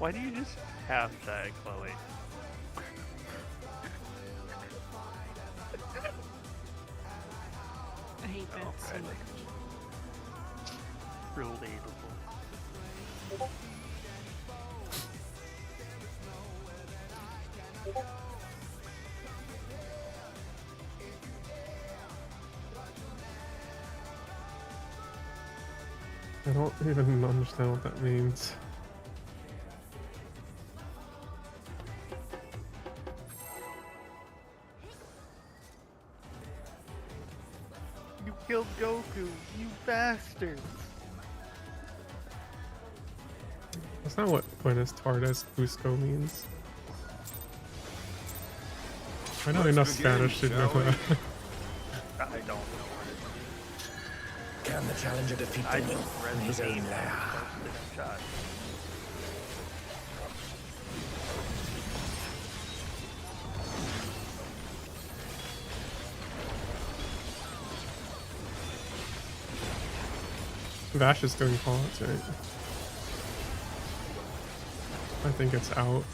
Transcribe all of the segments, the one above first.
Why do you just have that, Chloe? I hate that so much. Relatable. I don't even understand what that means. You killed Goku, you bastards! That's not what Buenos Tardes Busco means. I know enough Spanish to know that. I don't know what it means. Can the challenger defeat the wolf in his own lair? Shot. Vash is doing callouts, right? I think it's out.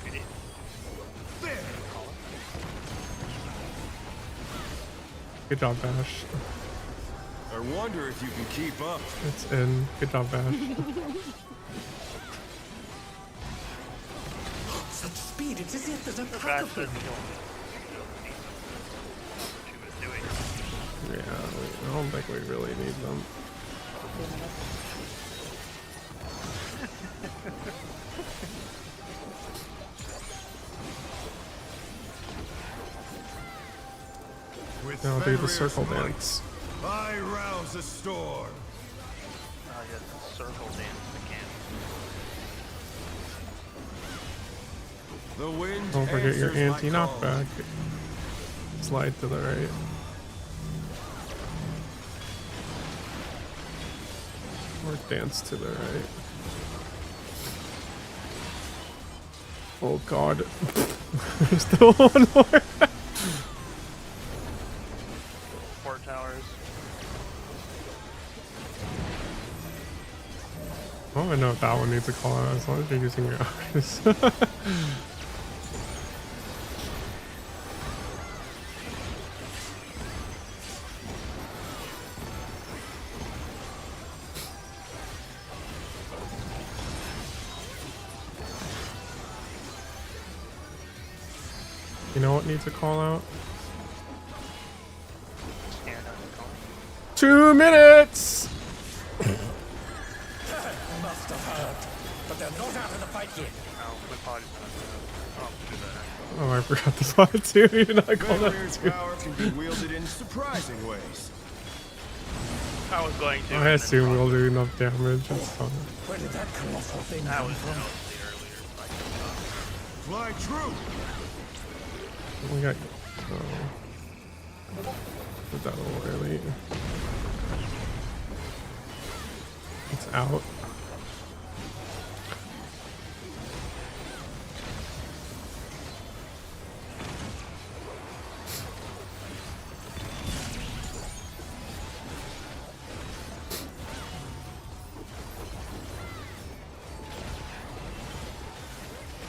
Good job, Vash. I wonder if you can keep up. It's in. Good job, Vash. Such speed, it's as if there's a Vash pack of said them. she was doing. Yeah, I don't think we really need them. With Now do the Fenrir's circle might, dance. I rouse a storm. Oh, yeah, the circle dance again. The wind Don't forget your answers my anti-knockback. Slide to the right. Or dance to the right. Oh god. There's still one more. 4 towers. Oh, I know that one needs a call out as long as you're using your eyes. You know what needs a call out? Stand on the call. 2 minutes! Must have heard. But they're not out of the fight yet. Oh, my body's not do that. Oh, I forgot the spot too. You're not called out Fenrir's too. power can be wielded in surprising ways. I was going to. I assume we'll do enough damage. It's fine. Where did that colossal thing That come was from? earlier. So I could, Fly true. We got. Oh. Did that a little early. It's out.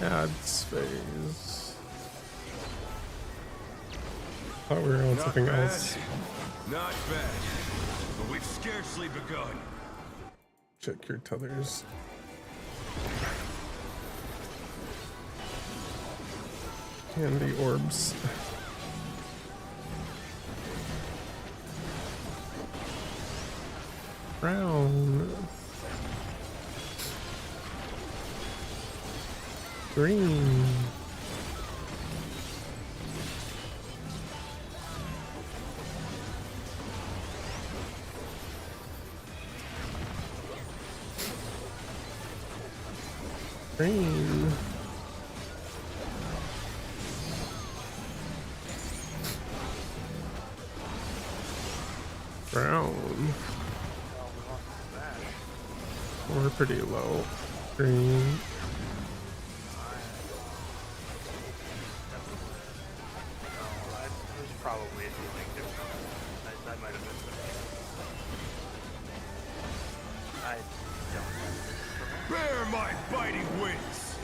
Add space. Thought we were on Not something bad. else. Not bad. But we've scarcely begun. Check your tethers. And the orbs. Brown. Green. Green. Brown. We're pretty low. Green. there's probably a feeling different. That might have been something. I don't know. Bear my biting wings.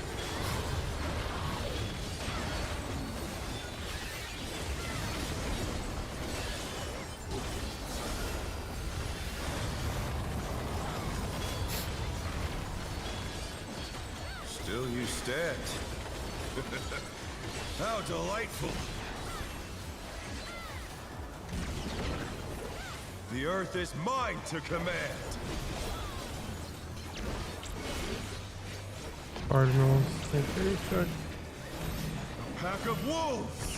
Still you stand. How delightful. The earth is mine to command. Cardinals. Okay, check. A pack of wolves.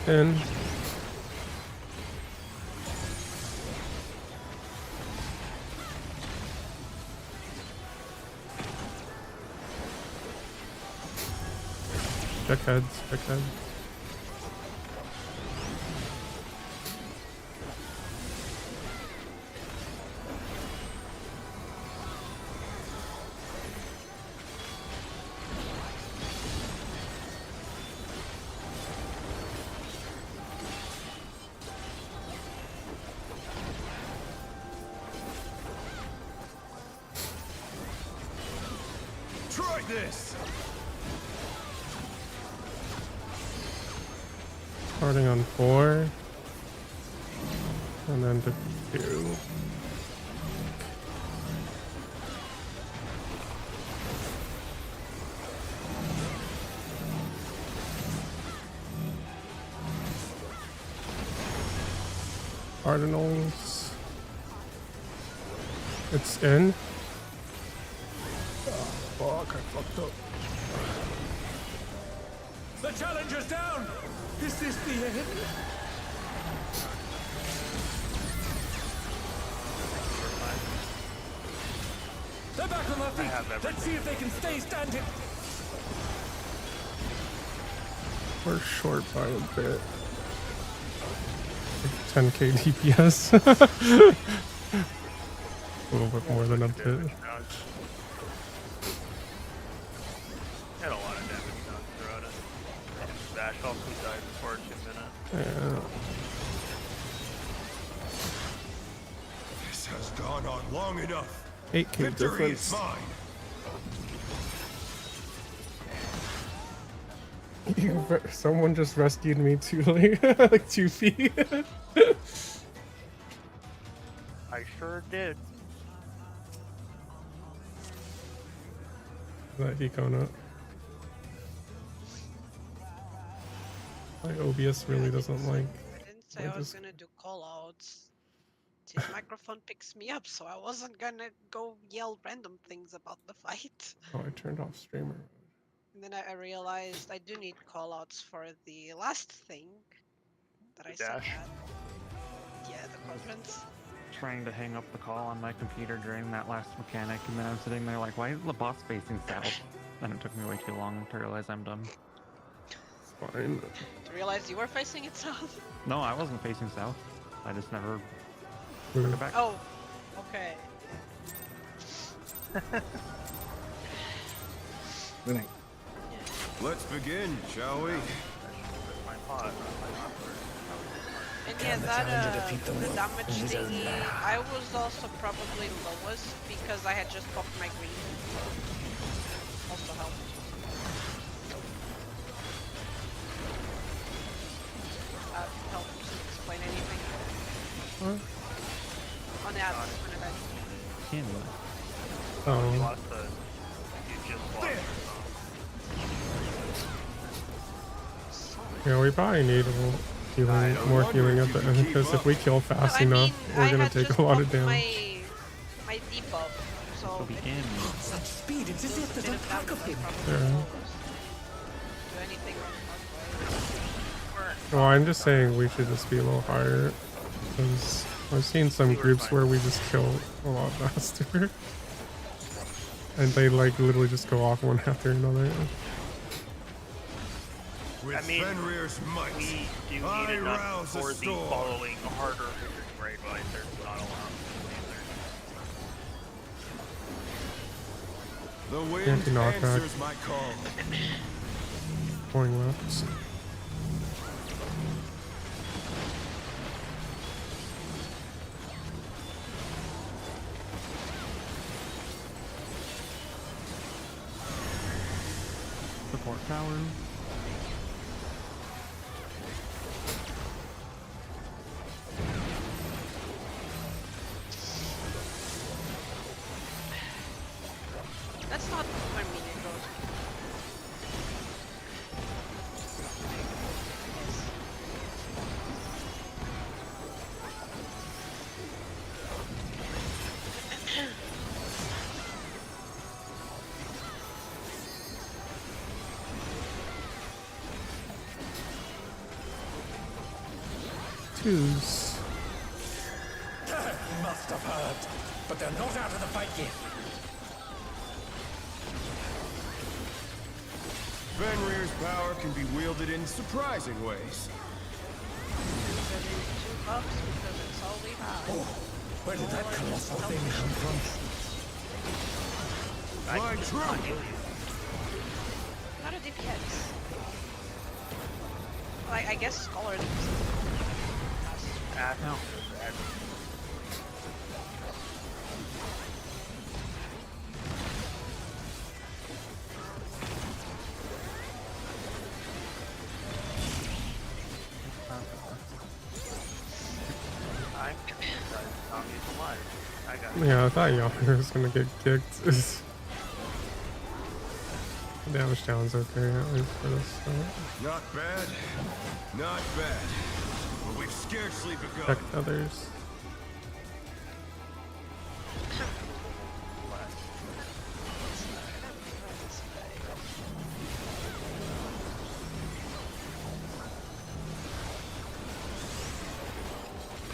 In. Check heads, check heads. Try this. Starting on 4. And then to 2. Cardinals. It's in. Oh, fuck, I fucked up. The challenger's down! Is this the end? They're back on their feet! Let's see if they can stay standing! We're short by a bit. 10k DPS. A little bit more than a bit. Had a lot of damage done throughout it. Bash also died before 2 minutes. Yeah. This has gone on long enough. 8k Victory difference. is mine. Someone just rescued me too late, like 2 feet. I sure did. That Hikona. My OBS really doesn't like. I didn't say I was gonna do callouts. His microphone picks me up, so I wasn't gonna go yell random things about the fight. Oh, I turned off streamer. And then I realized I do need callouts for the last thing that I said. dash? Yeah, the quadrants. Trying to hang up the call on my computer during that last mechanic, and then I'm sitting there like, why is the boss facing south? And it took me way too long to realize I'm dumb. It's fine. To realize you were facing it south. No, I wasn't facing south. I just never took it back. Oh, okay. Let's begin, shall we? My pot. And yeah, that the damage thingy, I was also probably lowest because I had just popped my green. Also helped. Helps explain anything. What? On the ads, when I died. Can You Oh, lost the. You just lost. yeah, we probably need healing, more healing at the end, because if we kill fast enough, we're gonna take a lot of damage. My debuff, so It'll be in. Such speed, it's as if there's a pack of him. Yeah. Do anything Well, I'm just saying we should just be a little higher, because I've seen some groups where we just kill a lot faster. And they like literally just go off one after another. With I mean, Fenrir's might, We do need I enough rouse the for the storm. following harder hitters grade wise. There's not allowed. The wind Anti-knockback. answers my call. Going left. Support tower. My minion goes. Twos. Must have heard, but they're not out of the fight yet. Fenrir's power can be wielded in surprising ways. $2 because it's all we have. Oh, where did that colossal thing come from? My truth! How did it get? Like, I guess Scholar did. No. Tommy's alive. I got it. Yeah, I thought Yammer was gonna get kicked. Damage down's okay, at least for this stuff. Not bad. Not bad. But we've scarcely begun. Check others.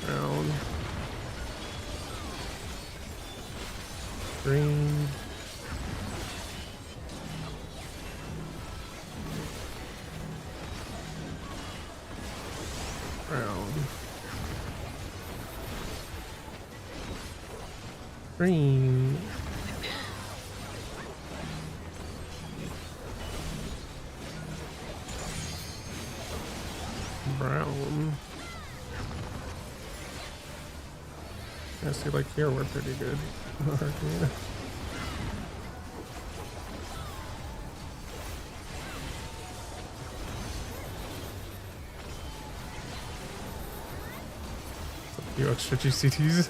Brown. Green. Brown. Green. Brown. I see, like, here we're pretty good. Yeah. A few extra GCTs.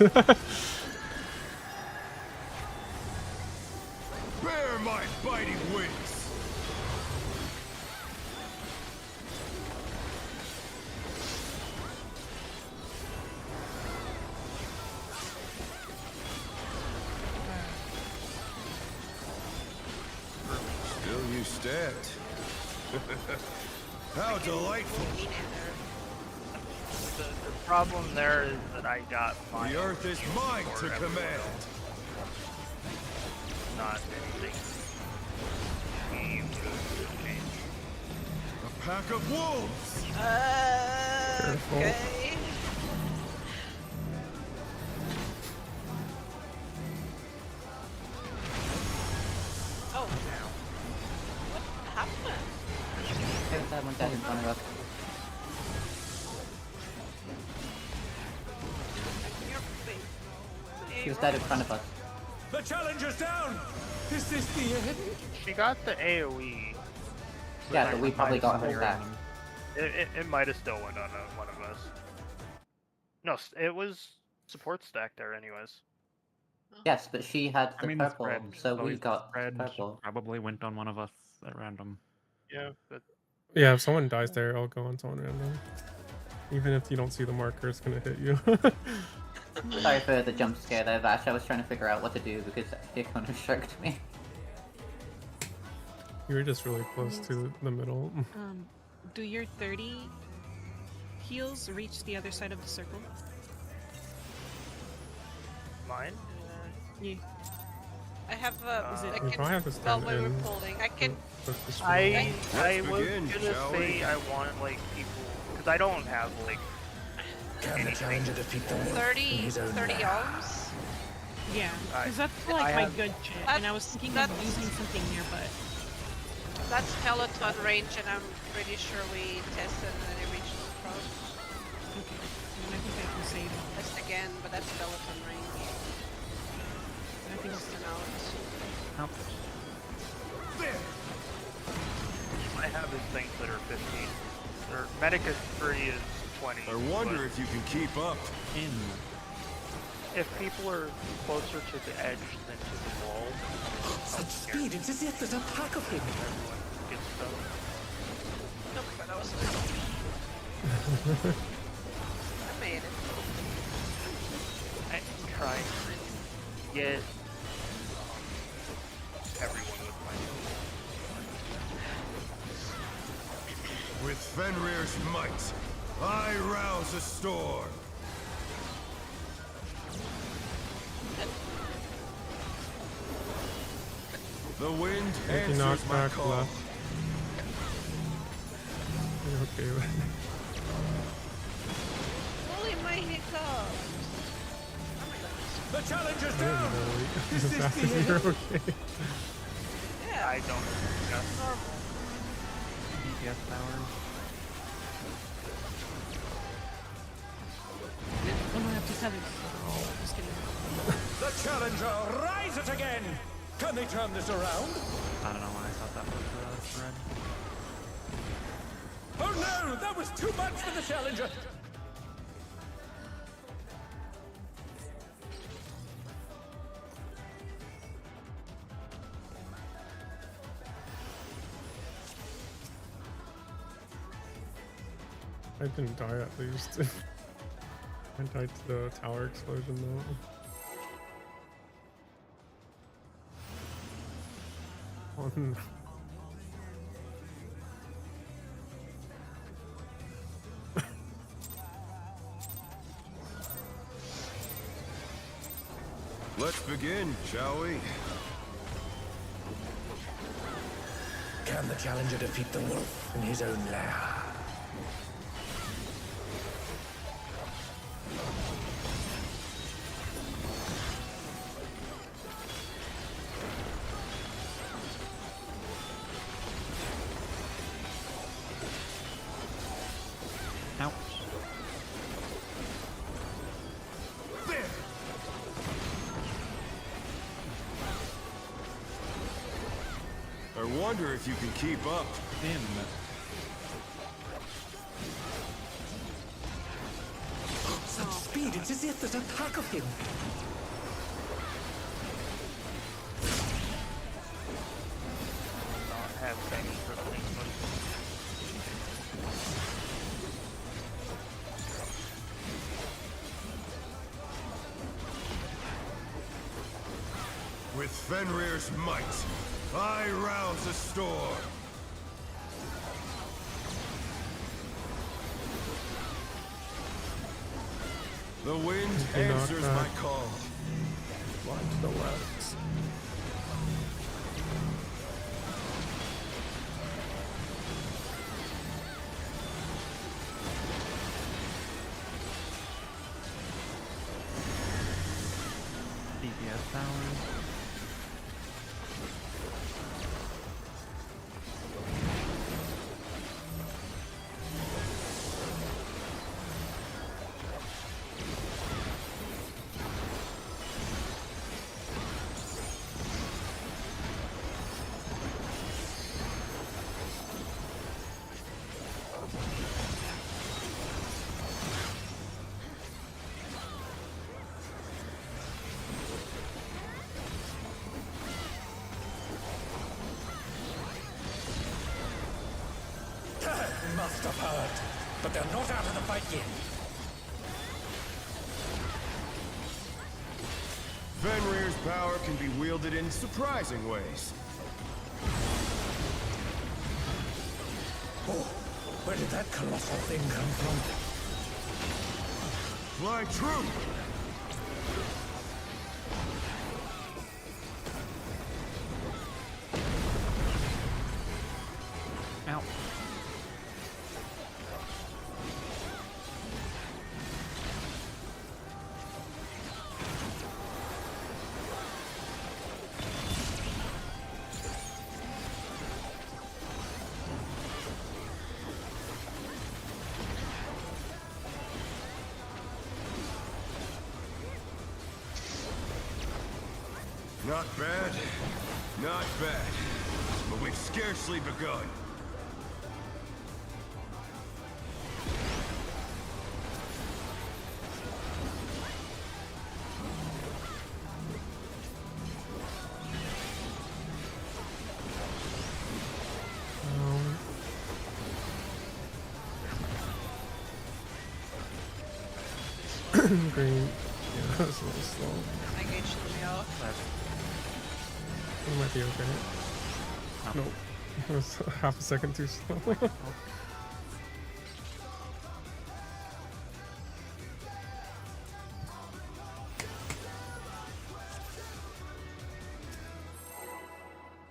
Bear my biting wings! Still you stabbed. How delightful! The problem there is that I got my The earth is mine to command! not anything. You could change. A pack of wolves! Careful. Okay. Oh. What happened? There's that one dead in front of us. She was dead in front of us. The challenger's down! Is this the end? She got the AoE. Yeah, but we probably got her back. It might have still went on one of us. No, it was support stack there anyways. Yes, but she had the purple, spread, so we always got spread purple. probably went on one of us at random. Yeah, but Yeah, if someone dies there, I'll go on someone random. Even if you don't see the marker, it's gonna hit you. Sorry for the jump scare there, Vash. I was trying to figure out what to do because it kind of shocked me. You were just really close to the middle. Do your 30 heals reach the other side of the circle? mine? Yeah. I have I We can probably have to spell stand when we're in. pulling. I can. I Let's was begin, gonna shall say we? I want like people because I don't have like Can the challenger defeat the wolf in 30 his own 30 manner? Yeah, alms. because that's I like my have- good shit, That- and I was thinking of that's- using something here, but That's peloton range, and I'm pretty sure we tested and it reached the pro. okay. And I think I can save. Test again, but that's peloton range. I think Just an out. I have his things that are 15. Or Medica's 3 is 20. I wonder if you can keep up. In. If people are closer to the edge than to the wall, Such speed, it's as if there's a pack of him. everyone gets stuck. Oh my god, that was so I made it. I'm trying to get everyone with my With Fenrir's might, I rouse a storm. The wind Making answers my knockback call. left. You're okay with it. Holy my hiccups! Oh my goodness. The challenge is I didn't down. know Is just this asked the if you're end? okay. Yeah, I don't know. normal. DPS towers. One more up to 7. Just kidding. The challenger rises again. Can they turn this around? I don't know why I thought that was red. Oh no, that was too much for the challenger. I didn't die at least. I died to the tower explosion though. Oh no. Let's begin, shall we? Can the challenger defeat the wolf in his own lair? Ouch. There. I wonder if you can keep up. Him. Such speed, it's as if there's a pack of him. Not have any replacement. With Fenrir's might, I rouse a storm. The wind Okay, answers knockback. my call. Watch the left. DPS towers. Must have heard, but they're not out of the fight yet. Fenrir's power can be wielded in surprising ways. Oh, where did that colossal thing come from? Fly true! Ow. Not bad. Not bad. But we've scarcely begun. Green. Yeah, that's a little slow. I gauged me off. It might be okay. Nope. It was half a second too slow.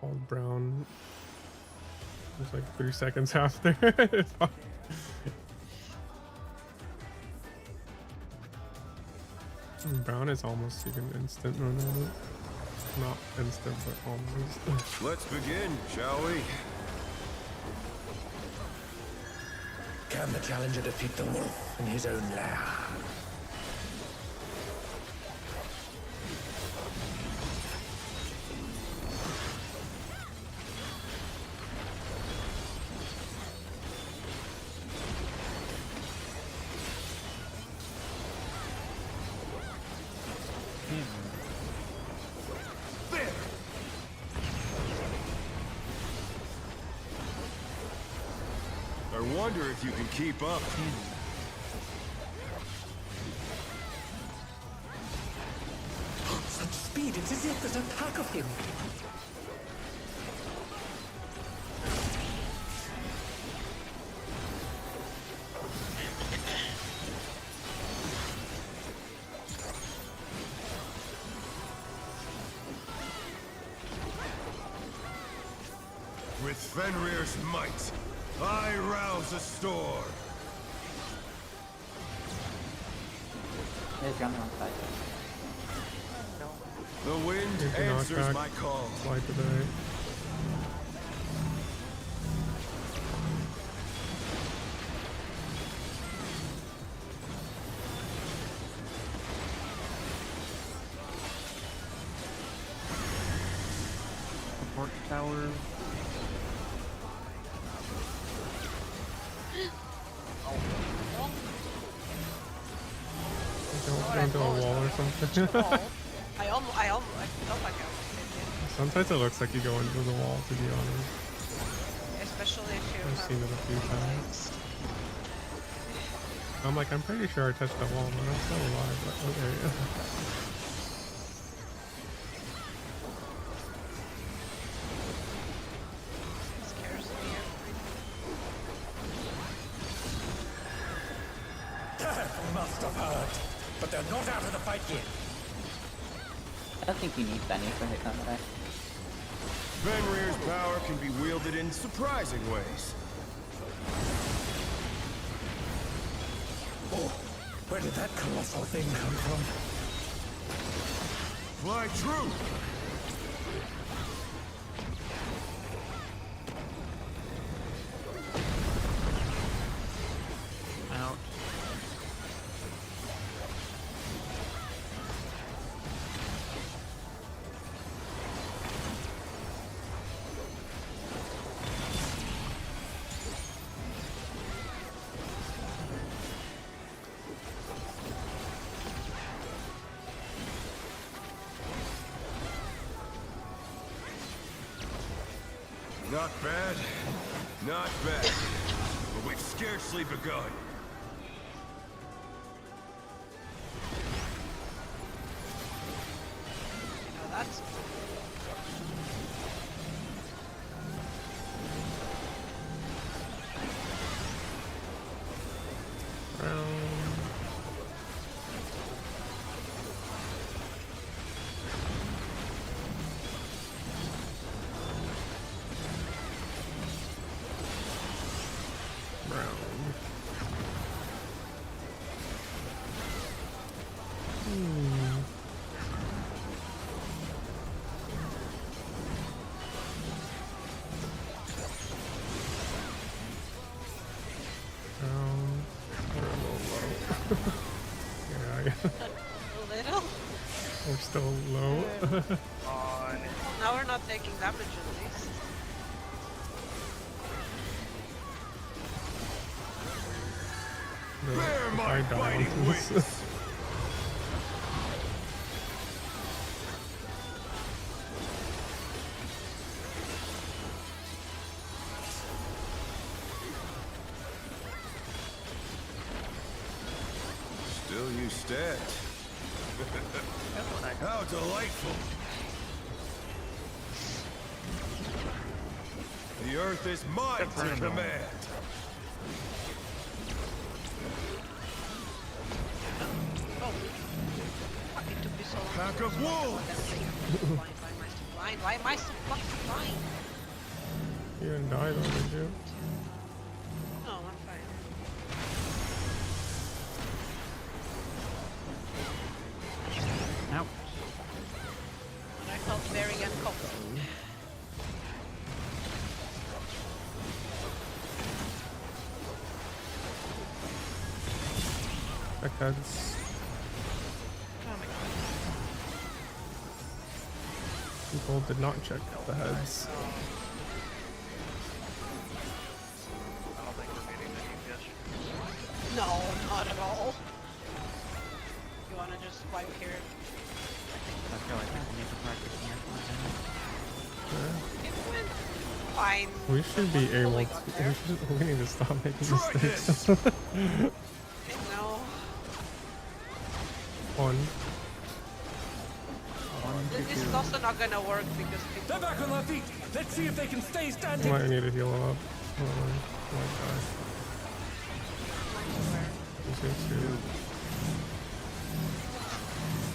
Called brown. It was like 3 seconds after. Brown is almost you can instant run on it. Not instant, but almost. Let's begin, shall we? Can the challenger defeat the wolf in his own lair? I wonder if you can keep up. Such speed, it's as if there's a pack of him. With Fenrir's might, I rouse a storm. There's your on the side. The wind Take the answers knockback. my call. Fly today. Support tower. Don't run into a wall or something. I felt like I was thinking. Sometimes it looks like you go into the wall, to be honest. Especially if you I've have seen it a few times. I'm like, I'm pretty sure I touched the wall, but I'm still alive, but okay. Scares me. Death must have hurt, but they're not out of the fight yet. I don't think you need Benny for hit combat. Fenrir's power can be wielded in surprising ways. Oh, where did that colossal thing come from? Fly true! Out. Not bad. Not bad. But we've scarcely begun. You know, that's a little. We're still low. On. Now we're not taking damage at least. Bear If my I die biting onto this. wings! Still using instead. How delightful! The Earth is mine to command. Oh. Fuck, it took me so long. Pack of wolves! Blind. Why am I so fucking blind? You didn't die though, did you? No, I'm fine. Ouch. And I felt very uncomfortable. Check heads. Oh my god. People did not check the heads. I don't think we're meeting the new gesture. No, not at all. You wanna just wipe here? I feel like I need to practice more. It went fine. We should be able Fully to. got there. We need to stop making Try mistakes. No. One. This is also not gonna work because people. They're back on their feet. Let's see if they can stay I standing. might need to heal up. Oh, my god. He's here too.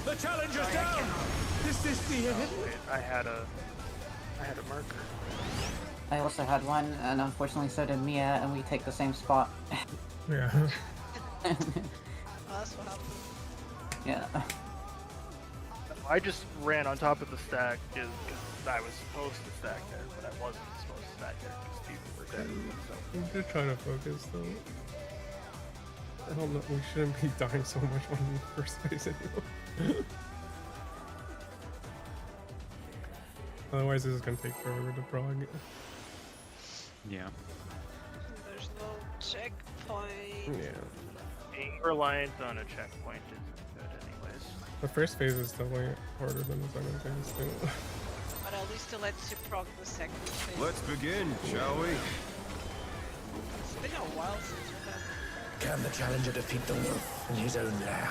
The challenger's down. Is this the end? Wait, I had a marker. I also had one, and unfortunately so did Mia, and we take the same spot. Yeah. Oh, that's what happened. Yeah. I just ran on top of the stack because I was supposed to stack there, but I wasn't supposed to stack there because people were dead. So. I'm just trying to focus though. I don't know. We shouldn't be dying so much on the first phase anymore. Otherwise, this is gonna take forever to prog. Yeah. There's no checkpoint. Yeah. Being reliant on a checkpoint isn't good anyways. The first phase is definitely harder than the second phase too. But at least it lets you prog the second phase. Let's begin, shall we? It's been a while since we've had. Can the challenger defeat the wolf in his own lair?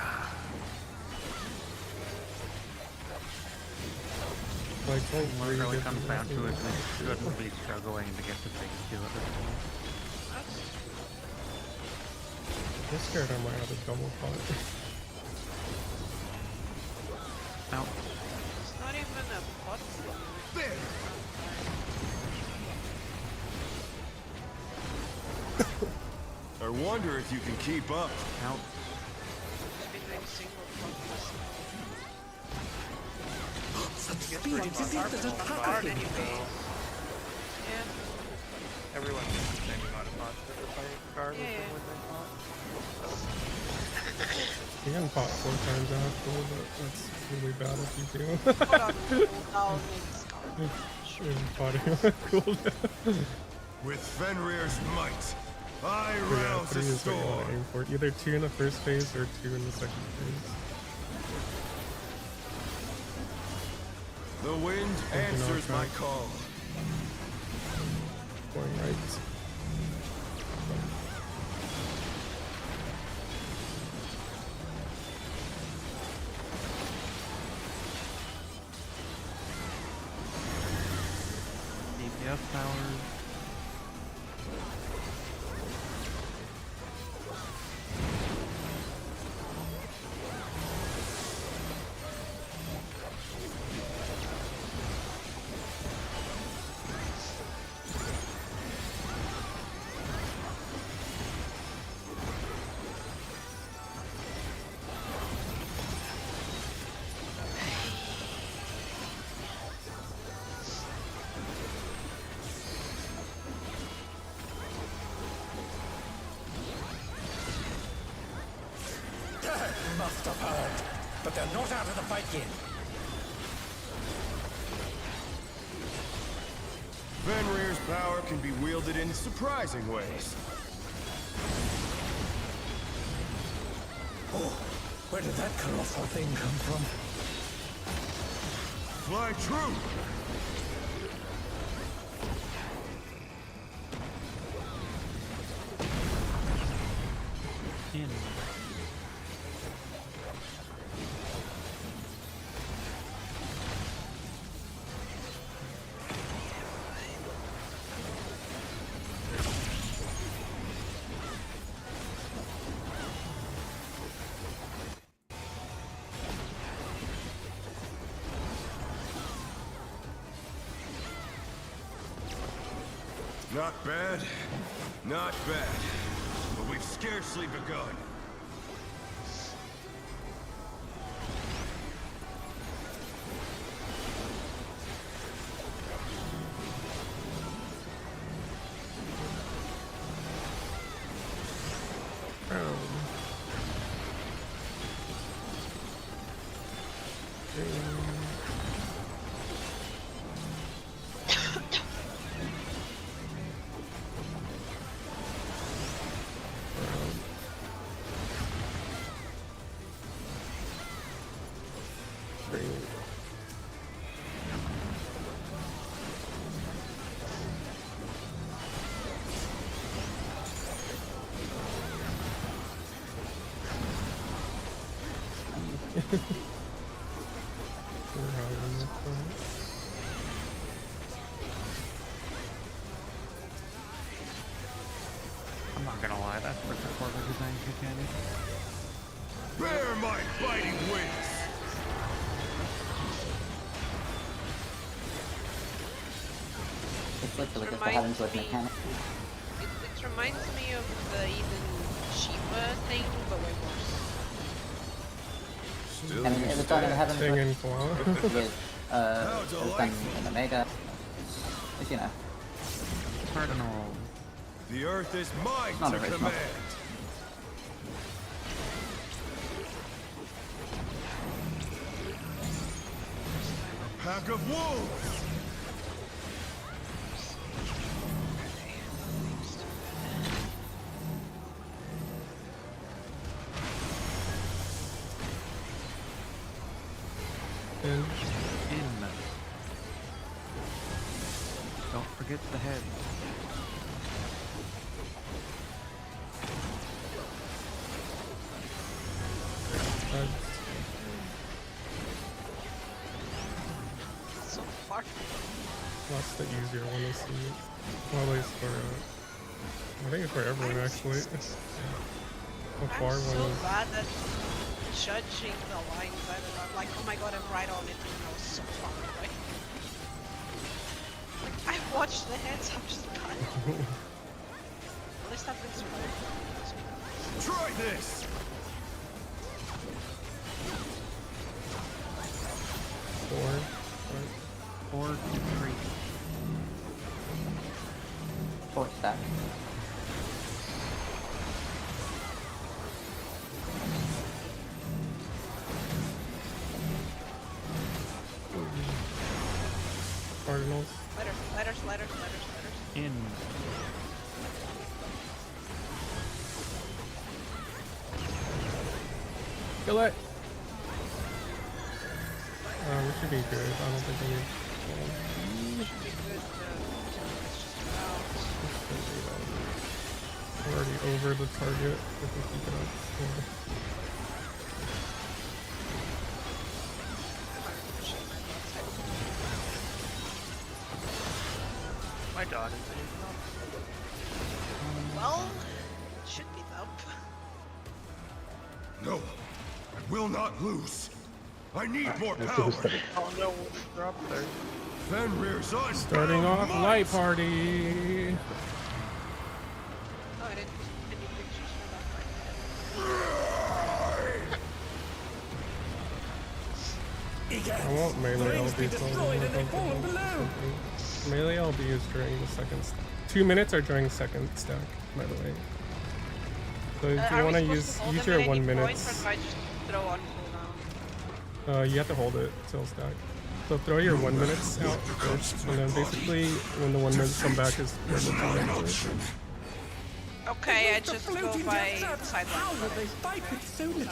Like, don't What really really get comes to down to that is we shouldn't be struggling to get to phase 2 at this point. I'm scared I might have a double pot. Ouch. It's not even a button. I wonder if you can keep up. Ouch. It's been doing single progress. Such speed exists that Hard attack. anyways. Yeah. Everyone gets the same amount of pots that they're playing regardless Yeah. of when they pot. You can pot 4 times after, but that's really bad if you do. Hold on. Cooldown is garbage. You're potting on cooldown. With Fenrir's might, I So yeah, rouse 3 the is what you want to storm. aim for. Either 2 in the first phase or 2 in the second phase. The wind answers my call. Going right. DPS powers. Must have heard. But they're not out of the fight yet. Fenrir's power can be wielded in surprising ways. Oh, where did that colossal thing come from? Fly true! In. Not bad. Not bad. But we've scarcely begun. I'm not gonna lie, that's pretty clever design mechanic. Bear my biting wings! It's literally just a having good mechanic. It reminds me of the even Shiva thing, but way worse. Still I mean, it was done in Heaven's Thing Word in Claw. with, it was done in Omega. It's, you know, Cardinal. The earth is mine not to original. command. A pack of wolves! And In. Don't forget the head. So far. that's the easier one to see. Well, at least for, I think it's for everyone actually. The far I'm so one is, bad at judging the lines. I'm like, oh my god, I'm right on it, and I was so far away. Like, I watched the heads, I'm just bad. At least I've been surviving. Try this! 4, 4, 2, 3. 4 stack. Cardinals. Letters. In. Kill it! We should be good. I don't think we need. Should be good. It's just about. We're already over the target if we keep it up. My dot is in. Well, it should be up. No, I will not lose. I need more Let's power. do the static. Oh no, we'll drop there. Fenrir's unbound Starting off might. light party. Oh, I didn't any pictures for that. I won't melee LB so melee LB is during the second stack. 2 minutes are during the second stack, by the way. So if you want to use your 1 minute, Or do I just throw on cooldown? you have to hold it till stack. So throw your 1 minutes out first, and then basically when the 1 minutes come back is when the 2 minutes are. Okay, I just go by sideline.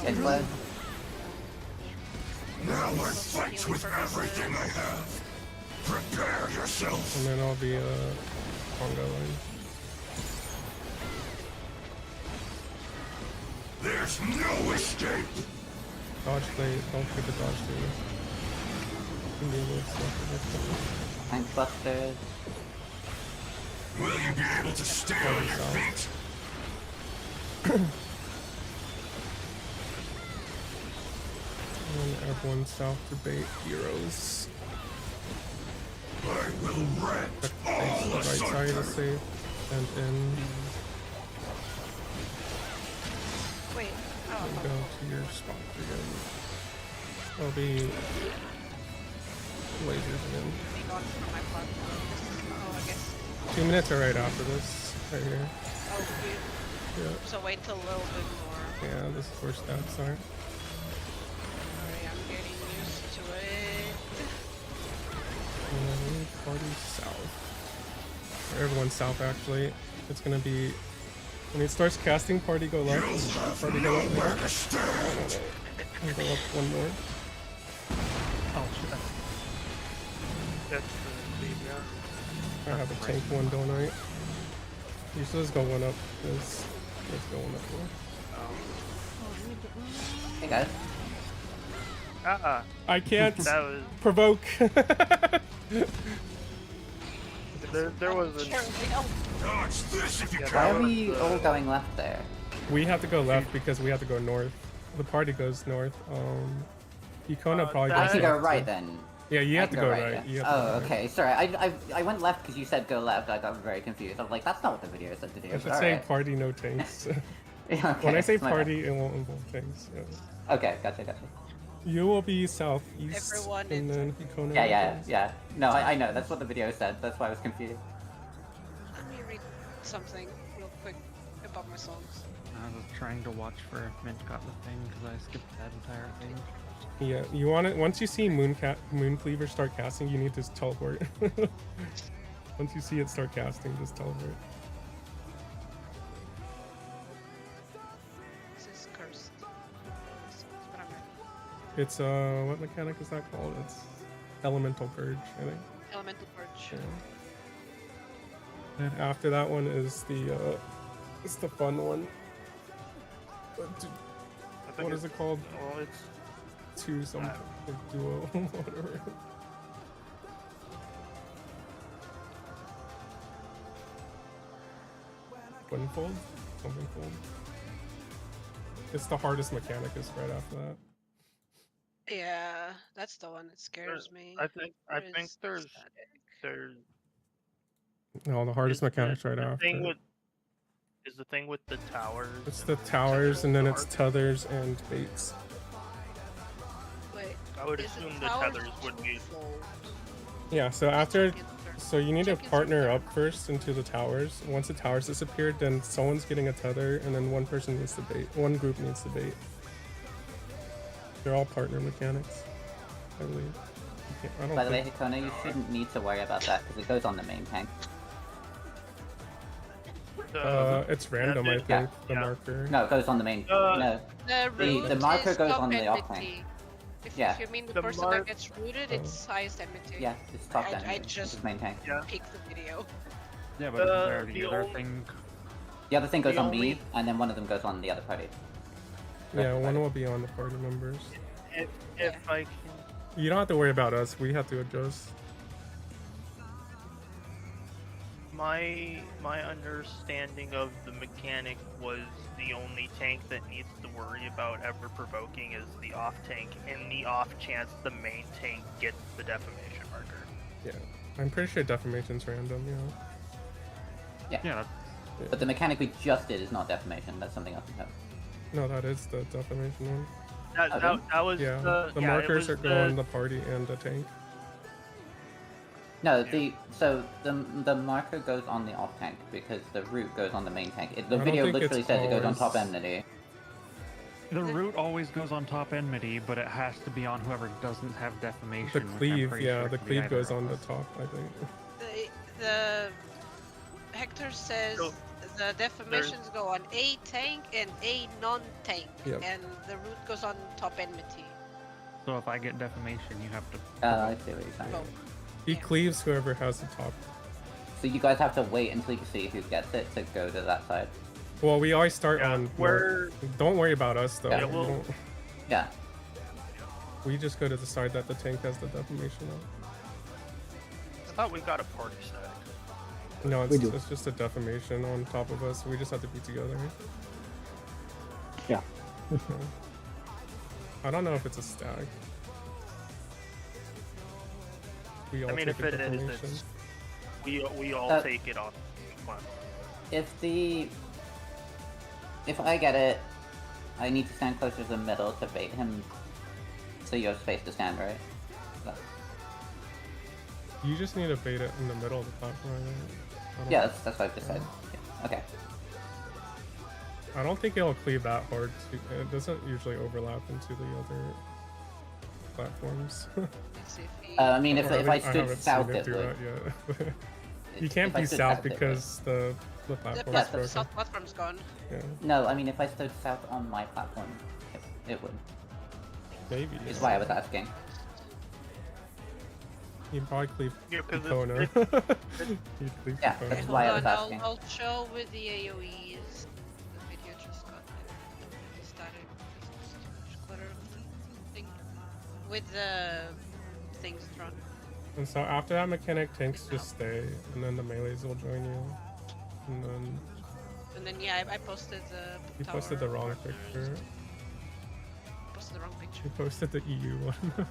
Get glad. Now I fight with everything I have. Prepare yourself. And then I'll be Conga line. There's no escape. Dodge plate, don't forget the dodge too. Can be a little stuff. Tank busters. Will you be able to stay on your feet? And everyone south to bait heroes. Face the right side is safe. And in. Wait. Oh. Go to your spot again. There'll be lasers again. Hang on for my platform. Oh, I guess. 2 minutes are right after this, right here. Oh, good. Yeah. So wait till a little bit more. Yeah, this is where stats are. Sorry, I'm getting used to it. And then party south. Or everyone's south actually. It's gonna be when it starts casting, party go left. Party go left there. And go up one more. Oh shit. That's the lead, yeah. I have a tank one, don't I? You should just go one up. Let's go one up more. Hey guys. I can't That was provoke. there was a Dodge this if you yeah, can. Why that are was we the- all going left there? We have to go left because we have to go north. The party goes north. Icona probably I goes can go north, right too. then. Yeah, you have to go right. yeah. You have to Oh, go right. okay. Sorry, I went left because you said go left. I got very confused. I was like, that's not what the video said to do. I should All say right. party, no tanks. Yeah, okay, When I say my bad. party, it won't involve tanks. Yeah. Okay, gotcha. You will be southeast, Everyone and is- then Icona. Yeah. No, I know. That's what the video said. That's why I was confused. Let me read something real quick about my songs. I was trying to watch for if Mint got the thing because I skipped that entire thing. Yeah, you want it. Once you see Moon Cleaver start casting, you need to just teleport. Once you see it start casting, just teleport. This is cursed. But I'm ready. It's what mechanic is that called? It's Elemental Purge, I think. Elemental Purge. Yeah. And after that one is the it's the fun one. I think What is it called? Well, it's Two some duo, whatever. Twinfold? Somethingfold. It's the hardest mechanic is right after that. Yeah, that's the one that scares me. I think Where is there's Static? No, the hardest is mechanic's right the after. thing with is the thing with the towers. It's and the towers and then it's hard. tethers and baits. Wait, I would is assume it the towers tethers would be. twofold? Yeah, so after Chickens are- so you need to chickens are partner third. up first into the towers. Once the towers disappeared, then someone's getting a tether and then one person needs the bait. One group needs the bait. They're all partner mechanics, I believe. I don't By the way, think Hikona, you shouldn't need to worry about that because it goes on the main tank. it's random, I Yeah, think, the yeah. marker. No, it goes on the main. Uh, No, The root the marker is goes top on the off enmity. If, Yeah. if you mean the, The person that gets rooted, it's highest enmity. yeah, it's top I down. just- It's main tank. Yeah. Peek the video. Yeah, but isn't there the the other only- thing? The other thing goes The on only- me, and then one of them goes on the other party. Yeah, one will be on the party members. If I can. You don't have to worry about us. We have to adjust. My understanding of the mechanic was the only tank that needs to worry about ever provoking is the off tank, in the off chance the main tank gets the defamation marker. Yeah, I'm pretty sure defamation's random. Yeah, that's But the mechanic we just did is not defamation. That's something else. No, that is the defamation one. That was Yeah, the the yeah, it markers was are going the party and the tank. No, the marker goes on the off tank because the root goes on the main tank. The I don't video think literally it's says it goes on always- top enmity. the root always goes on top enmity, but it has to be on whoever doesn't have defamation. The which I'm cleave, pretty yeah, sure the could be cleave either goes of on the us. top, I think. The Hector says So, the defamations go on a tank and a non-tank, Yep. and the root goes on top enmity. So if I get defamation, you have to. I see what you're saying. Well, He Yeah. cleaves whoever has the top. So you guys have to wait until you see who gets it to go to that side. Well, we always start Yeah, on. we're- Don't worry about us though. Yeah, We we'll- don't- Yeah. we just go to the side that the tank has the defamation on. I thought we got a party stack. No, We do. it's just a defamation on top of us. We just have to be together. Yeah. I don't know if it's a stack. We all I mean, take if a it is, deformation. it's we all take it off. If I get it, I need to stand closer to the middle to bait him. So you have space to stand, right? So. You just need to bait it in the middle of the platform. I don't Yeah, that's what I've just said. Yeah. Okay. I don't think it'll cleave that hard. It doesn't usually overlap into the other platforms. I mean, if I stood haven't south, seen it do would. that yet. You can't If I be stood south south, it would. because the The platform's broken. south platform's gone. Yeah. No, I mean, if I stood south on my platform, it would. Maybe. Is why I was asking. You'd probably cleave Yeah, 'cause Icona. it's- You'd cleave Yeah, Icona. that's why I was asking. I'll show with the AoEs. The video just got started. Clutter thing with the things thrown. And so after that mechanic, tanks just stay, and then the melees will join you. And then yeah, I posted the. you posted the wrong picture. Posted the wrong picture. You posted the EU one.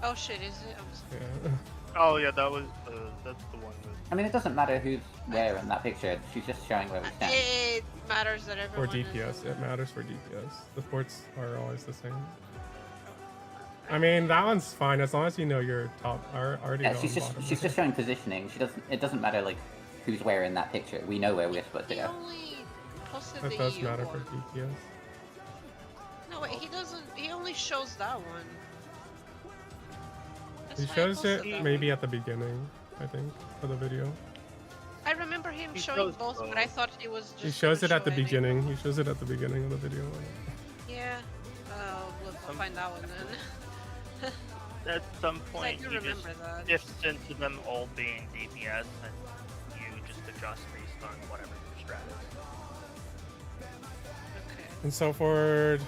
Oh shit, is it? I'm sorry. Yeah. Oh yeah, that's the one with. I mean, it doesn't matter who's where in that picture. She's just showing where we stand. It matters that For everyone. DPS, it matters for DPS. The ports are always the same. I mean, that one's fine as long as you know your top. Already Yeah, know she's on just bottom. showing positioning. She doesn't. It doesn't matter like who's where in that picture. We know where we're supposed to He go. only posted That the does EU matter one. for DPS. No, wait, he doesn't. He only shows that one. He That's why I shows posted it that maybe at the beginning, I think, of the video. one. I remember him He showing shows both, but I thought it was just. He shows it gonna at the show everything. beginning. He shows it at the beginning of the video. Yeah. We'll find out one then. At some 'Cause I point, do you just remember that. shift into them all being DPS, and you just adjust based on whatever your strat is. Okay. And so for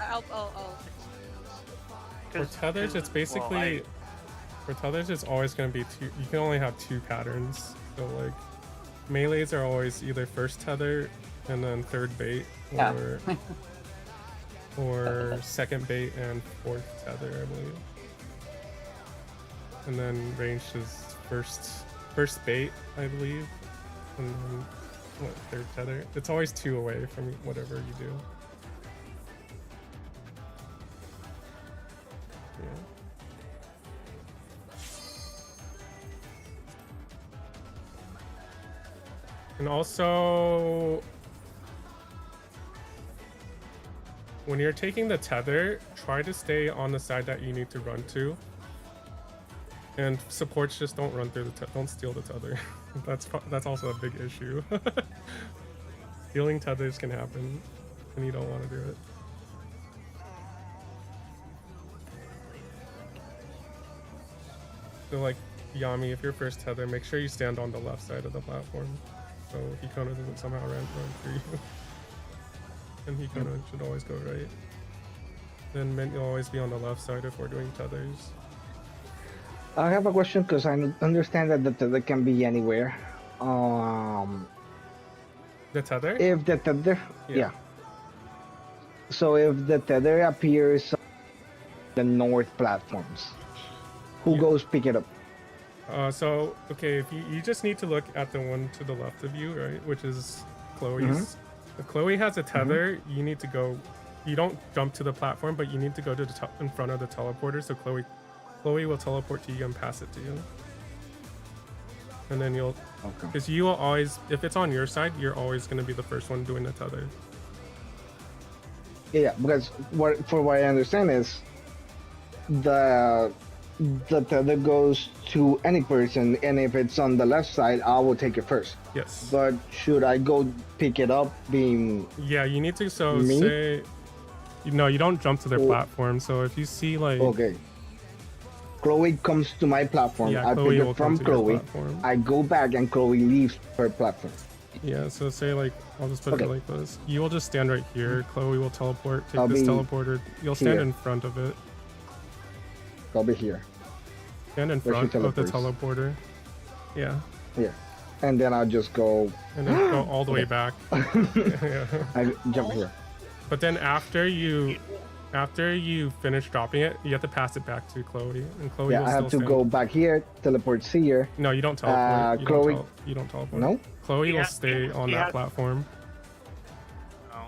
I'll tethers, it's basically for tethers, it's always going to be two. You can only have two patterns. So like melees are always either first tether and then third bait, Yeah. or second bait and fourth tether, I believe. And then ranged is first bait, I believe, and then what, third tether. It's always two away from whatever you do. Yeah. And also, when you're taking the tether, try to stay on the side that you need to run to. And supports just don't run through the don't steal the tether. That's also a big issue. Stealing tethers can happen, and you don't want to do it. So like Yami, if you're first tether, make sure you stand on the left side of the platform, so Hikono doesn't somehow run through you. And Hikono should always go right. Then Mint, you'll always be on the left side if we're doing tethers. I have a question because I understand that the tether can be anywhere. The tether? If the tether, Yeah. yeah. So if the tether appears on the north platforms, who Yeah. goes pick it up? So okay, if you just need to look at the one to the left of you, right, which is Chloe's. If Chloe has a tether, you need to go. You don't jump to the platform, but you need to go to the in front of the teleporter. So Chloe will teleport to you and pass it to you. And then you'll, Okay. because you will always, if it's on your side, you're always going to be the first one doing the tether. Yeah, because what I understand is the tether goes to any person, and if it's on the left side, I will take it first. Yes. But should I go pick it up? Being Yeah, you need to. So Me? say, no, you don't jump to their Oh. platform. So if you see like, okay. Chloe comes to my platform. yeah, I Chloe pick will it come from to your Chloe. platform. I go back, and Chloe leaves her platform. Yeah, so say like, I'll just put Okay. it like this. You will just stand right here. Chloe will teleport, take I'll this be teleporter. You'll stand here. in front of it. I'll be here. Stand in Where she front of the teleports. teleporter. Yeah. Yeah. And then I'll just go. And then go all the way back. Yeah. I jump here. But then after you After you finish dropping it, you have to pass it back to Chloe, and Chloe Yeah, will I have to still go back here, teleport here. No, you don't teleport. Chloe- You don't teleport. No? Chloe will Yeah, stay on that platform. No. I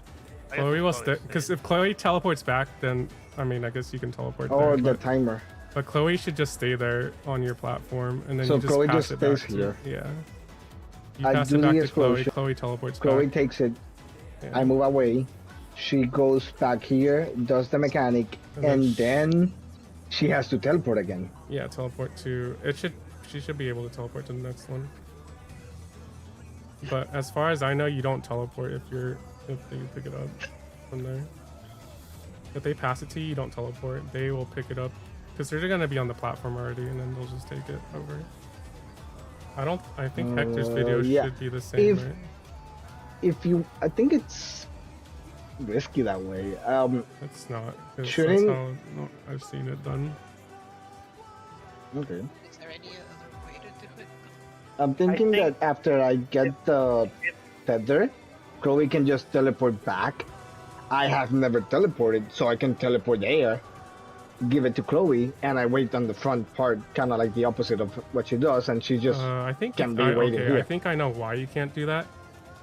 guess Chloe will Chloe stay because if Chloe teleports back, then I mean, I guess you can teleport. Or there, the timer. but Chloe should just stay there on your platform, and then So you just Chloe pass just it back stays to here. yeah. You I pass do it back the to Chloe. explosion. Chloe teleports Chloe back. takes it. Yeah. I move away. She goes back here, does the mechanic, And then and then she has to teleport again. Yeah, teleport to it should. She should be able to teleport to the next one. But as far as I know, you don't teleport if they pick it up from there. If they pass it to you, you don't teleport. They will pick it up because they're gonna be on the platform already, and then they'll just take it over. I think Hector's video yeah. should be the same, If- right? I think it's risky that way. It's not. 'Cause that's Shouldn't- how I've seen it done. Okay. Is there any other way to do it? I'm thinking think- that after I get the tether, Chloe can just teleport back. I have never teleported, so I can teleport there, give it to Chloe, and I wait on the front part, kind of like the opposite of what she does, and she just I think can be waiting okay, here. I think I know why you can't do that.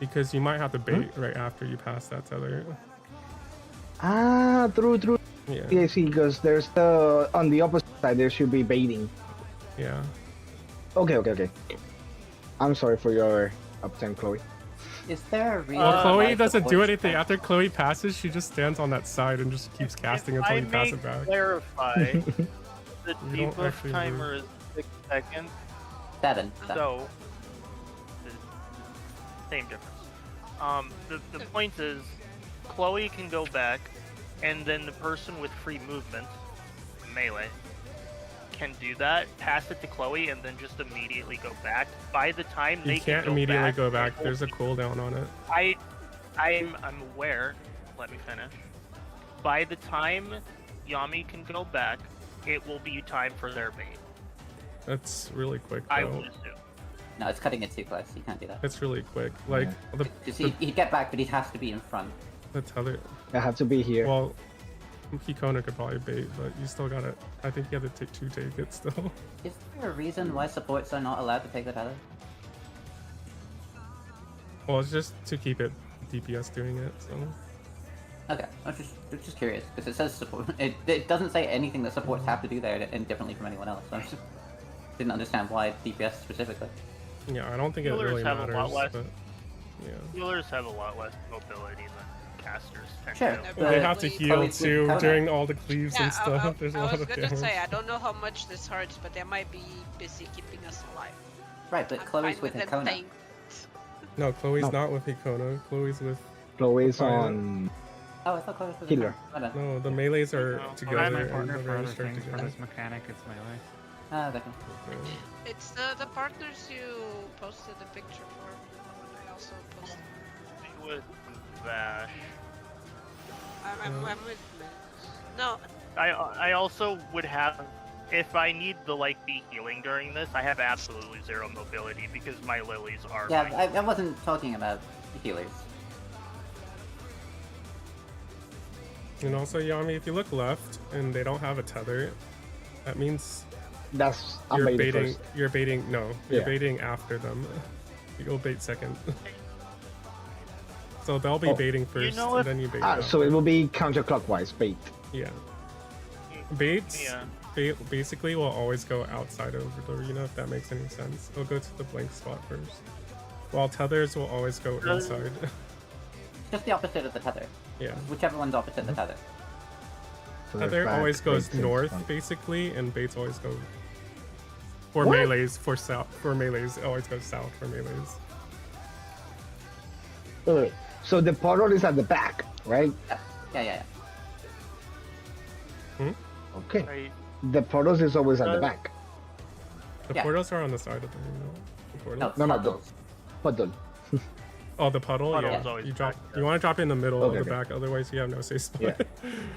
Because you might have to bait right after you pass that tether. True. Yeah. Yeah, see, because there's on the opposite side there should be baiting. Yeah. Okay. I'm sorry for your uptime, Chloe. Is there a reason? Well, Chloe why doesn't do supports anything. don't- After Chloe passes, she just stands on that side and just keeps casting If until I you pass may it back. clarify, the You don't debuff actually timer is 6 seconds, 7. so same difference. The point is, Chloe can go back, and then the person with free movement, melee, can do that, pass it to Chloe, and then just immediately go back. By the time they You can't can immediately go back. it will There's a be- cooldown on it. I'm aware. Let me finish. By the time Yami can go back, it will be time for their bait. That's really quick, I though. would assume. No, it's cutting it too close. You can't do that. It's really quick. Like, Because he'd get back, but he has to be in front. the tether. I have to be here. Well, Hikona could probably bait, but you still gotta. I think you have to take it still. Is there a reason why supports are not allowed to take the tether? Well, it's just to keep it DPS doing it, so. Okay, I'm just curious because it says support. It doesn't say anything that supports have to do there any differently from anyone else. So I just didn't understand why DPS specifically. Yeah, I don't think it Healers really have a matters, lot less- but yeah. Healers have a lot less mobility than casters tend Sure. to. But They have to Chloe- heal Chloe's with too Hikona. during all the cleaves Yeah, and stuff. There's a I lot was of gonna damage. say I don't know how much this hurts, but they might be busy keeping us alive. Right, but I'm Chloe's fine with them Hikona. paying- No, Chloe's No. not with Hikona. Chloe's with Chloe's Fire. on. Oh, I thought Chloe was with Healer. Hikona. My bad. no. The melees are No. together I'm my and partner the for other ranged are things. For together. this mechanic, it's melee. Ah, okay. It's the partners you posted the picture for. I also posted. With Vash. I'm with. No, I also would have, if I need the be healing during this, I have absolutely zero mobility because my lilies are. Yeah, my- I wasn't talking about healers. And also, Yami, if you look left and they don't have a tether, that means I'm you're baiting baiting. first. You're baiting. No, you're Yeah. baiting after them. You go bait second. So they'll be Oh. baiting first, know and if- then you bait. So it will be counterclockwise bait. Yeah. Baits Yeah. basically will always go outside of the arena, if that makes any sense. They'll go to the blank spot first. While tethers will always go inside. Just the opposite of the tether. Yeah. Whichever one's opposite the tether. So there's Tether back, always goes baits in north, front. basically, and baits always go... For What? melees, for melees, it always goes south for melees. Wait. So the portal is at the back, right? Yeah. Okay. Right. The portals is always at the back. The Yeah. portals are on the side of the arena. The portal? No, No, puddles. Puddle. Oh, the puddle? Puddle Yeah. is always You drop. back, You want to drop it in the middle Okay, of the okay. back, otherwise you have no safe spot. Yeah.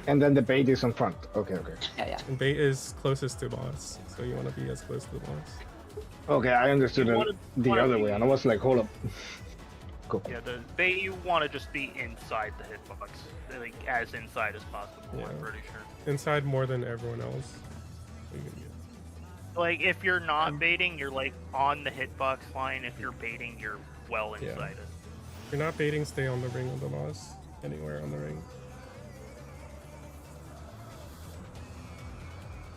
And then the bait is in front. Okay. Yeah. And bait is closest to boss, so you want to be as close to the boss. Okay, I understood You it wanna- the wanna other be- way, and I was like, hold up. Cool. Yeah, the bait you want to just be inside the hitbox, like as inside as possible. Yeah. I'm pretty sure. Inside more than everyone else. Like if you're not baiting, you're like on the hitbox line. If you're baiting, you're well inside Yeah. it. If you're not baiting, stay on the ring of the boss. Anywhere on the ring.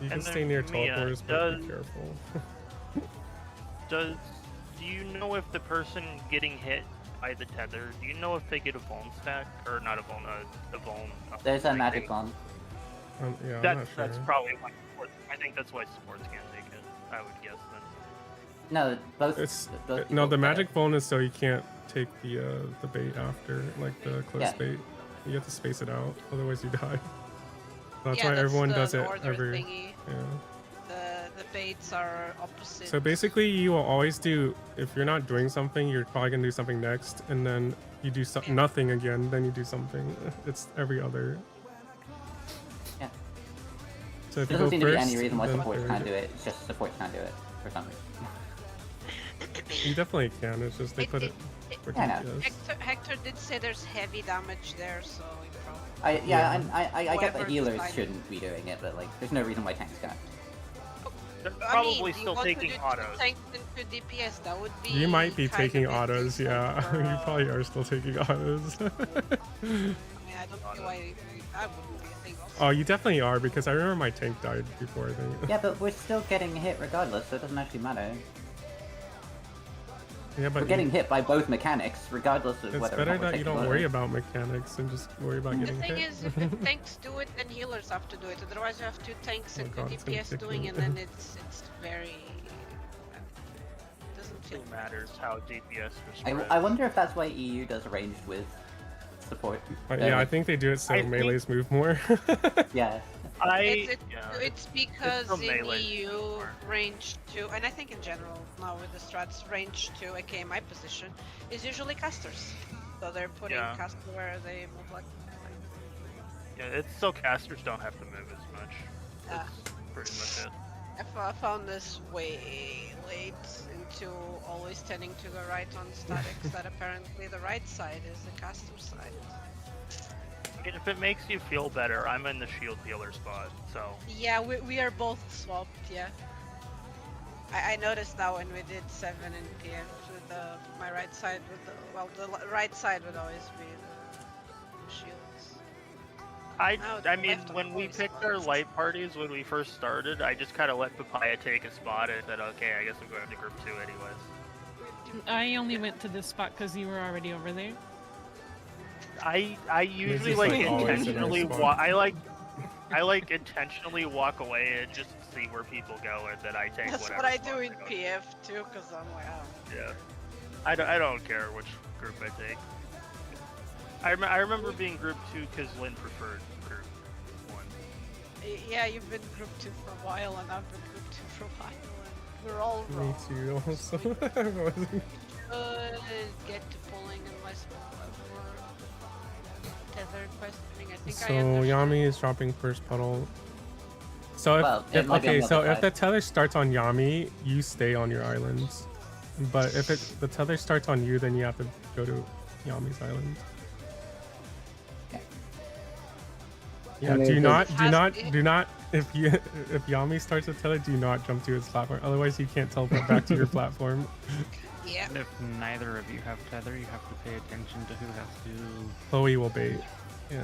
You can And stay then, near Mia, teleporters, but be careful. Do you know if the person getting hit by the tether, do you know if they get a vuln stack or not a vuln, a vuln? There's a like magic they- one. Yeah, I'm That's not sure. that's probably why. I think that's why supports can't take it. I would guess then. No, both. It's both no, people the get magic it. bonus, so you can't take the bait after, like the close Yeah. bait. You have to space it out, otherwise you die. That's Yeah, why everyone the does it order every. thingy. Yeah. The baits are opposite. So basically, you will always do. If you're not doing something, you're probably gonna do something next, and then you do nothing again. Then you do something. It's every other. Yeah. So if There you go doesn't seem to be first, any reason why then supports third. can't do it. It's just supports can't do it for some reason. You definitely can. It's just they put it for I know. DPS. Hector did say there's heavy damage there, so we probably. I get that Whoever healers decided- shouldn't be doing it, but like, there's no reason why tanks can't. They're I probably mean, still you want taking to do autos. Tanks into DPS, that would be. You might be kind of taking autos, interesting yeah. for, You probably are still taking autos. I mean, I don't see why that wouldn't be a thing. Also. Oh, you definitely are, because I remember my tank died before, I think. Yeah, but we're still getting hit regardless, so it doesn't actually matter. Yeah, but We're getting hit by both mechanics, regardless of it's whether or better not we're that you taking don't worry autos. about mechanics and just worry about The getting thing hit. is, if the tanks do it, then healers have to do it. Otherwise, you have two tanks Oh and God, two it's gonna DPS kick doing, me. and then it's very. Doesn't feel It matters how DPS are I spread. wonder if that's why EU does ranged with support. Yeah, I think they do it so I think- melees move more. Yeah. It's because from in melee. EU, range 2, and I think in general now with the strats, range 2, aka my position, is usually casters. So they're putting Yeah. caster where they move like. Yeah, it's so casters don't have to move as much. Ah. That's pretty much it. I found this way late into always tending to the right on statics that apparently the right side is the caster side. I mean, if it makes you feel better, I'm in the shield healer spot, so. Yeah, we are both swapped, yeah. I noticed that when we did 7 and PM with my right side with the right side would always be the shields. Now the I mean, left when on we voice picked our box. light parties when we first started, I just kind of let Papaya take a spot and said, okay, I guess I'm going to group 2 anyways. I only went to this spot because you were already over there. I usually just, like like, always in our intentionally spot. I like intentionally walk away and just see where people go, and then I take That's whatever. what I spot do they in go. PF too, because I'm like, oh. Yeah, I don't care which group I take. I remember being group 2 because Lynn preferred group 1. Yeah, you've been group 2 for a while, and I've been group 2 for a while, and we're all Me wrong. too, also. I wasn't- Get to pulling unless tether questioning. I think So I understand. Yami is dropping first puddle. So if, Well, it might be on okay, the so other if the side. tether starts on Yami, you stay on your islands. But if the tether starts on you, then you have to go to Yami's island. Okay. Yeah, And do then not, Has- do not. If Yami starts a tether, do not jump to his platform. Otherwise, you can't teleport back to your platform. Yeah. If neither of you have tether, you have to pay attention to who has to. Chloe will bait. Yeah.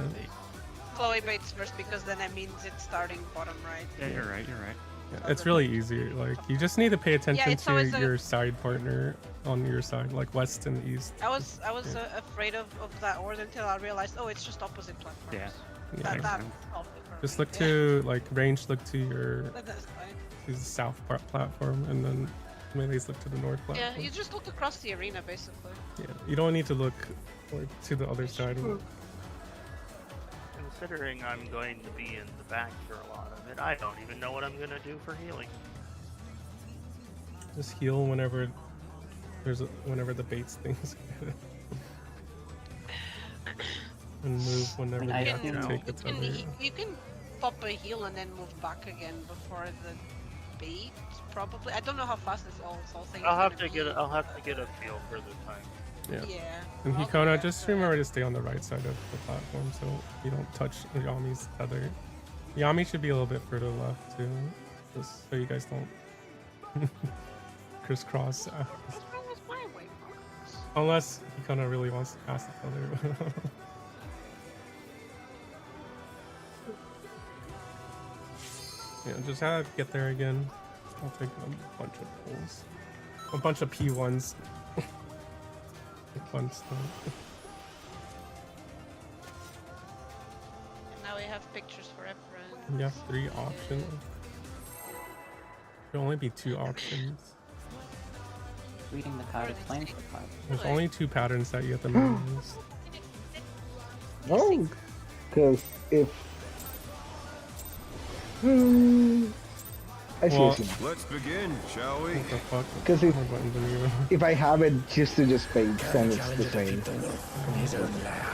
Chloe baits first because then it means it's starting bottom right. Yeah, you're right. You're right. Yeah, it's really easy. Like you just need to pay attention it's to always a- your side partner on your side, like west and east. I was afraid of that order until I realized, oh, it's just opposite platforms. Yeah. Yeah. That, Makes that sense. solved it for Just me. look to like range. Look to your That's fine. to the south platform, and then melees look to the north platform. Yeah, you just look across the arena basically. Yeah, you don't need to look like, to the other side. Of it. Considering I'm going to be in the back for a lot of it, I don't even know what I'm gonna do for healing. Just heal whenever whenever the baits things. And move whenever I you mean, have to take the You tether. can pop a heal and then move back again before the bait, probably. I don't know how fast this all thing I'll is have gonna to get be. I'll have to get a feel for the time. Yeah. Yeah. And I'll do Hikona, that, just but- remember to stay on the right side of the platform so you don't touch Yami's tether. Yami should be a little bit further left too, just so you guys don't crisscross. What's wrong with my waymarks? Unless Hikona really wants to cast the tether. Yeah, just have to get there again. I'll take a bunch of pulls. A bunch of P1s. Fun stuff. Now we have pictures for reference. You have 3 options. There'll only be 2 options. Reading the card explains the card. There's only 2 patterns that you have to memorize. Oh, because if I see. Well- I see. Let's begin, shall we? What the fuck? Because if More buttons than you. if I have it just to just bait, Can then the it's the challenger same. defeat the wolf in his own lair?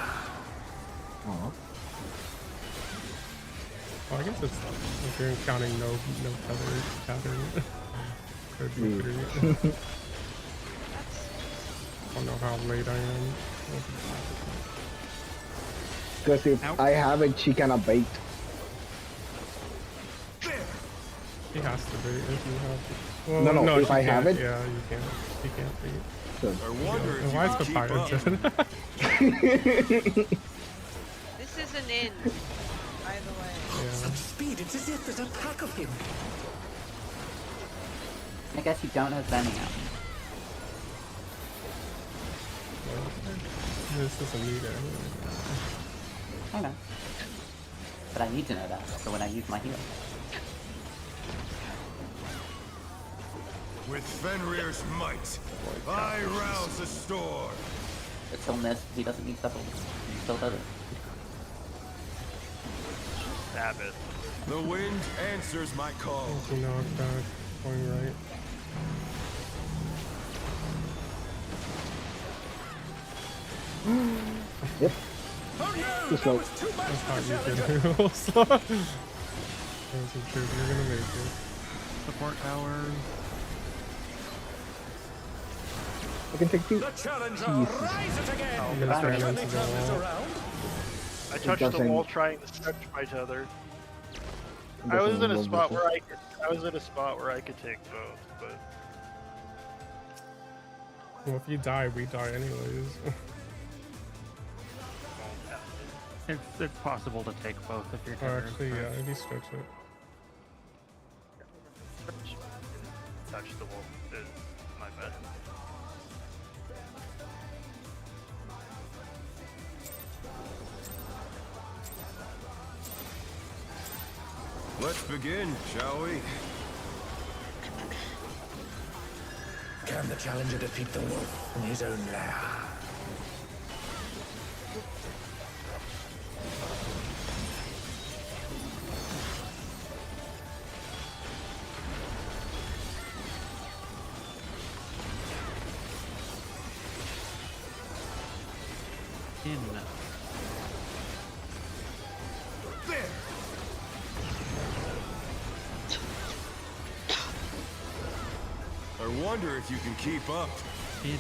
Oh. Well, I guess it's if you're counting no tether pattern. Or three. I don't know how late I am. Because if I have it, she cannot bait. He has to be if you have. Well, No, if she I have can't. it- Yeah, you can't. He can't be. So, I wonder And if why you is can keep Papyrus up. dead? This is an inn, by the way. Yeah. Such speed, it's as if there's a pack of him. I guess you don't have bending out. This doesn't need it. I know. But I need to know that for when I use my heal. With Fenrir's might, I rouse the storm. It's still miss. He doesn't need stuff. He still does it. Stab it. The wind answers my call. You know, back, going right. yep. Oh no, Just that like- was too much That's for how the you challenger. can roll slow. That was true. You're gonna make it. Support towers. I can take 2. The challenger Jesus. rises again. You just ran Can into they the turn this wall. around? I touched the doesn't- wall trying to stretch my tether. It I was doesn't in a roll spot this. where I was in a spot where I could take both, but Well, if you die, we die anyways. won't happen. It's possible to take both if you're Or tethered. actually, yeah, if you stretch it. Touch the wall is my bad. Let's begin, shall we? Can the challenger defeat the wolf in his own lair? In. There! I wonder if you can keep up. In.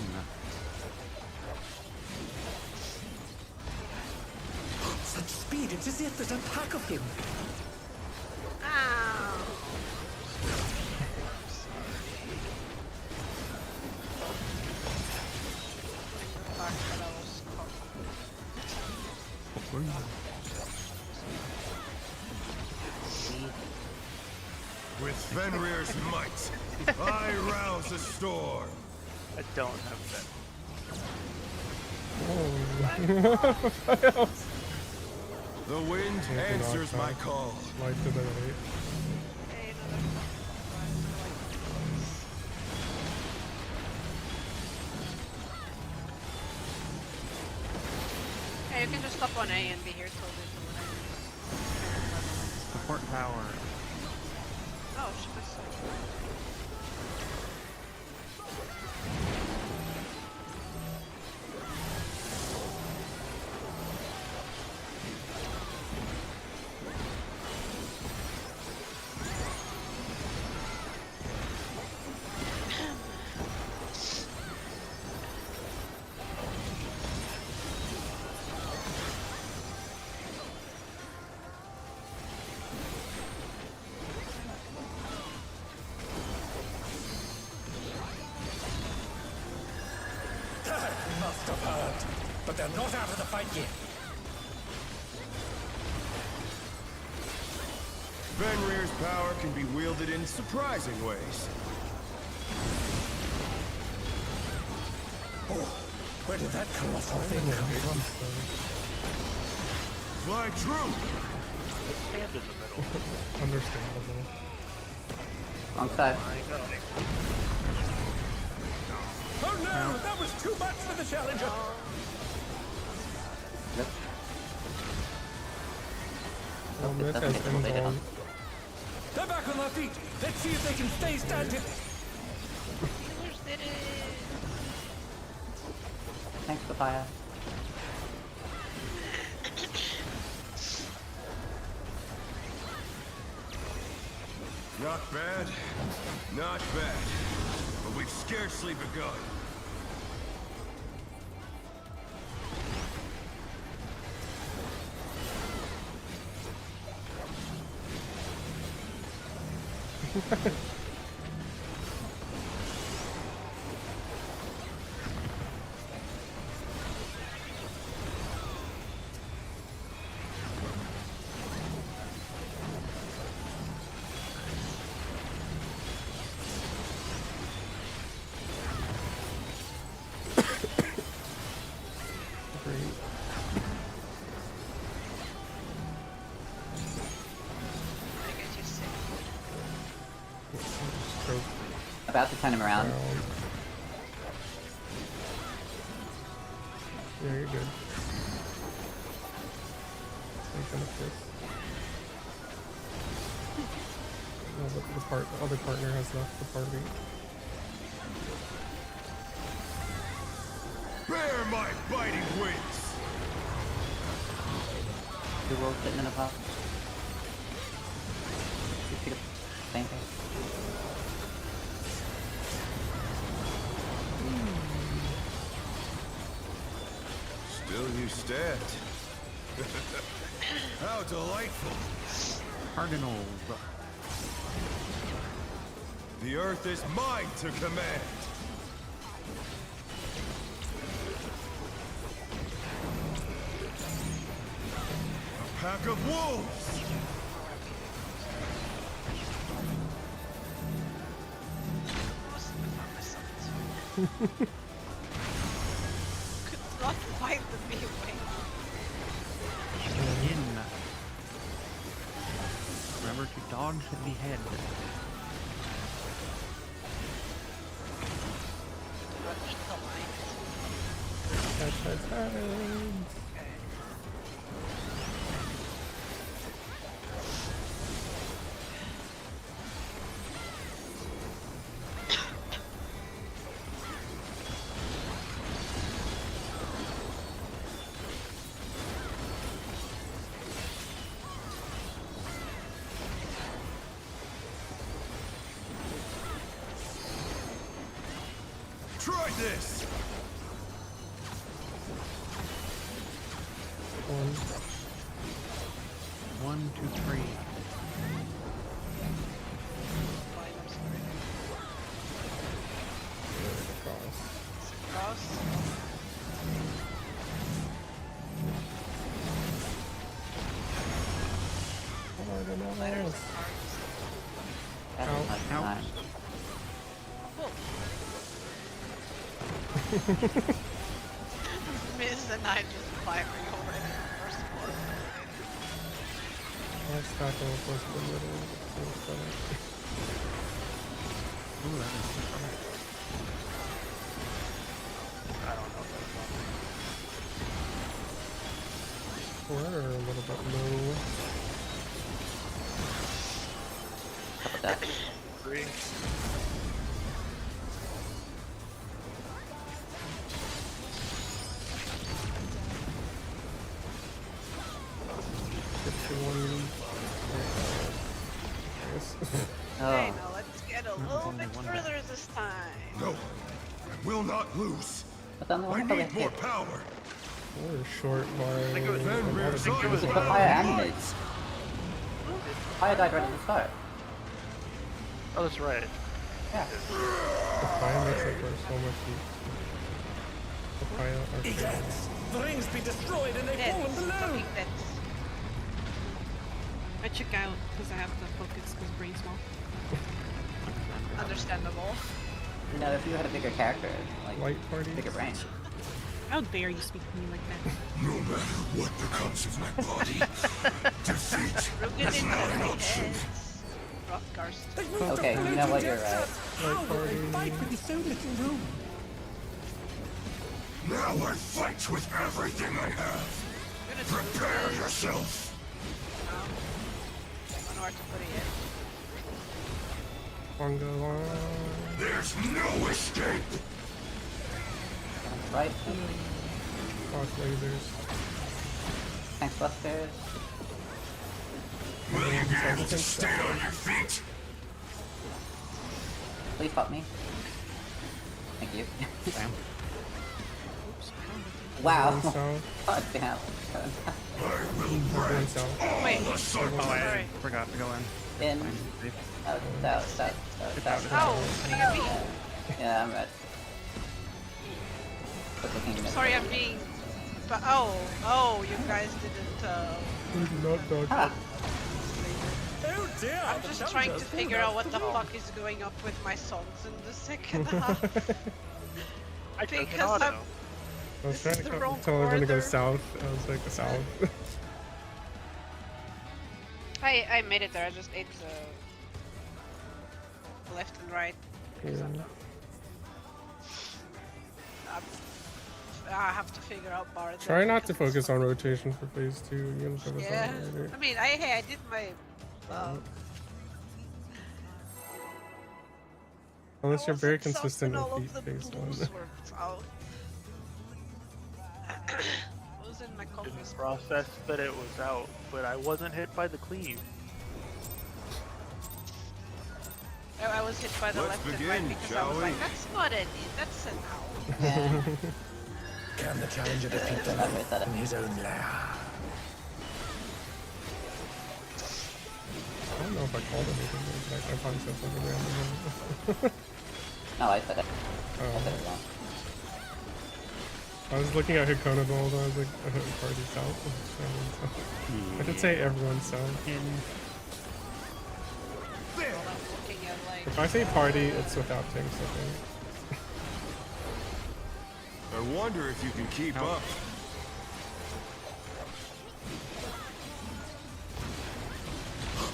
Such speed, it's as if there's a pack of him. Ow. Fuck, but I was caught. With Fenrir's might, I rouse the storm. I don't have that. The wind Yeah, answers my knockback. call. Slide to the right. Hey, another Hey, you can just stop on A and be here till there's Support tower. Oh, shit, that's so but they're not out of the fight yet. Fenrir's power can be wielded in surprising ways. Oh, where did that colossal thing come from? Fly true! Stand in the middle. Understandable. Wrong side. Oh no, that was too much for the challenger. Yep. Well, Myth That's has okay, we'll take it involved. on. They're back on their feet. Let's see if they can stay standing. Healers did it. Thanks, Papaya. Not bad, not bad. But we've scarcely begun. Great. I guess you say. Stroke About to turn him around. down. Yeah, you're good. Like an assist. No, but the other partner has left the party. Bear my biting wings! Two wolves sitting in a pub. Same thing. Still you stand. How delightful! Cardinals. The earth is mine to command! A pack of wolves! Could not find the B way. In. Remember to dodge the head. Rush the line. Heads. Try this! One. 1, 2, 3. Cross. Cross. Letters Cardinals. and That's Out. much Out. time. Miss and I just firing over in the first one. I'll stack over close to the middle. So it's better. Ooh, that is super. I don't know if that's We're a little bit low. How about that? three. Oh, Okay, now let's get a little only bit one further this time. No, I will not lose. but then the I one need more power. We're short by. think it was- Fenrir's think it was eyes Papaya are and mine. Miz. Papaya died right at the start. Oh, that's right. Yeah. The fire makes it for so much Fire archer. Egads! The rings be destroyed and they've fallen Deads. below! Fucking deads. I check out because I have to focus because brain small. Understandable. You know, if you had a bigger character, like Light party. bigger brain. How dare you speak to me like that? No matter what becomes of my body, defeat Rugged is in not an the option. heads. Rothgarst. They've moved Okay, to you know what, you're right. How did they fight with so little room? Now I fight with everything I have. Prepare yourself. I don't know where to put it yet. Bongo on. There's no escape. Right? Cross lasers. Thanks, Busters. Will you be able to stay on your feet? Please help me. Thank you. Damn. Wow. South. God damn. Going south. Wait. The circle. Oh, I Sorry. forgot to go in. In. Fine. Safe. Out. Oh, putting a bee. Yeah, I'm red. But looking at Sorry, I'm being. But oh, you guys didn't. We do not dodge. Ah, Oh dear! I'm just trying to figure out what the fuck is going up with my songs in the second half. I took an Because I'm. auto. I was This trying is to the wrong tell everyone to go order. south. I was like, south. I made it there. I just ate the left and right. Because I have to figure out bar. Try not to focus on rotation for phase 2. You're gonna focus Yeah, on it later. I mean, I did my. Unless you're very wasn't south consistent when all with of the phase 1. blues were south. What was in my compass? Didn't process that it was out, but I wasn't hit by the cleave. I was hit by the Let's left and right begin, because I shall was we? like, that's not an in, that's an out. yeah. Can the challenger defeat the Okay, wolf set it. in his own lair? I don't know if I called anything, but I probably said something random. No, I said it. I Oh. said it wrong. I was looking at Hikona Gold, I was like, party south. I should say everyone south. Well, I'm looking at like. If I say party, it's without tanks, I think. I wonder if you can keep up.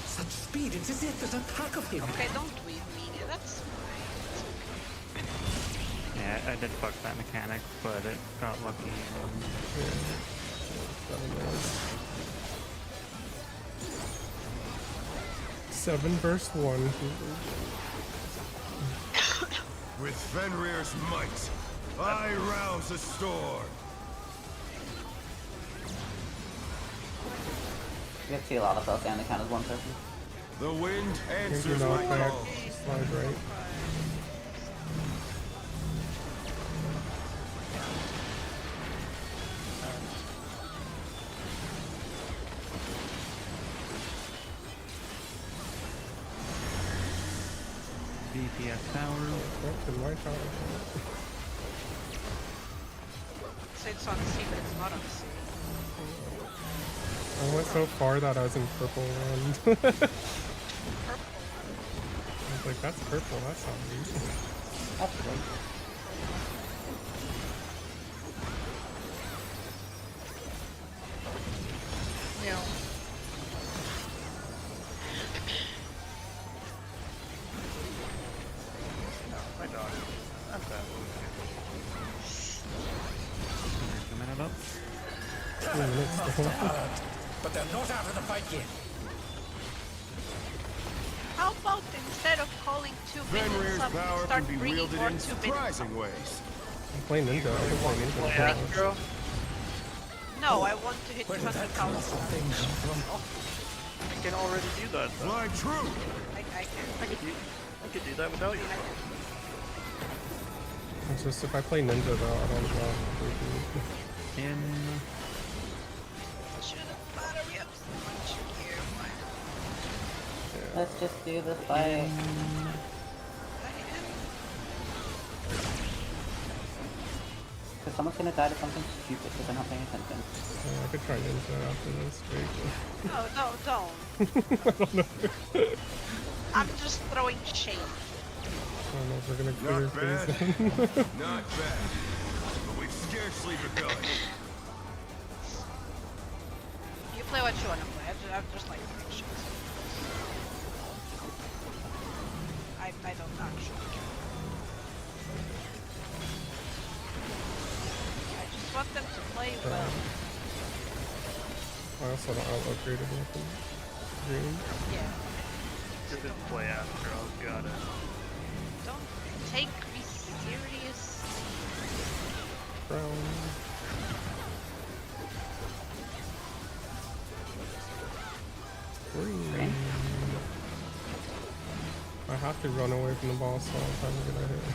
Such speed, it's as if there's a pack of him. Okay, don't leave me. That's fine. Yeah, I did fuck that mechanic, but it got lucky. Seven verse 1. With Fenrir's might, I rouse a storm. You have to see a lot of us and it count as one person. The wind Maybe answers not my back, call. slide right. DPS tower. What in my tower? So it's on C, but it's not on C. I went so far that I was in purple land. I Purple. was like, that's purple, that's not me. That's great. Yeah. My dog. Okay. There's a minute up. 2 minutes still. But they're not out of the fight yet. How about instead of calling 2 Fenrir's minutes up, power start can be bringing wielded more in 2 minutes? surprising ways. I'm playing Ninja, I can play Ninja. Yeah, bro. No, I want to hit Where did that 200,000. colorful thing come from? I can already do that. Though. Fly true. I I could do that without you. It's just if I play Ninja though, I don't know. if In. should have battery up so much here. Let's just do this fight. Because someone's gonna die to something stupid because they're not paying attention. I could try ninja after this. No, no, don't. I don't know. I'm just throwing shade. I don't know if we're gonna clear Not bad. things. Not bad. But we've scarcely begun. You play what you want to play. I'm just like throwing shade. I don't actually care. I just want them to play well. I also don't upgraded nothing. Green. Yeah. Didn't play after. Oh, got it. Don't take me serious. Brown. Green. I have to run away from the boss so I'm trying to get out of here.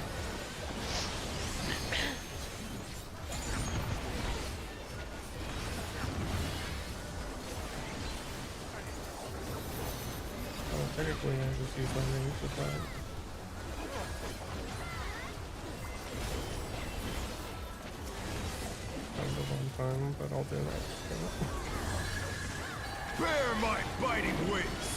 Technically, I just use my range with that. Kind of on time, but I'll do that. Bear my biting wings.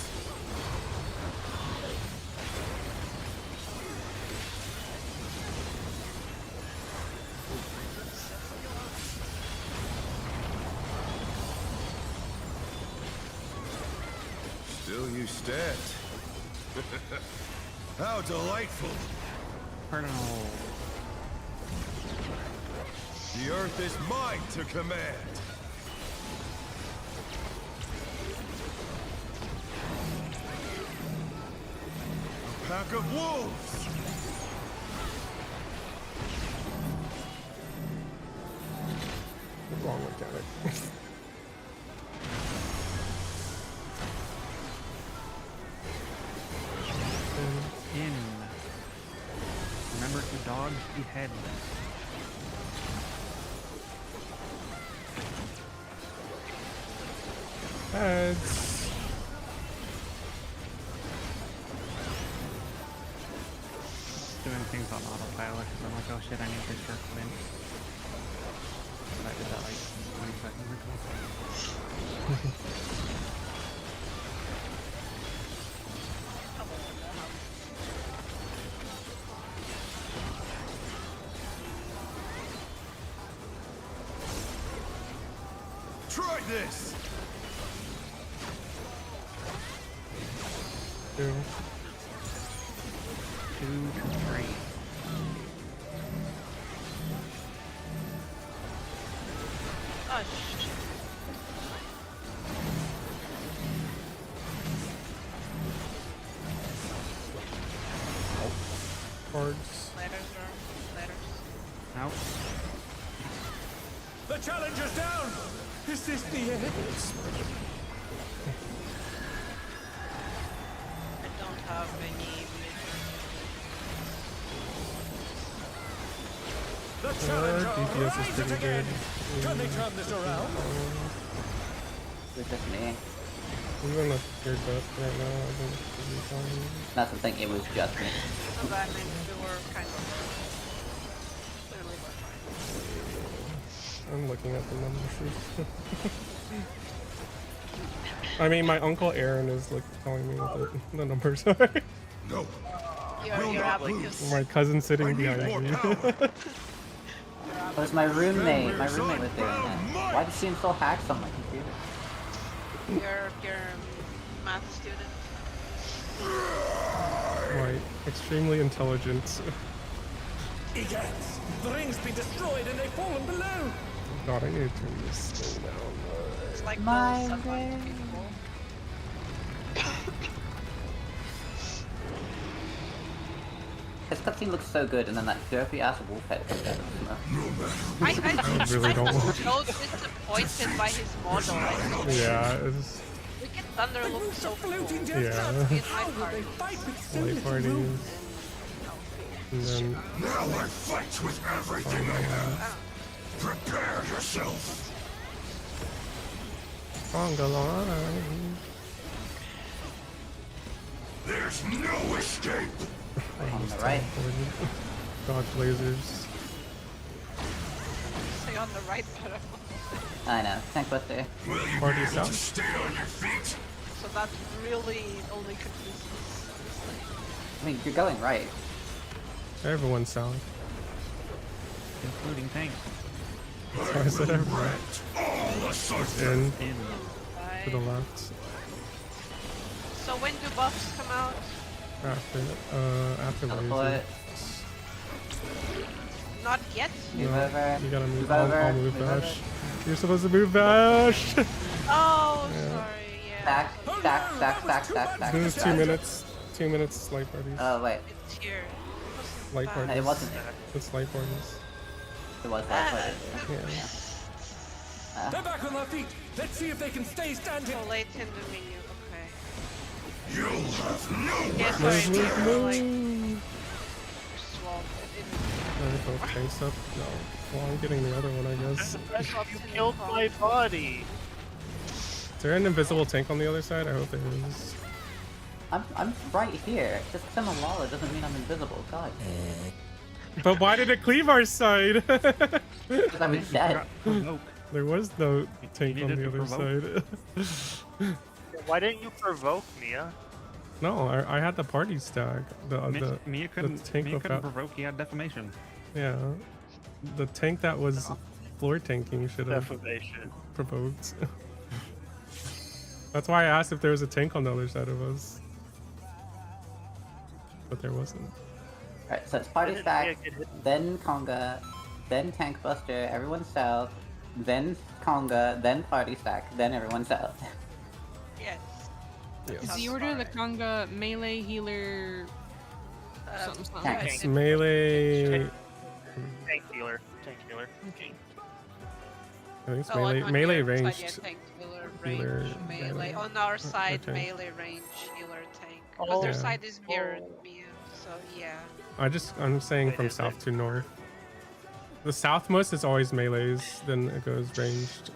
Still you stand. How delightful. Pardon. The earth is mine to command. A pack of wolves. Wrong mechanic. In. Remember to dodge the head. Heads. Doing things on autopilot because I'm like, oh shit, I need this for win. But I did that like 20 seconds ago. Try this. 2. 2 to 3. Oh shit. Cards. Letters or letters. Out. The challenger's down! Is this the end? I don't have any The Our challenger DPS is rises pretty again! good. Can they turn this around? It's just me. Even if you're death right now, I think it should be fine. That's the thing, it was just me. so that means we were kind of clearly we're fine. I'm looking at the numbers. I mean, my uncle Aaron is like telling me what the numbers are. No. You're abacus. My cousin sitting I need behind more me. power. It was my roommate. My roommate was doing that. Why does she install hacks on my computer? You're a math student. Right, extremely intelligent. Egads! The ring's been destroyed and they've fallen below! God, I need to turn this thing down. It's like My the sunlight ring. people. His cutscene looks so good, and then that derpy ass wolf head comes out of the smoke. I really don't want so disappointed by his model. Yeah, it's Wicked Thunder looks so cool. Floating Yeah. death It's How my will party. they fight with so light little parties. room? And then Now I fight with everything I have. Prepare yourself. Conga line. There's no escape. On the right. Dodge lasers. on the right bottom. I know. Tank buster. Party south. So that really only confuses. I mean, you're going right. Everyone south. Including tanks. That's why I said everyone. In to the left. So when do buffs come out? After Teleport. laser. Not yet? Move No, over. you gotta move. Move I'll over. move Move bash. You're supposed to move bash. Oh, Yeah. sorry, yeah. Stack. This is 2 minutes. 2 minutes light parties. Oh, wait. It's here. Light Bye. parties. It wasn't. It's light parties. It was that Yeah. They're back on their feet. Let's see if they can stay standing. So late in the menu, okay. You'll have no Yeah, sorry, we were like Move. swamped. Both tanks up. No. Well, I'm getting the other one, I guess. You killed my body. Is there an invisible tank on the other side? I hope there is. I'm right here. Just because I'm a Lala doesn't mean I'm invisible. God. But why did it cleave our side? Because I was dead. Provoke. There was no tank on needed the to other provoke. side. Why didn't you provoke Mia? No, I had the party stack. Mia couldn't, tank Mia with couldn't that- provoke, he had defamation. Yeah. The tank that was floor tanking should have Defamation. provoked. That's why I asked if there was a tank on the other side of us. But there wasn't. Alright, so it's party stack, then Conga, then tank buster, everyone south, then Conga, then party stack, then everyone south. Yes. Yes. Is the order of the Conga melee healer something something? Tank. It's melee. Tank healer. Tank healer. Okay. I think it's Oh, melee, on melee your side, ranged. yeah, tank, range, healer, melee. melee. On our side, okay. melee range, healer, tank. Because their Yeah. side is mirrored, Mia. So yeah. I'm saying Wait, from is south it? to north. The southmost is always melees, then it goes ranged,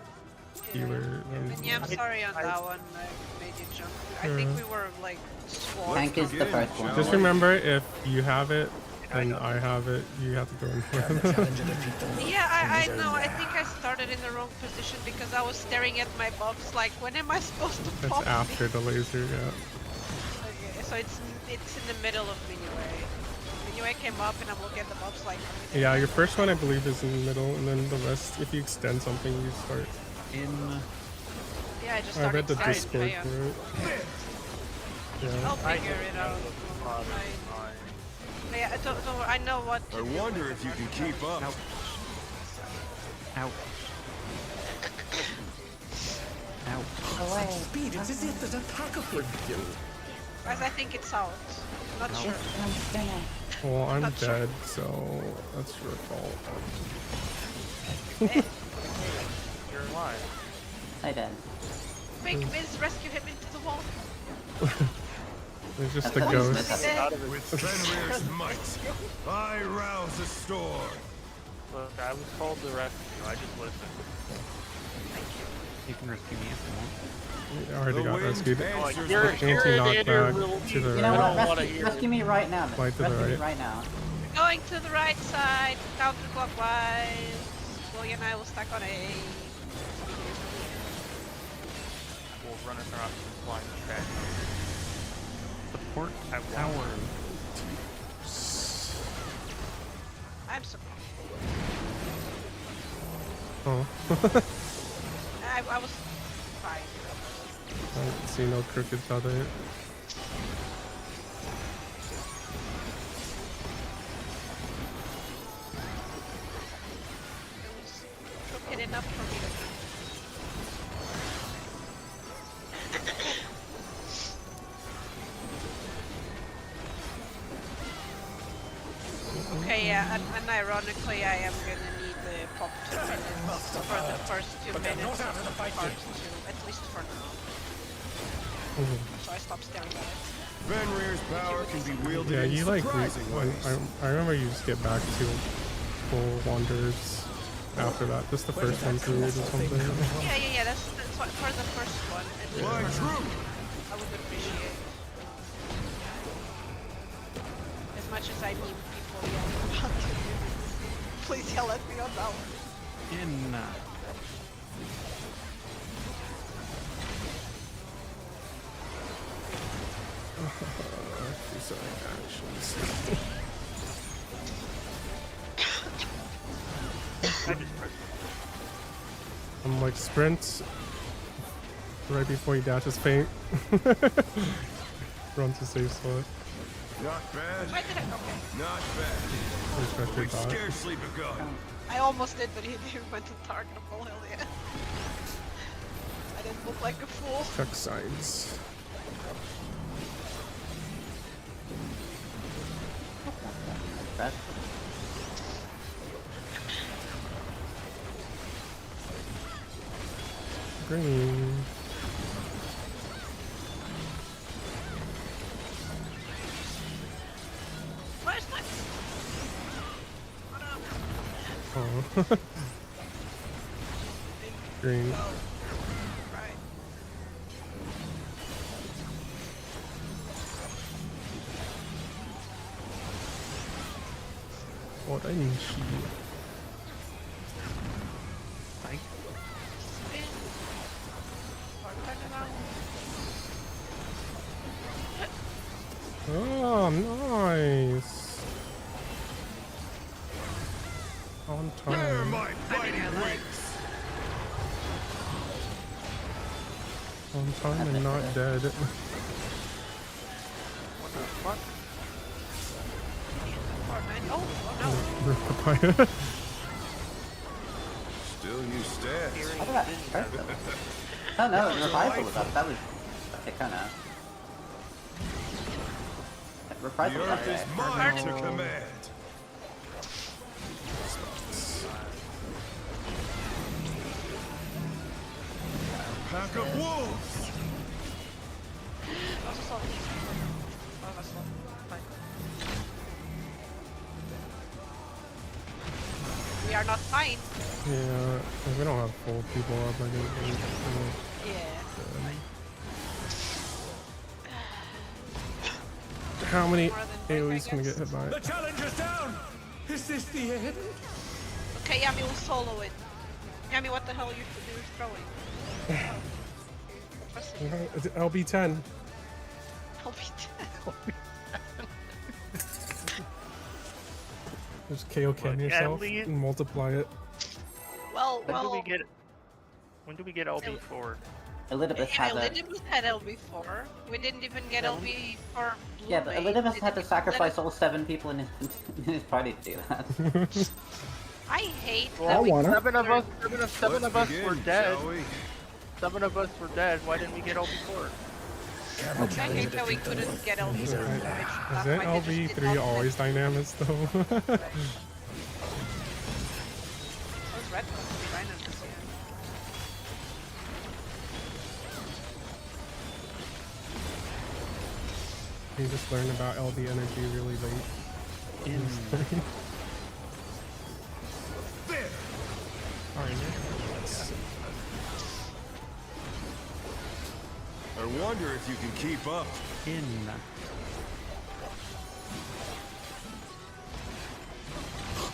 healer, And then yeah, I'm sorry on that one. I made you jump. I think we were like swamped. Tank is the first one. just remember if you have it and I have it, you have to go in Can the front. challenger defeat the wolf Yeah, in I his own know. I lair? think I started in the wrong position because I was staring at my buffs like, when am I supposed to That's pop after these? the laser, yeah. Okay, so it's in the middle of Minuet. Minuet came up and I'm looking at the buffs like. Yeah, your first one I believe is in the middle, and then the rest, if you extend something, you start. Yeah, I just I started read the staring Discord at for Freya. it. Yeah. I'll figure it out. Yeah, I don't know. I know what. I wonder if you can keep up. Ouch. Ouch. Speed, it's as if there's a pack of them. Guys, I think it's out. Not sure. Well, I'm Not sure. dead, so that's your fault. You're alive. I did. Quick, Miz, rescue him into the wall. There's just a That's ghost. what With Fenrir's might, I rouse a storm. Look, I was called to rescue. I just listened. You can rescue me if you want. I already got rescued. answers You're my Anti-knockback to the You know right. what? don't wanna Rescue, hear rescue me right now. Right to the Rescue me right. right now. Going to the right side, counterclockwise. Chloe and I will stack on A. We'll run across the flying track. Support I want tower. I'm surprised. Oh. I was fine. I don't see no crooked feather. It was crooked enough for me to. Okay, yeah, and ironically, I am gonna need the pop 2 minutes for the first 2 minutes of the part 2, at least for now. So I stopped staring at it. Fenrir's power can be wielded Yeah, in you like. surprising ways. I remember you just get back to full Wanderers after that. Just the first one through or something. Yeah, that's what, for the first one. And then Fly for- true. I would appreciate. As much as I mean people yell about it, please yell at me on that one. In. These are actions. I'm like sprint right before he dashes faint. Run to safe spot. Not bad. Why did I? Okay. Not bad. Respect your We've thought. scarcely begun. I almost did, but he went to targetable. Hell yeah. I didn't look like a fool. Check signs. That. Green. Where's my? Oh. Green. Oh. Right. Orange. Psych. Spin. Or turn around. Oh, nice. On There, time. my fighting wings. On time and not dead. What the fuck? Fortnite. Oh no. Rip papaya. Still you stats. How did that hurt them? Oh no, the revival was up. That was. Okay, kinda. Reprisal The was earth is okay. mine to command. Pack of wolves. Also saw the. Oh, that's not. Fine. We are not fine. Yeah, if we don't have full people up, I think Yeah. how many More than AoEs Mike, I can we get guess. hit by The it? challenge is down! Is this the end? Okay, Yami will solo it. Yami, what the hell are you throwing? Press it. It's LB10. I'll be dead. Just KO-can yourself Ellie? and multiply it. Well, When do well. we get? When do we get LB4? Elizabeth Yeah, had a. Elizabeth had LB4. We didn't even get LB for Blue Yeah, but Bay. Elizabeth We had to didn't sacrifice all 7 people in his party to do that. I hate Well, that we wanna. Seven of us Let's were begin, dead. shall we? 7 of us were dead. Why didn't we get LB4? Can the I challenger hate that we defeat the couldn't wolf get in LB4. his own land? Isn't LB3 always dynamics though? Those red ones be dynamics, yeah. You just learned about LB energy really late. In. There. I wonder if you can keep up. In.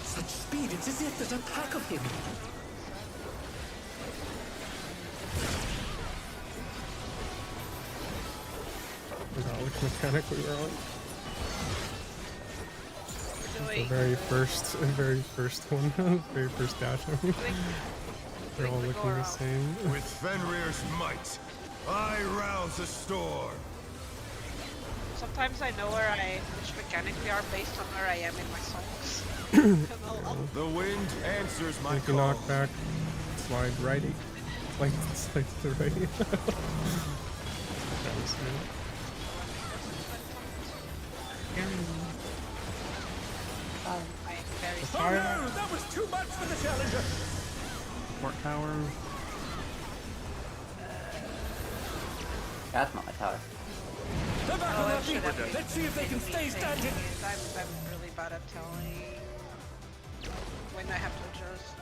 Such speed, it's as if there's a pack of him. Forgot which mechanic we were on. The Doing. very first one, very first dash. They're all looking the same. With Fenrir's might, I rouse a storm. Sometimes I know which mechanic we are based on where I am in my songs. The wind answers my Take a call. knockback, slide righty. Slide to the right. That was good. I am very Oh sorry. no, that was too much for the challenger! Support tower. That's not my tower. They're back Oh, on I their feet! should have Let's see if they can stay standing! I'm really bad at telling when I have to adjust.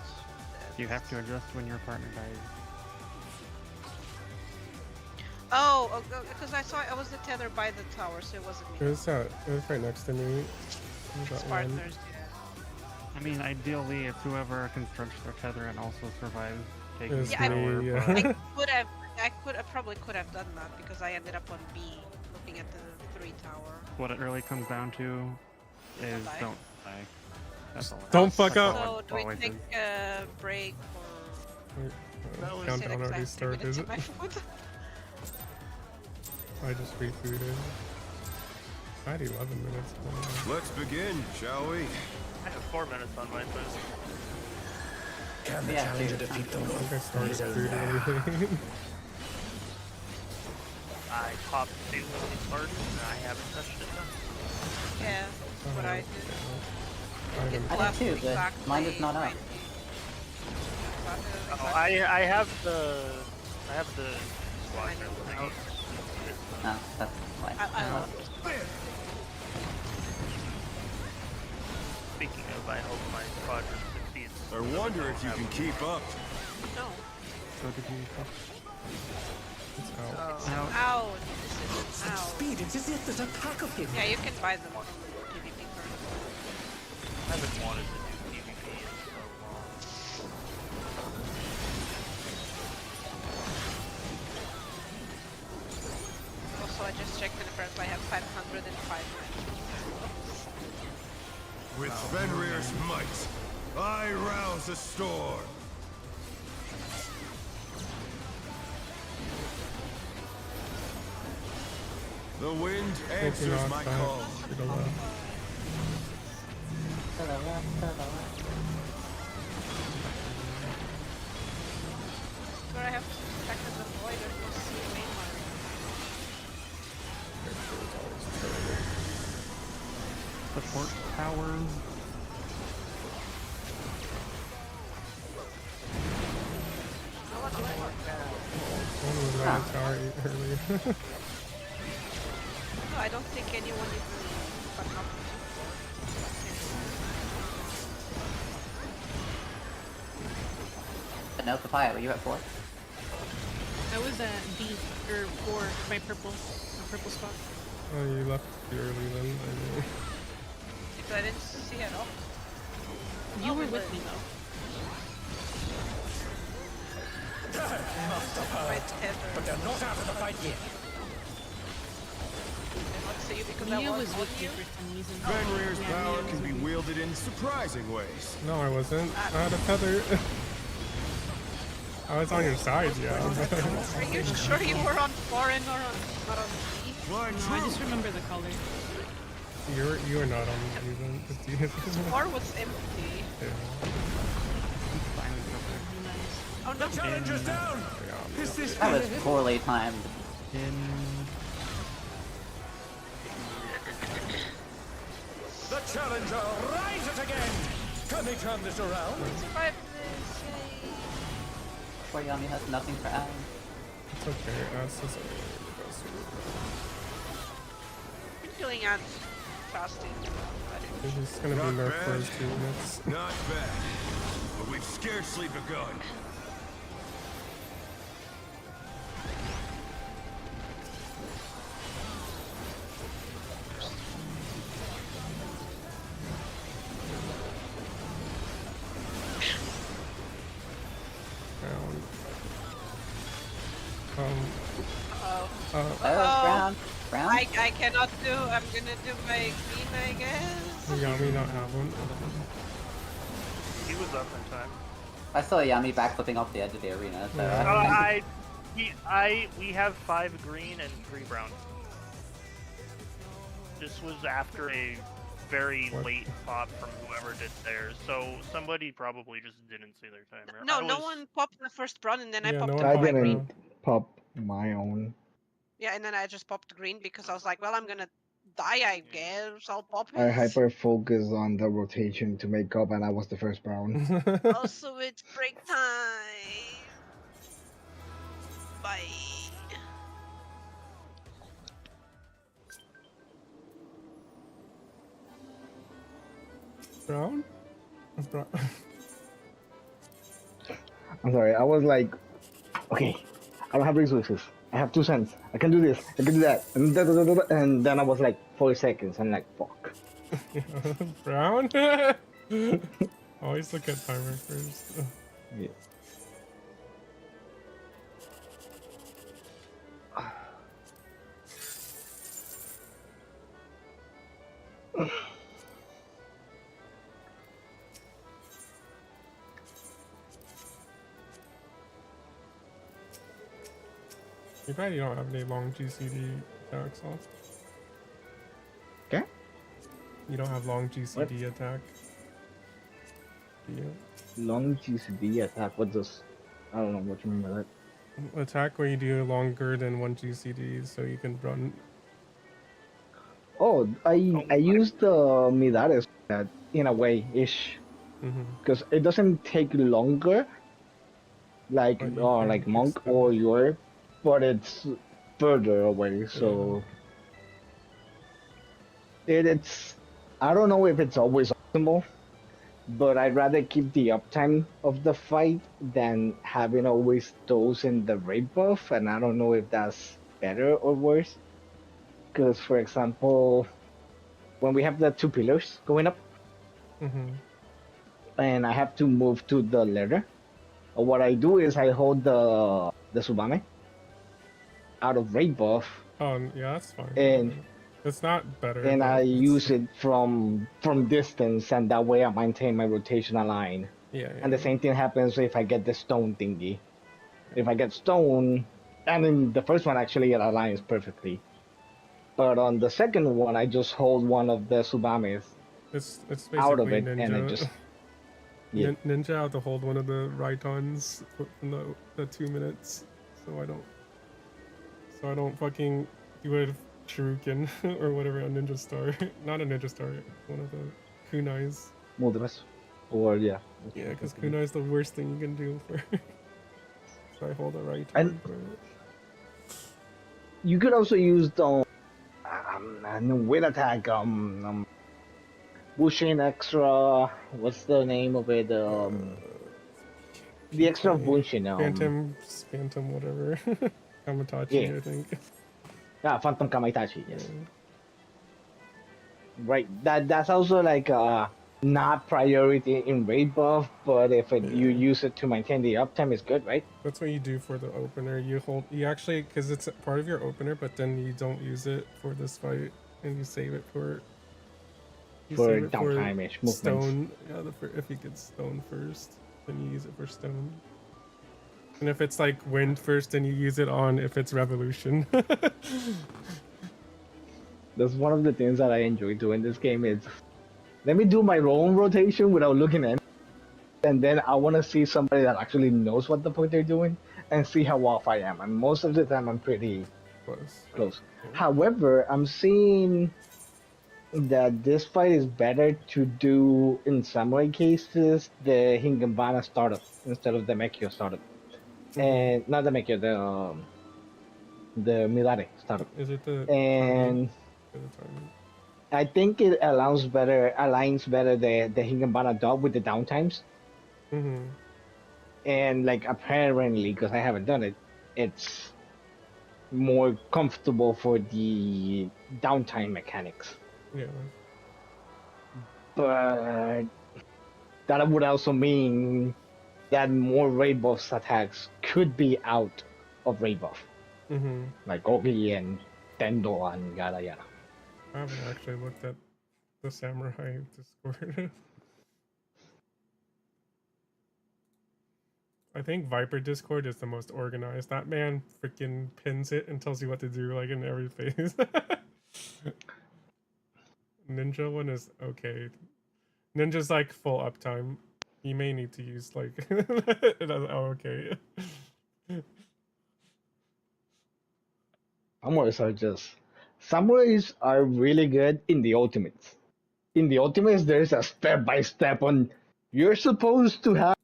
You have to adjust when your partner dies. Oh, because I saw I was the tether by the tower, so it wasn't It me. was right next to me. It was It's that one. partners, yeah. I mean, ideally, it's whoever can stretch their tether and also survive taking It's the Yeah, tower, me, but I probably could have done that because I ended up on B, looking at the 3 tower. what it really comes down to is die. don't die. That's all. Don't fuck That's up. all So it do we always take is. a break or That was- Countdown because I already have 3 minutes started. on my food? I just rebooted. I had 11 minutes. Let's begin, shall we? I have 4 minutes on my food. Can the Yeah, challenger dude. defeat the I think I wolf in started his own pretty land? early. I popped 2 when we started, and I haven't touched it since. Yeah, that's what I did. I It didn't- I did lasts too, but mine is not up. Oh, I have the squadron out. No, that's fine. I Speaking of, I hope my squadron succeeds. I wonder if you can keep up. no. So did you? It's out. Now, Ow, this is Such ow. speed, it's as if there's a pack of him. Yeah, you can buy them on PvP first. I haven't wanted to do PvP in so long. Also, I just checked and apparently I have 505 With Fenrir's might, I rouse a storm. The wind answers my call. To the left. To the left, to the left. where I have to check the void and we'll see mainline. support towers. One was on the tower earlier. No, I don't think anyone even fucked up. But no, Papaya, were you at 4? I was at D or 4, my purple spot. Oh, you left too early then. I Because I didn't see at all. You were with me though. My tether. But they're not out of the fight yet. Did not see you because I Mia was was on with you you. for some reason. Fenrir's Yeah, power Mia was can be with me. wielded in surprising ways. know. No, I wasn't. I had a tether. I was on your side, yeah. Are you sure you were on foreign or on not on E? Flying No, I true. just remember the color. you were not on even. Or was empty. Finally got there. Nice. Oh no! Challenger's down! Is this That was poorly timed. In the challenger rises again? Can they turn this around? Survive this, yay! Poor Yami has nothing for Alan. It's okay. That's just I'm feeling out fasting. It's just gonna be Not nerfed for bad. 2 minutes. Not bad. But we've scarcely begun. Oh. Oh, Oh. Brown. Brown? I cannot do. I'm gonna do my green, I guess. Yami not have one. He was up in time. I saw Yami backflipping off the edge of the arena, so... We have 5 green and 3 brown. This was after a very What? late pop from whoever did theirs, so somebody probably just didn't see their timer. No, I no was- one popped the first brown, and then I Yeah, popped no the one I popped green. brown. didn't pop my own. Yeah, and then I just popped green because I was like, well, I'm gonna die, I guess. I'll pop it. I hyper focused on the rotation to make up, and I was the first brown. Also, it's break time. Bye. Brown? Brown. I'm sorry, I was like, okay, I don't have resources. I have 2 cents. I can do this. I can do that. And then I was like, 4 seconds. I'm like, fuck. Brown? Always look at timer first. Yeah. You probably don't have any long GCD attacks off. Okay. You don't have long GCD attack. Do you? Long GCD attack. What does? I don't know what you mean by that. Attack where you do longer than 1 GCD so you can run. Oh, I used the Midares that in a way ish because it doesn't take longer like But you can like Monk extend or it. your, but it's further away. So it's I don't know if it's always optimal, but I'd rather keep the uptime of the fight than having always those in the raid buff, and I don't know if that's better or worse. Because for example, when we have the 2 pillars going up, and I have to move to the ladder, what I do is I hold the Subame out of raid buff, Oh, yeah, that's fine. and It's not better. and but I it's- use it from distance, and that way I maintain my rotational line. Yeah, And the same thing happens if I get the stone thingy. If I get stone, and in the first one actually it aligns perfectly. But on the second one, I just hold one of the Subames It's basically out of it, ninja. and it just yeah. Ninja have to hold one of the Raitons from the 2 minutes, so I don't fucking do a Shuriken or whatever, a Ninja Star. Not a Ninja Star, one of the Kunais. Mudras. Or yeah. Yeah, because Kunai is the worst thing you can do for. So I hold a Raiton. And you could also use the wind attack. Bushin extra. What's the name of it? The extra Bushin. Phantom, whatever. Kamatachi, Yeah. I think. Yeah, Phantom Kamaitachi. Yes. Right. That's also like not priority in raid buff, but if you use it to maintain the uptime, it's good, right? That's what you do for the opener. You actually, because it's part of your opener, but then you don't use it for this fight, and you save it for downtime-ish movements. Stone. Yeah, if you get stone first, then you use it for stone. And if it's like wind first, then you use it on if it's revolution. That's one of the things that I enjoy doing this game is let me do my own rotation without looking at it. And then I want to see somebody that actually knows what the fuck they're doing and see how off I am. And most of the time I'm pretty close. However, I'm seeing that this fight is better to do in samurai cases the Hingambana startup instead of the Mekio startup. And not the Mekio, the Milare startup. Is it the and I think it aligns better the Hingambana dog with the downtimes. And like apparently, because I haven't done it, it's more comfortable for the downtime mechanics. Yeah. But that would also mean that more raid buffs attacks could be out of raid buff. Like Ogi and Tendo and yada yada. I haven't actually looked at the Samurai Discord. I think Viper Discord is the most organized. That man freaking pins it and tells you what to do, like in every phase. Ninja one is okay. Ninja's like full uptime. You may need to use like. Oh, okay. Samurais are really good in the ultimates. In the ultimates, there's a step-by-step on. You're supposed to have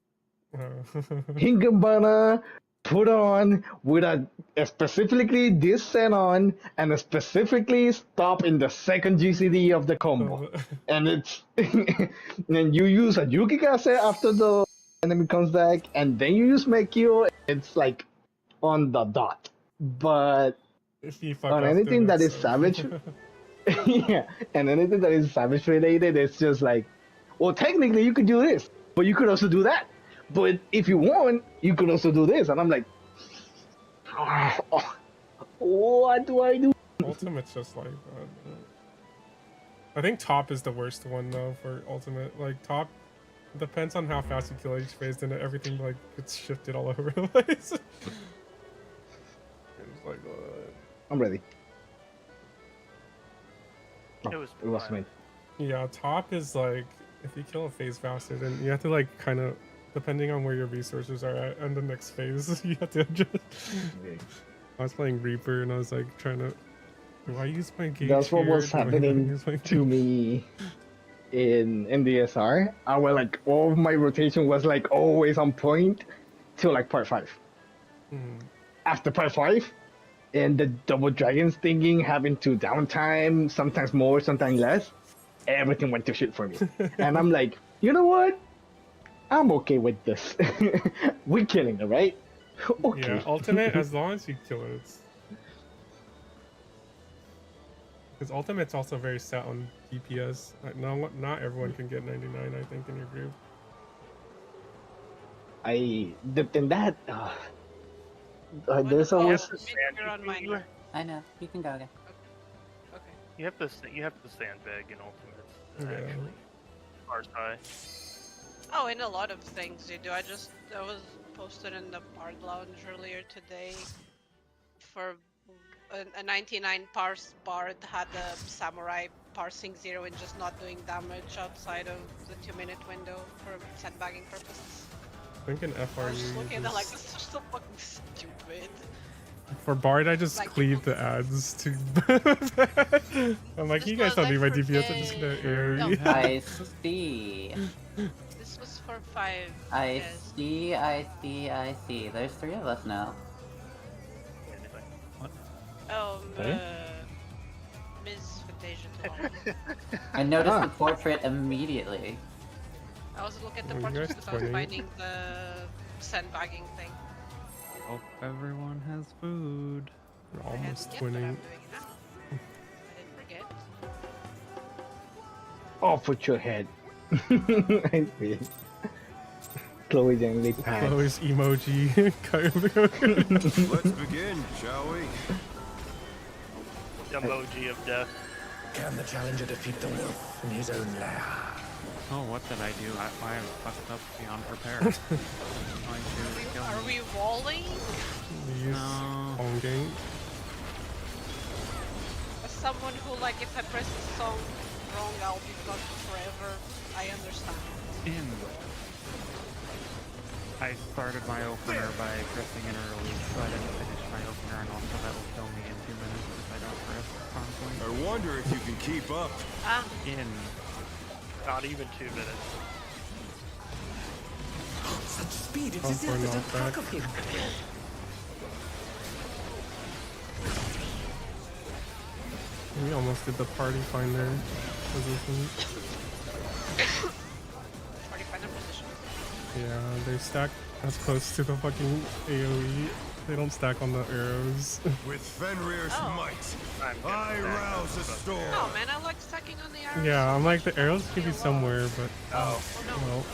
Hingambana put on with specifically this set on and specifically stop in the second GCD of the combo. And it's and you use a Yukikase after the enemy comes back, and then you use Mekio. It's like on the dot. But on anything that is savage, yeah, and anything that is savage related, it's just like well, technically you could do this, but you could also do that. But if you want, you could also do this. And I'm like, what do I do? Ultimate's just like I think top is the worst one though for ultimate. Like top depends on how fast you kill each phase, and everything like gets shifted all over the place. It's like I'm ready. It was It was me. yeah, top is like if you kill a phase faster, then you have to like kind of depending on where your resources are at and the next phase, you have to adjust. Okay. I was playing Reaper and I was like trying to. Do I use my gauge? That's what here? was Do I happening use my to me in DSR. I was like, all my rotation was like always on point till like part 5. After part 5, and the double dragons thinking, having to downtime, sometimes more, sometimes less, everything went to shit for me. And I'm like, you know what? I'm okay with this. We're killing it, right? Okay. Yeah, ultimate, as long as you kill it, it's... Because ultimate's also very set on DPS. Like, not everyone can get 99, I think, in your group. I dipped in that. There's What always... about you're on mine. I know. You can go again. Okay. You have to sandbag in ultimates. Yeah. Actually, ours high. Oh, in a lot of things you do. I was posted in the Bard Lounge earlier today for a 99 parse Bard had a samurai parsing 0 and just not doing damage outside of the 2-minute window for sandbagging purposes. I think in I was just FRU, looking at it like, this is so fucking stupid. for Bard, I just Like, cleave the ads to... I'm like, This you guys was don't like need my for DPS, I'm just gonna K. air No. you. I see. This was for 5. I yes. see, I see, I see. There's 3 of us now. Ms. Fantasia. I noticed the portrait immediately. I was looking at the Oh, you portraits guys because I was 20. finding the sandbagging thing. Hope everyone has food. We're I had almost to get, but I'm winning. doing it now. I didn't forget. Off with your head. I see. Chloe gently pats. Chloe's emoji. Let's begin, shall we? Emoji of death. Can the challenger defeat the wolf in his own lair? Oh, what did I do? I am fucked up beyond repair. Going to kill Are me. we walling? Use No. Honging. As someone who, like, if I press the song wrong, I'll be fucked forever. I understand. I started my opener by pressing in early, so I didn't finish my opener, and also that will kill me in 2 minutes if I don't press constantly. I wonder if you can keep up. Ah, Not even 2 minutes. Such speed, it's Oh, as if for there's a knockback. pack of him. We almost did the party finder position. already find a position. Yeah, they stack as close to the fucking AoE. They don't stack on the arrows. With Fenrir's Oh. might, I'm gonna I stack rouse a this, but- storm. Oh man, I like stacking on the arrows. Yeah, I'm like, the arrows could be somewhere, but... Oh, Oh no, Well,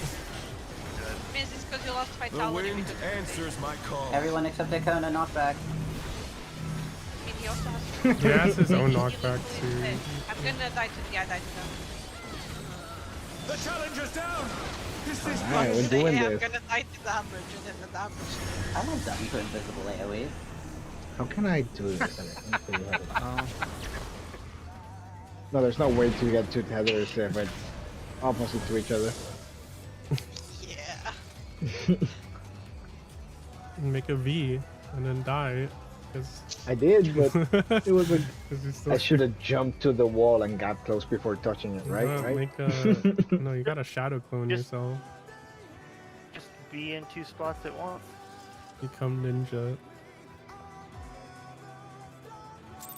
Miss, it's because you lost The vitality. wind because of answers my call. Everyone except Icona knockback. I mean, he also has. he has his own He knockback literally too. said, I'm gonna die to. Yeah, I died to them. The challenger's down. This is Alright, we're doing I'm this. gonna die to damage, and then the damage. I'm not done to invisible AoE. How can I do this? Oh, No, there's no way to get two tethers if it's opposite to each other. Yeah. Make a V and then die. Cause I did, but it was a... 'cause you still I should have jumped to the wall and got close before touching it, right? Right? Make a, no, you gotta shadow clone Just- yourself. Just be in 2 spots at once. Become ninja.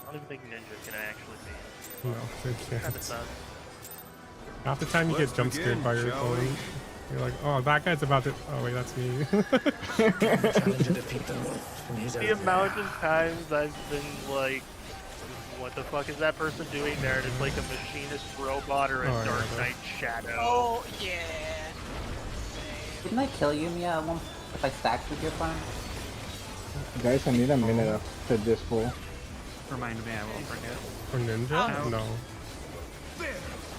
I don't even think Ninja can actually be. No, they Kind of can't. sucks. Half the time you Let's get jump scared begin, by your shall we? clone. You're like, oh, that guy's about to. Oh wait, that's me. Can the challenger defeat the wolf in his own The lair? amount of times I've been like what the fuck is that person doing there? It's like a machinist robot or a Oh, yeah, Dark but- Knight Shadow. Oh yeah. Didn't I kill you, Mia, once if I stacked with your farm? Guys, I need a minute to this full. Remind me, I will forget. For Ninja? Oh. No.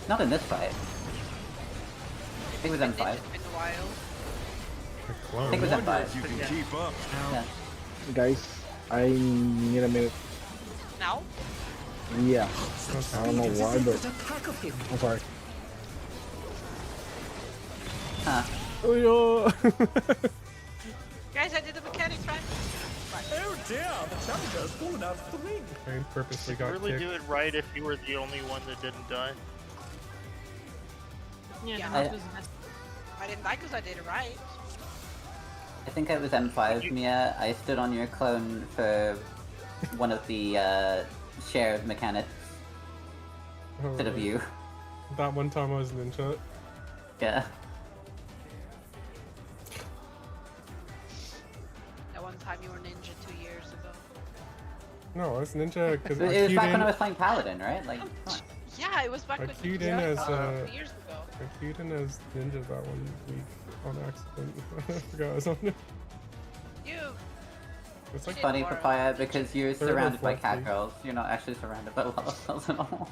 Not in this fight. I think it was It's M5. been a while. The I clone. think it was Wonder M5. if you can keep up. Yeah. Guys, I need a minute. Now? Yeah. Okay. I don't know why, but I'm sorry. Huh. Oh, yo. Guys, I did the mechanics right. Oh dear, the challenger's fallen out of the ring. I purposely You got really kicked. do it right if you were the only one that didn't die. Yeah, Yeah. that was the best. I didn't die because I did it right. I think it was M5, Mia. I stood on your clone for one of the share mechanics Oh, instead of you. That one time I was Ninja. Yeah. That one time you were ninja 2 years ago. No, I was Ninja because It I was queued back when I in. was playing Paladin, right? Like, come on. Yeah, it was back I when queued you in as 2 years ago. I queued in as Ninja that 1 week on accident. I forgot I was on it. You. It's like Funny, Or, Papaya, because you're third or surrounded by fourth cat league. girls. You're not actually surrounded by lava cells at all.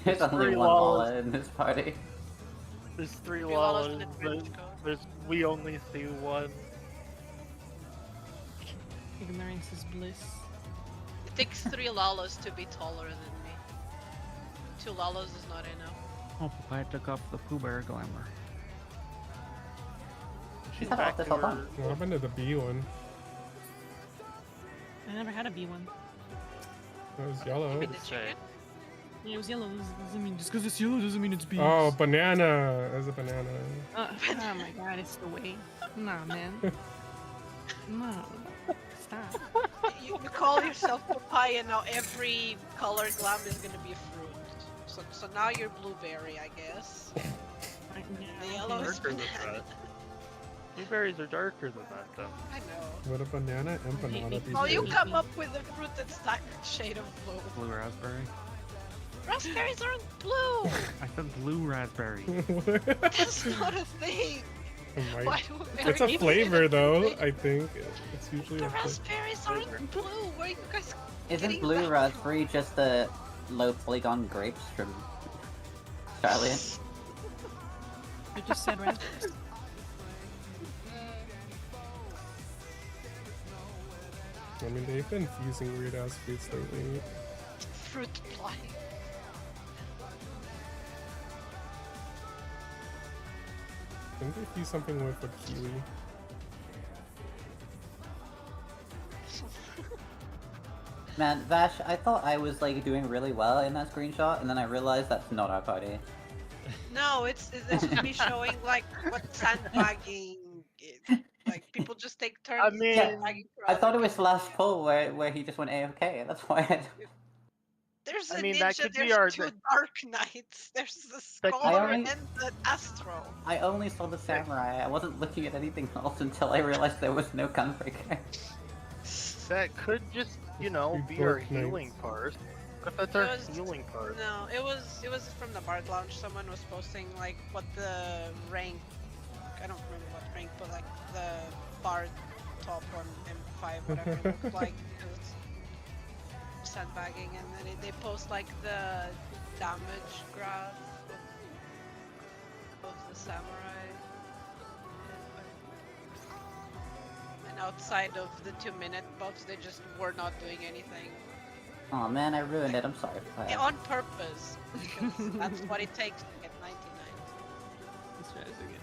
There's only Three one walls. Lala in this party. There's 3 Three Lalas Lalas, and a but trench coat. we only see one. Ignorance is bliss. It takes 3 Lalas to be taller than me. 2 Lalas is not enough. Oh, Papaya took off the Pooh Bear glamour. She's had off this whole time. What happened to the B one? I never had a B one. That was yellow. Maybe the say. chicken? Yeah, it was yellow. Doesn't mean just because it's yellow doesn't mean it's B. Oh, banana! As a banana. Oh my god, it's the way. Nah, man. No. Stop. You call yourself papaya, now every color glam is gonna be a fruit. So now you're blueberry, I guess. The yellow is Darker than banana. that. Blueberries are darker than that, though. I know. Would a banana and banana be Oh, you good? come up with a fruit that's that shade of blue. Blue raspberry. Raspberries aren't blue! I said blue raspberry. That's not a thing! It might- Why do It's a berries flavor get though, blue? I think. It's usually The a flavor. raspberries aren't blue! Where are you guys Isn't getting blue that? raspberry just the low polygon grapes from Australia? I just said raspberries. I mean, they've been fusing weird ass fruits lately. Fruit pie. Didn't they fuse something with a kiwi? Man, Vash, I thought I was like doing really well in that screenshot, and then I realized that's not our party. No, it's me showing like what sandbagging is. Like people just take turns. I mean, sandbagging for I other thought it was people. last pull where he just went AFK. That's why. There's a I mean, ninja, that could be there's our- 2 Dark Knights, there's the That- Scholar I only- and the Astro. I only saw the samurai. I wasn't looking at anything else until I realized there was no gunbreaker. That could just, you know, We be our broke nights. healing part. What if that's It our was- healing part? No, it was from the Bard Lounge. Someone was posting like what the rank, I don't remember what rank, but like the Bard top on M5, whatever it looked like. It was sandbagging, and then they post like the damage graph of the samurai. And outside of the 2-minute buffs, they just were not doing anything. Oh man, I ruined it. I'm sorry. Yeah, on purpose, because that's what it takes to get 99. Let's try this again.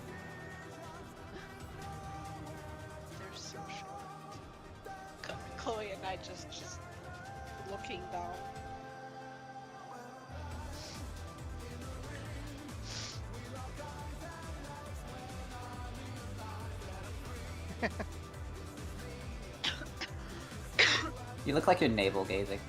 They're so short. Chloe and I just looking down. You look like you're navel gazing.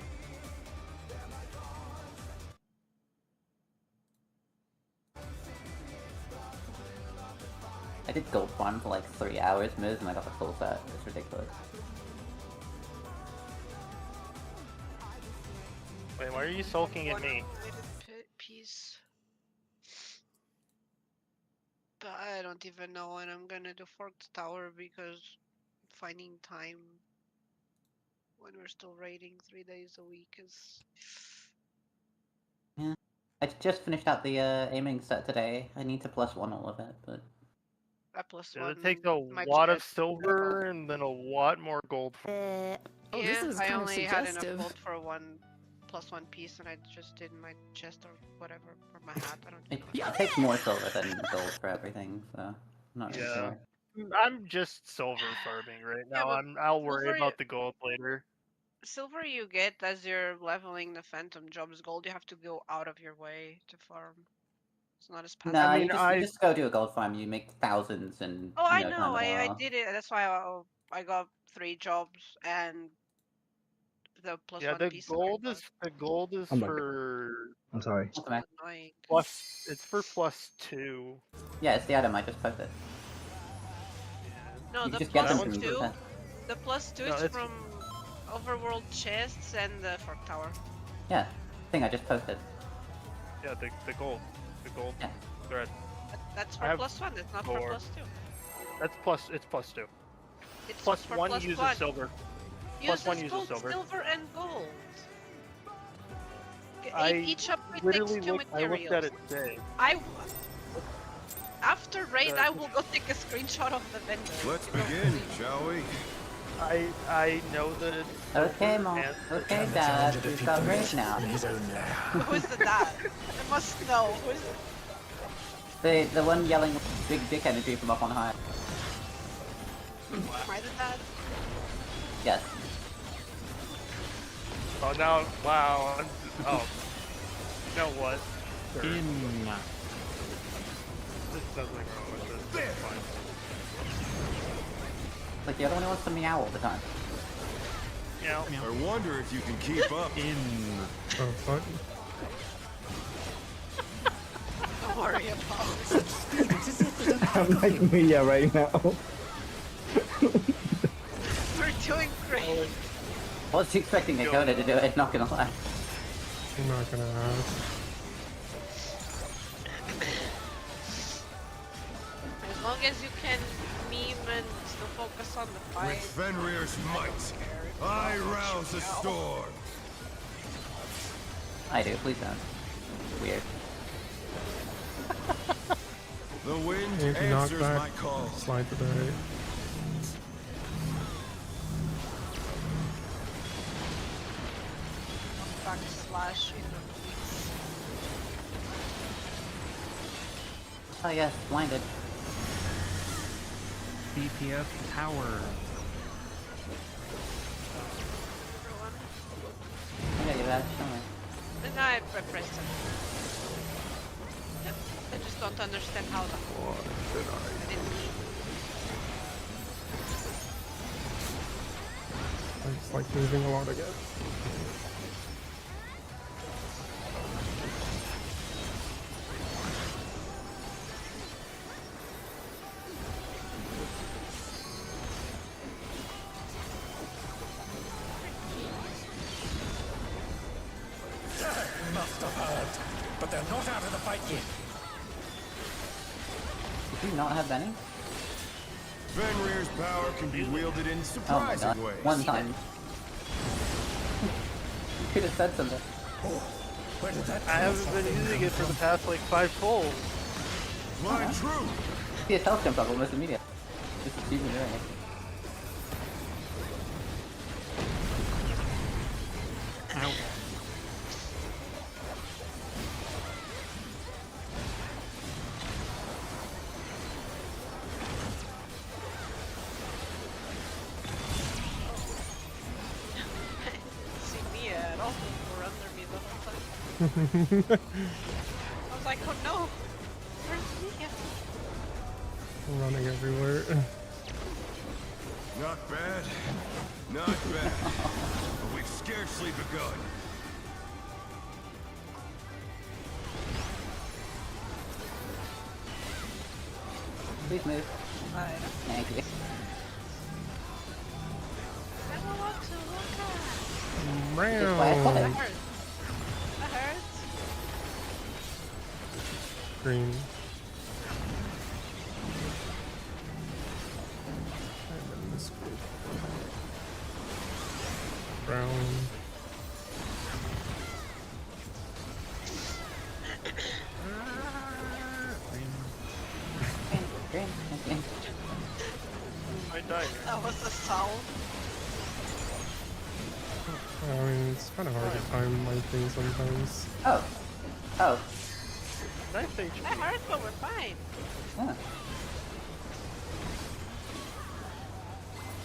I did gold farm for like 3 hours, Miz, and I got the full set. It's ridiculous. Wait, why are you sulking at me? Piece. But I don't even know when I'm gonna do Forked Tower because finding time when we're still raiding 3 days a week is... Yeah. I just finished out the aiming set today. I need to +1 all of it, but... That plus Does one it take a might lot of get silver and then a lot more gold? Oh, yeah, this is I kind of only had enough suggestive. gold for one +1 piece, and I just did my chest or whatever, or my hat. I don't know. It takes more silver than gold for everything, so... I'm not really Yeah. sure. I'm just silver farming right Yeah, now. but I'll worry silver- about the gold later. Silver you get as you're leveling the Phantom Jobs. Gold you have to go out of your way to farm. It's not as passive. No, I mean, you just go do a gold farm, you make thousands and Oh, I no know. time at I all. did it. That's why I got 3 jobs and the Yeah, +1 the piece. gold is Oh my for I'm sorry. So Okay. annoying. it's for +2. Yeah, it's the item I just posted. No, You the just get them +2. from... The +2 No, is it's- from Overworld chests and the Fork Tower. Yeah, thing I just posted. Yeah, the gold. The gold Yeah. thread. That's I for have +1. It's not for 4. +2. It's +2. It's Plus for one plus uses one. silver. Uses +1 uses both silver. silver and gold. I Each upgrade literally takes 2 I materials. looked at it today. After raid, I will go take a screenshot of the vendor. Let's You know, begin, please. shall we? I know that it's Okay, silver Mom. and- Okay, Can the Dad. challenger We've defeat got the raid wolf now. in his own lair? Who is the dad? I must know. Who is The one yelling big dick energy from up on high. Am I the dad? Yes. Oh now, wow. Oh, you know what? Sure. There's nothing wrong with this. It's fine. Like the other one who wants to meow all the time. Meow. I wonder if you can keep up. Oh, fuck. Don't worry about it. I'm like Mia right now. We're doing great. I was expecting Dakota to do it, not gonna lie. I'm not gonna ask. As long as you can meme and still focus on the fight. With Fenrir's might, I rouse a storm. I do, please don't. Weird. The wind Anti-knockback. answers my call. Slide to the right. Backslash in the tweets. Oh yes, blinded. VPR Tower. Everyone. I got you back, don't worry. And I pressed it. Yep. I just don't understand how the... I didn't need... I just like moving a lot again. Must have heard. But they're not out of the fight yet. Did you not have any? Fenrir's power can be wielded in Oh my surprising god. ways. One time. You could have said something. Where did that I haven't been using it for the past like 5 pulls. Blind true. See a health jump up almost immediately. Just as even doing it. Ow. see Mia at all. They were under me the whole time. I was like, oh no! Where's Mia? Running everywhere. Not bad. Not bad. But we've scarcely begun. Please move. Alright. Thank you. I don't want to look at. Just by a That foot. hurts. That hurts. Green. And then this group. Brown. Green. Okay. I died. That was the sound. I mean, it's kind of hard to time my thing sometimes. Oh. Oh. Nice HP. That hurts, but we're fine. Yeah.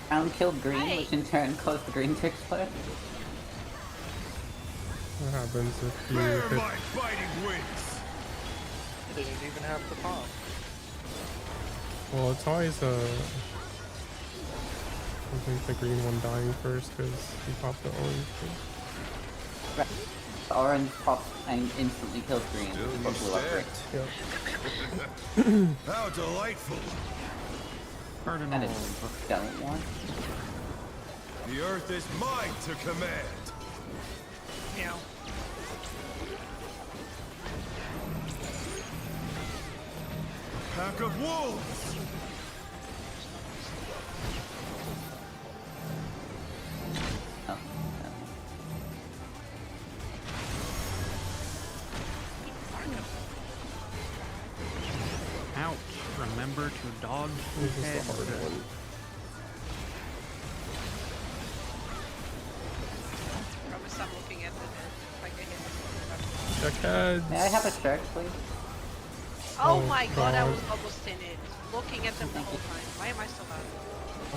Brown killed green, Hey. which in turn caused the green to explode. What happens if you Where hit? my fighting wings? They didn't even have the bomb. Well, it's always I think the green one dying first because he popped the orange. Right. The orange popped and instantly killed green. Still which you blew up green. Yep. How delightful! And Cardinal. it's don't want. The earth is mine to command. Meow. Pack of wolves! Oh. Ouch. Remember to dodge This the is head. the hard one. Promise I'm looking at the like I hit. Check heads. May I have a shark, please? Oh Oh, my god, I God. was almost in it. Looking at them the whole time. Why am I still out?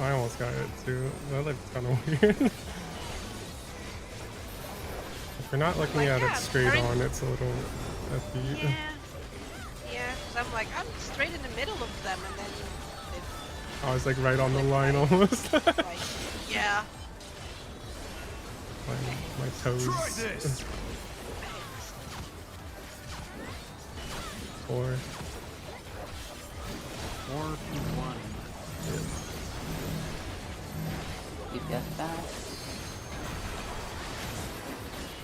I almost got it too. That looked kind of weird. If you're not looking Like, at yeah, it straight very- on, it's a little iffy. Yeah. Yeah, because I'm like, I'm straight in the middle of them and then I was like right on the line almost. it's like, yeah. my toes. Try this! 4. 4 to 1. DPS back.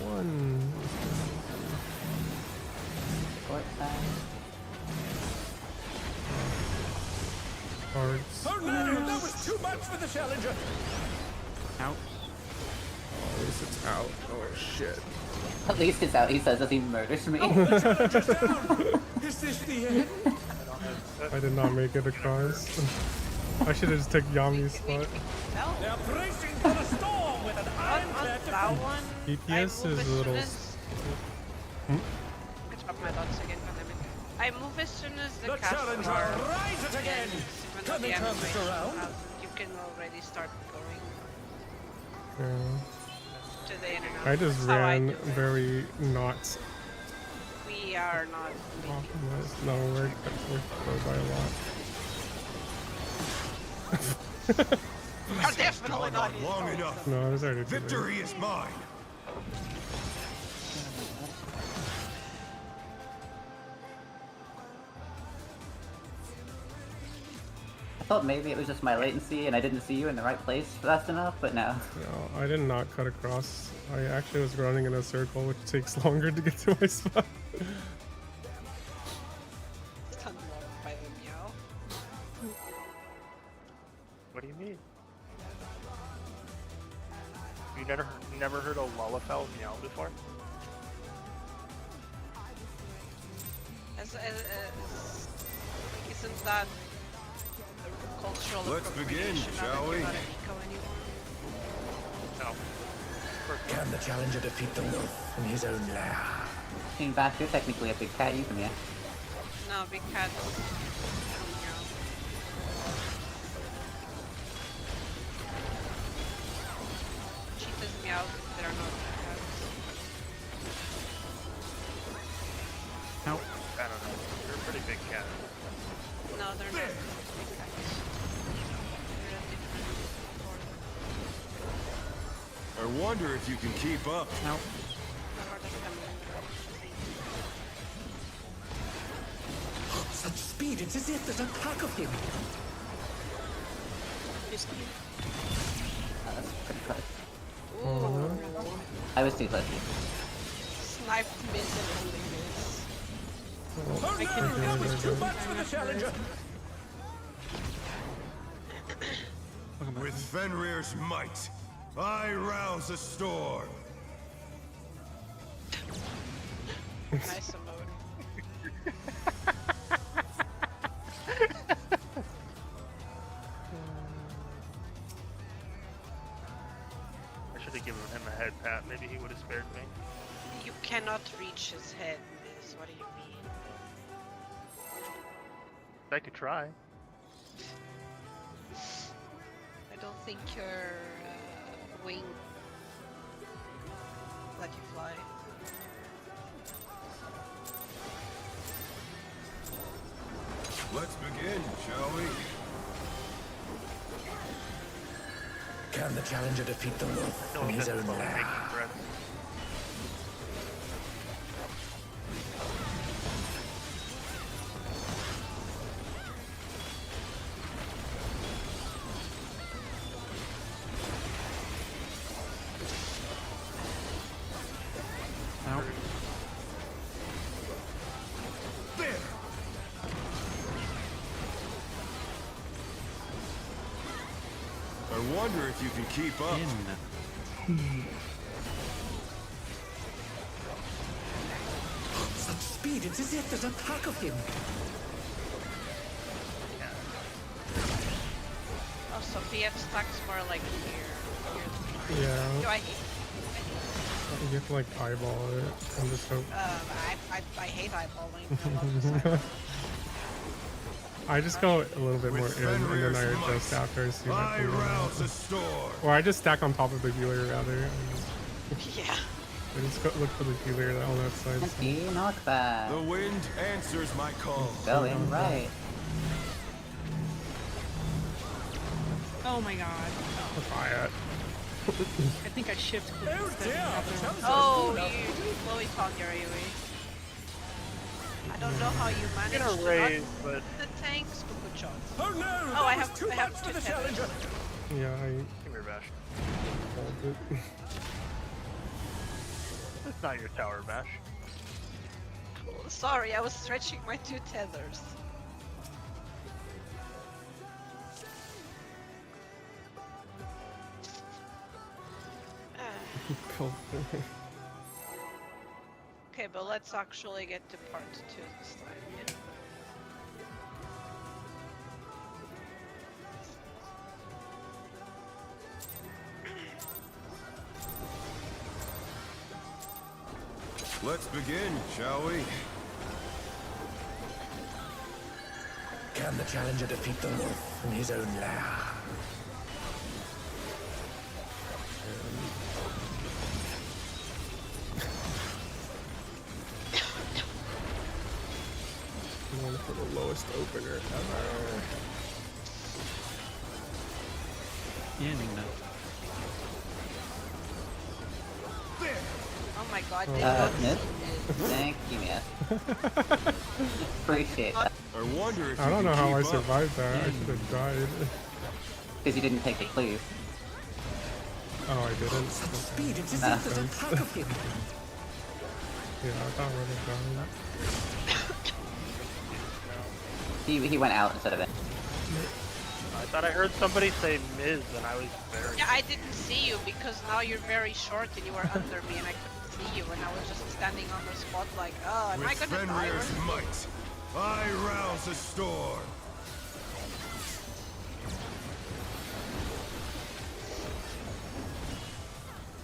1. Support back. Cards. Oh no, that was too much for the challenger. Out. At least it's out. Oh shit. At least it's out, he says, as he murders me. The challenger's down. Is this the end? I did not make it across. I should have just took Yami's spot. No. They're bracing for the storm with an On ironclad that defense. one, DPS I move is as a little. soon as... I can swap my dots again when I'm in. I move as soon as the The cast challenger starts. rises again. Even though Can the they turn this animation around? you can already start going Yeah. to the in and out. I just That's how I ran do it. very not We are not optimized. No, we're by a lot. Are definitely Gone not on long enough. No, I was already too late. Victory is mine. I thought maybe it was just my latency and I didn't see you in the right place fast enough, but no. No, I did not cut across. I actually was running in a circle, which takes longer to get to my spot. Stunned by the meow. What do you mean? You never heard a Lullafell meow before? Isn't that a cultural Let's begin, appropriation now shall that we? you're not an eco anymore? No. Can the challenger defeat the wolf in his own lair? Being back, you're technically a big cat, you can, yeah. No, because meow. Cheetahs meow that are not cats. Out. I don't know. You're a pretty big cat. No, they're not big cats. They're a different order. I wonder if you can keep up. Out. What are they coming? Such speed! speed, it's as if there's a pack of him. Just kidding. That's pretty close. Ooh. I was too close. Sniped mid and only miss. Oh no, it was too much for the challenger. With Fenrir's might, I rouse a storm. Nice emote. I should have given him a head pat. Maybe he would have spared me. You cannot reach his head, Miz. What do you mean? I could try. I don't think your wing let you fly. Let's begin, shall we? Can the challenger defeat the wolf No in his offense own about making lair? threats. Nope. There! I wonder if you can keep up. Such speed, it's as if there's a pack of him. Oh, so PF stacks more like here. Yeah. Do I hate? You have to like eyeball it and just hope. I hate eyeballing. I just go a little bit more With in and then I Fenrir's adjust might, after I see my I food. rouse a storm. Or I just stack on top of the healer rather. Yeah. I just go look for the healer on that side. So. Empty knockback. The wind answers my call. Going right. Oh my god. Quiet. I think I shift clicked instead of after one. Oh, you Chloe found your AoE. I don't know how you managed Gonna to raise, not but the tanks, but good shots. Oh no, Oh, I that have was too I have much two for the tethers. challenger. Yeah, I come here, Bash. called it. That's not your tower, Bash. Oh, sorry, I was stretching my two tethers. Killed it. Okay, but let's actually get to part 2 this time. Yeah. Let's begin, shall we? Can the challenger defeat the wolf in his own lair? I'm going for the lowest opener ever. Nina. Oh my god, they Miss? Thank you, Mia. Appreciate that. I wonder if I don't you know can how I keep up. survived that. I should have died. Because you didn't take the cleave. Oh, I didn't. Such Okay. speed, it's as if there's a pack of him. Yeah, I thought I would have He went out instead of in. I thought I heard somebody say Miz, and I was very. Yeah, I didn't see you because now you're very short and you were under me and I couldn't see you and I was just standing on the spot like, oh, am I With gonna die? Fenrir's might, I rouse a storm.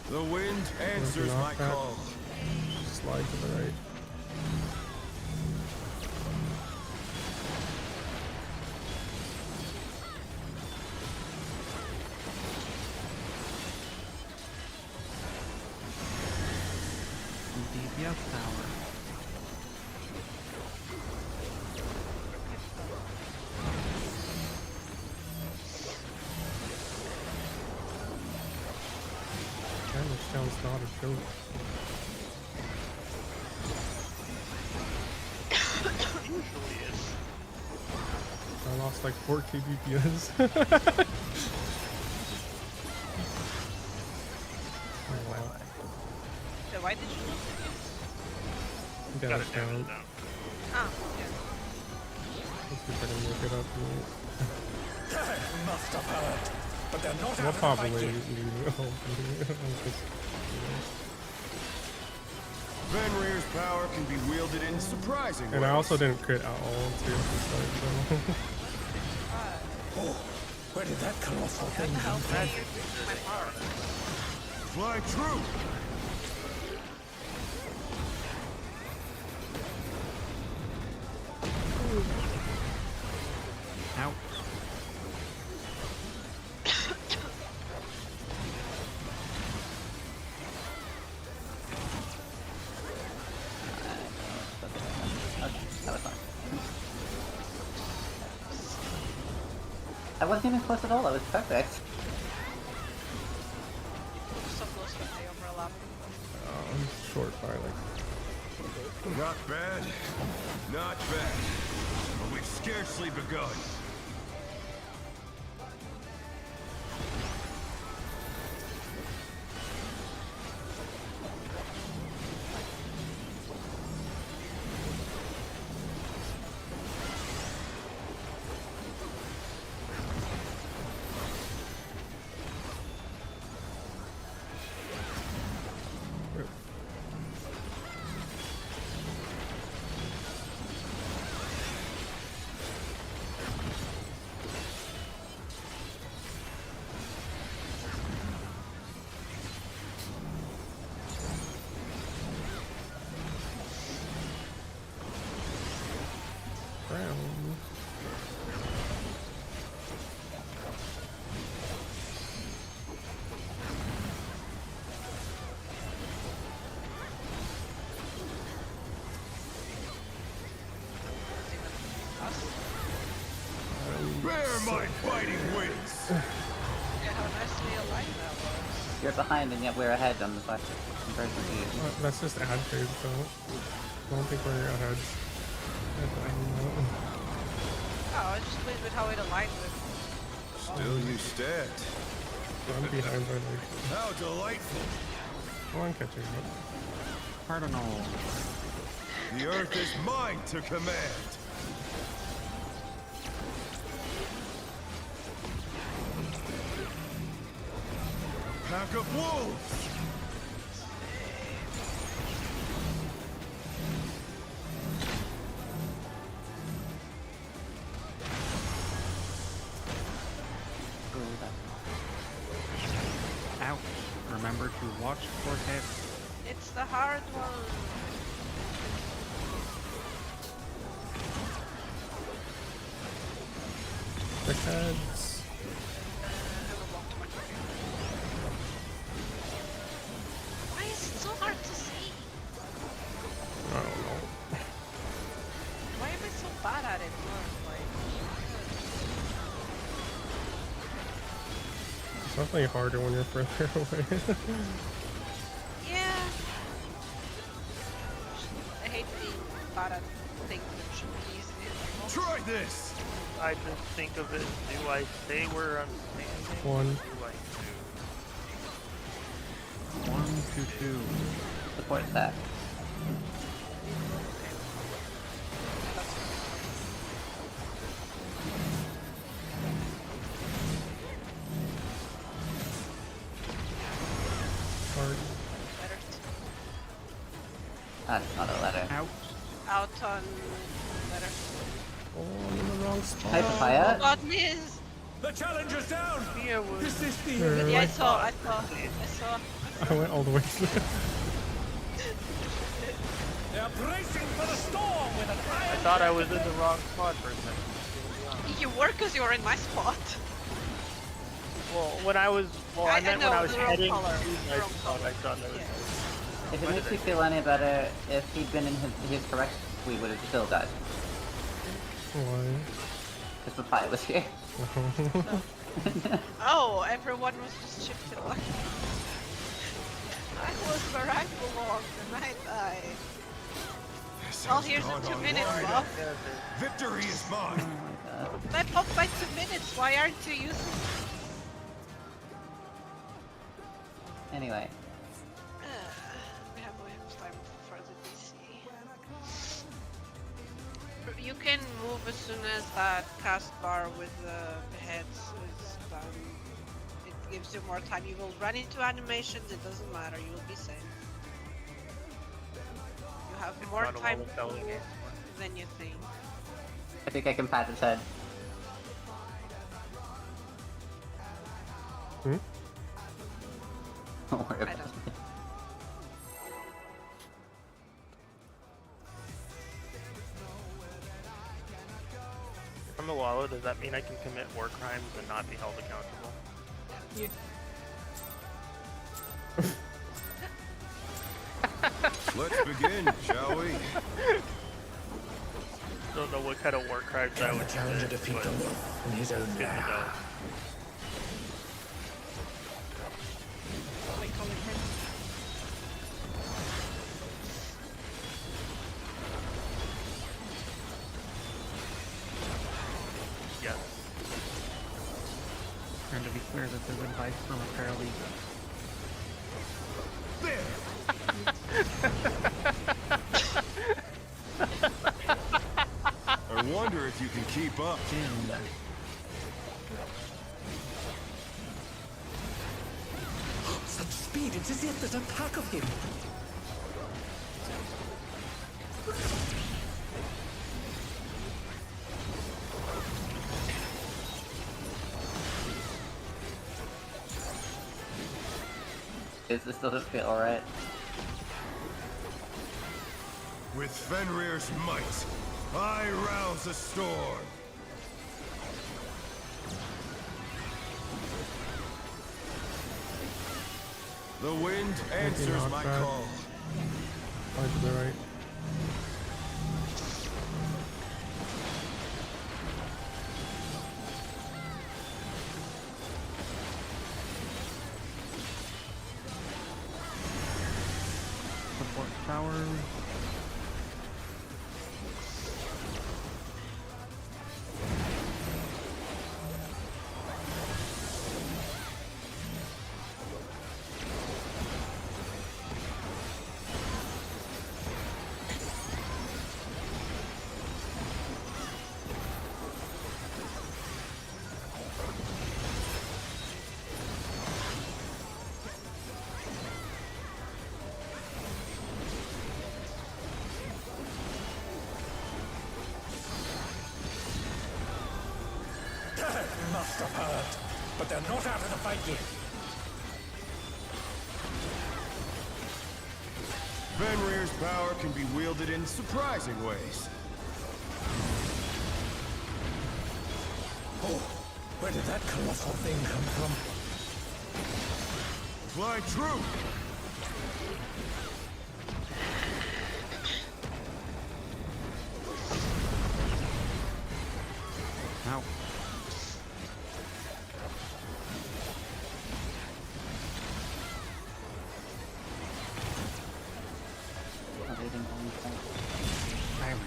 The wind answers my knockback. call. Slide to the right. DPS tower. Damage sounds not a joke. Usually is. I lost like 4k DPS. Oh, wow. So why did you lose it? Got it down. Oh, yeah. Let's see if I can look it up. They must have heard, but they're not We'll out of probably fight yet. Fenrir's power can be wielded in surprising ways. And I also didn't crit at all too at the start, so. Oh, where did that colossal thing come from? My power. Fly true! Ow. That was fine. I wasn't even close at all, I was perfect. So close when they overlap. I'm short by like. Not bad. Not bad. But we've scarcely begun. Bear my fighting wings! Yeah, how nicely aligned that was. You're behind and yet we're ahead on the side comparison to you. That's just ad trade, so I don't think we're ahead. Oh, I just pleased with how it aligned with. Still you stand. I'm behind by like. How delightful! Oh, I'm catching up. Cardinal. The earth is mine to command! Pack of wolves! Ouch. Remember to watch for hits. It's the hard one. The heads. Why is it so hard to see? I don't know. Why am I so bad at it? Like, It's definitely harder when you're further away. yeah. I hate being bad at things that should be easy. Try this! I just think of it, do I stay where I'm standing? One. Or do I move? 1, 2, 2. Support that. Hard. Better That's not a letter. Ouch. out on better. Oh, I'm in the wrong spot. Hi, Papaya. God, miss! The challenger's down! Mia was This is the Sure. Yeah, I Like- saw. I went all the way through. They're bracing for the storm with an I iron. thought I was in the wrong spot for a second. You were because you were in my spot. Well, when I was, I meant know, when I was the wrong heading color, to the my wrong spot, color. I thought that was. Yeah. If it makes you feel any better, if he'd been in his correct, we would have still died. Why? Because Papaya was here. Oh, everyone was just shifted away. I was where I belonged and I died. This Oh, has here's gone the 2 on minutes, wide. Bob. Victory is mine! Oh my god. I popped by 2 minutes. Why aren't you using it? Anyway, We have time for the DC. You can move as soon as that cast bar with the heads is done. It gives you more time. You will run into animations, it doesn't matter, you will be safe. You have more Not a time level to telling move game. than you think. I think I can pat his head. Hmm? Don't worry I about don't. it. If I'm a wallow, does that mean I can commit war crimes and not be held accountable? Yeah. Let's begin, shall we? Don't know what kind of war crimes I Can the would challenger commit, defeat but the wolf in his own good to lair? know. Like calling him. Yes. And to be clear, this is advice from a paralegal. I wonder if you can keep up. Such speed, it's as if there's a pack of him. This doesn't feel alright. With Fenrir's might, I rouse the storm. The wind answers not my bad. call. Probably to the right. Support tower. Must have heard, but they're not out of the fight yet. Fenrir's power can be wielded in surprising ways. Oh, where did that colossal thing come from? Fly true! Ow. I ran in.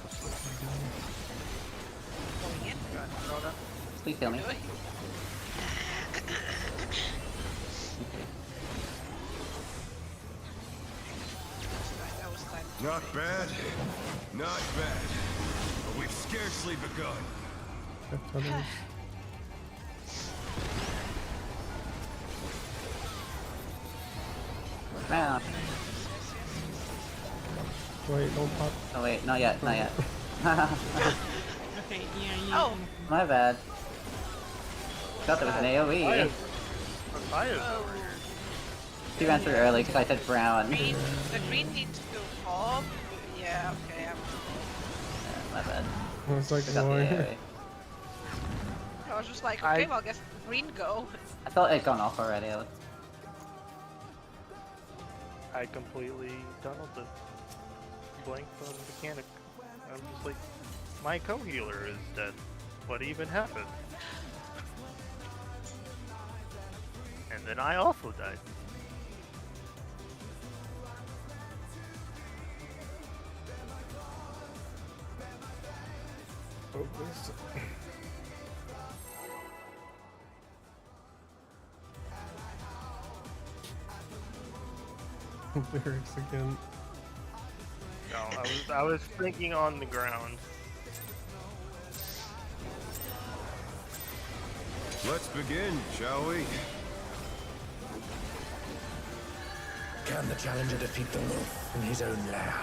What the fuck am I doing? Going in? Please kill me. Do it. That was time. Not bad, not bad. But we've scarcely begun. Left others. Ah. Wait, don't pop. Oh wait, not yet, not yet. Okay, yeah, you. Oh! My bad. Thought there was an AoE. Oh. You ran through early because I said brown. Green, the green needs to pop. Yeah, okay, Yeah, my bad. I was like, Forgot the why? AoE. I was just like, okay, well, I guess green go. I thought it had gone off already. I completely tunneled it. Blanked on the mechanic. I'm just like, my co-healer is dead. What even happened? And then I also died. focus. Lyrics again. No, I was thinking on the ground. Let's begin, shall we? Can the challenger defeat the wolf in his own lair?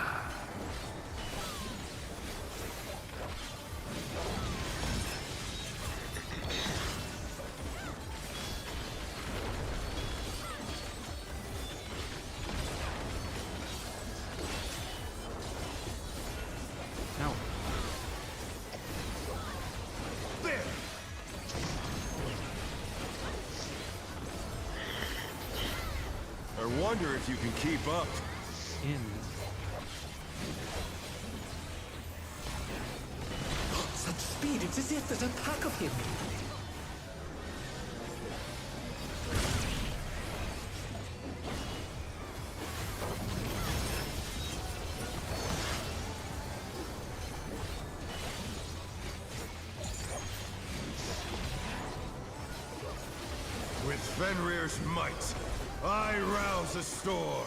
No. There! I wonder if you can keep up. In. Such speed, it's as if there's a pack of him. With Fenrir's might, I rouse a storm.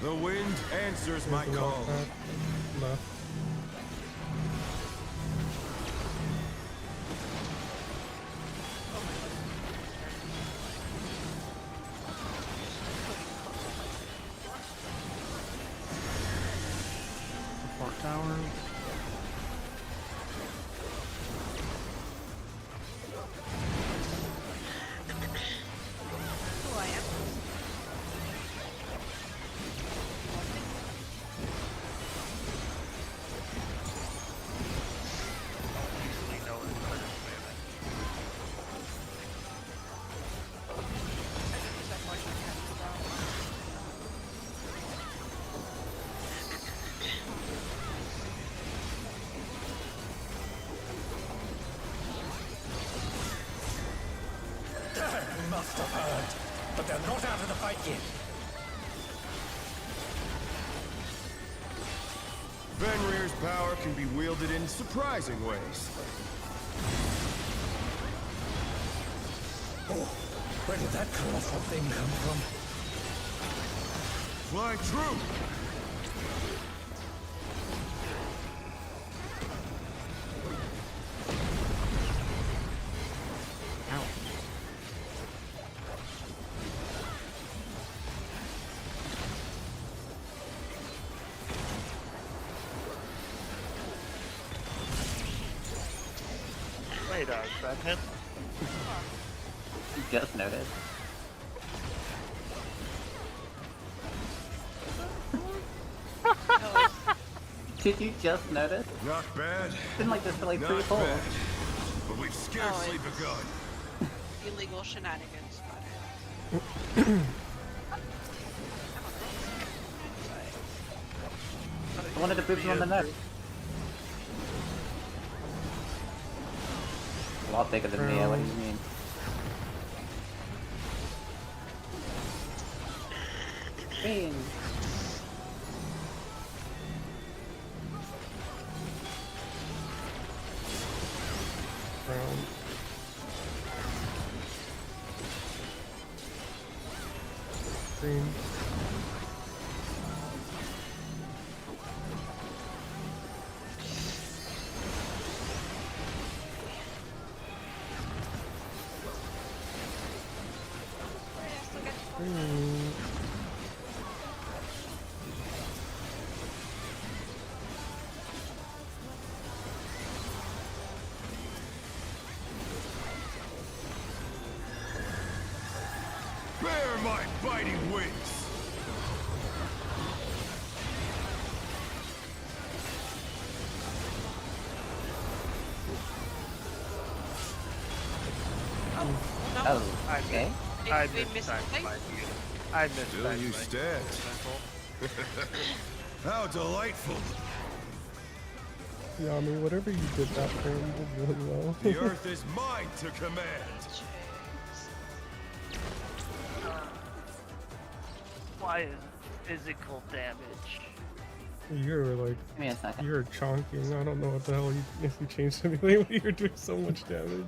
The wind answers my There's an call. off left. Support tower. Who I am? Usually know it's better than Is that what you have to draw? They must have heard, but they're not out of the fight yet. Fenrir's power can be wielded in surprising ways. Oh, where did that colossal thing come from? Fly true! Ow. Wait a second. You just noticed. Did you just notice? Not bad. It's been like this for like Not 3 polls. bad. But we've scarcely it's- begun. Illegal shenanigans, I wanted to boop him on the neck. A lot bigger than me, what do you mean? Green. Brown. Green. Green. Bear my biting wings! Oh, I okay. I We missed missed that the thing? by you. I missed Still that you by stand. How delightful! Yami, whatever you did that for him did really well. The earth is mine to command! Why is physical damage. You're like, Give me a second. you're chonking. I don't know what the hell if you changed simulate, you're doing so much damage.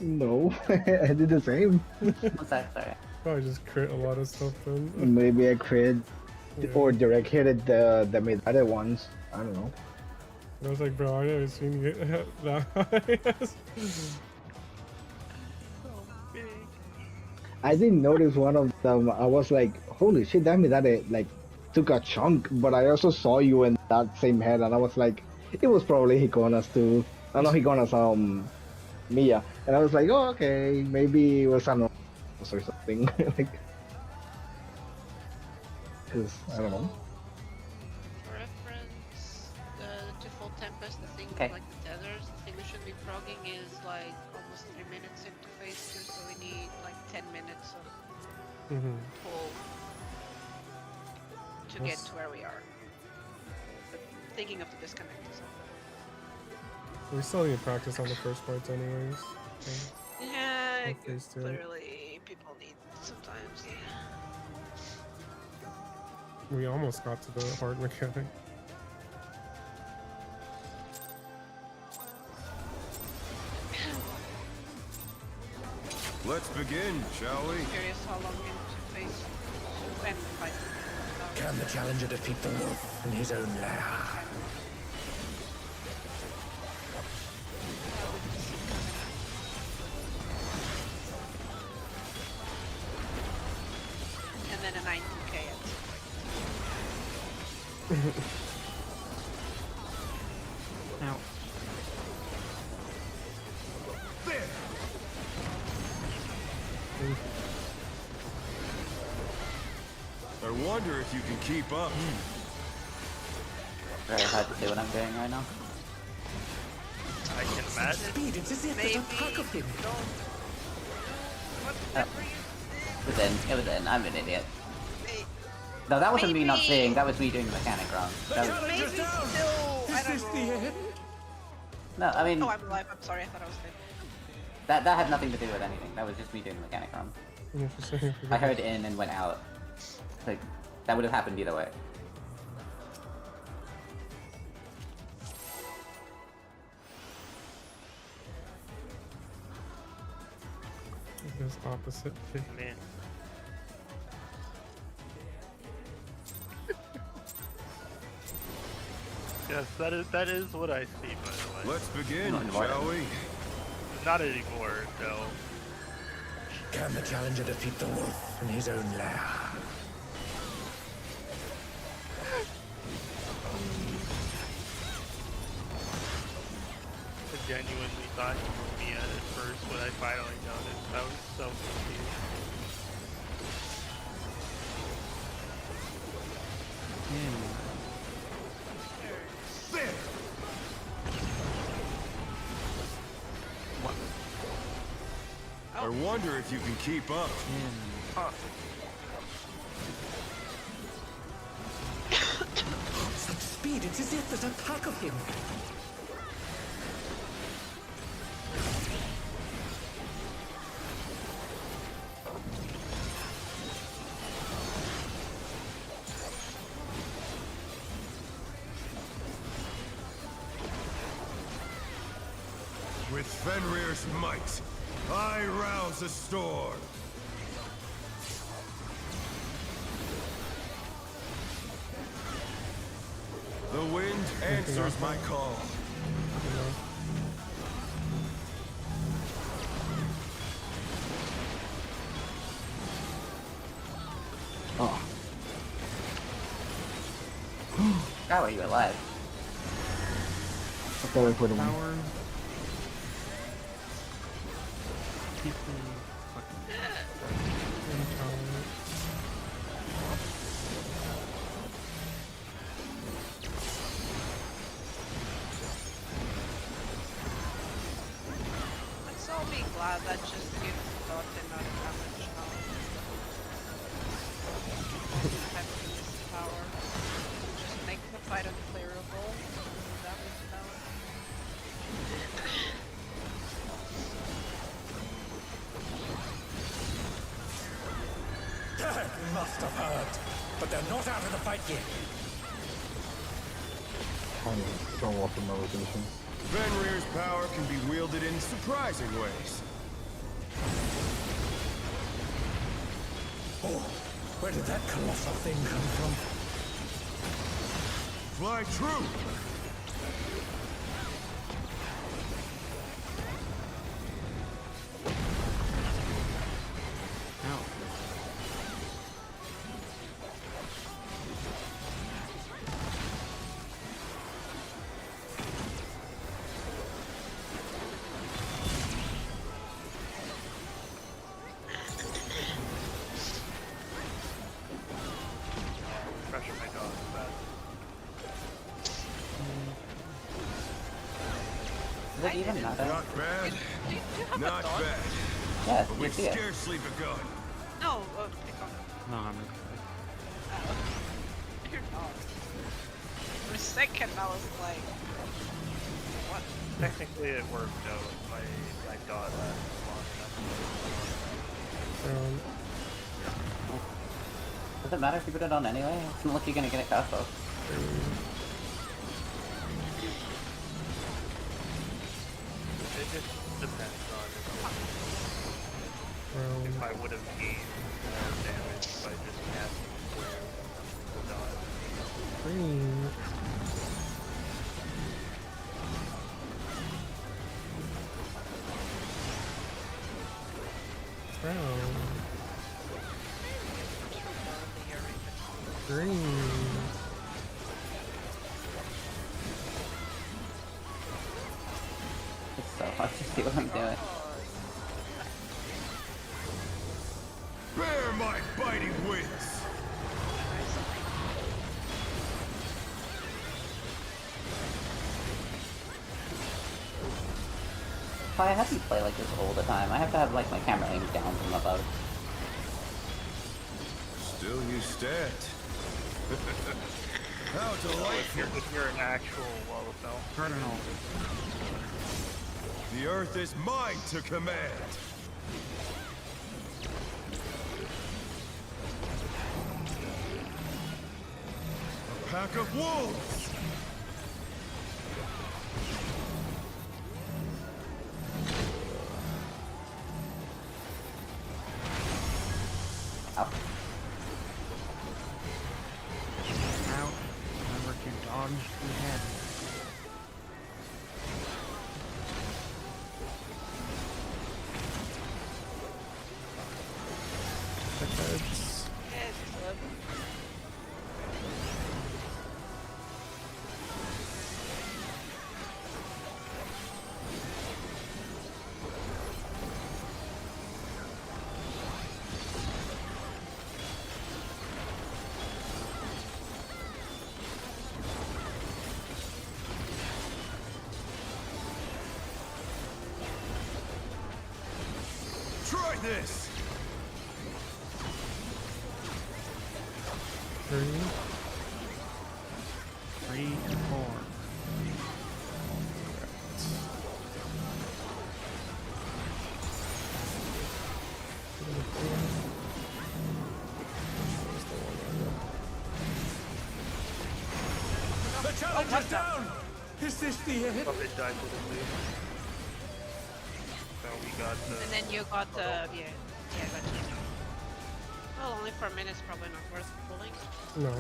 No, I did the same. 1 sec, sorry. Probably just crit a lot of stuff then. Maybe I crit Yeah. or direct hit at the mid ones. I don't know. I was like, bro, I never seen you get that high. I didn't notice one of them. I was like, holy shit, that means that it like took a chunk. But I also saw you in that same head, and I was like, it was probably Hikona's too. I know Hikona's Mia, and I was like, oh okay, maybe it was an or something like. Cause I don't know. For reference, the default Tempest, the thing Okay. with like the tethers, the thing we should be progging is like almost 3 minutes into phase 2, so we need like 10 minutes of pull to get Yes. to where we are. But thinking of the disconnect is We still need to practice on the first parts anyways. So, yeah, Well, phase 2. clearly people need sometimes, yeah. we almost got to the hard mechanic. Let's begin, shall we? Curious how long into phase 2 and fight. Can the challenger defeat the wolf in his own lair? And then a 19k at Now, I wonder if you can keep up. Very hard to do what I'm doing right now. I can imagine. Speed, it's as if maybe there's a pack of him. don't whatever you It was in. It was in. I'm an idiot. say. No, that wasn't me not Maybe- seeing. That was me doing the mechanic wrong. That was, Maybe still, I don't know. no, I mean Oh, I'm alive. I'm sorry. I thought I was dead. that had nothing to do with anything. That was just me doing the mechanic wrong. Interesting. I heard in and went out. Like that would have happened either way. This opposite. Man. Yes, that is what I see, by the way. Let's begin, Not invited. shall we? Not anymore, no. Can the challenger defeat the wolf in his own lair? I genuinely thought you were Mia at first when I finally noticed. I was so confused. I wonder if you can keep up. Such speed, it's as if there's a pack of him. With Fenrir's might, I rouse the storm. The wind answers my call. Oh. How are you alive? I thought I put him. power. Keep the Let's all be glad that just gives God enough damage now. Have to use the power. Just make the fight unclearable. Damage down. He must have heard. The But they're not out of the fight yet. Don't walk in my rotation. Fenrir's power can be wielded in surprising ways. Oh, where did that colossal thing come from? Fly true! Ow. Pressure my dog is bad. Does it even matter? Not bad. Do you have Not a dog? bad. Yeah, But you we've see it. scarcely begun. No, pick on No, I'm your dog. For a second, I was like, what? Technically, it worked out. My dog had long enough. Does it matter if you put it on anyway? It's not like you're gonna get it cast off. It just depends on if I would have gained more damage by just casting the dog. Green. Brown. Green. It's so hard to see what I'm doing. Bear my biting wings! If I have you play like this all the time, I have to have like my camera aimed down from above. Still you stand. How delightful! If you're an actual Wallafell. Cardinal. The earth is mine to command! A pack of wolves! Ow. Out. Remember to dodge the head. Heads. Try this! Green. 3 and 4. The challenger's down! Is this the end? Oh, it died with a lead. So we got the... And then you got the, yeah, I got you. Well, only for a minute, it's probably not worth pulling. No.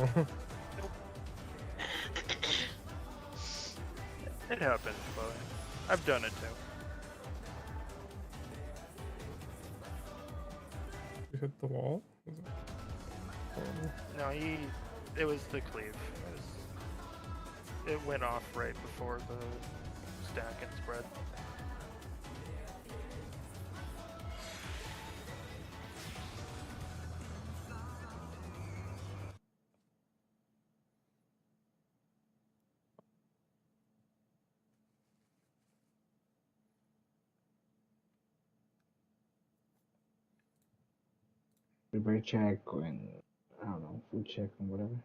It happens, but I've done it too. You hit the wall? No, it was the cleave. It went off right before the stack and spread. Repair check and I don't know, food check and whatever.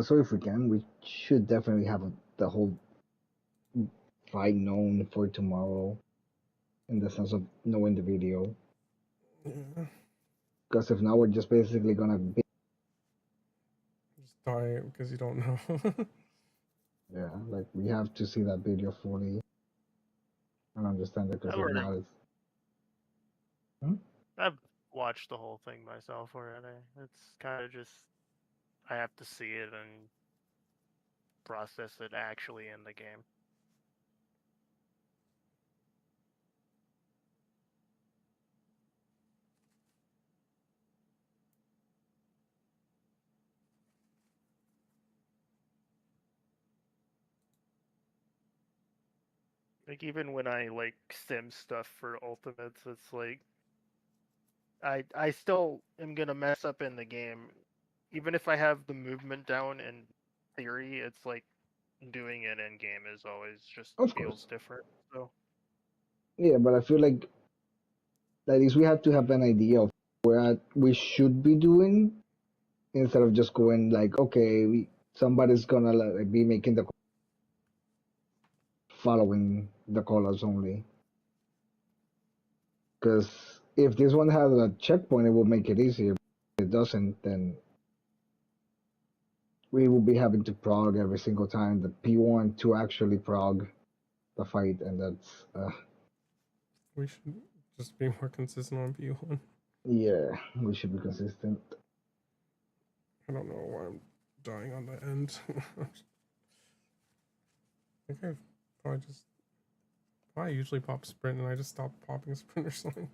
So if we can, we should definitely have the whole fight known for tomorrow. in the sense of knowing the video. Yeah. Because if not, we're just basically gonna be, Just die because you don't know. yeah, like we have to see that video fully and understand it. Because I've if already, not, it's I've watched the whole thing myself already. It's kind of just I have to see it and process it actually in the game. Like even when I like sim stuff for ultimates, it's like I still am gonna mess up in the game. Even if I have the movement down in theory, it's like doing it in game is always just of feels course, different. So yeah. But I feel like at least we have to have an idea of what we should be doing instead of just going like, okay, somebody's gonna like be making the following the colors only. Because if this one has a checkpoint, it will make it easier. If it doesn't, then we will be having to prog every single time the P1 to actually prog the fight, and that's We should just be more consistent on P1. yeah, we should be consistent. I don't know why I'm dying on the end. I think I've probably just. I usually pop sprint and I just stopped popping sprint or something.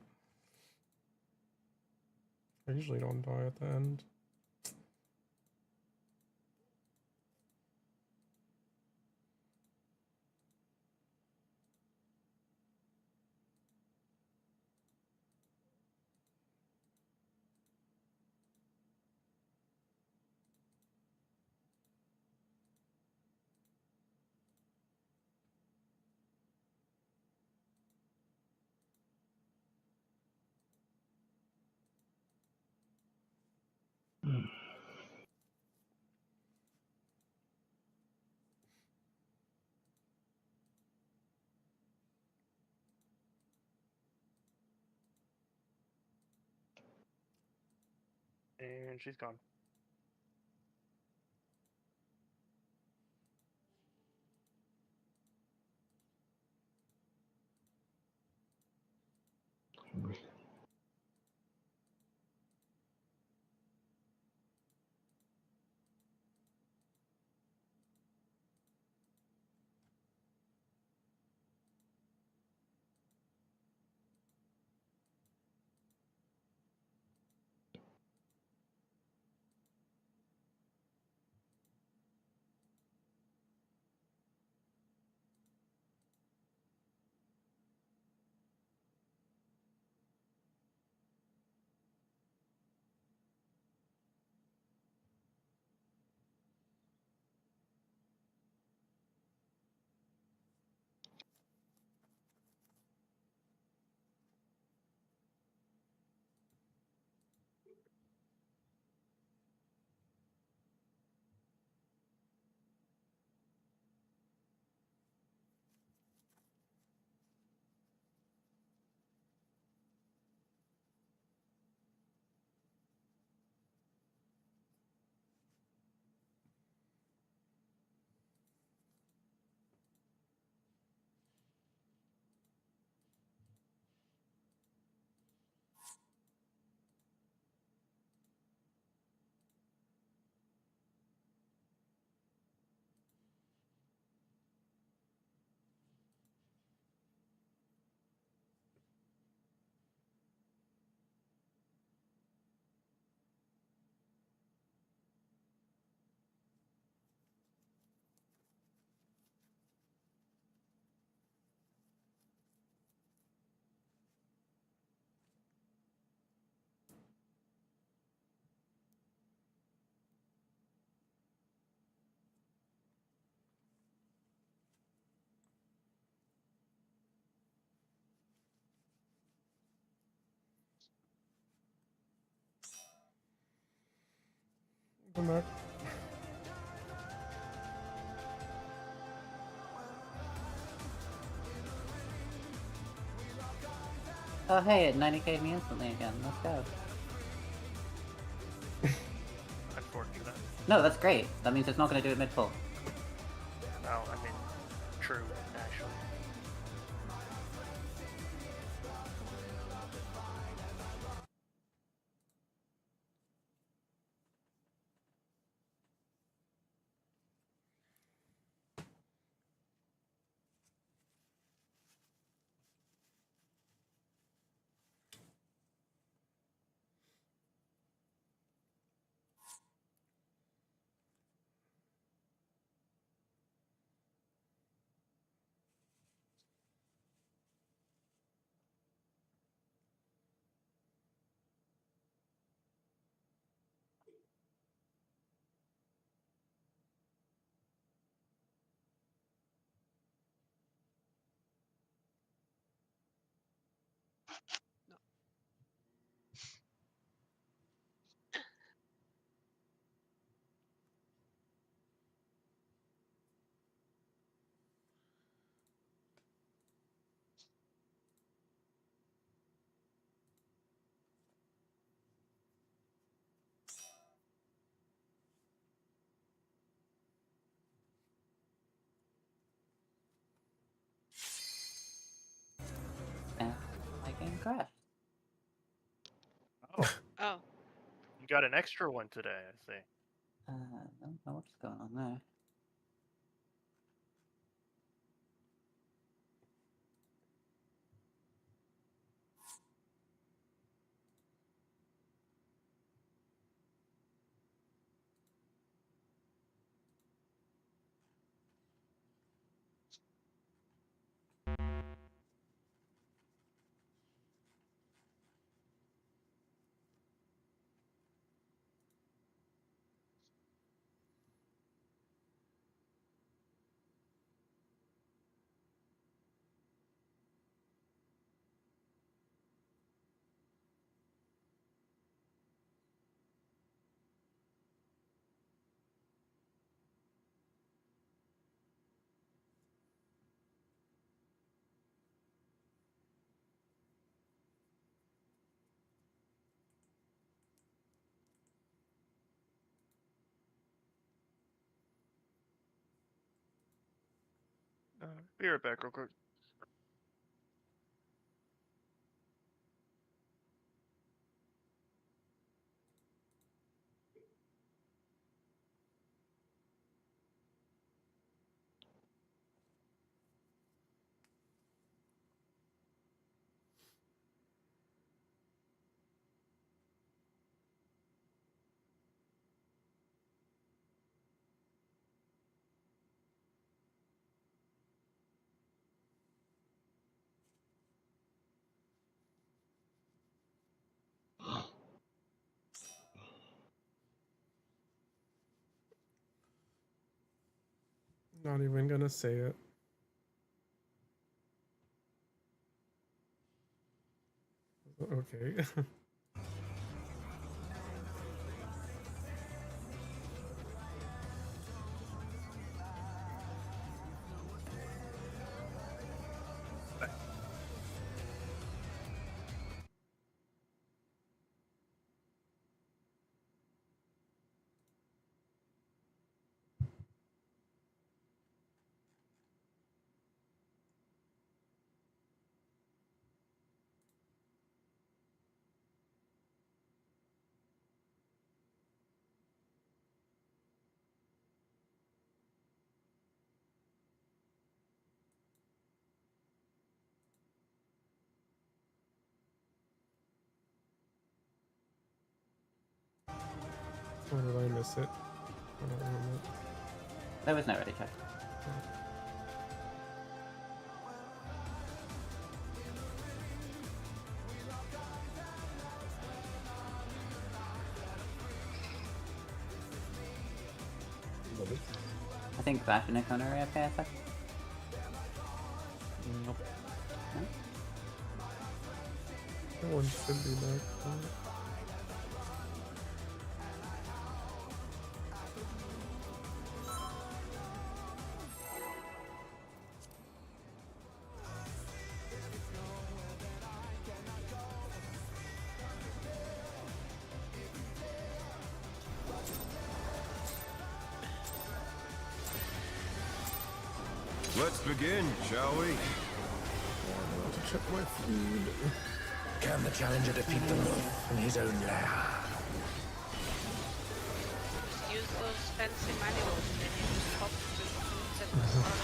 I usually don't die at the end. and she's gone. Come back. Oh hey, it 90k'd me instantly again. Let's go. Unfortunate. No, that's great. That means it's not going to do it mid-pull. Well, I mean, true, actually. No. And my game crashed. Oh, Oh. you got an extra one today, I see. I don't know what's going on there. Be right back real quick. Not even gonna say it. Okay. Or did I miss it? I don't remember. There was no ready check. I think Bastion and Connor are AFK effect. Nope. That one should be back. Let's begin, shall we? I'm about to check my food. Can the challenger defeat the wolf in his own lair? Just use those fancy manuals and then you just hop to foods at the start.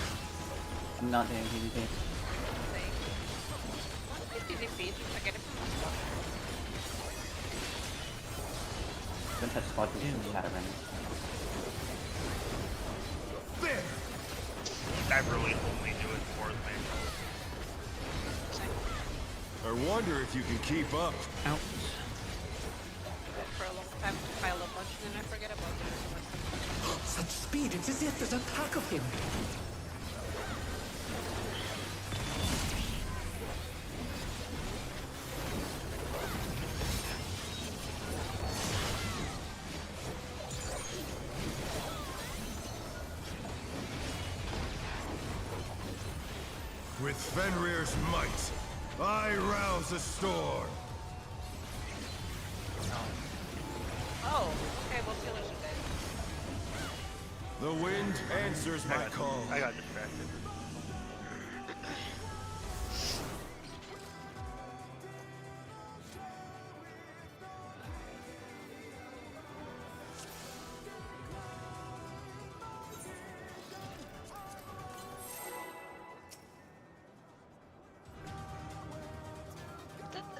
I'm not doing PvP. It's PvP, I get it from the start. Don't touch squad boots in Shadowrun. There! I really only do it for the main. I wonder if you can keep up. Ouch. For a long time to pile a bunch and then I forget about it. Such speed, it's as if there's a pack of him. With Fenrir's might, I rouse a storm. Oh, okay, well killers are dead. The wind answers my call. I got distracted.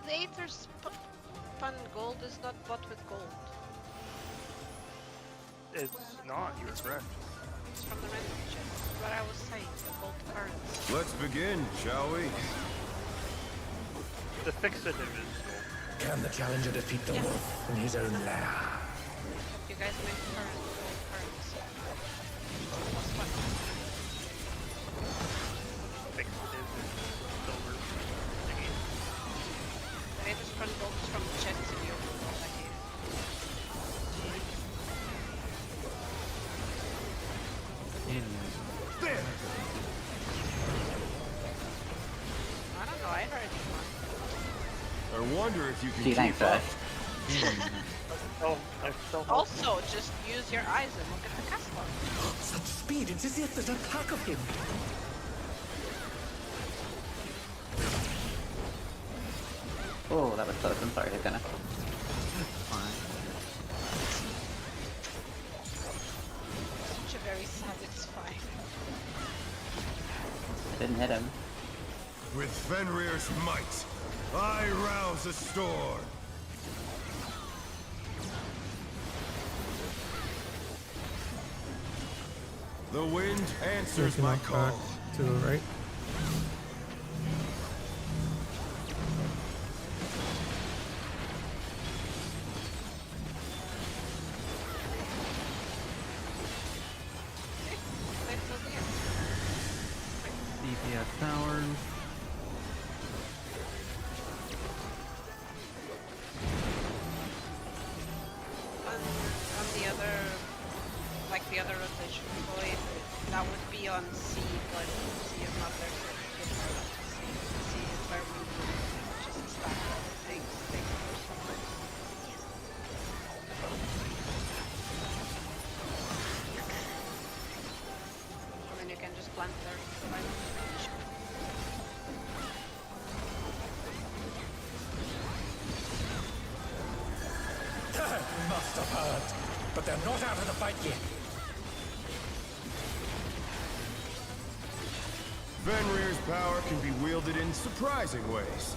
The Aether's spun gold is not bought with gold. It's not, you're correct. It's from the random chest. That's what I was saying, the gold currency. Let's begin, shall we? The fixative is gold. Can the challenger defeat the wolf in his own lair? You guys make gold currency. What's fun? Fixative is silver. The Aether's spun gold is from the chest in your gold, I gave. There! I don't know, I heard one. I wonder if you can Gee, thanks, keep up. Oh, I still have Also, just use your eyes and look at the cast log. Such speed, it's as if there's a pack of him. Oh, that was close. I'm sorry, Hakuna. Fine. Such a very satisfying. Didn't hit him. With Fenrir's might, I rouse a storm. The wind answers Taking my off call. back to the right. DPS towers. On the other, like the other rotation point, that would be on C, but C is not there, so you can move up to C. C is where we just stack all the things for someone. And then you can just plant there to find rotation. Must have heard, but they're not out of the fight yet. Fenrir's power can be wielded in surprising ways.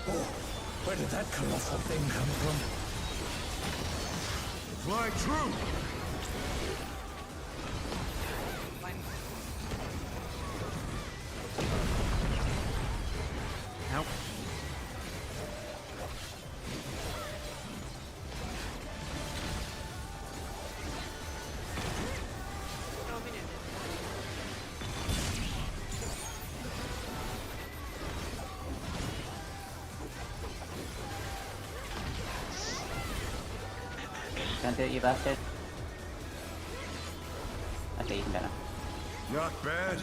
Oh, where did that colossal thing come from? Fly true! Fine. Ouch. No, we did it. Can't do it, you bastard. Okay, you can go now. Not bad.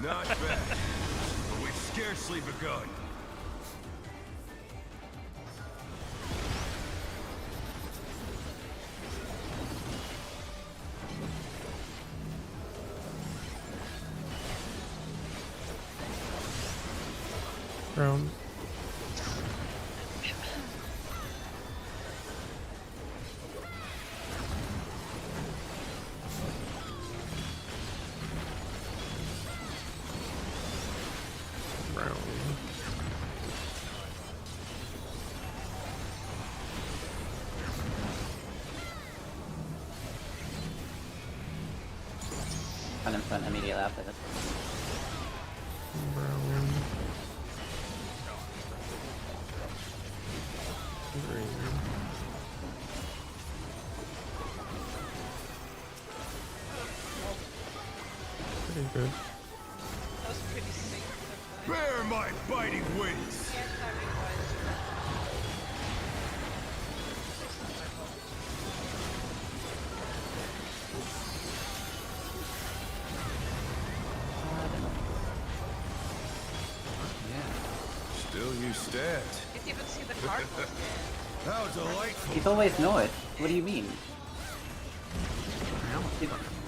Not bad. But we've scarcely begun. Brown. Brown. Punishment immediately after this. Brown. Green. Pretty good. That was pretty sick. Bear my biting wings! Yeah, timing wise. Still you stand. Didn't even see the cardinals. How delightful! He's always north. What do you mean?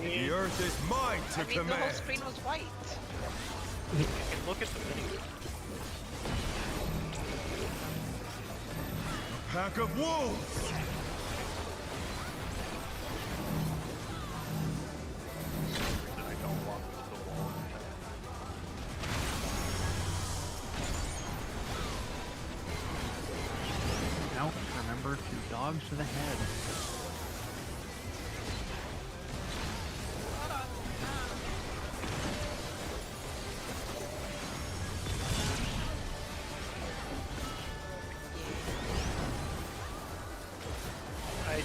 The earth is mine to I mean, the whole command. screen was white. You can look at the video. A pack of wolves! That I don't walk to the wall. Now remember to dodge to the head. I do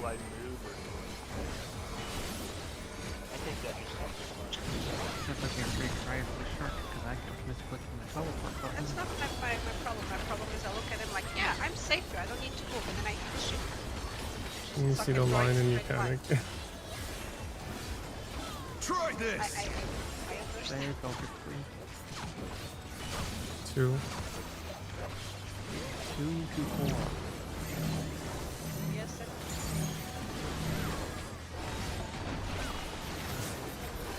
I move or I think that just helps. Just like a free try for the shark because I kept misclicking the teleport button. That's not my problem. My problem is I look at him like, yeah, I'm safe here. I don't need to move. And then I eat the shit. You see the line and you panic. Try this! I There, understand. go for free. 2. 2 to 4. Yes, sir.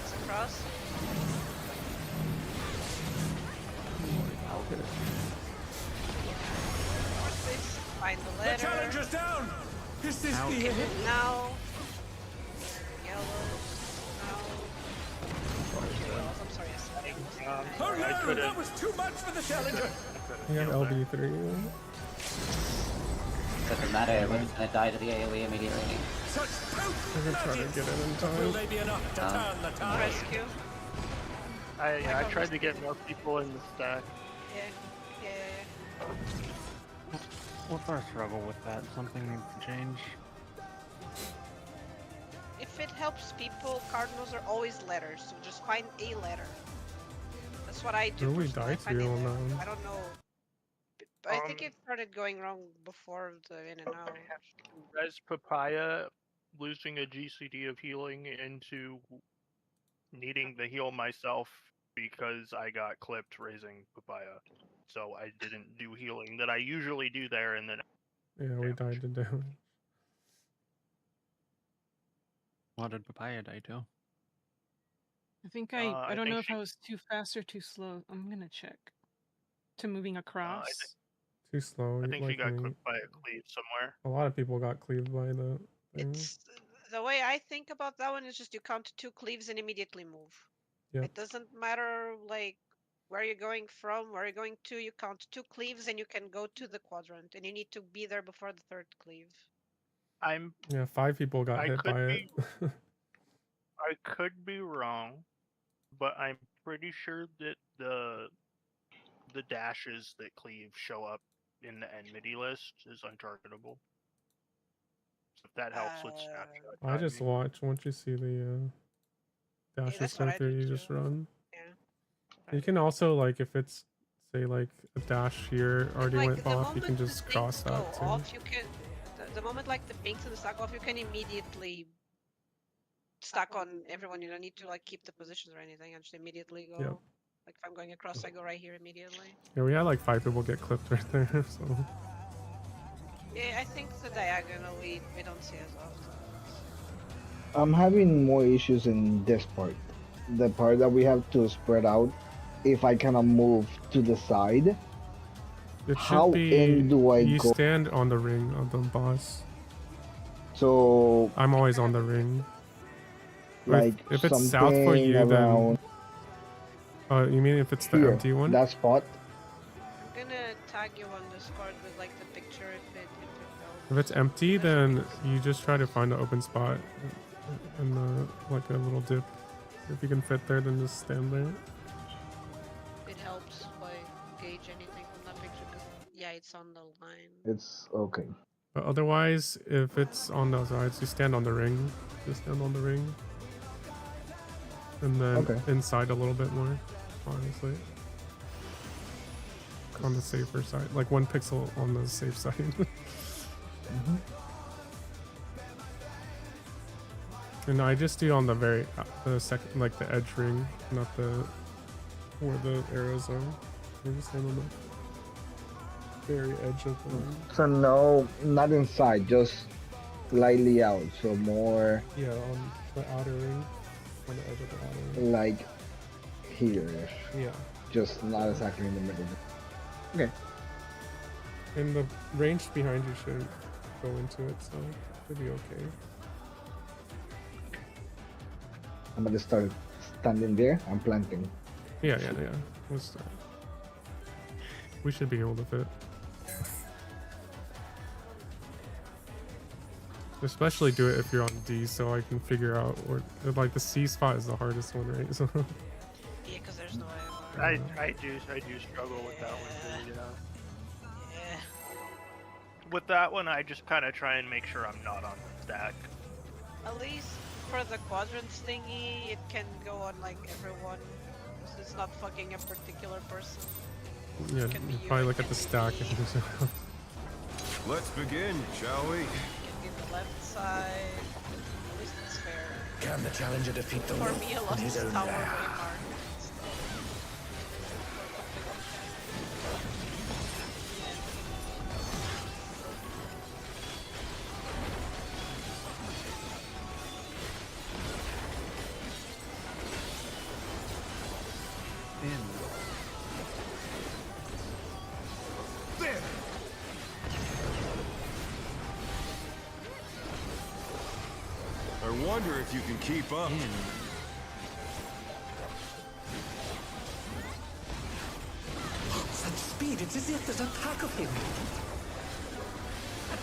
It's across. What's this? Find the The letter. challenger's down! Is this Now- the end? Now. Yellows. Now. Yellows. I'm sorry. Oh I no, could've- that was too much for the challenger! You have LB3. Doesn't matter, we're just gonna die to the AoE immediately. Such potent I'm gonna try to magic! get it in Will time. they be enough to turn the tide? Rescue. I tried to get more people in the stack. Yeah. What's our struggle with that? Something needs to change. If it helps people, cardinals are always letters. So just find a letter. That's what I do. Where we personally. I die find to a on letter. that one? I don't know. I think it started going wrong before the in and out. Res Papaya losing a GCD of healing into needing to heal myself because I got clipped raising Papaya. So I didn't do healing that I usually do there, and then Yeah, we died to damage. What did Papaya die to? I think I I don't think know if she- I was too fast or too slow. I'm gonna check. To moving across. Too slow. I think she like got me. clipped by a cleave somewhere. A lot of people got cleaved by the thing. It's the way I think about that one is just you count 2 cleaves and immediately move. Yep. It doesn't matter like where you're going from, where you're going to. You count 2 cleaves and you can go to the quadrant, and you need to be there before the 3rd cleave. I'm Yeah, 5 people got I hit could by be- it. I could be wrong, but I'm pretty sure that the dashes that cleave show up in the enmity list is untargetable. So if that helps with snapshot. I just timing. watch. Once you see the dashes that's come what I through, do you just too. run. Yeah. You can also, like, if it's, say, like, a dash here already Like, went the off, you moment can the just things cross go that too. off, you can. The moment like the pinks and the stack off, you can immediately stack on everyone. You don't need to like keep the positions or anything. I just immediately go. Yep. Like if I'm going across, I go right here immediately. Yeah, we had like 5 people get clipped right there, so. Yeah, I think the diagonal we don't see as often. I'm having more issues in this part. The part that we have to spread out if I cannot move to the side. It How should be. in do I You go? stand on the ring of the boss. So I'm always on the ring. like if it's something south for you, around then. You mean if it's the here, empty one? that spot. I'm gonna tag you on Discord with like the picture if it If it's empty, then you just try to find an open spot in the like a little dip. If you can fit there, then just stand there. it helps like gauge anything from that picture. 'Cause, yeah, it's on the line. It's okay. But otherwise, if it's on the sides, you stand on the ring. Just stand on the ring. And then Okay. inside a little bit more, honestly. On the safer side. Like 1 pixel on the safe side. And I just do on the very, the second, like the edge ring, not the, where the arrows are. I just stand on the very edge of the ring. So no, not inside, just slightly out. So more Yeah, on the outer ring. On the edge of the outer ring. like here. Yeah. Just not exactly in the middle. Okay. And the range behind you should go into it, so it should be okay. I'm gonna start standing there. I'm planting. Yeah. Let's start. We should be able to fit. Especially do it if you're on D, so I can figure out, or like the C spot is the hardest one, right? So. Yeah, because there's no way. I do struggle with that one too, Yeah. With that one, I just kind of try and make sure I'm not on the stack. At least for the quadrants thingy, it can go on like everyone. So it's not fucking a particular person. Yeah, It can be you, probably it look at can the be stack. me. Let's begin, shall we? It can be the left side. At least it's fair. Can the challenger defeat the For wolf me, a in lot his is own tower lair? Waymar. There! I wonder if you can keep up. Such speed, it's as if there's a pack of him.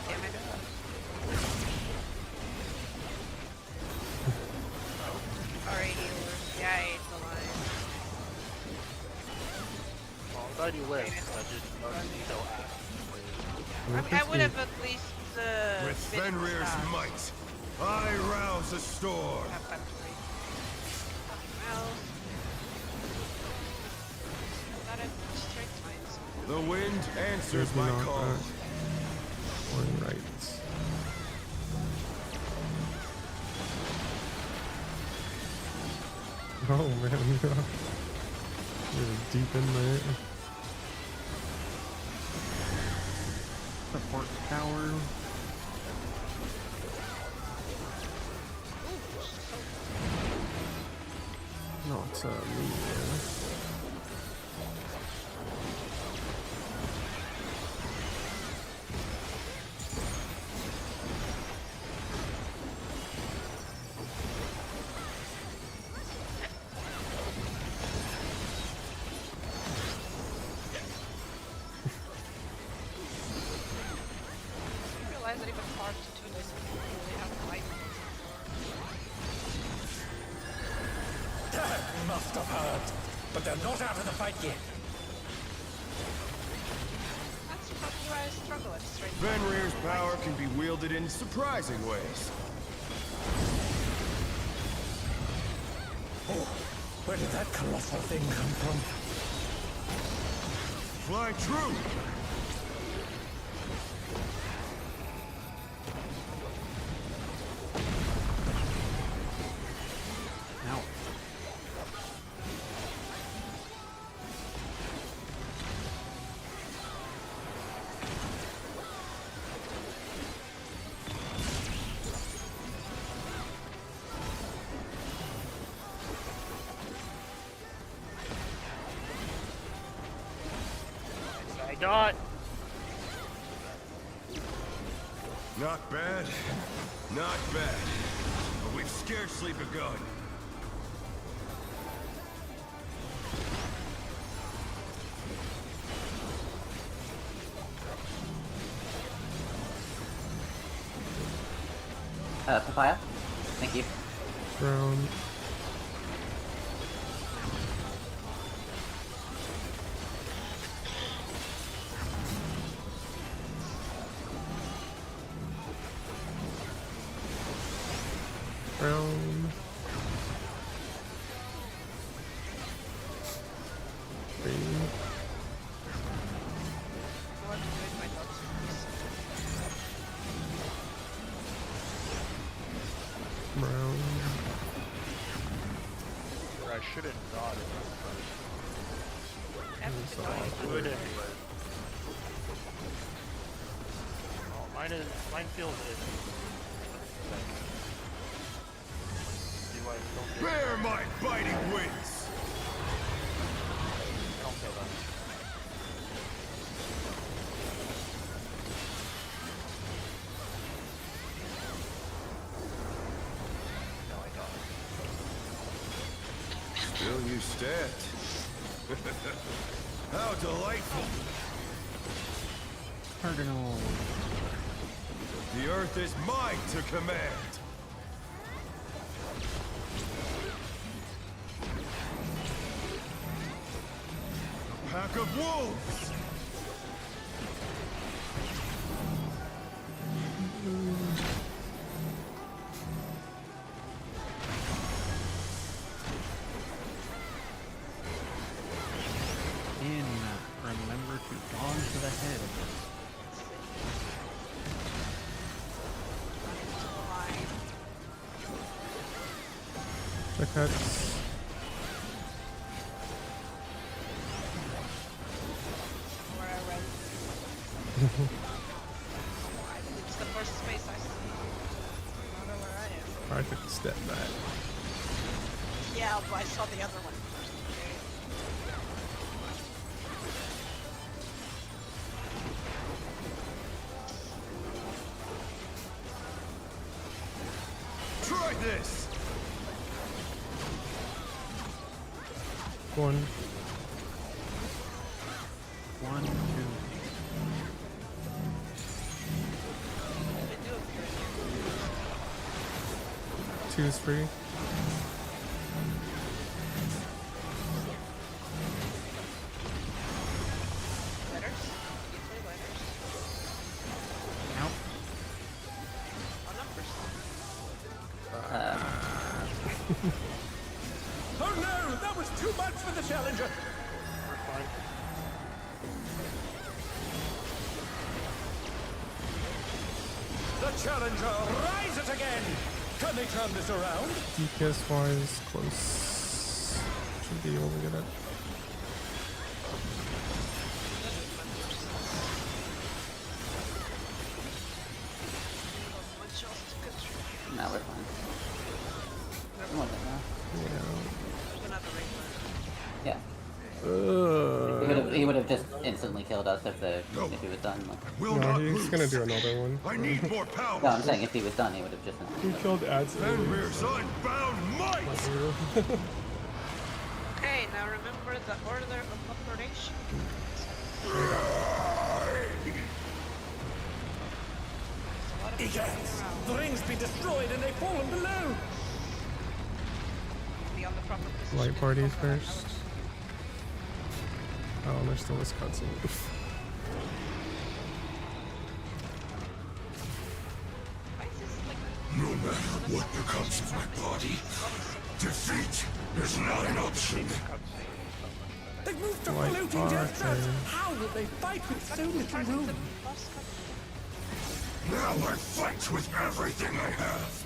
Damn it. Alright, healers. Yeah, I ate the line. Well, I'm glad you lived. I just still I mean, I would have at least With been Fenrir's fast. might, I rouse a storm. Have time to read. Mouse. Got it. Straight lines. The wind answers my Maybe not call. that. Or right. Oh man, you're deep in there. Support tower. No, it's me. Yeah. I realize that even hard to do this if you really have light. Must have heard. But they're not out of the fight yet. That's probably why I struggle at straight. Fenrir's power can be wielded in surprising ways. Oh, where did that colossal thing come from? Fly true! Ow. got. Not bad. Not bad. But we've scarcely begun. Papaya? Thank you. Round. Round. 3. What with my dogs? Round. I should have thought it. So Good anyway. Oh, mine feels it. Do I still feel Bear my biting wings! I don't feel that. No, I don't. Still you stat. How delightful! Cardinal. The earth is mine to command! A pack of wolves! Remember to dodge to the head. The cuts. Where I went. It's the first space I see. I don't know where I am. I took a step back. Yeah, but I saw the other one first. Try this! 1. 1, 2. They do appear here. 2 is free. Letters? You play letters? Nope. What numbers? Oh no! That was too much for the challenger! The challenger rises again! Can they turn this around? DPS wise, close. Should be able to get it. Now we're fine. More than that. Yeah. Yeah. He would have just instantly killed us if he was done. Like. No, he's gonna do another one. I need more power! No, I'm saying if he was done, he would have just. He killed ads. Fenrir's unbound might! Okay, now remember the order of operation. Egads! The rings be destroyed and they fallen below! Be on the proper position. Light party first. Oh, there's still this cutscene. No matter what becomes of my body, defeat is not an option. They've moved to Light floating death traps! party. How will they fight with so little room? Now I fight with everything I have.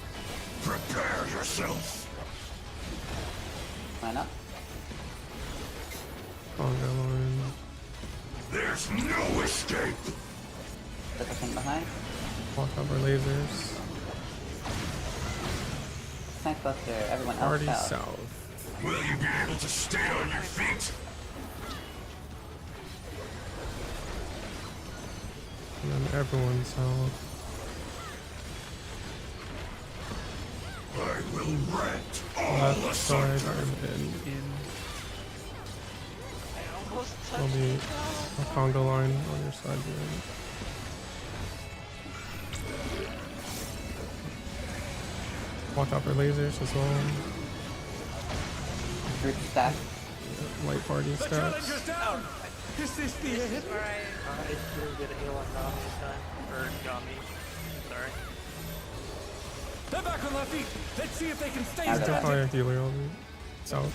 Prepare yourself. Why not? Conga line. There's no escape. Put the thing behind. Walk over lasers. Tank buster. Everyone else Party out. south. Will you be able to stay on your feet? everyone south. I will rent Left side and in. I almost There'll touched be it. a conga line on your side behind. Watch out for lasers as well. Group stack. Light party The challenge stacks. is down! Is this the This end? is where I I didn't get a heal on Nami this time. Or Gami. Sorry. They're back on their feet! Let's see if they can stay There's There's static! probably a healer on me. South.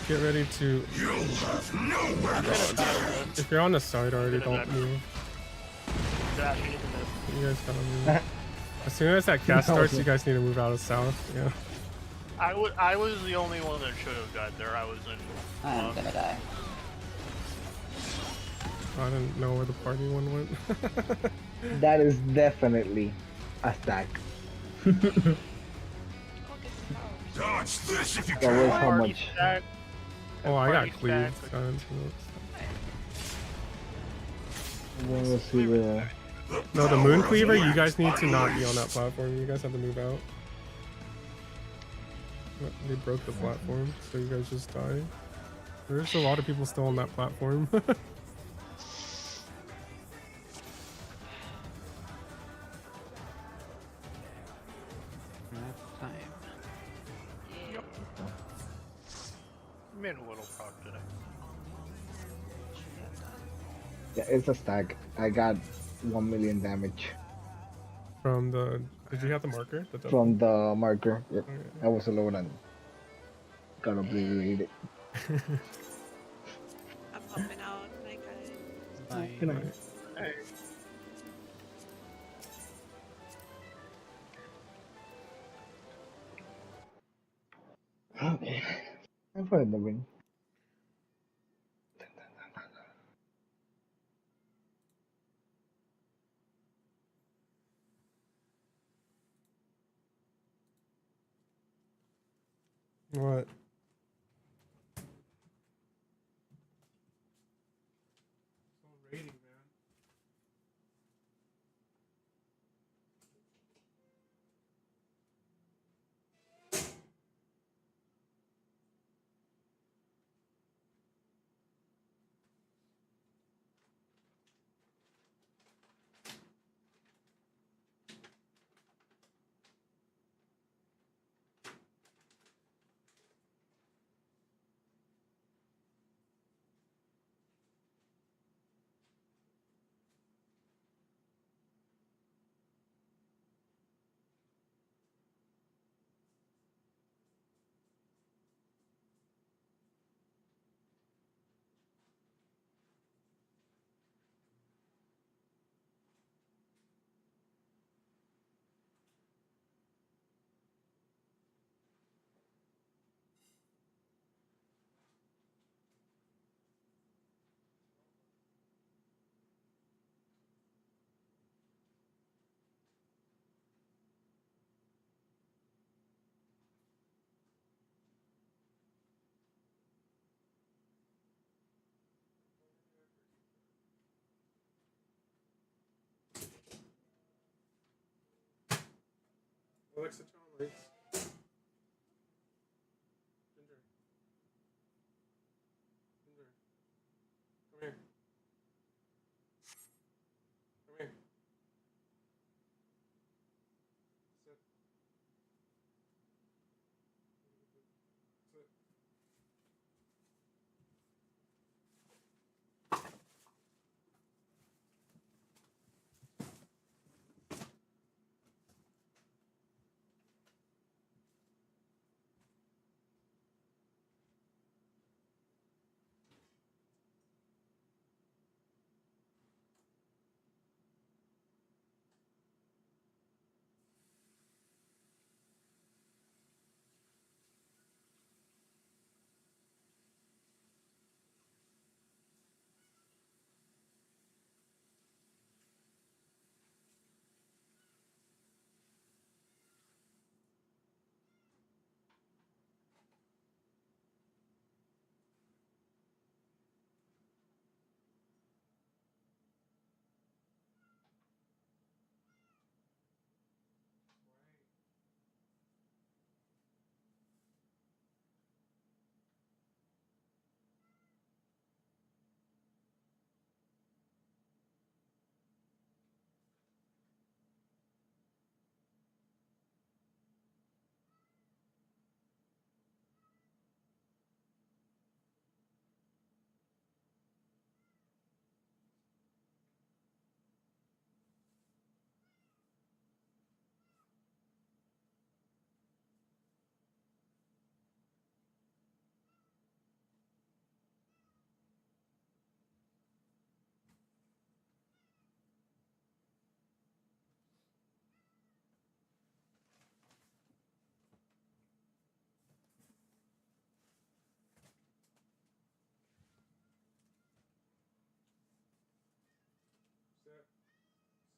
Get ready to. You'll have nowhere to stand! If you're on the side already, don't move. Dash, you need to move. You guys gotta move. As soon as that cast starts, you guys need to move out of south. Yeah. I was the only one that should have got there. I was in. I'm gonna die. I didn't know where the party one went. That is definitely a stack. Dodge this if you That can! was how Party much. stack. Oh, I got Party cleaved. stack. I didn't see Then we'll see the. that. No, the moon cleaver. You guys need to not be on that platform. You guys have to move out. They broke the platform, so you guys just die. There's a lot of people still on that platform. Enough time. Yep. Made a little prog today. Yeah, it's a stack. I got 1 million damage From the. Did you have the marker? The from the marker. Yep. Okay. I was alone and got obliterated. I'm popping out. Night guys. Bye. Good night. Okay. I'm fine the win. What? Alexa, turn on lights. Ginger. Ginger. Come here. Come here. Sit. Sit.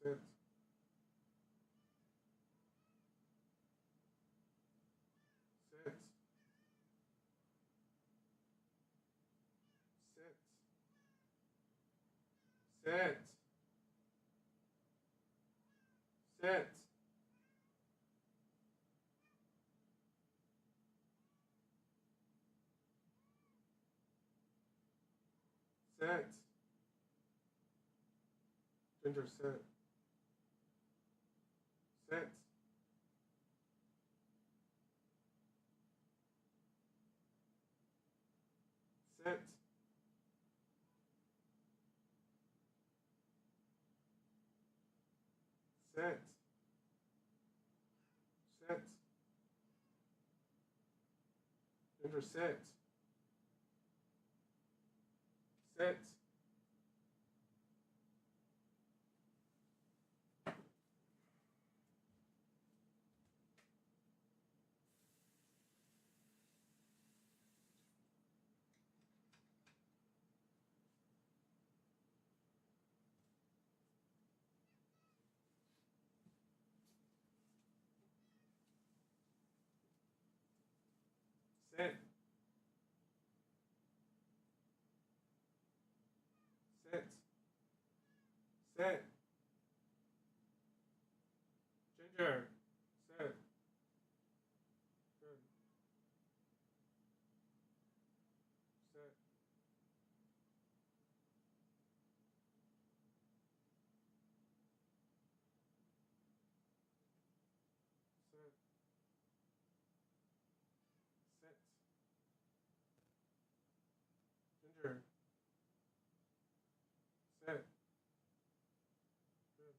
Sit. Sit. Sit. Sit. Sit. Ginger, sit. Sit. Sit. Sit. Sit. Ginger, sit. Sit. Sit. Sit. Sit. Ginger. Sit. Good. Sit. Sit. Sit. Ginger. Sit. Good.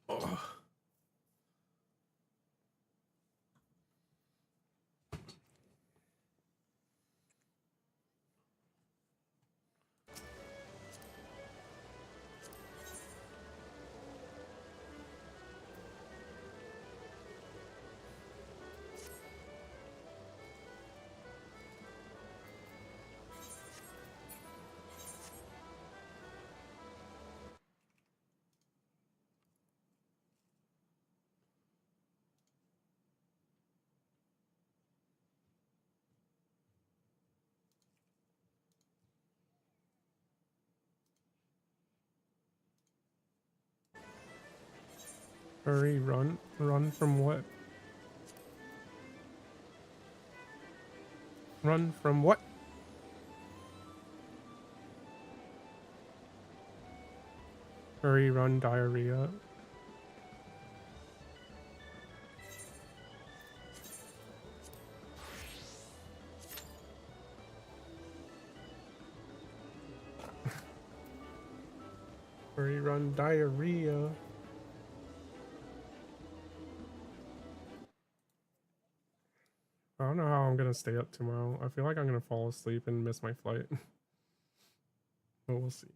Oh. Hurry, run. Run from what? Run from what? Hurry, run, diarrhea. Hurry, run, diarrhea. I don't know how I'm gonna stay up tomorrow. I feel like I'm gonna fall asleep and miss my flight. But we'll see.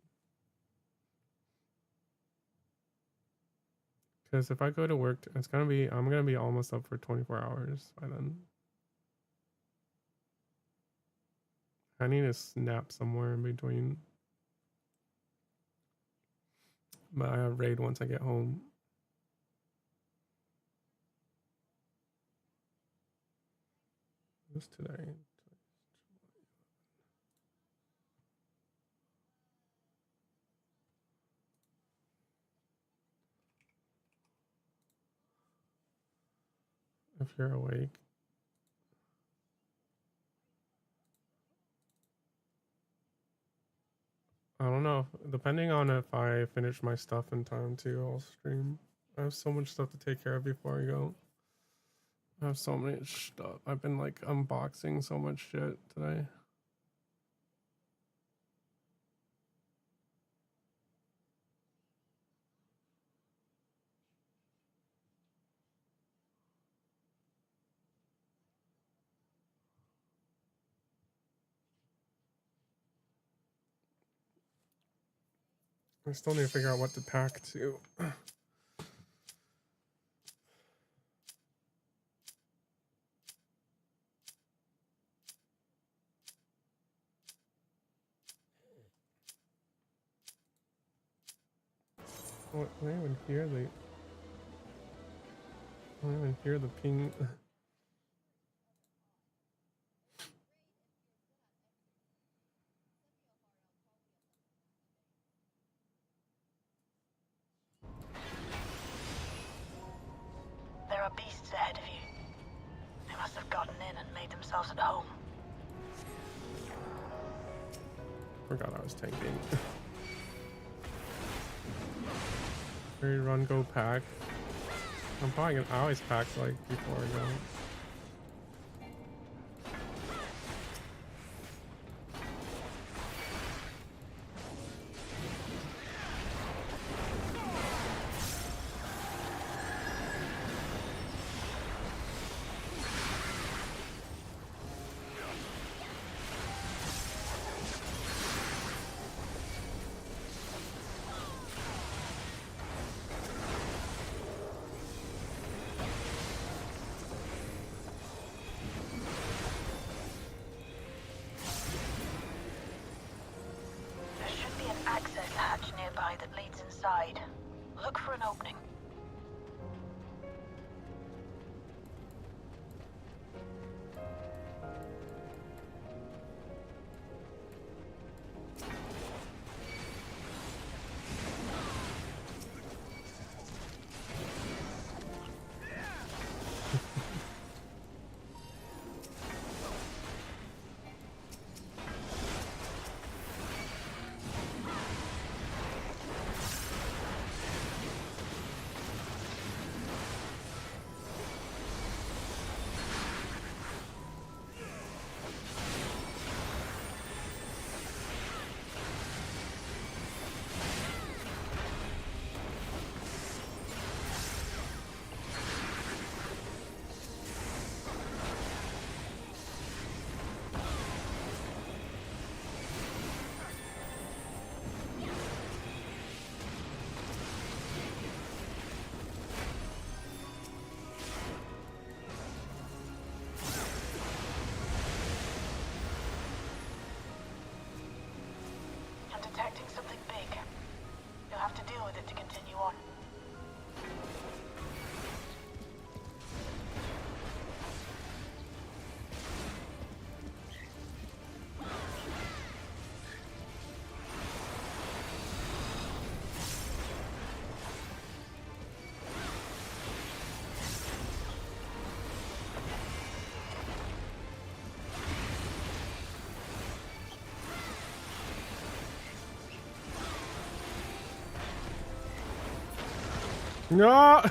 Because if I go to work, I'm gonna be almost up for 24 hours by then. I need to snap somewhere in between. But I have raid once I get home. What's today? If you're awake. I don't know. Depending on if I finish my stuff in time too, I'll stream. I have so much stuff to take care of before I go. I have so much stuff. I've been like unboxing so much shit today. I still need to figure out what to pack too. Oh, I don't even hear the. I don't even hear the ping. There are beasts ahead of you. They must have gotten in and made themselves at home. Forgot I was tanking. Ready, run, go, pack. I'm probably gonna. I always pack like before I go. There should be an access hatch nearby that leads inside. Look for an opening. I'm detecting something big. You'll have to deal with it to continue on. No.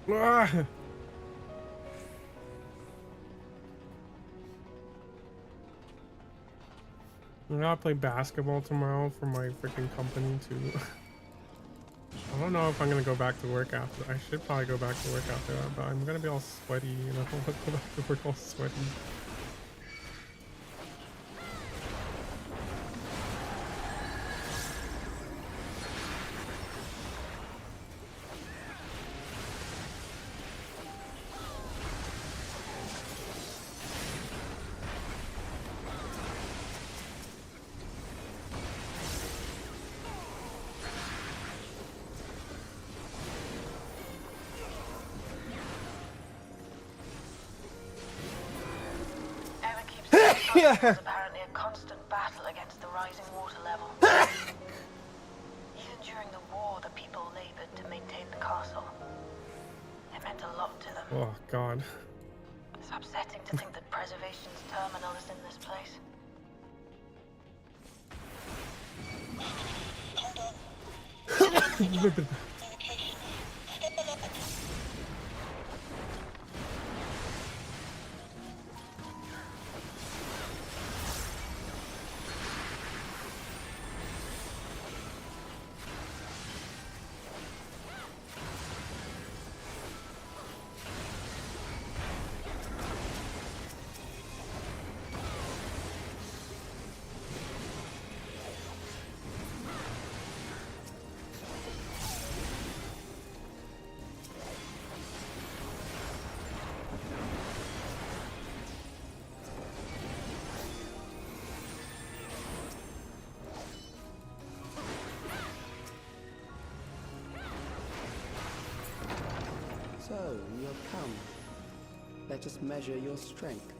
Ah! I'm gonna play basketball tomorrow for my freaking company too. I don't know if I'm gonna go back to work after. I should probably go back to work after that, but I'm gonna be all sweaty, and I don't want to go back to work all sweaty. It was apparently a constant battle against the rising water level. Even during the war, the people labored to maintain the castle. It meant a lot to them. Oh god. It's upsetting to think that preservation's terminal is in this place. So, you have come. Let us measure your strength.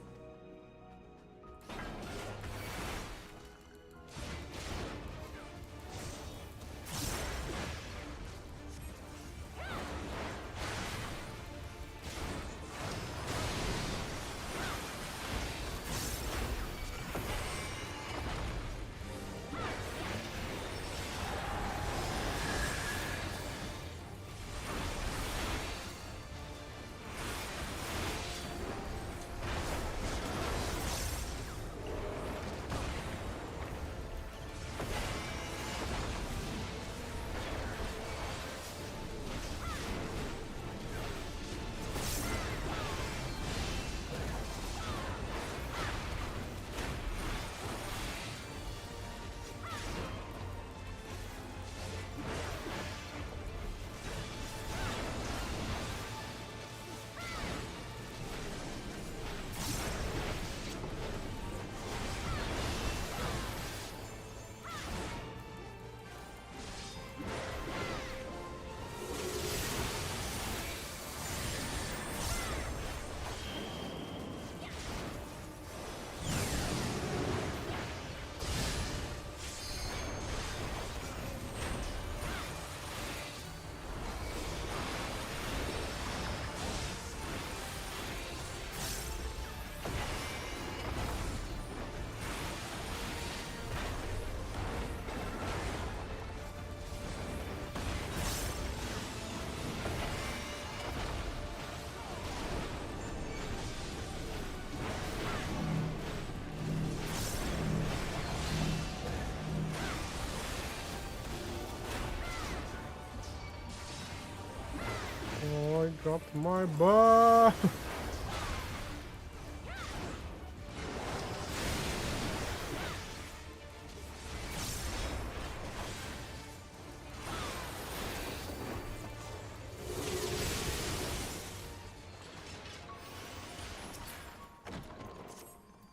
Oh, I dropped my bar.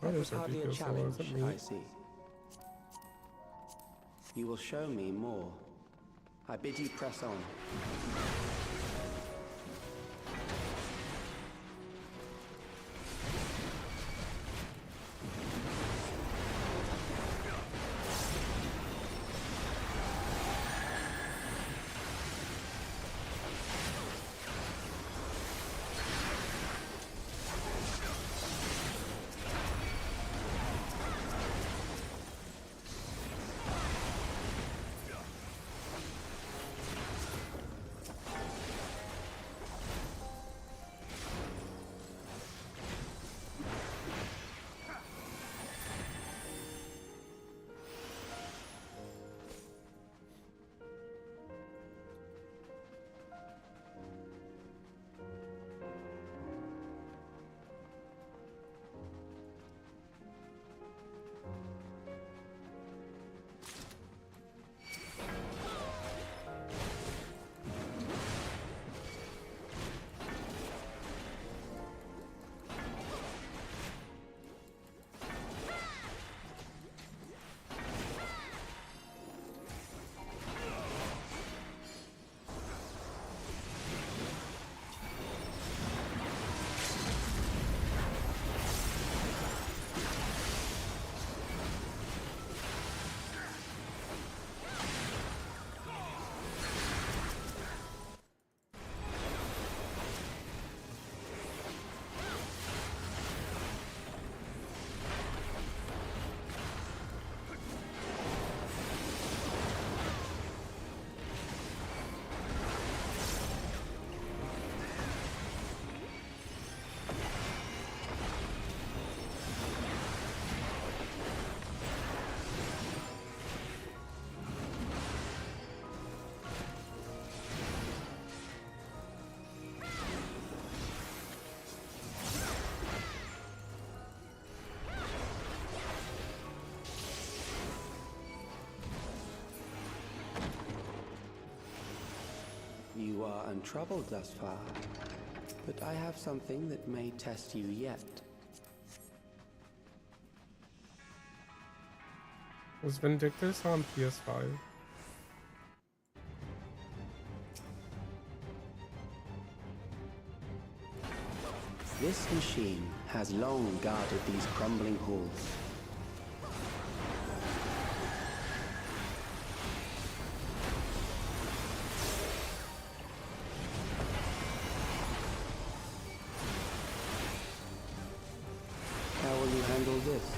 That was hardly a challenge, I see. You will show me more. I bid you press on. are untroubled thus far, but I have something that may test you yet. Was Vindictus on PS5? This machine has long guarded these crumbling halls. How will you handle this?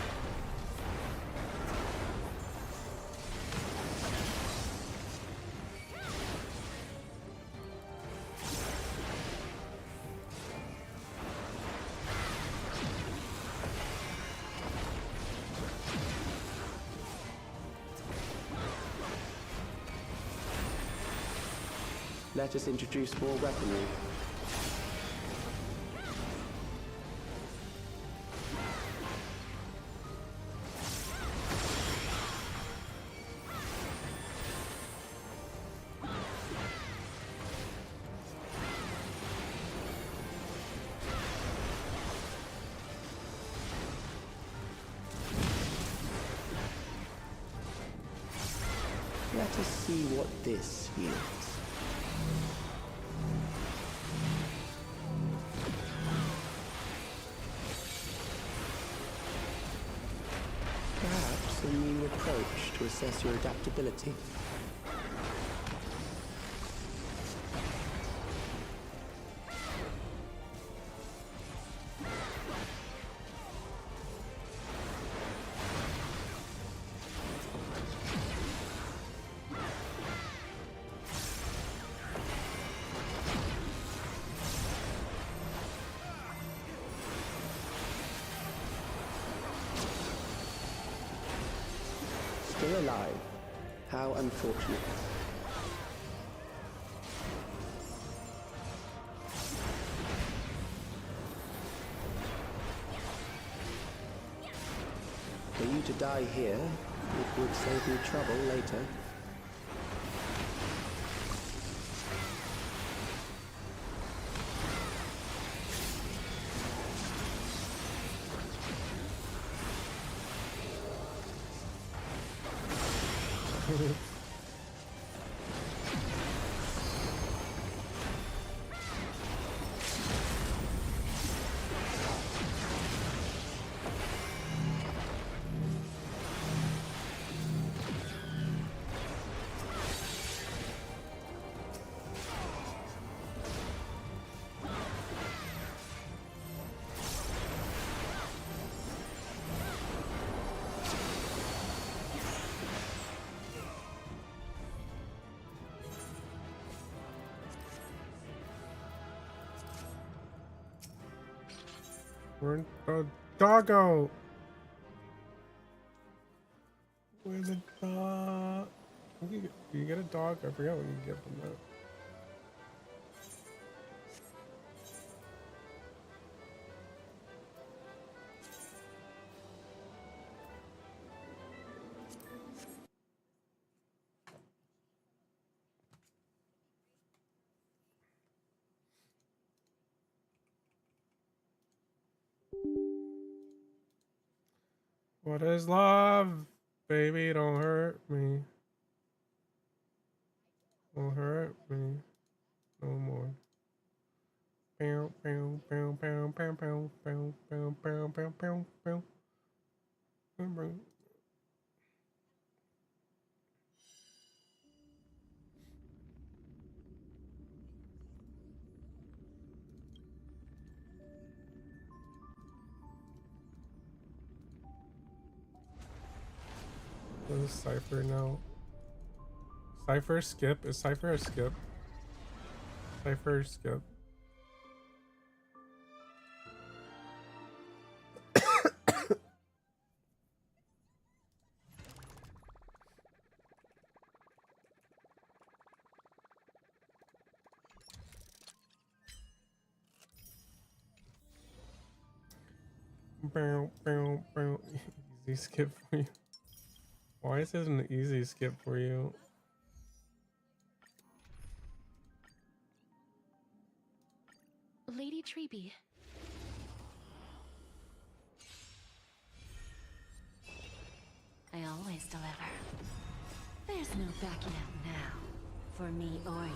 Let us introduce more weaponry. Let us see what this yields. Perhaps a new approach to assess your adaptability. Still alive. How unfortunate. For you to die here, it would save me trouble later. Where's the doggo? Where's the dog? You get a dog? I forgot what you get from that. What is love? Baby, don't hurt me. Don't hurt me no more. Pow, pow, pow, pow, pow, pow, pow, pow, pow, pow, pow, pow. What is Cypher now? Cypher skip? Is Cypher a skip? Cypher skip. Bow, bow, bow. Easy skip for you. Why is this an easy skip for you? Lady Treeby. I always deliver. There's no backing out now, for me or you.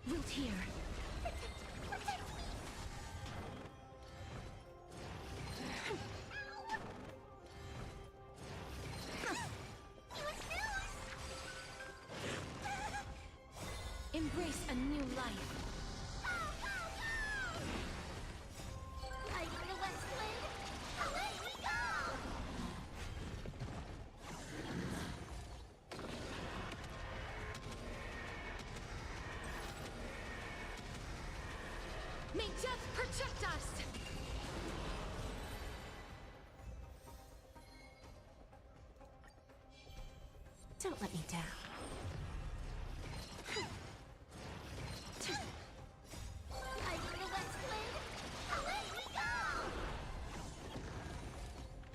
Wilt here. Embrace a new life. May death protect us! Don't let me down.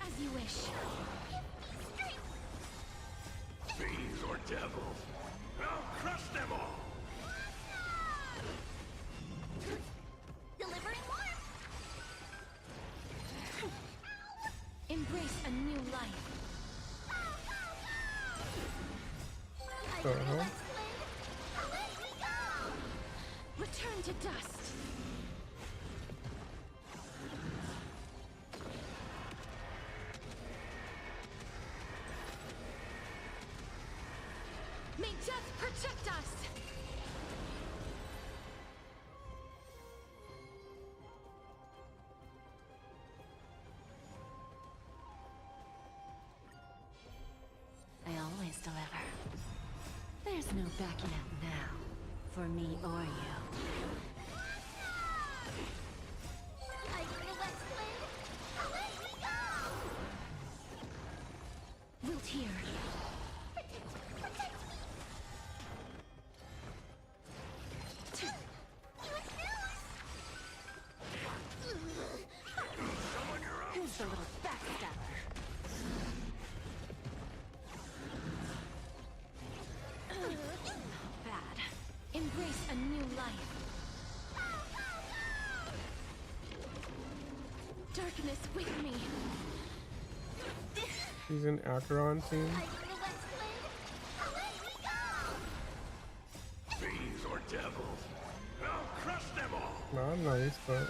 As you wish. Fiends or devils, I'll crush them all! Delivering warmth! Embrace a new life. Return to dust. May death protect us! I always deliver. There's no backing out now, for me or you. Wilt here. Who's the little backstabber? Bad. Embrace a new life. Darkness with me. He's an Acheron team. Fiends or devils, I'll crush them all! Not nice, but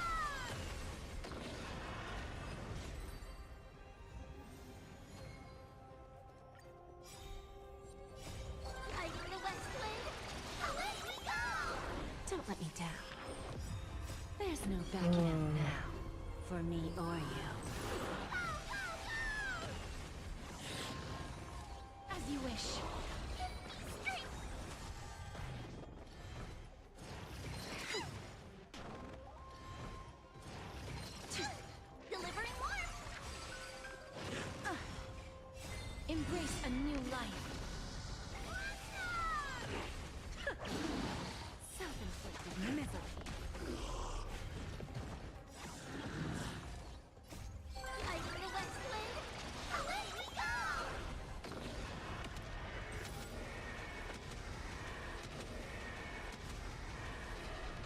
Don't let me down. There's no backing out now, for me or you. As you wish. Delivering warmth. Embrace a new life. Self-inflicted misery.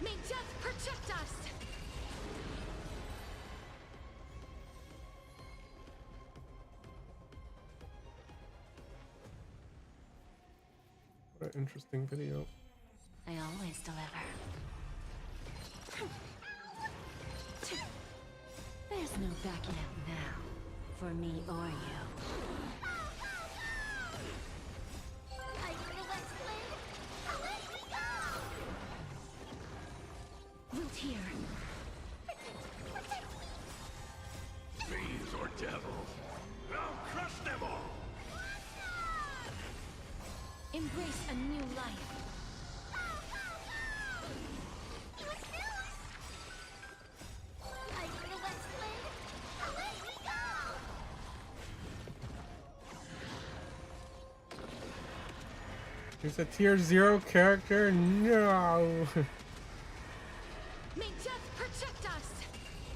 May death protect us! what an interesting video. I always deliver. There's no backing out now, for me or you. Wilt here. Fiends or devils, I'll crush them all! Embrace a new life. He's a tier 0 character? No! May death protect us!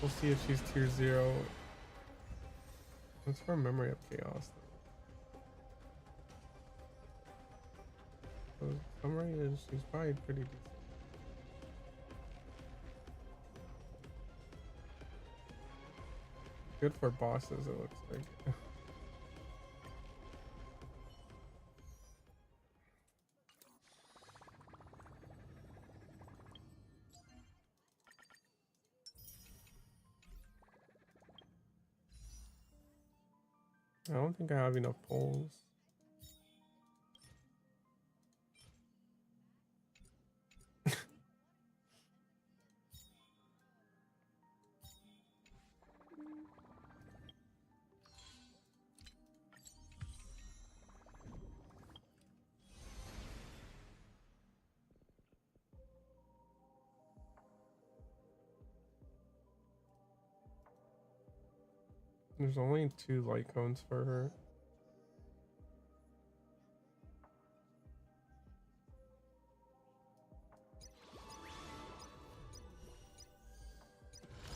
We'll see if she's tier 0. What's for memory of chaos? so summary is she's probably pretty decent. Good for bosses, it looks like. I don't think I have enough poles. There's only 2 light cones for her.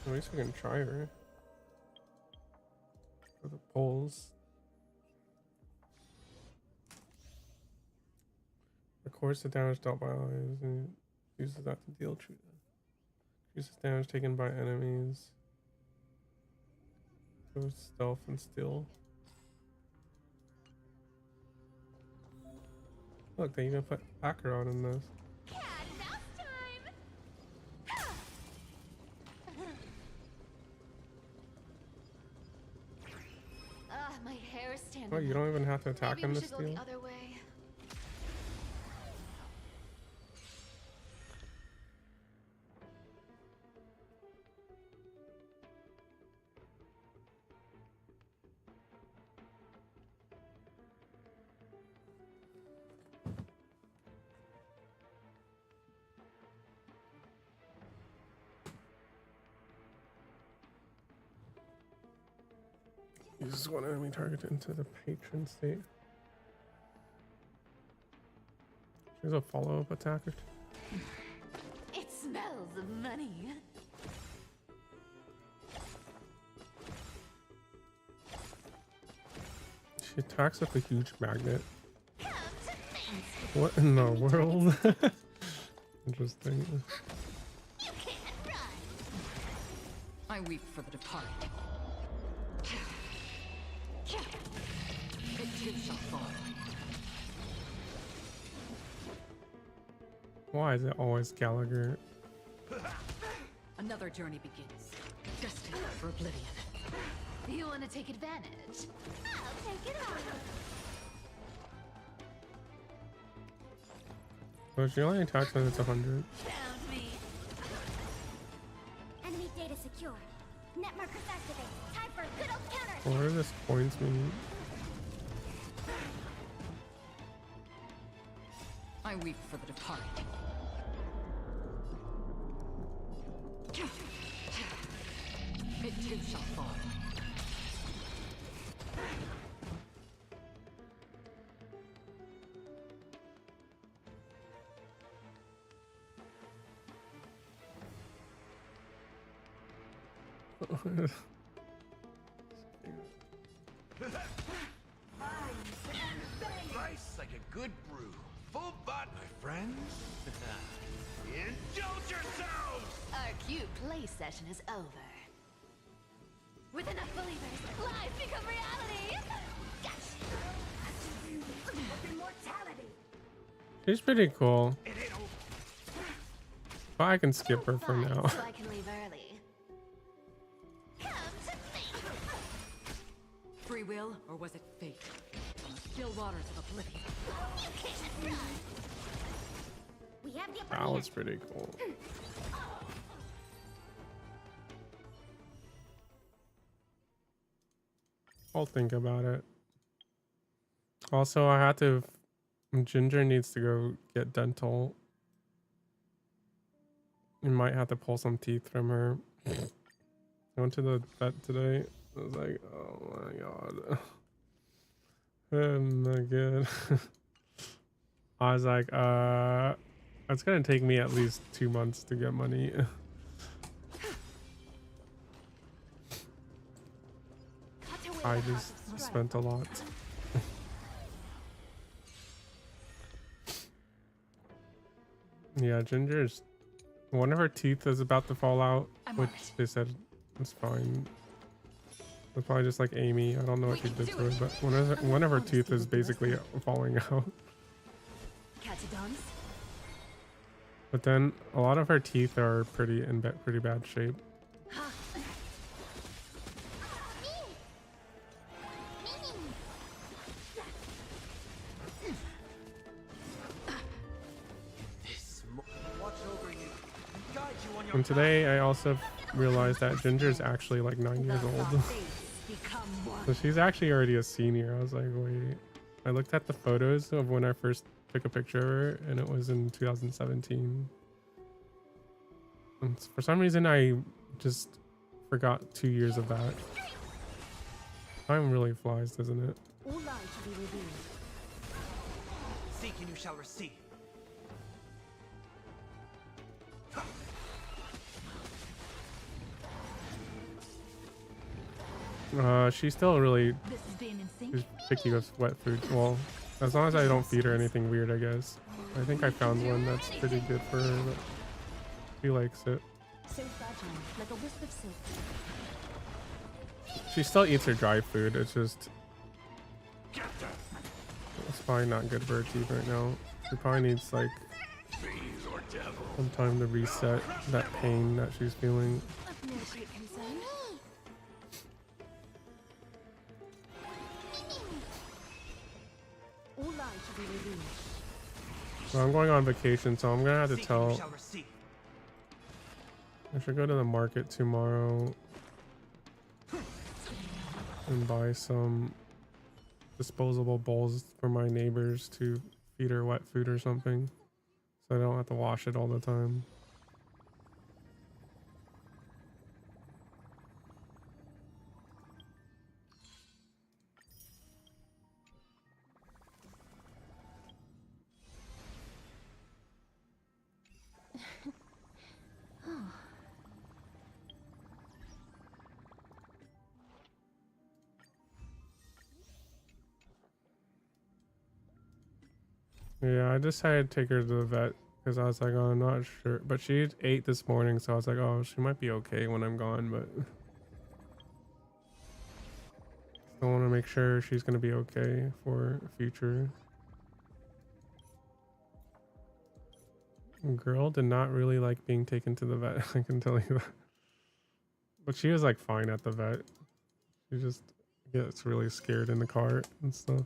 At least we can try her. For the poles. Records the damage dealt by allies and uses that to deal true. Increases damage taken by enemies. Goes stealth and steal. Look, they even put Packer out in this. My hair is standing. Oh, you don't even have to attack him to steal? The other way. Uses one enemy target into the patron state. She's a follow-up attacker. It smells of money. She attacks with a huge magnet. What in the world? Interesting. You can't run. I weep for the departed. It too shall fall. Why is it always Gallagher? Another journey begins. Destined for oblivion. You want to take advantage? I'll take it on. Well, she only attacks when it's 100. Found me. Enemy data secure. Net markers activate. Time for a good old counter. What are this points mean? I weep for the departed. It too shall fall. Nice like a good brew. Full bot, my friends. Indulge yourselves! Our cute play session is over. With enough believers, lies become reality! Immortality. She's pretty cool. But I can skip her for now. So I can leave early. Come to me! Free will, or was it fate? On the still waters of oblivion. You can't run! We have the upper That hand. was pretty cool. I'll think about it. Also, I had to. Ginger needs to go get dental. You might have to pull some teeth from her. I went to the vet today. I was like, oh my god. Oh my god. I was like, it's gonna take me at least 2 months to get money. I just spent a lot. Yeah, Ginger's one of her teeth is about to fall out, I'm which on it. they said was fine. It's probably just like Amy. I don't know what she did to her, but one of her teeth is basically falling out. Catadons? But then a lot of her teeth are pretty bad shape. And today I also realized that Ginger's actually like 9 years old. So she's actually already a senior. I was like, wait. I looked at the photos of when I first took a picture of her, and it was in 2017. And for some reason, I just forgot 2 years of that. Time really flies, doesn't it? All light to be revealed. Seek and you shall receive. She's still really This is being in sync. she's picky with wet food. Well, as long as I don't feed her anything weird, I guess. I think I found one that's pretty good for her, but she likes it. So fragile, like a wisp of silk. She still eats her dry food. It's just it's probably not good for her teeth right now. She probably needs like some time to reset that pain that she's feeling. No great concern. All light to be revealed. So I'm going on vacation, so I'm gonna have to tell. I should go to the market tomorrow and buy some disposable bowls for my neighbors to feed her wet food or something, so I don't have to wash it all the time. Yeah, I decided to take her to the vet because I was like, oh, I'm not sure. But she ate this morning, so I was like, oh, she might be okay when I'm gone, but I want to make sure she's going to be okay for future. Girl did not really like being taken to the vet, I can tell you that. But she was like fine at the vet. She just gets really scared in the car and stuff.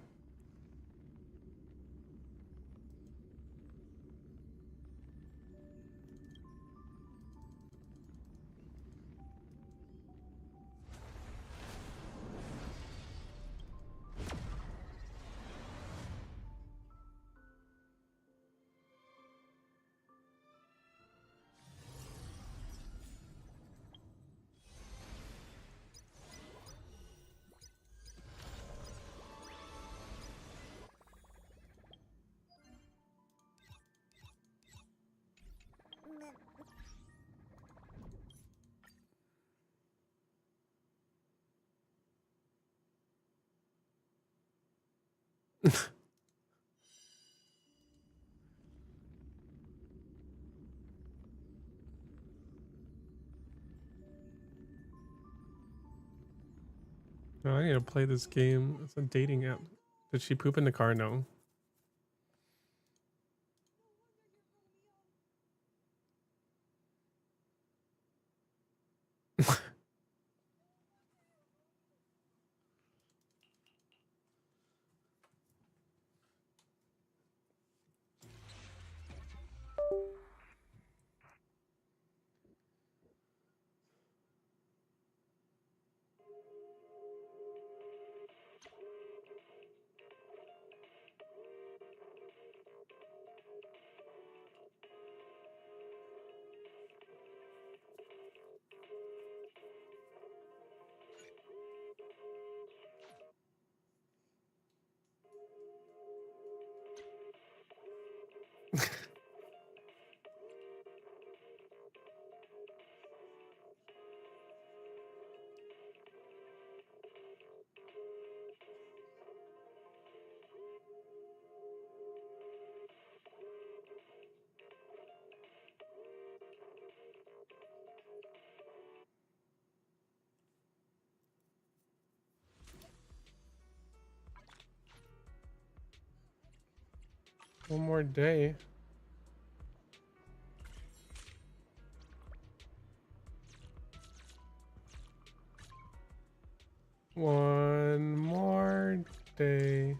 No, I need to play this game. It's a dating app. Did she poop in the car? No. One more day. One more day.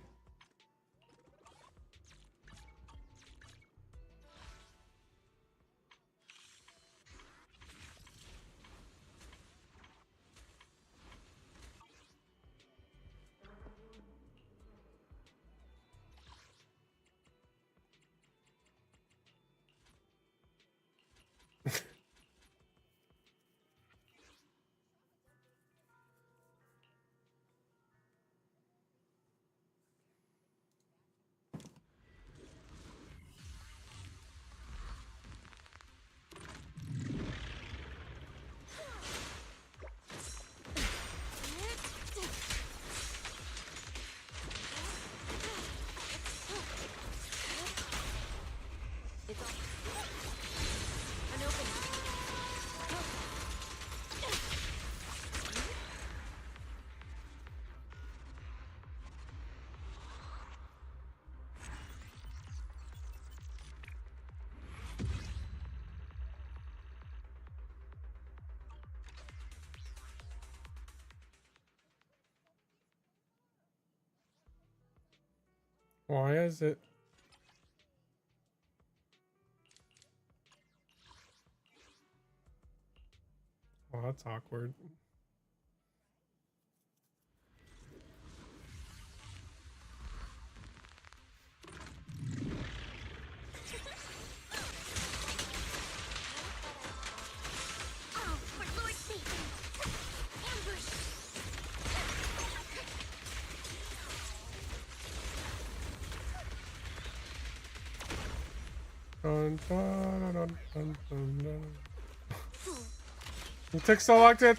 Why is it? Oh, that's awkward. Oh, for Lord's sake! Ambush! Dun, dun, dun, dun, dun, dun. You took so long to.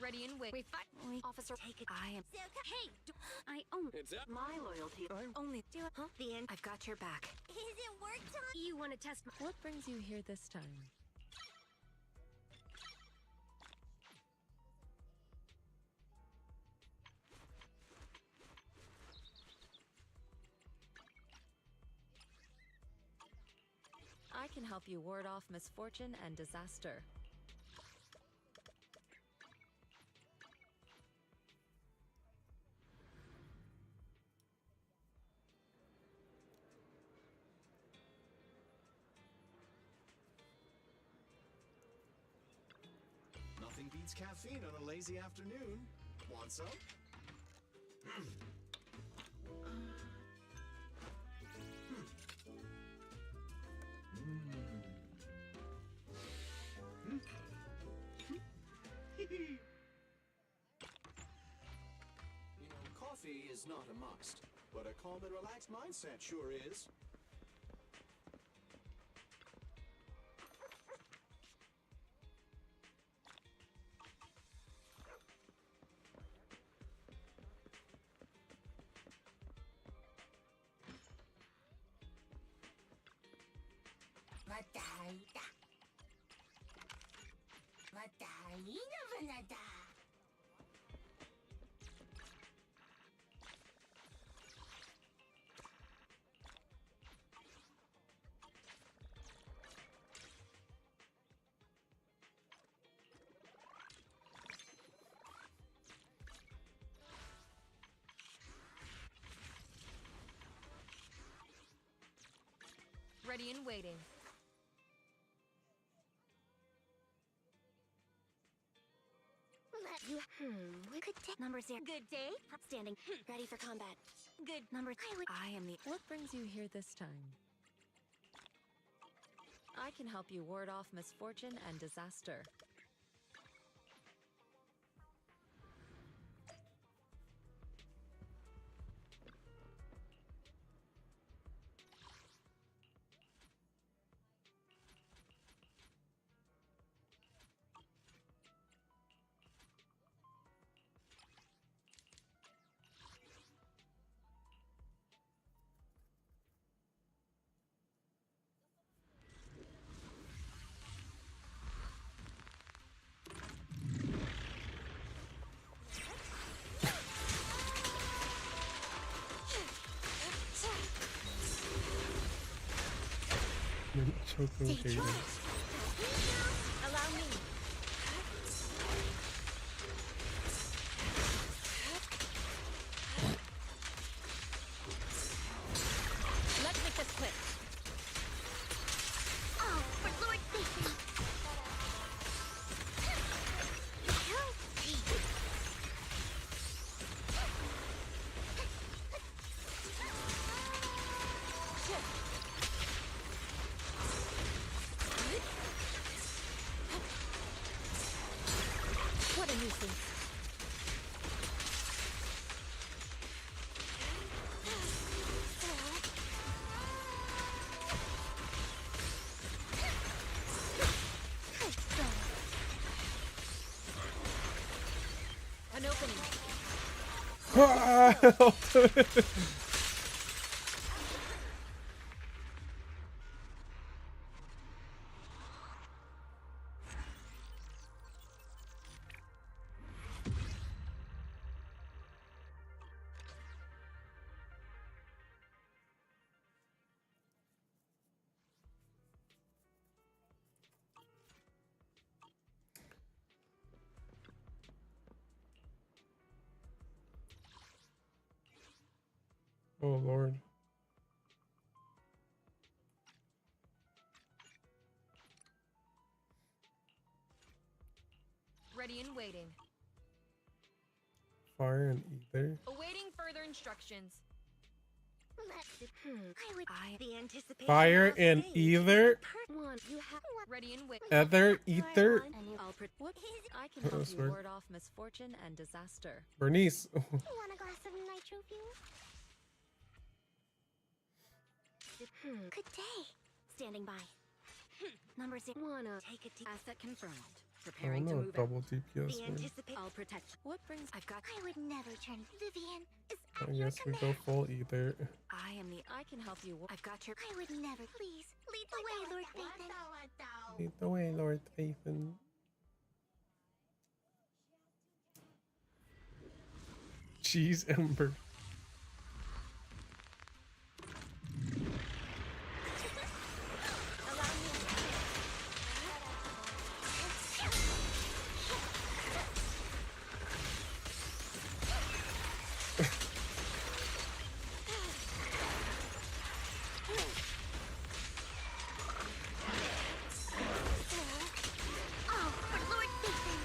Ready and wait. Wait, officer, take it. I am. Hey, I own. It's up. My loyalty. I'm only do it. Huh? The end. I've got your back. Is it work time? You want to test my... What brings you here this time? I can help you ward off misfortune and disaster. Nothing beats caffeine on a lazy afternoon. Want some? You know, coffee is not a must, but a calm and relaxed mindset sure is. Ready and waiting. We could take number Number 0. Good day. Standing. Ready for combat. Good. Number. I am the. What brings you here this time? I can help you ward off misfortune and disaster. Choco Hayden. Allow me. Let's make this quick. Oh, for Lord's sake. What a nuisance. An opening. Oh Lord. Ready and waiting. Fire and ether. Awaiting further instructions. Fire and ether. Ready and wait. Ether, ether. I can Oh, help you sorry. ward off misfortune and disaster. Bernice. You want a glass of nitro fuel? Good day. Standing by. Number 0. Wanna take a deep asset confirmed. I Preparing don't to know move double out. DPS. The Man. anticipate. I'll protect. What brings? I've got. I would never turn. Vivian is I at your guess we command. go full ether. I am the. I can help you. I've got your. I would never. Please lead the way, Lord Nathan. Lead the way, Lord Ethan. Cheese Ember. Oh, for Lord Nathan.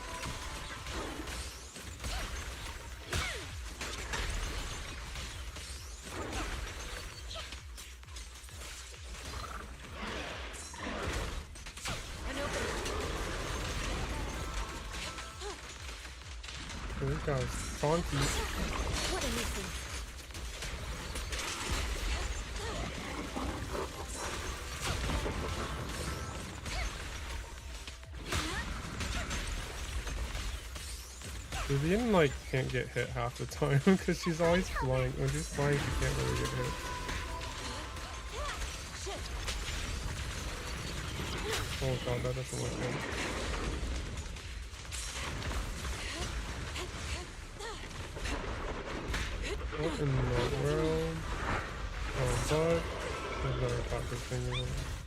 There we go. Funky. What a nuisance. Vivian like can't get hit half the time because she's always flying. When she's flying, she can't really get hit. Oh god, that doesn't look good. What in the world? Oh, but there's another toxic thing in there.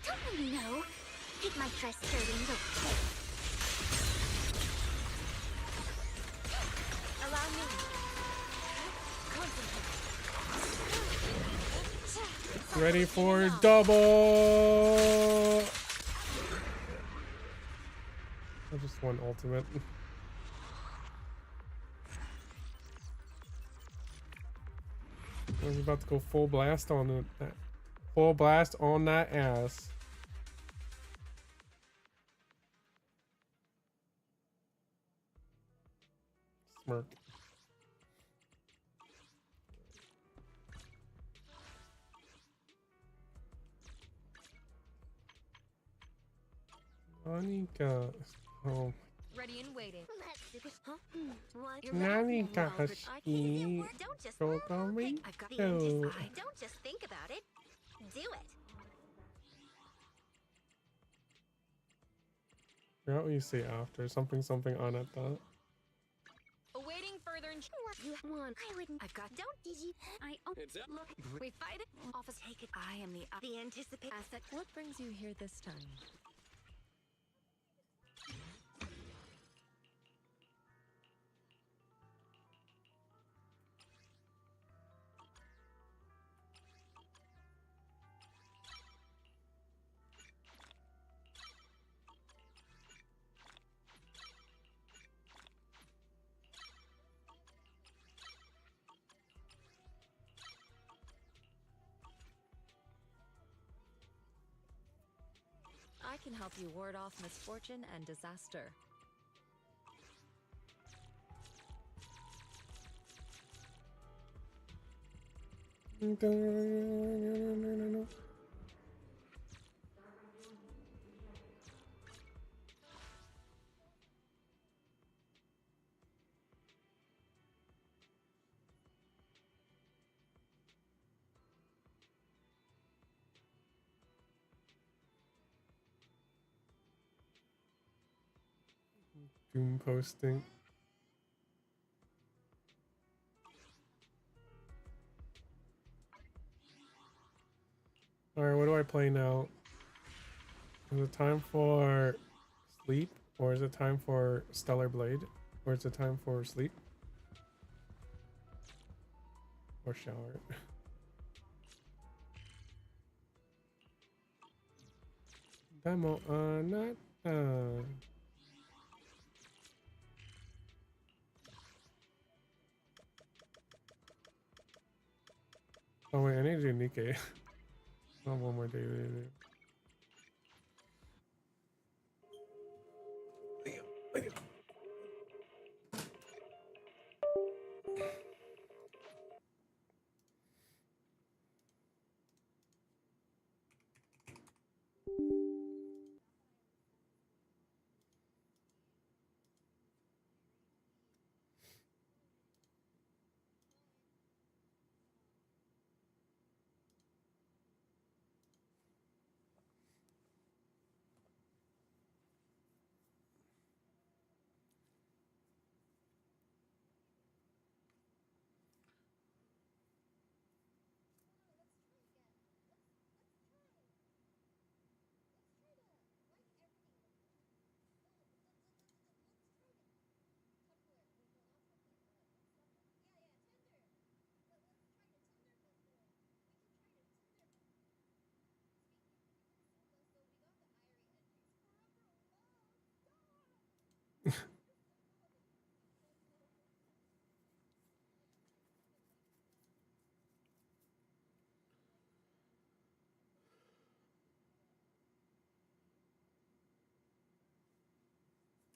Don't you know? Keep my dress sturdy and look. Allow me. Concentrate. Ready for double! I just won ultimate. I was about to go full blast on it. Full blast on that ass. Smirk. Nanika. Oh. Ready and waiting. What? Nanika Don't just Kokori. I've got So. Don't just think about it. Do it. Forgot what you say after. Something anata. Awaiting further You want? I wouldn't. I've got. Don't. Did you? I. Oh. It's up. Look. We fight it. Office. Take it. I am the anticipate. Asset. What brings you here this time? I can help you ward off misfortune and disaster. Doom posting. Alright, what do I play now? Is it time for sleep? Or is it time for Stellar Blade? Or is it time for sleep? Or shower? Demo not Oh wait, I need to do Nikkei. Not one more day to do.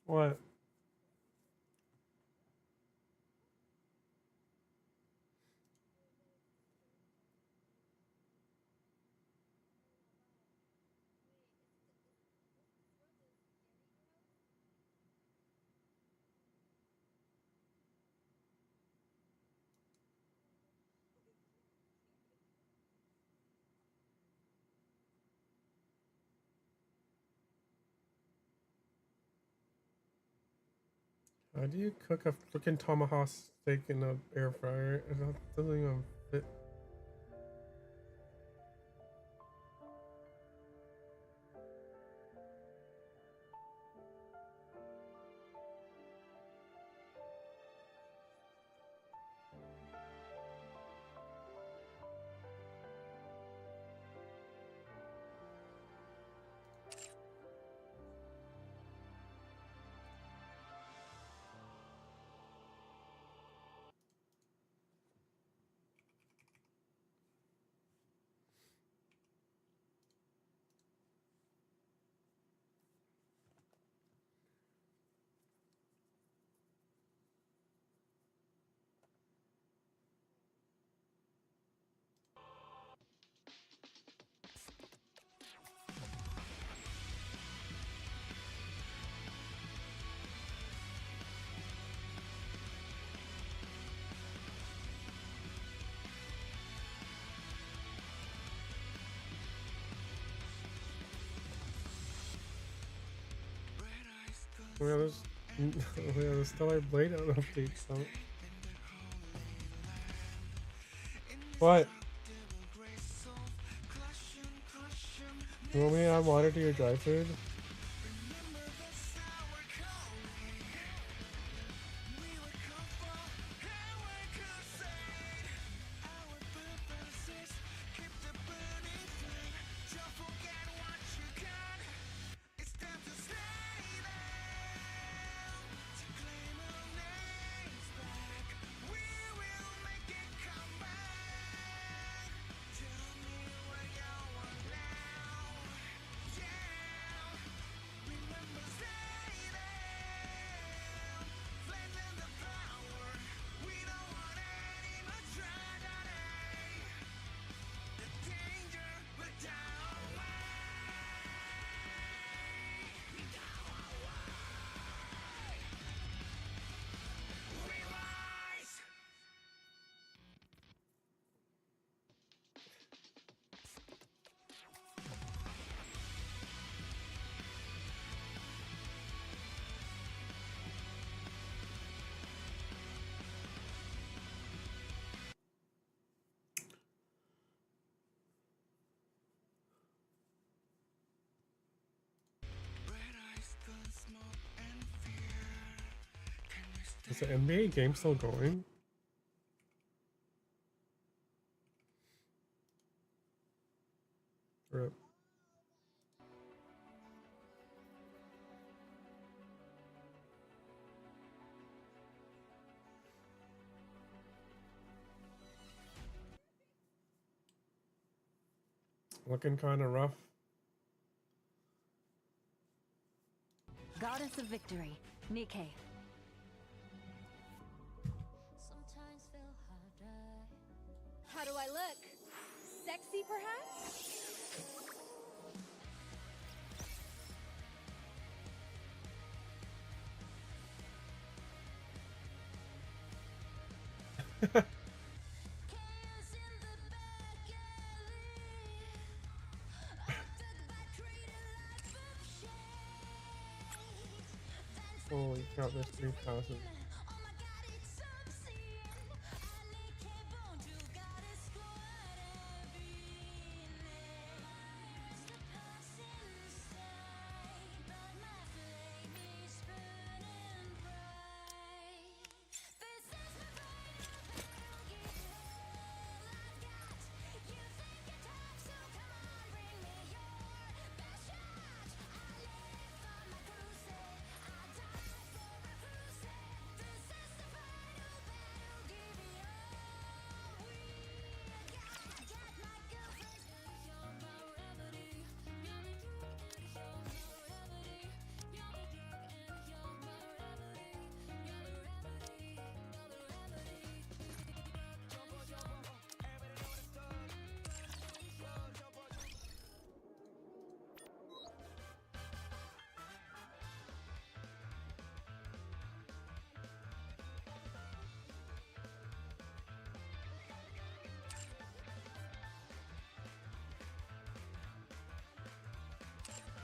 What? How do you cook a freaking tomahawk steak in an air fryer? It doesn't even fit. Oh yeah, the Stellar Blade out updates out. What? You want me to add water to your dry food? Is the NBA game still going? Rip. Looking kind of rough. Goddess of Victory, Nikke. How do I look? Sexy, perhaps? Holy crap, there's 3,000.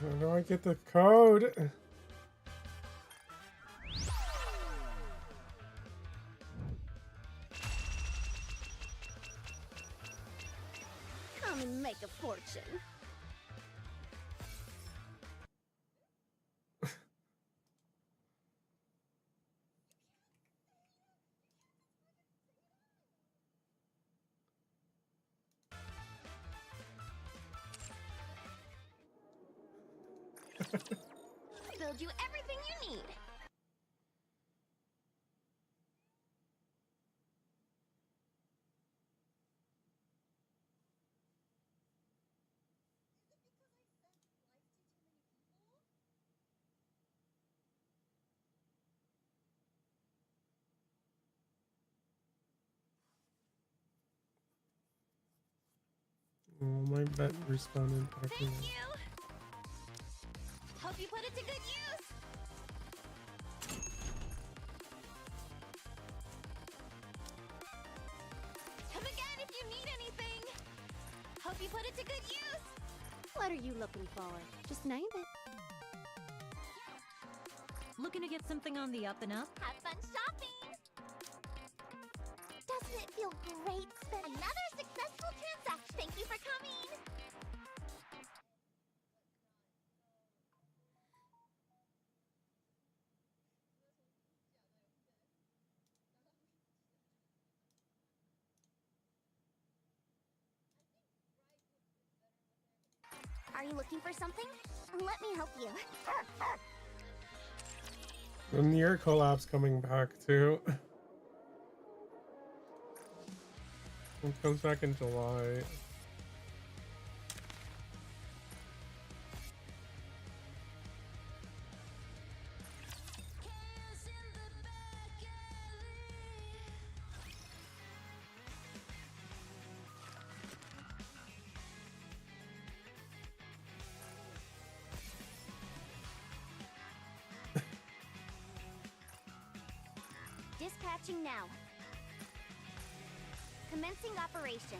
How do I get the code? Come and make a fortune. Build you everything you need. Oh, my bet responded correctly. Thank you. Hope you put it to good use. Come again if you need anything. Hope you put it to good use. What are you looking for? Just name it. Looking to get something on the up and up? Have fun shopping! Doesn't it feel great spending another successful transaction? Thank you for coming! Are you looking for something? Let me help you. The Nier collab's coming back too. It comes back in July. Dispatching now. Commencing operation.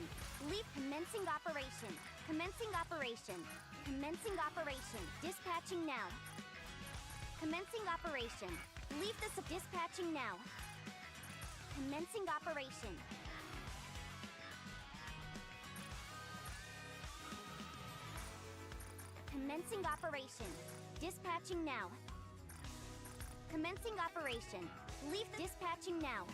Leave commencing operation. Commencing operation. Commencing operation. Dispatching now. Commencing operation. Leave the dispatching now. Commencing operation. Commencing operation. Dispatching now. Commencing operation. Leave the dispatching now.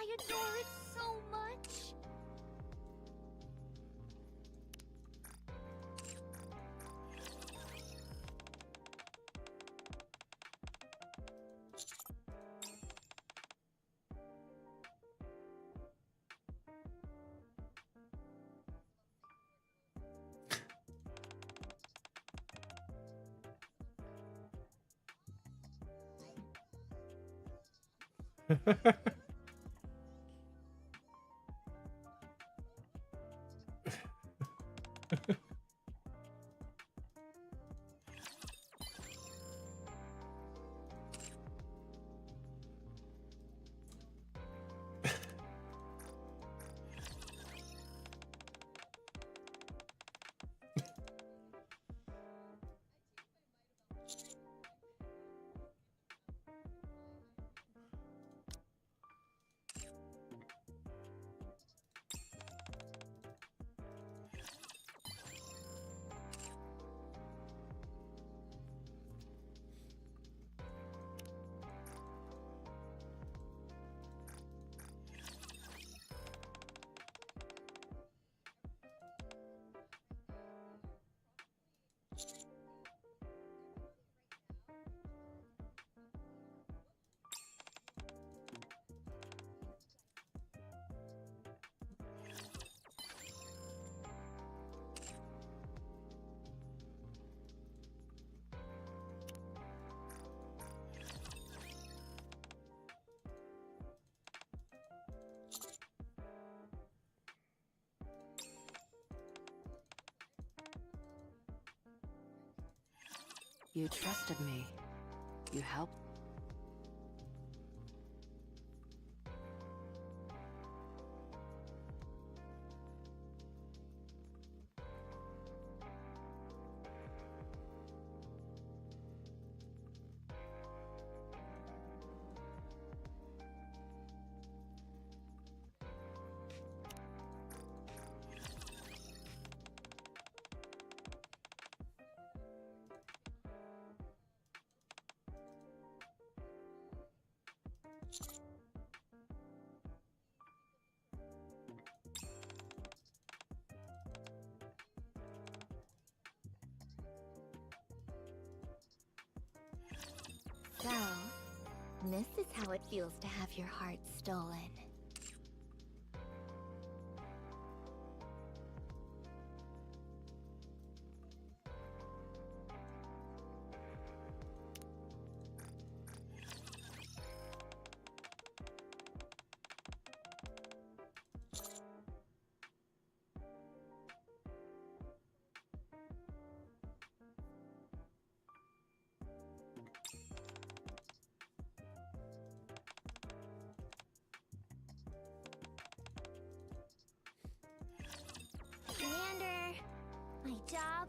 I adore it so much. You trusted me. You helped. So, this is how it feels to have your heart stolen. Commander, my job.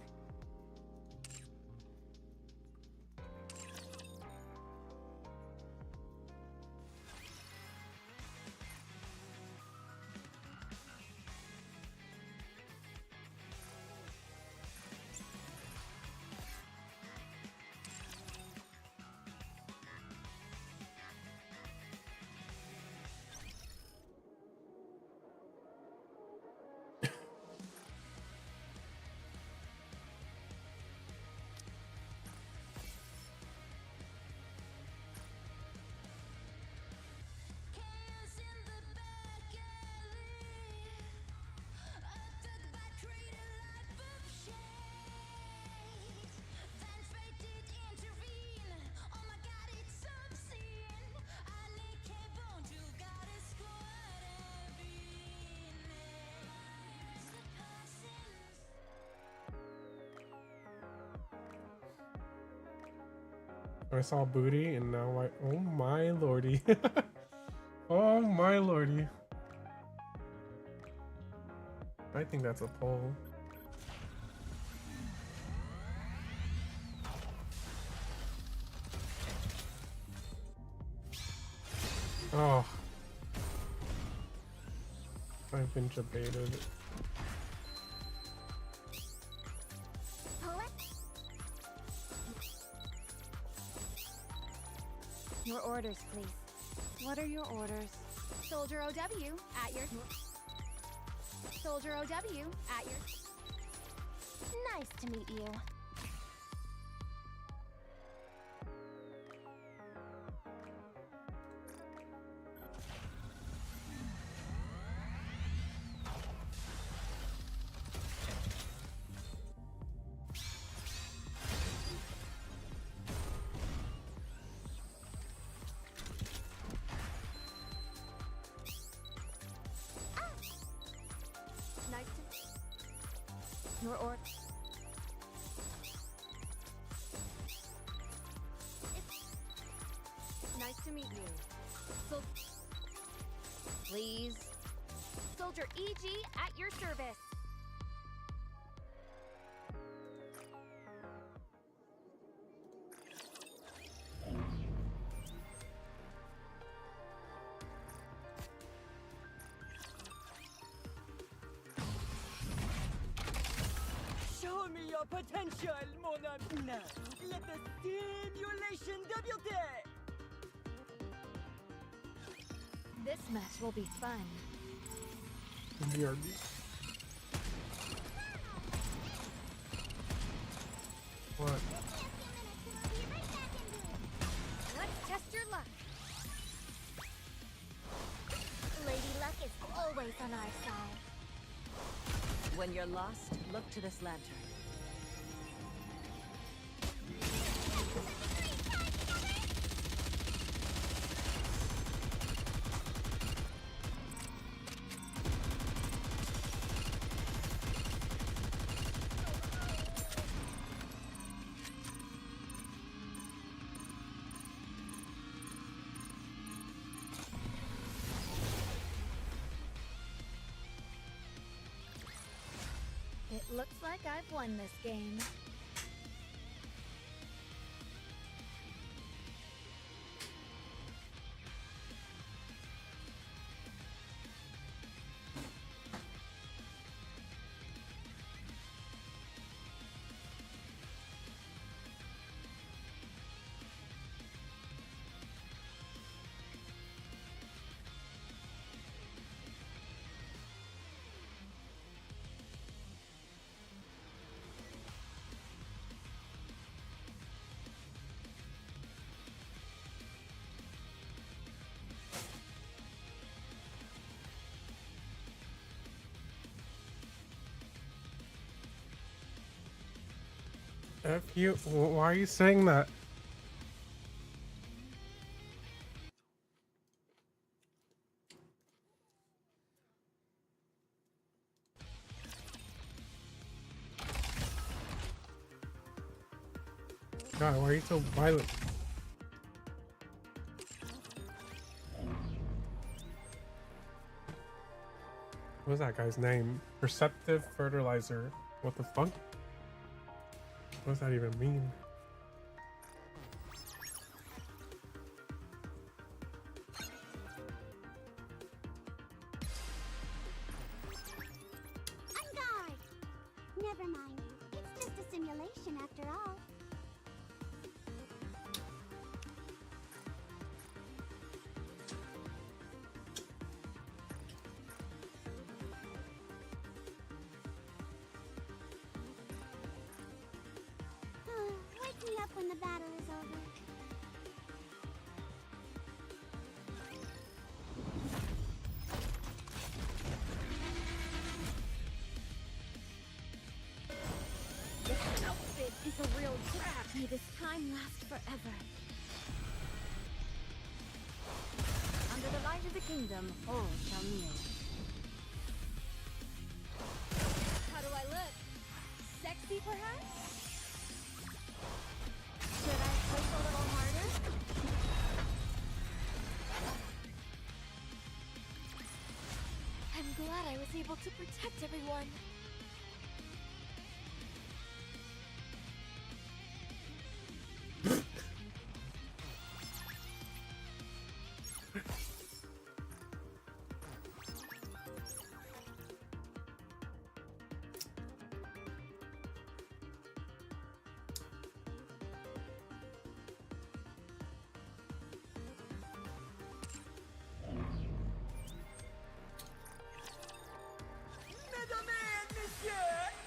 I saw booty and now oh my lordy. Oh my lordy. I think that's a pole. Oh. I've been jebaited. Your orders, please. What are your orders? Soldier OW at your... Soldier OW at your... Nice to meet you. Your order. Nice to meet you. Please. Soldier EG at your service. Show me your potential, mon ami. Now, let the stimulation debute. This match will be fun. BRB. What? Let's test your luck. Lady Luck is always on our side. When you're lost, look to this lantern. I've won this game. F you. Why are you saying that? God, why are you so violent? What's that guy's name? Perceptive fertilizer. What the fuck? What does that even mean? On guard! Never mind. It's just a simulation after all. Wake me up when the battle is over. This outfit is a real trap. May this time last forever. Under the light of the kingdom, all shall kneel. How do I look? Sexy, perhaps? Should I push a little harder? I'm glad I was able to protect everyone.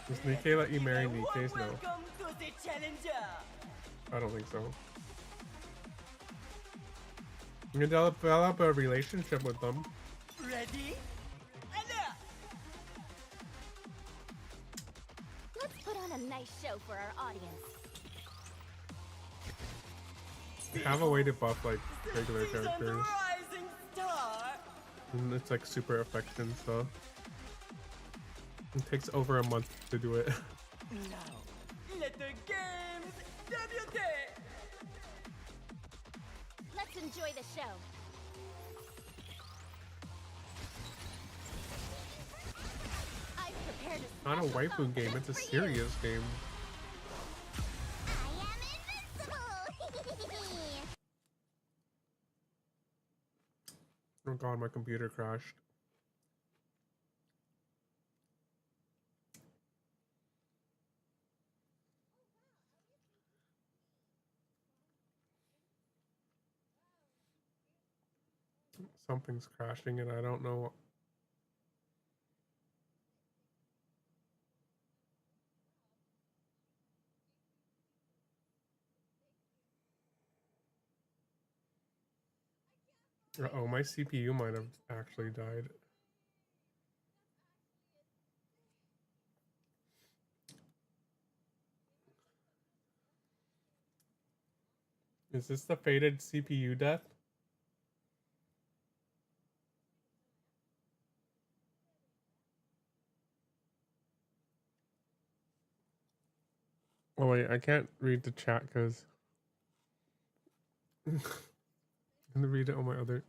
Does Nikkei let you marry Nikkeis? No. Welcome to the challenger. I don't think so. You can develop a relationship with them. Ready? Enough! Let's put on a nice show for our audience. Have a way to buff like regular characters. Rising star. And it's like super effective and stuff. It takes over a month to do it. Now, let the games debut. Let's enjoy the show. I've prepared a Not a waifu game, it's a serious game. I am invincible! Oh god, my computer crashed. Something's crashing and I don't know. Uh-oh, my CPU might have actually died. Is this the fated CPU death? Oh wait, I can't read the chat because I'm gonna read it on my other.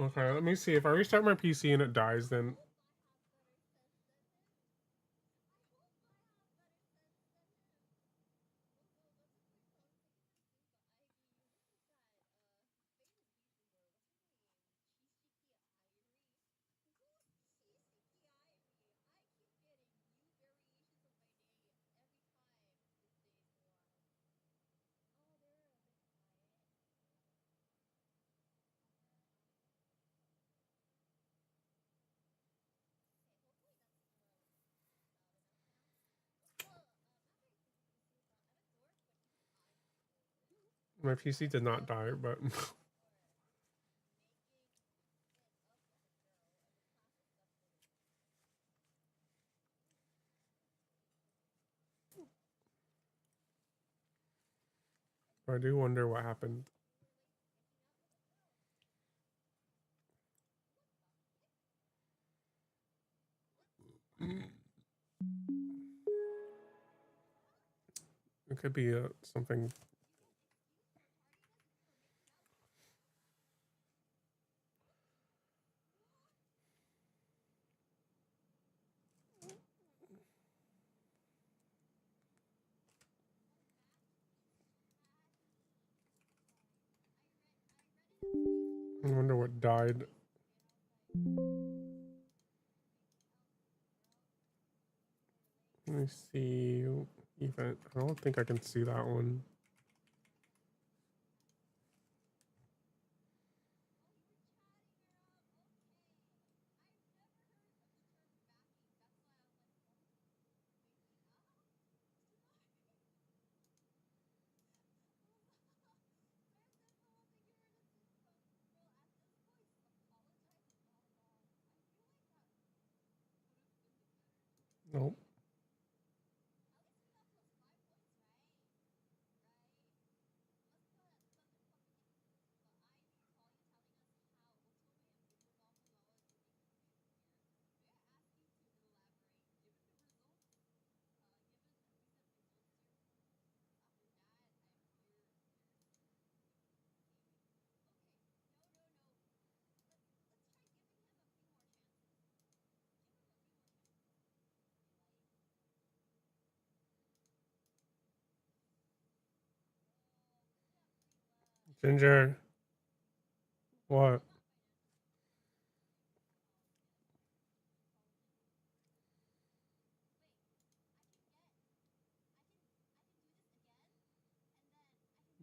Okay, let me see. If I restart my PC and it dies, then... My PC did not die, but... I do wonder what happened. It could be something... I wonder what died. Let me see. Event. I don't think I can see that one. Nope. Ginger. What?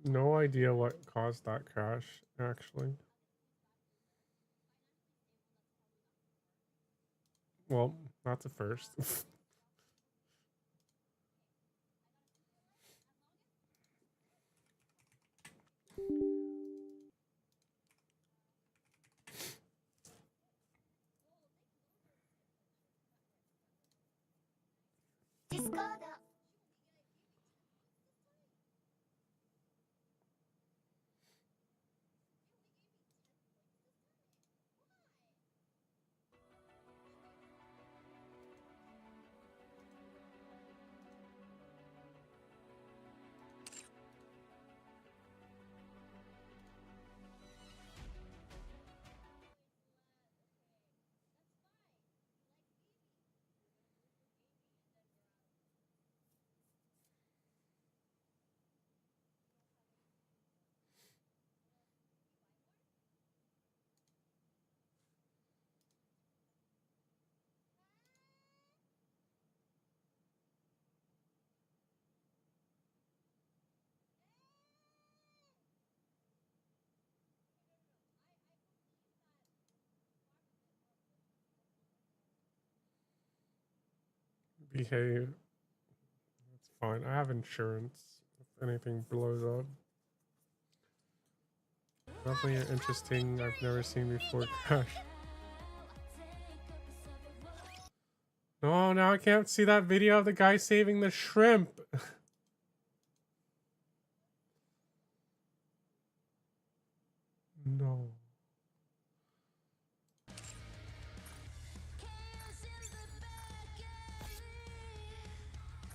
No idea what caused that crash, actually. Well, that's a first. Behave. That's fine. I have insurance if anything blows up. Definitely an interesting, I've never seen before crash. No, now I can't see that video of the guy saving the shrimp. No.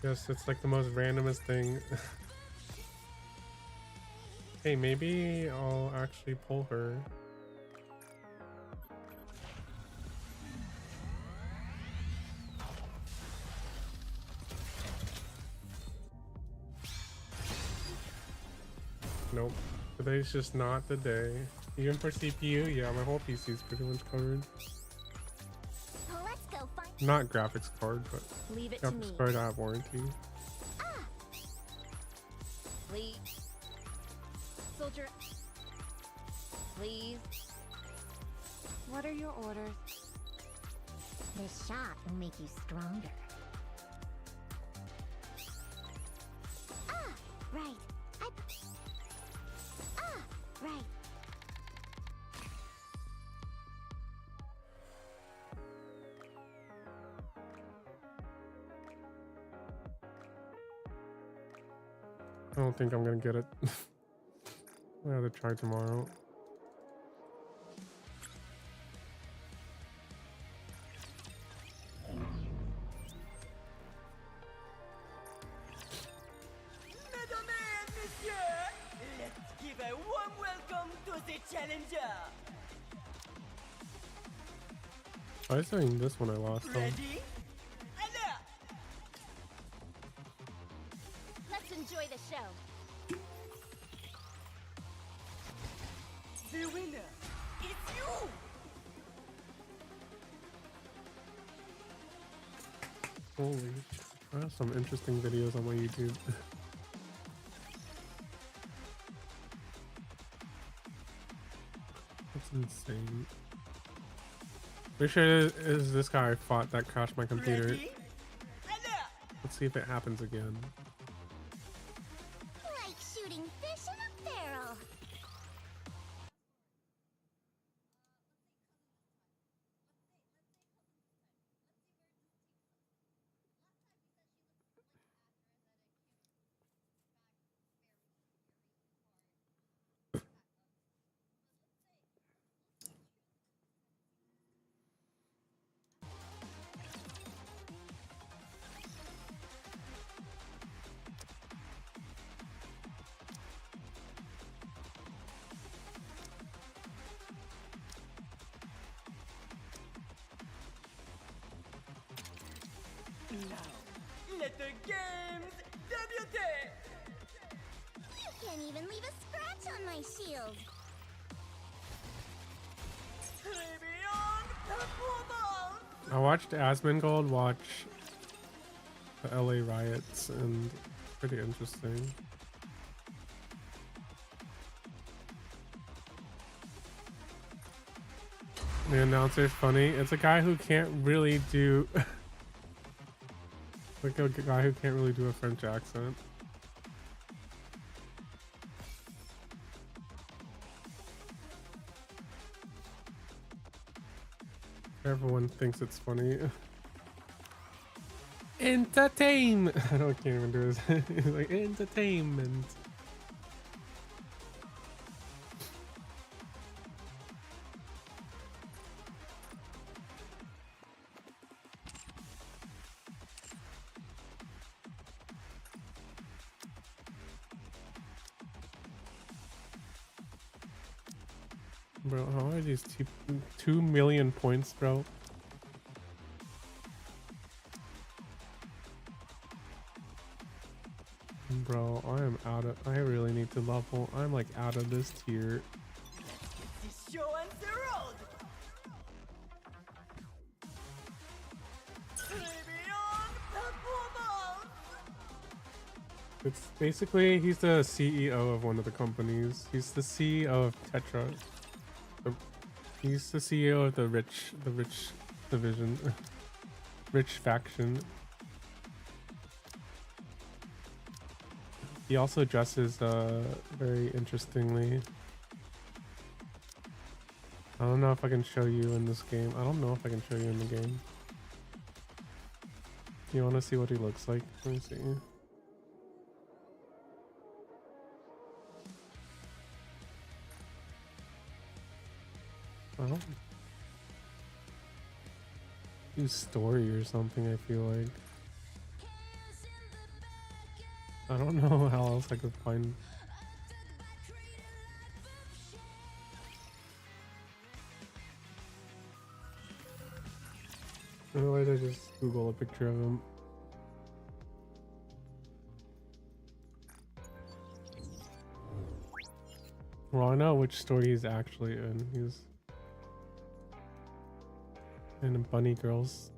Yes, it's like the most randomest thing. Hey, maybe I'll actually pull her. Nope. Today's just not the day. Even for CPU, yeah, my whole PC is pretty much covered. Let's go find. Not graphics card, but Leave it to graphics me. card I have warranty. Please. Soldier. Please. What are your orders? This shot will make you stronger. Right. Right. I don't think I'm gonna get it. I have to try tomorrow. Mesdames et messieurs, let's give a warm welcome to the challenger. I was saying this one I lost time. Ready? Alert! Let's enjoy the show. The winner, it's you! Holy shit. I have some interesting videos on my YouTube. That's insane. Pretty sure it is this guy I fought that crashed my computer. Ready? Alert! Let's see if it happens again. Like shooting fish in a barrel. Now, let the games debut! You can't even leave a scratch on my shield. Beyond performance! I watched Asmongold watch the LA riots and it's pretty interesting. The announcer's funny. It's a guy who can't really do like a guy who can't really do a French accent. Everyone thinks it's funny. Entertain! I don't can't even do this. It's like entertainment. Bro, how are these 2 million points, bro? Bro, I am out of. I really need to level. I'm like out of this tier. The show and the road! Beyond performance! It's basically he's the CEO of one of the companies. He's the CEO of Tetra. He's the CEO of the rich division, rich faction. He also dresses very interestingly. I don't know if I can show you in this game. I don't know if I can show you in the game. You want to see what he looks like? Let me see. I don't do story or something, I feel like. I don't know how else I could find. Otherwise I just Google a picture of him. Well, I know which story he's actually in. He's in Bunny Girls.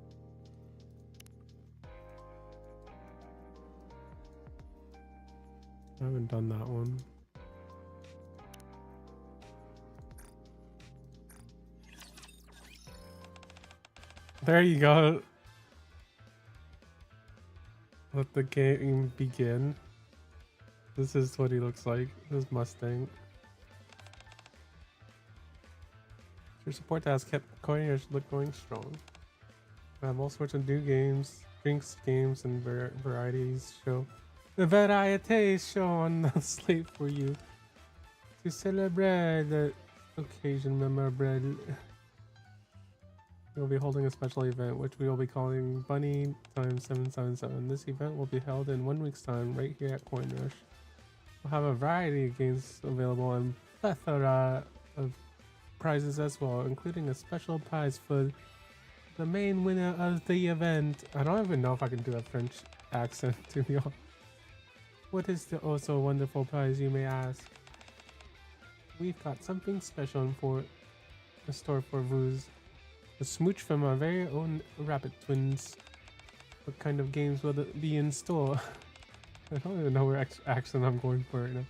I haven't done that one. There you go. Let the game begin. This is what he looks like. This Mustang. Your support has kept Coiners going strong. I have all sorts of new games, drinks, games, and varieties show. The varieties show on the slate for you to celebrate the occasion memorable. We will be holding a special event which we will be calling Bunny Time 777. This event will be held in 1 week's time right here at Coin Rush. We'll have a variety of games available and plethora of prizes as well, including a special prize for the main winner of the event. I don't even know if I can do a French accent, to be honest. What is the also wonderful prize, you may ask? We've got something special in store for vous. A smooch from our very own Rabbit Twins. What kind of games will it be in store? I don't even know where accent I'm going for right now.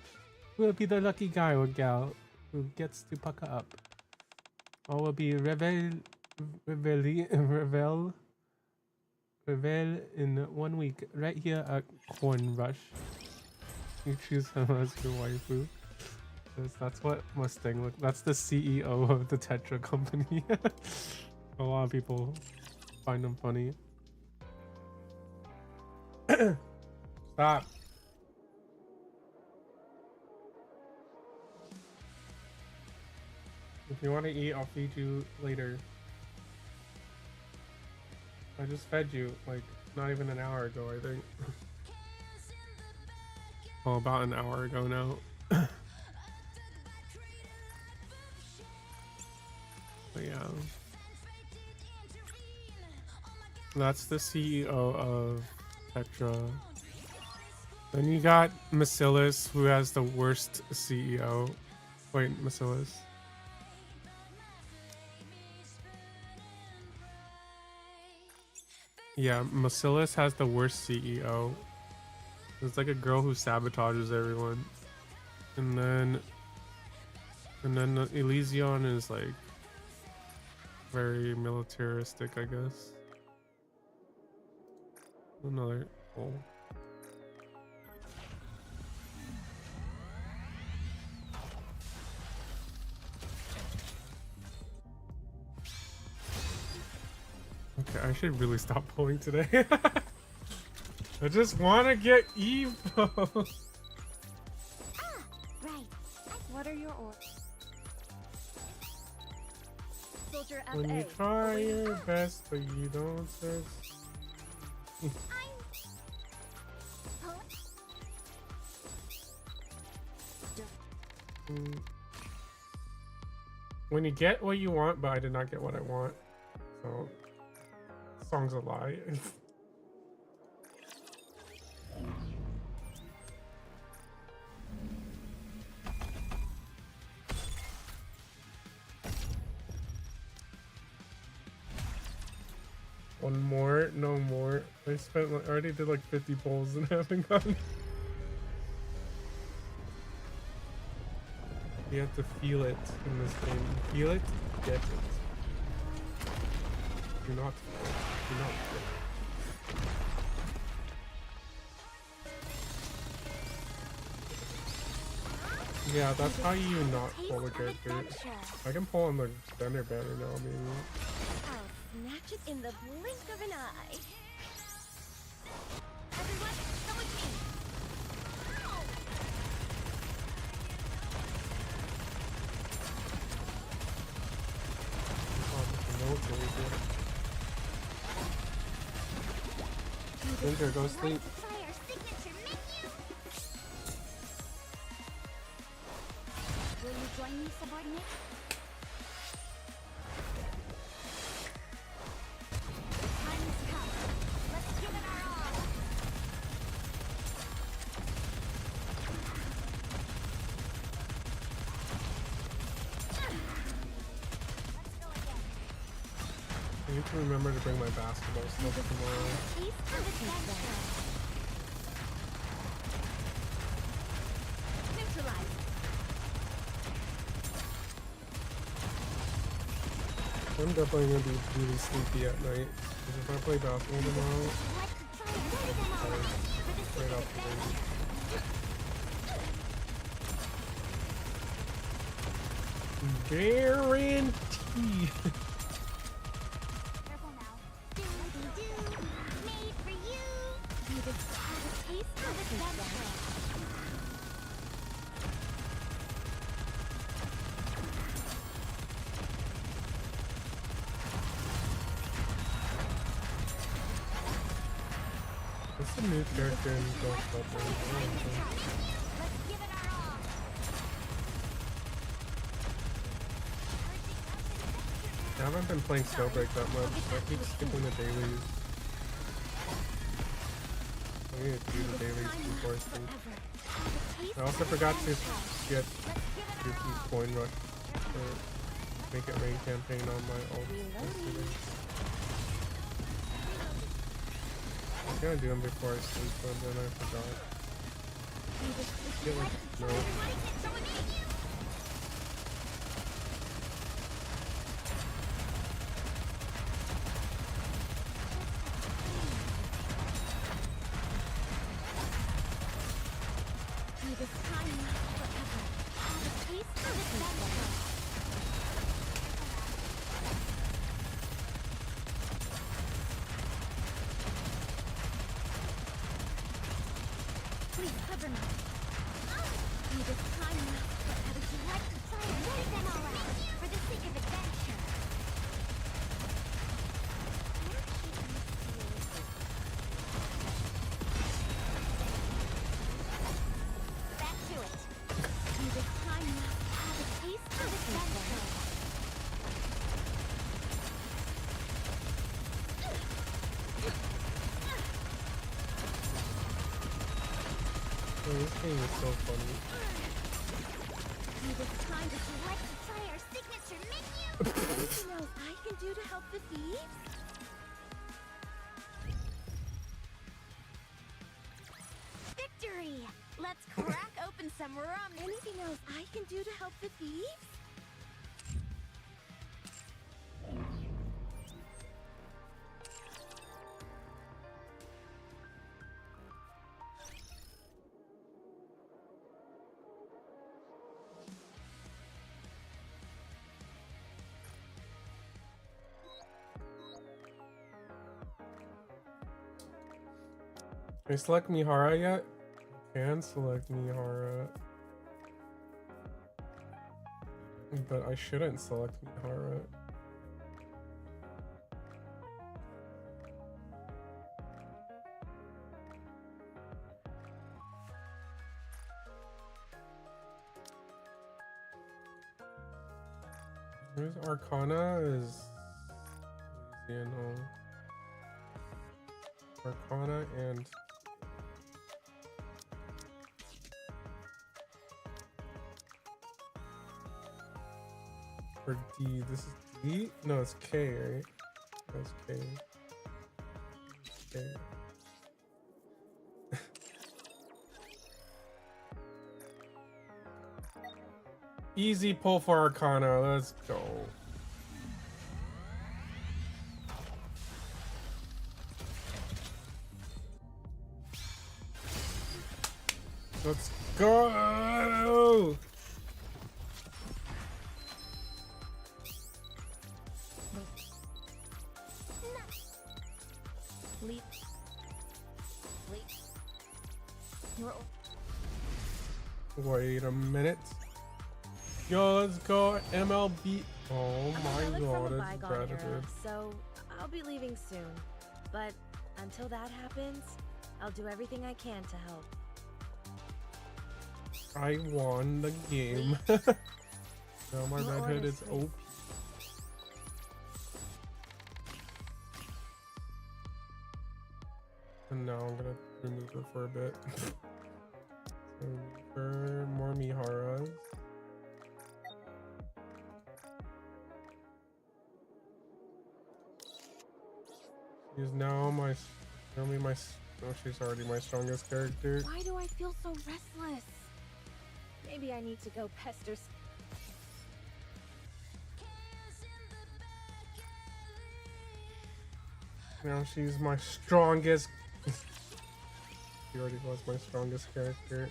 We'll be the lucky guy or gal who gets to pucker up. Or will be revel in 1 week right here at Corn Rush. You choose him as your waifu. That's what Mustang look. That's the CEO of the Tetra company. A lot of people find him funny. Stop. If you want to eat, I'll feed you later. I just fed you, like, not even an hour ago, I think. Well, about an hour ago now. But yeah. That's the CEO of Tetra. Then you got Macilis, who has the worst CEO. Wait, Macilis. Yeah, Macilis has the worst CEO. It's like a girl who sabotages everyone. And then Elysion is like very militaristic, I guess. Another hole. Okay, I should really stop pulling today. I just want to get Evo. Right. What are your orders? Soldier When you try your best, but you don't succeed. When you get what you want, but I did not get what I want, so song's a lie. One more, no more. I already did like 50 pulls and haven't gotten. You have to feel it in this game. Feel it, get it. Do not feel it. Do not feel it. Yeah, that's how you not pull a character. I can pull on the Thunder Banner now, maybe. I'll snatch it in the blink of an eye. Everyone, come with me. Ginger, go sleep. Will you join me, subordinate? The time has come. Let's give it our all. to remember to bring my basketball stuff tomorrow. I'm definitely gonna be really sleepy at night. Because if I play basketball tomorrow, I'll be tired right off the bat. Guarantee. Careful now. Doody-doo, made for you. You just have a taste of adventure. What's the new character in Ghostbusters? I haven't been playing Snowbreak that much. I keep skipping the dailies. I need to do the dailies before I sleep. I also forgot to get Yuki's coin rush to make it rain campaign on my ult yesterday. I was gonna do them before I sleep, but then I forgot. Get like no. Please cover me. You just time enough, but how would you like to try and take them all out for the sake of adventure? Back to it. You just time enough, have a taste of adventure. Oh, this game is so funny. You just time to select to try our signature menu. Anything else I can do to help the thieves? Victory! Let's crack open some rum. Anything else I can do to help the thieves? Can I select Mihara yet? I can select Mihara. But I shouldn't select Mihara. Where's Arcana? Is Louisiana. Arcana and for D. This is D? No, it's K, right? That's K. K. Easy pull for Arcana. Let's go. Let's go! Leap. Leap. You're Wait a minute. Yo, let's go MLB. Oh my god, it's Predator. So I'll be leaving soon. But until that happens, I'll do everything I can to help. I won the game. Now my red hood is OP. And now I'm gonna remove her for a bit. So for more Miharas. She's now my. Only my. Oh, she's already my strongest character. Why do I feel so restless? Maybe I need to go pester. Now she's my strongest. She already was my strongest character.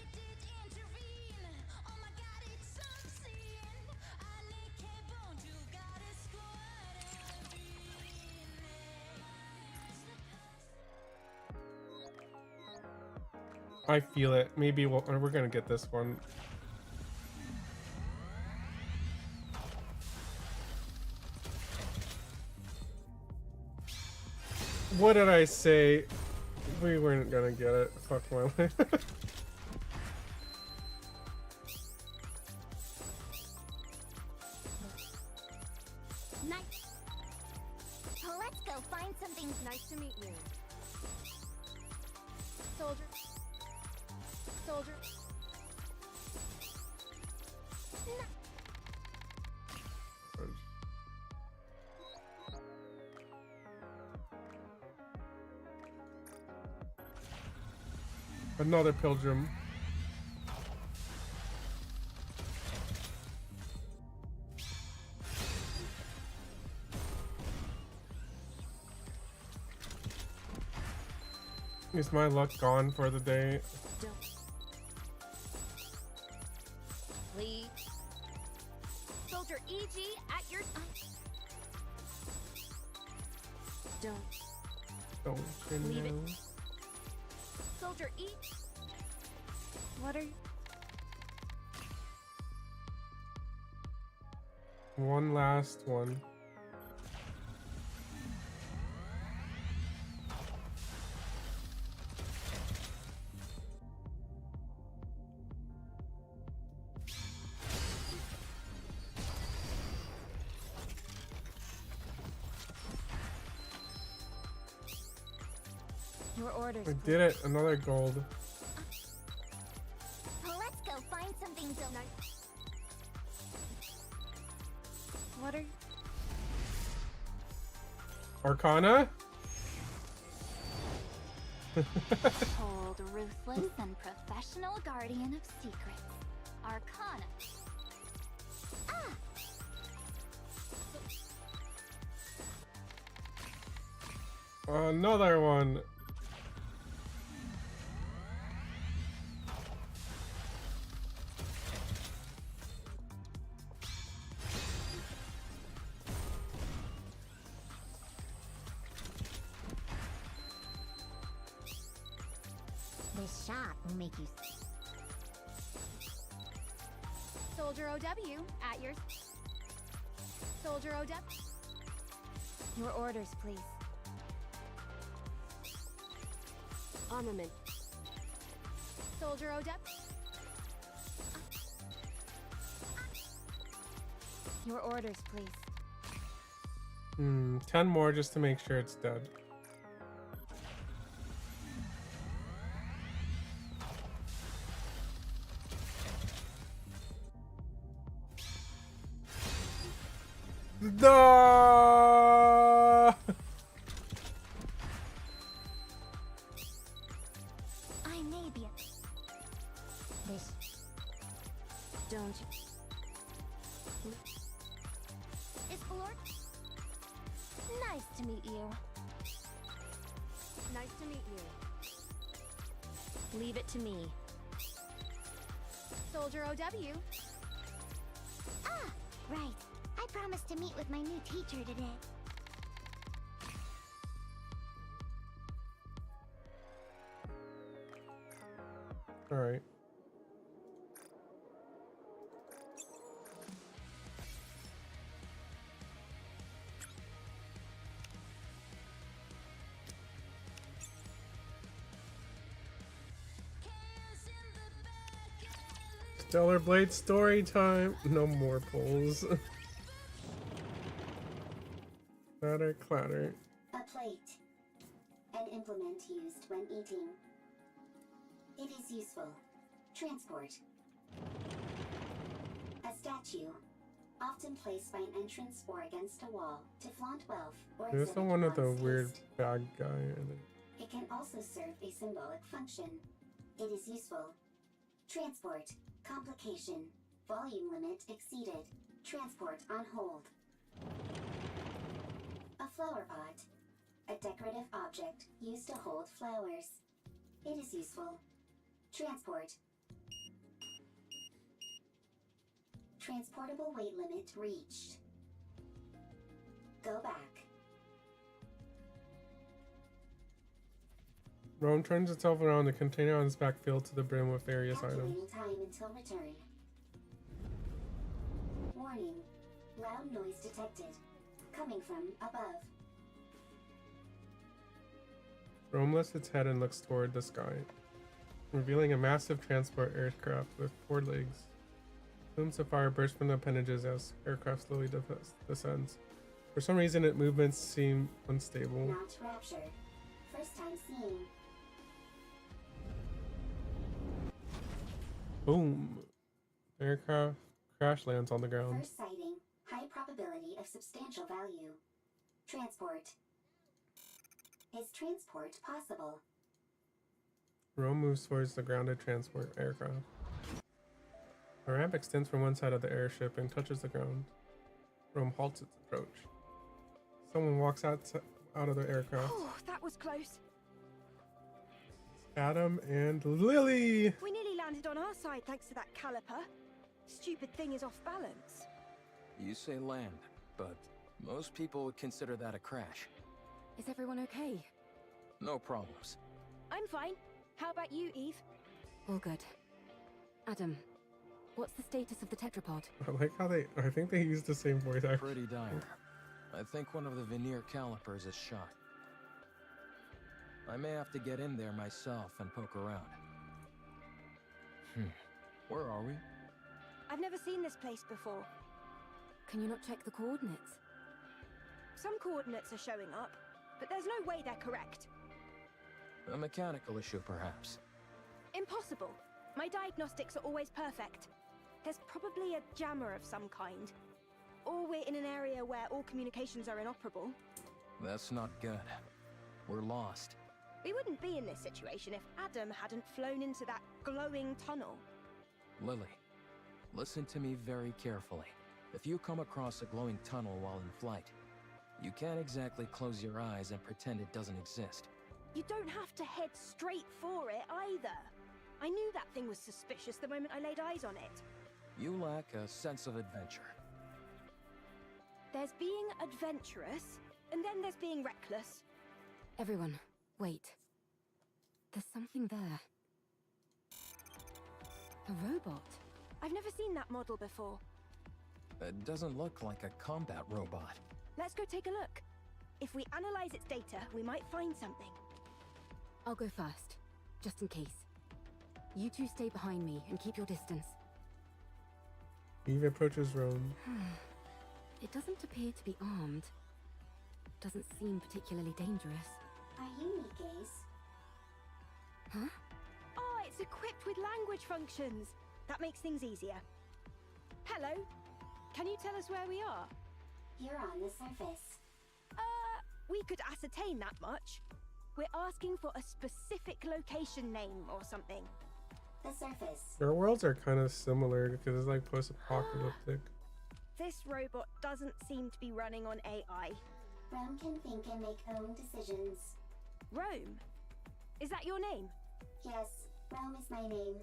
I feel it. Maybe we're gonna get this one. What did I say? We weren't gonna get it. Fuck my life. Nice. Let's go find something. Nice to meet you. Soldier. Soldier. Another pilgrim. Is my luck gone for the day? Leave. Soldier EG at your. Don't. Don't you Leave know? it. Soldier E. What are you? One last one. Your orders. I did it. Another gold. Let's go find something nice. What are you? Arcana? Cold, ruthless, and professional guardian of secrets. Arcana. Another one. This shot will make you. Soldier OW at your. Soldier OW. Your orders, please. Armament. Soldier OW. Your orders, please. 10 more just to make sure it's dead. No! I may be a. This. Don't you? Is Lord. Nice to meet you. Nice to meet you. Leave it to me. Soldier OW. Ah, right. I promised to meet with my new teacher today. All right. Stellar Blade story time. No more polls. Clatter, clatter. A plate. An implement used when eating. It is useful. Transport. A statue. Often placed by an entrance or against a wall to flaunt wealth or There's the exhibit one with the one's weird taste. bad guy. And then It can also serve a symbolic function. It is useful. Transport. Complication. Volume limit exceeded. Transport on hold. A flower pot. A decorative object used to hold flowers. It is useful. Transport. Transportable weight limit reached. Go back. Rome turns itself around, the container on its back filled to the brim with various items. Calculating time until return. Warning. Loud noise detected. Coming from above. Rome lifts its head and looks toward the sky, revealing a massive transport aircraft with 4 legs. Plumes of fire burst from the appendages as aircraft slowly descends. For some reason, its movements seem unstable. Not rapture. First time seeing. Boom! The aircraft crash lands on the ground. First sighting. High probability of substantial value. Transport. Is transport possible? Rome moves towards the grounded transport aircraft. A ramp extends from one side of the airship and touches the ground. Rome halts its approach. Someone walks out of the aircraft. Oh, that was close. Adam and Lily! We nearly landed on our side thanks to that caliper. Stupid thing is off balance. You say land, but most people would consider that a crash. Is everyone okay? No problems. I'm fine. How about you, Eve? All good. Adam, what's the status of the tetrapod? I like how I think they used the same voice actor. Pretty dire. I think one of the veneer calipers is shot. I may have to get in there myself and poke around. Where are we? I've never seen this place before. Can you not check the coordinates? Some coordinates are showing up, but there's no way they're correct. A mechanical issue, perhaps. Impossible. My diagnostics are always perfect. There's probably a jammer of some kind. Or we're in an area where all communications are inoperable. That's not good. We're lost. We wouldn't be in this situation if Adam hadn't flown into that glowing tunnel. Lily, listen to me very carefully. If you come across a glowing tunnel while in flight, you can't exactly close your eyes and pretend it doesn't exist. You don't have to head straight for it either. I knew that thing was suspicious the moment I laid eyes on it. You lack a sense of adventure. There's being adventurous, and then there's being reckless. Everyone, wait. There's something there. A robot. I've never seen that model before. It doesn't look like a combat robot. Let's go take a look. If we analyze its data, we might find something. I'll go first, just in case. You two stay behind me and keep your distance. Eve approaches Rome. It doesn't appear to be armed. Doesn't seem particularly dangerous. Are you Nikes? Huh? Oh, it's equipped with language functions. That makes things easier. Hello. Can you tell us where we are? You're on the surface. We could ascertain that much. We're asking for a specific location name or something. The surface. Their worlds are kind of similar because it's like post-apocalyptic. This robot doesn't seem to be running on AI. Rome can think and make own decisions. Rome? Is that your name? Yes, Rome is my name.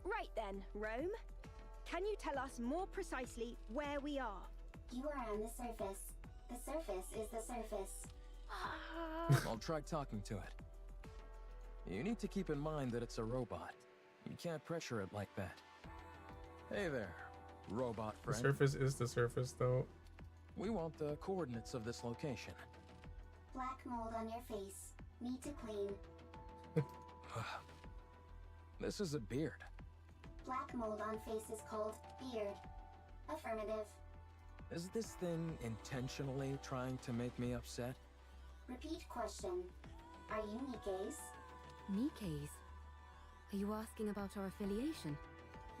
Right then, Rome. Can you tell us more precisely where we are? You are on the surface. The surface is the surface. I'll try talking to it. You need to keep in mind that it's a robot. You can't pressure it like that. Hey there, robot The friend. surface is the surface, though. We want the coordinates of this location. Black mold on your face. Need to clean. This is a beard. Black mold on face is called beard. Affirmative. Is this thing intentionally trying to make me upset? Repeat question. Are you Nikes? Nikes? Are you asking about our affiliation?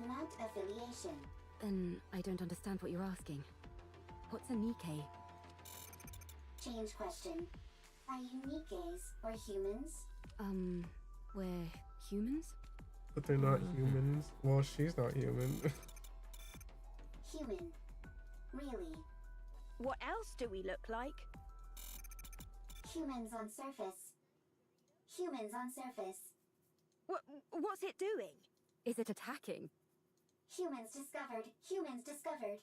Not affiliation. Then I don't understand what you're asking. What's a Nikkei? Change question. Are you Nikkeis or humans? We're humans? But they're not humans. Well, she's not human. Human. Really? What else do we look like? Humans on surface. Humans on surface. What's it doing? Is it attacking? Humans discovered. Humans discovered.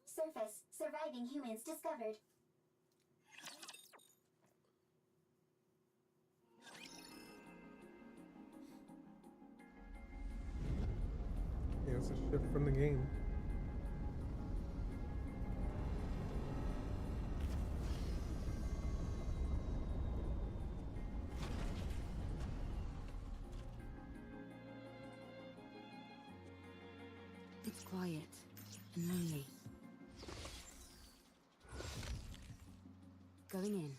Surface. Surviving humans discovered. Yeah, it's a ship from the game. It's quiet and lonely. Going in.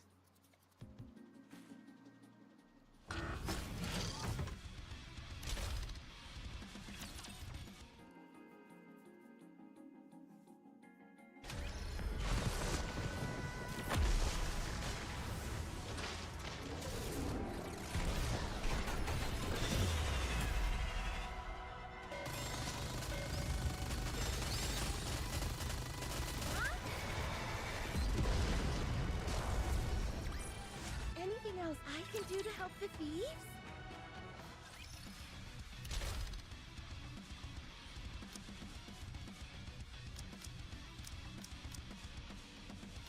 Anything else I can do to help the thieves?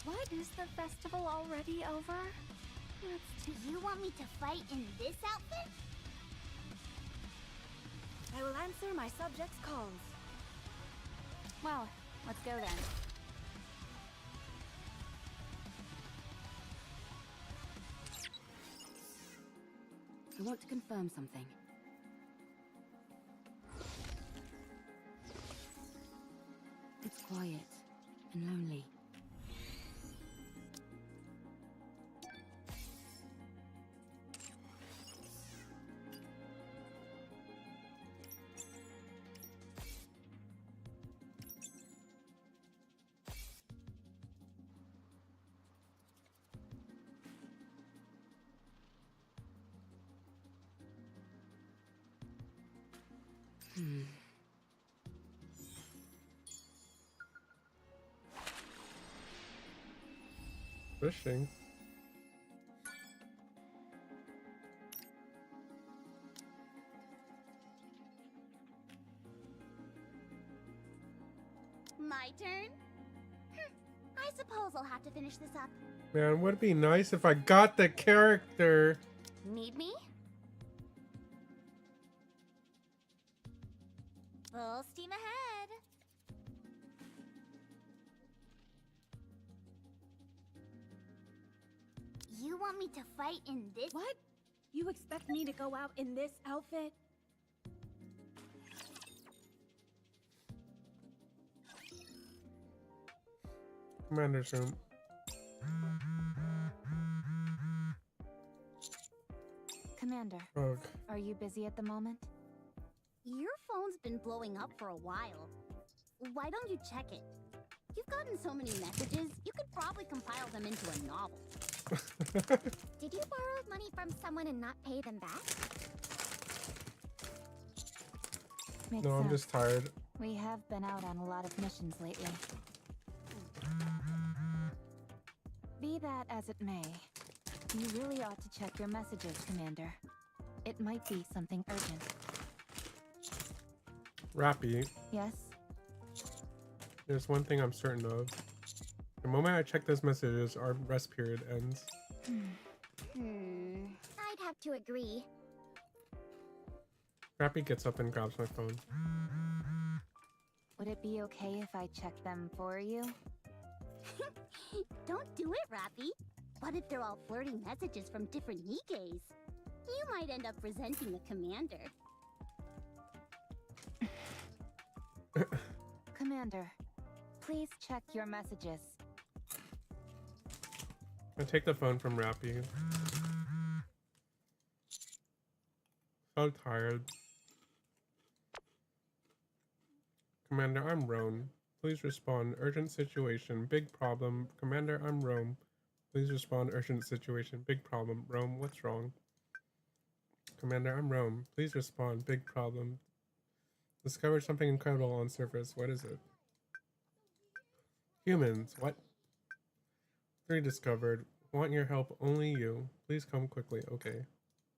What? Is the festival already over? Do you want me to fight in this outfit? I will answer my subjects' calls. Well, let's go then. I want to confirm something. It's quiet and lonely. Fishing. My turn? I suppose I'll have to finish this up. Man, would it be nice if I got the character? Need me? Full steam ahead. You want me to fight in this? What? You expect me to go out in this outfit? Commander's room. Commander, Ugh. are you busy at the moment? Your phone's been blowing up for a while. Why don't you check it? You've gotten so many messages, you could probably compile them into a novel. Did you borrow money from someone and not pay them back? No, I'm just tired. We have been out on a lot of missions lately. Be that as it may, you really ought to check your messages, Commander. It might be something urgent. Rappy. Yes? There's one thing I'm certain of. The moment I check those messages, our rest period ends. I'd have to agree. Rappy gets up and grabs my phone. Would it be okay if I check them for you? Don't do it, Rappy. What if they're all flirty messages from different Nikkeis? You might end up resenting the commander. Commander, please check your messages. I take the phone from Rappy. So tired. Commander, I'm Roan. Please respond. Urgent situation. Big problem. Commander, I'm Rome. Please respond. Urgent situation. Big problem. Rome, what's wrong? Commander, I'm Rome. Please respond. Big problem. Discovered something incredible on surface. What is it? Humans. What? 3 discovered. Want your help. Only you. Please come quickly. Okay.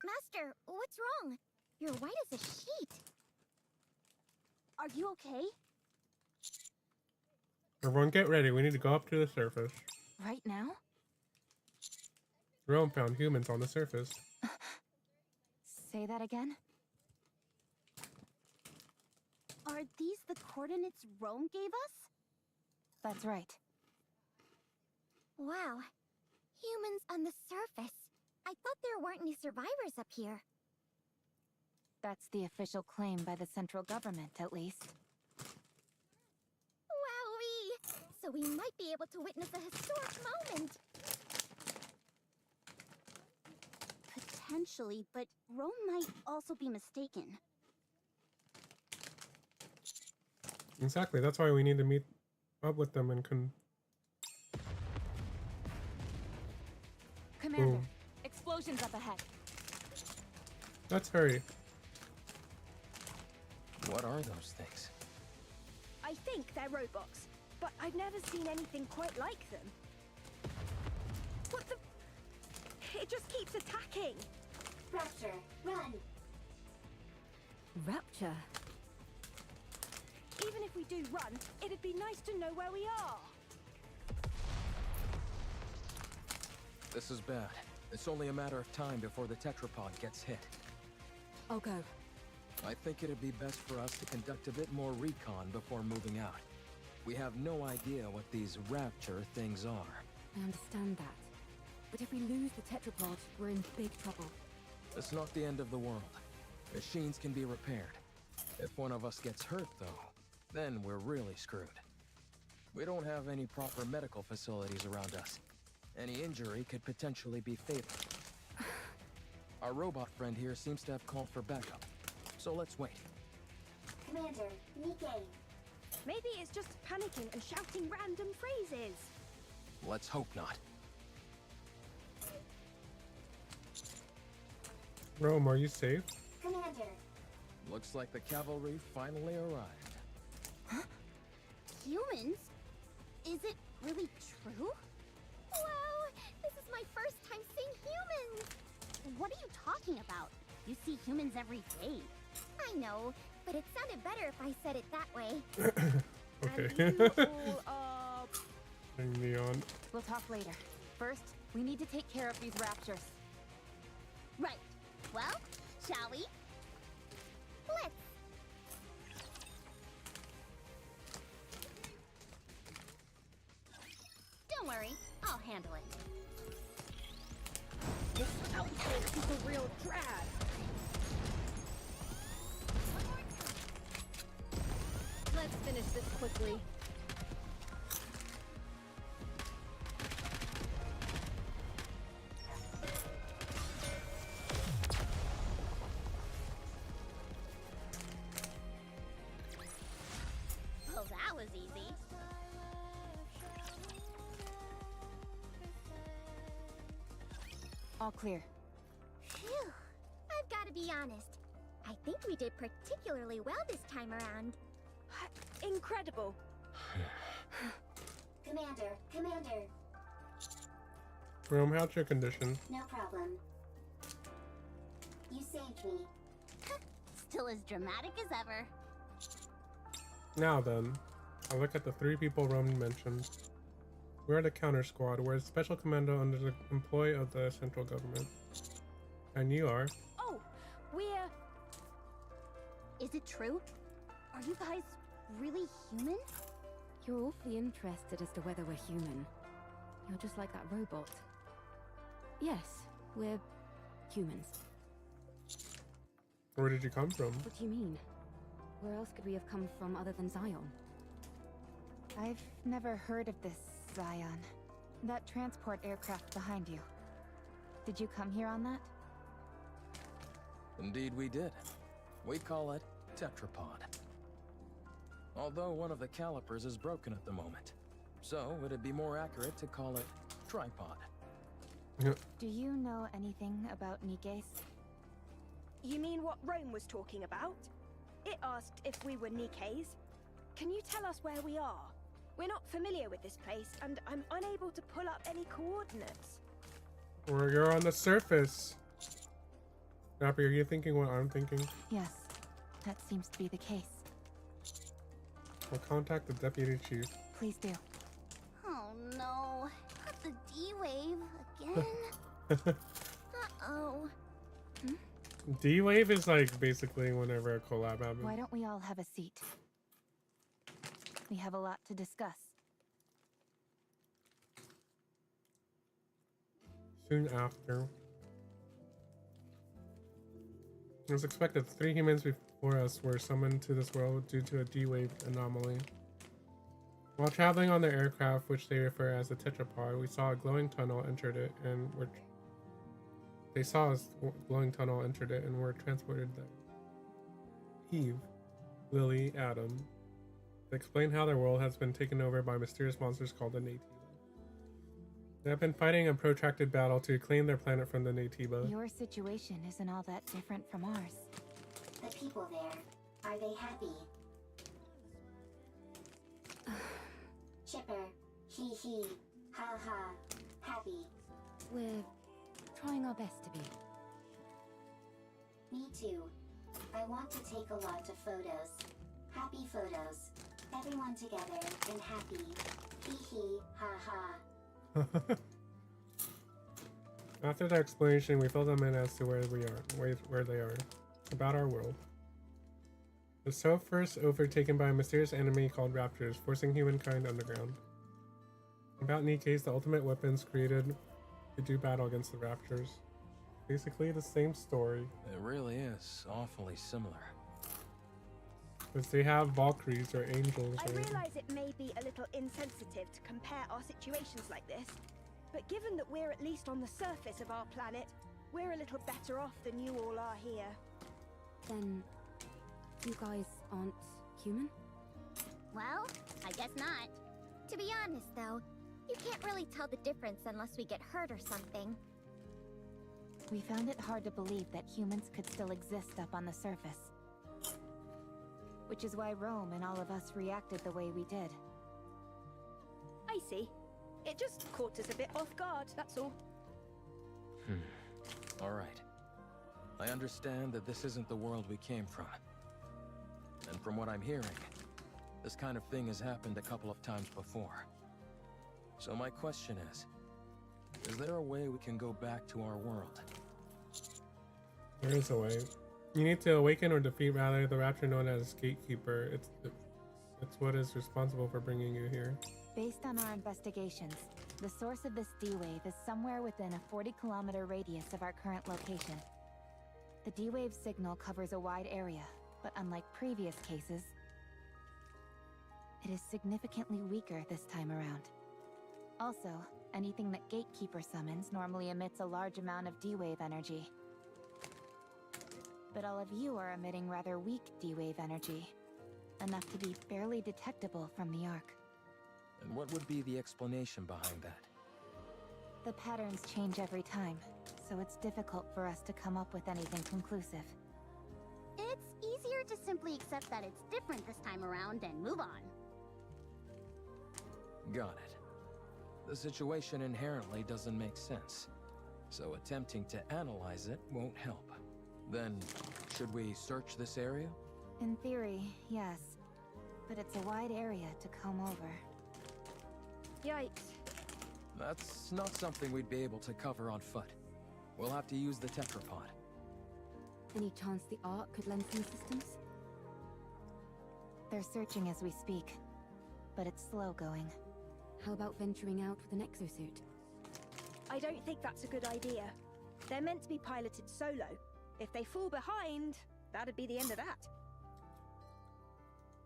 Master, what's wrong? You're white as a sheet. Are you okay? Everyone get ready. We need to go up to the surface. Right now? Rome found humans on the surface. Say that again? Are these the coordinates Rome gave us? That's right. Wow. Humans on the surface. I thought there weren't any survivors up here. That's the official claim by the central government, at least. Wowee! So we might be able to witness a historic moment. Potentially, but Rome might also be mistaken. Exactly. That's why we need to meet up with them and Commander, Boom. explosions up ahead. Let's hurry. What are those things? I think they're robots, but I've never seen anything quite like them. What the? It just keeps attacking. Rapture, run! Rapture? Even if we do run, it'd be nice to know where we are. This is bad. It's only a matter of time before the tetrapod gets hit. I'll go. I think it'd be best for us to conduct a bit more recon before moving out. We have no idea what these rapture things are. I understand that. But if we lose the tetrapod, we're in big trouble. It's not the end of the world. Machines can be repaired. If one of us gets hurt, though, then we're really screwed. We don't have any proper medical facilities around us. Any injury could potentially be fatal. Our robot friend here seems to have called for backup. So let's wait. Commander, Nikkei. Maybe it's just panicking and shouting random phrases. Let's hope not. Rome, are you safe? Commander. Looks like the cavalry finally arrived. Huh? Humans? Is it really true? Wow! This is my first time seeing humans! What are you talking about? You see humans every day. I know, but it sounded better if I said it that way. Okay. All Bring me on. We'll talk later. First, we need to take care of these raptures. Right. Well, shall we? Let's. Don't worry, I'll handle it. This outfit is a real drag. Let's finish this quickly. Well, that was easy. All clear. Phew. I've got to be honest. I think we did particularly well this time around. Incredible. Commander. Rome, how's your condition? No problem. You saved me. Still as dramatic as ever. Now then, I'll look at the 3 people Rome mentioned. We're the counter squad. We're a special commando under the employ of the central government. And you are? Oh, we're... Is it true? Are you guys really human? You're awfully interested as to whether we're human. You're just like that robot. Yes, we're humans. Where did you come from? What do you mean? Where else could we have come from other than Zion? I've never heard of this Zion. That transport aircraft behind you. Did you come here on that? Indeed we did. We call it Tetrapod. Although one of the calipers is broken at the moment. So it'd be more accurate to call it tripod. Do you know anything about Nikes? You mean what Rome was talking about? It asked if we were Nikes. Can you tell us where we are? We're not familiar with this place, and I'm unable to pull up any coordinates. Or you're on the surface. Rappy, are you thinking what I'm thinking? Yes, that seems to be the case. I'll contact the deputy chief. Please do. Oh no, not the D-Wave again. Uh-oh. D-Wave is like basically whenever a collab happens. Why don't we all have a seat? We have a lot to discuss. Soon after. As expected, 3 humans before us were summoned to this world due to a D-Wave anomaly. While traveling on their aircraft, which they refer as the tetrapod, we saw a glowing tunnel entered it and were transported there. Eve, Lily, Adam. They explain how their world has been taken over by mysterious monsters called the Natiba. They have been fighting a protracted battle to claim their planet from the Natiba. Your situation isn't all that different from ours. The people there, are they happy? Chipper, hee hee, ha ha, happy. We're trying our best to be. Me too. I want to take a lot of photos. Happy photos. Everyone together and happy. Hee hee, ha ha. After that explanation, we fill them in as to where they are, about our world. The South first overtaken by a mysterious enemy called Raptors, forcing humankind underground. About Nikes, the ultimate weapons created to do battle against the Raptors. Basically the same story. It really is awfully similar. Because they have Valkyries or angels. I realize it may be a little insensitive to compare our situations like this, but given that we're at least on the surface of our planet, we're a little better off than you all are here. Then, you guys aren't human? Well, I guess not. To be honest, though, you can't really tell the difference unless we get hurt or something. We found it hard to believe that humans could still exist up on the surface. Which is why Rome and all of us reacted the way we did. I see. It just caught us a bit off guard, that's all. Alright. I understand that this isn't the world we came from. And from what I'm hearing, this kind of thing has happened a couple of times before. So my question is there a way we can go back to our world? There is a way. You need to awaken or defeat, rather, the raptor known as Gatekeeper. It's what is responsible for bringing you here. Based on our investigations, the source of this D-Wave is somewhere within a 40-kilometer radius of our current location. The D-Wave signal covers a wide area, but unlike previous cases, it is significantly weaker this time around. Also, anything that Gatekeeper summons normally emits a large amount of D-Wave energy. But all of you are emitting rather weak D-Wave energy, enough to be barely detectable from the Ark. And what would be the explanation behind that? The patterns change every time, so it's difficult for us to come up with anything conclusive. It's easier to simply accept that it's different this time around and move on. Got it. The situation inherently doesn't make sense, so attempting to analyze it won't help. Then, should we search this area? In theory, yes. But it's a wide area to comb over. Yikes. That's not something we'd be able to cover on foot. We'll have to use the tetrapod. Any chance the Ark could lend some assistance? They're searching as we speak, but it's slow going. How about venturing out with an exosuit? I don't think that's a good idea. They're meant to be piloted solo. If they fall behind, that'd be the end of that.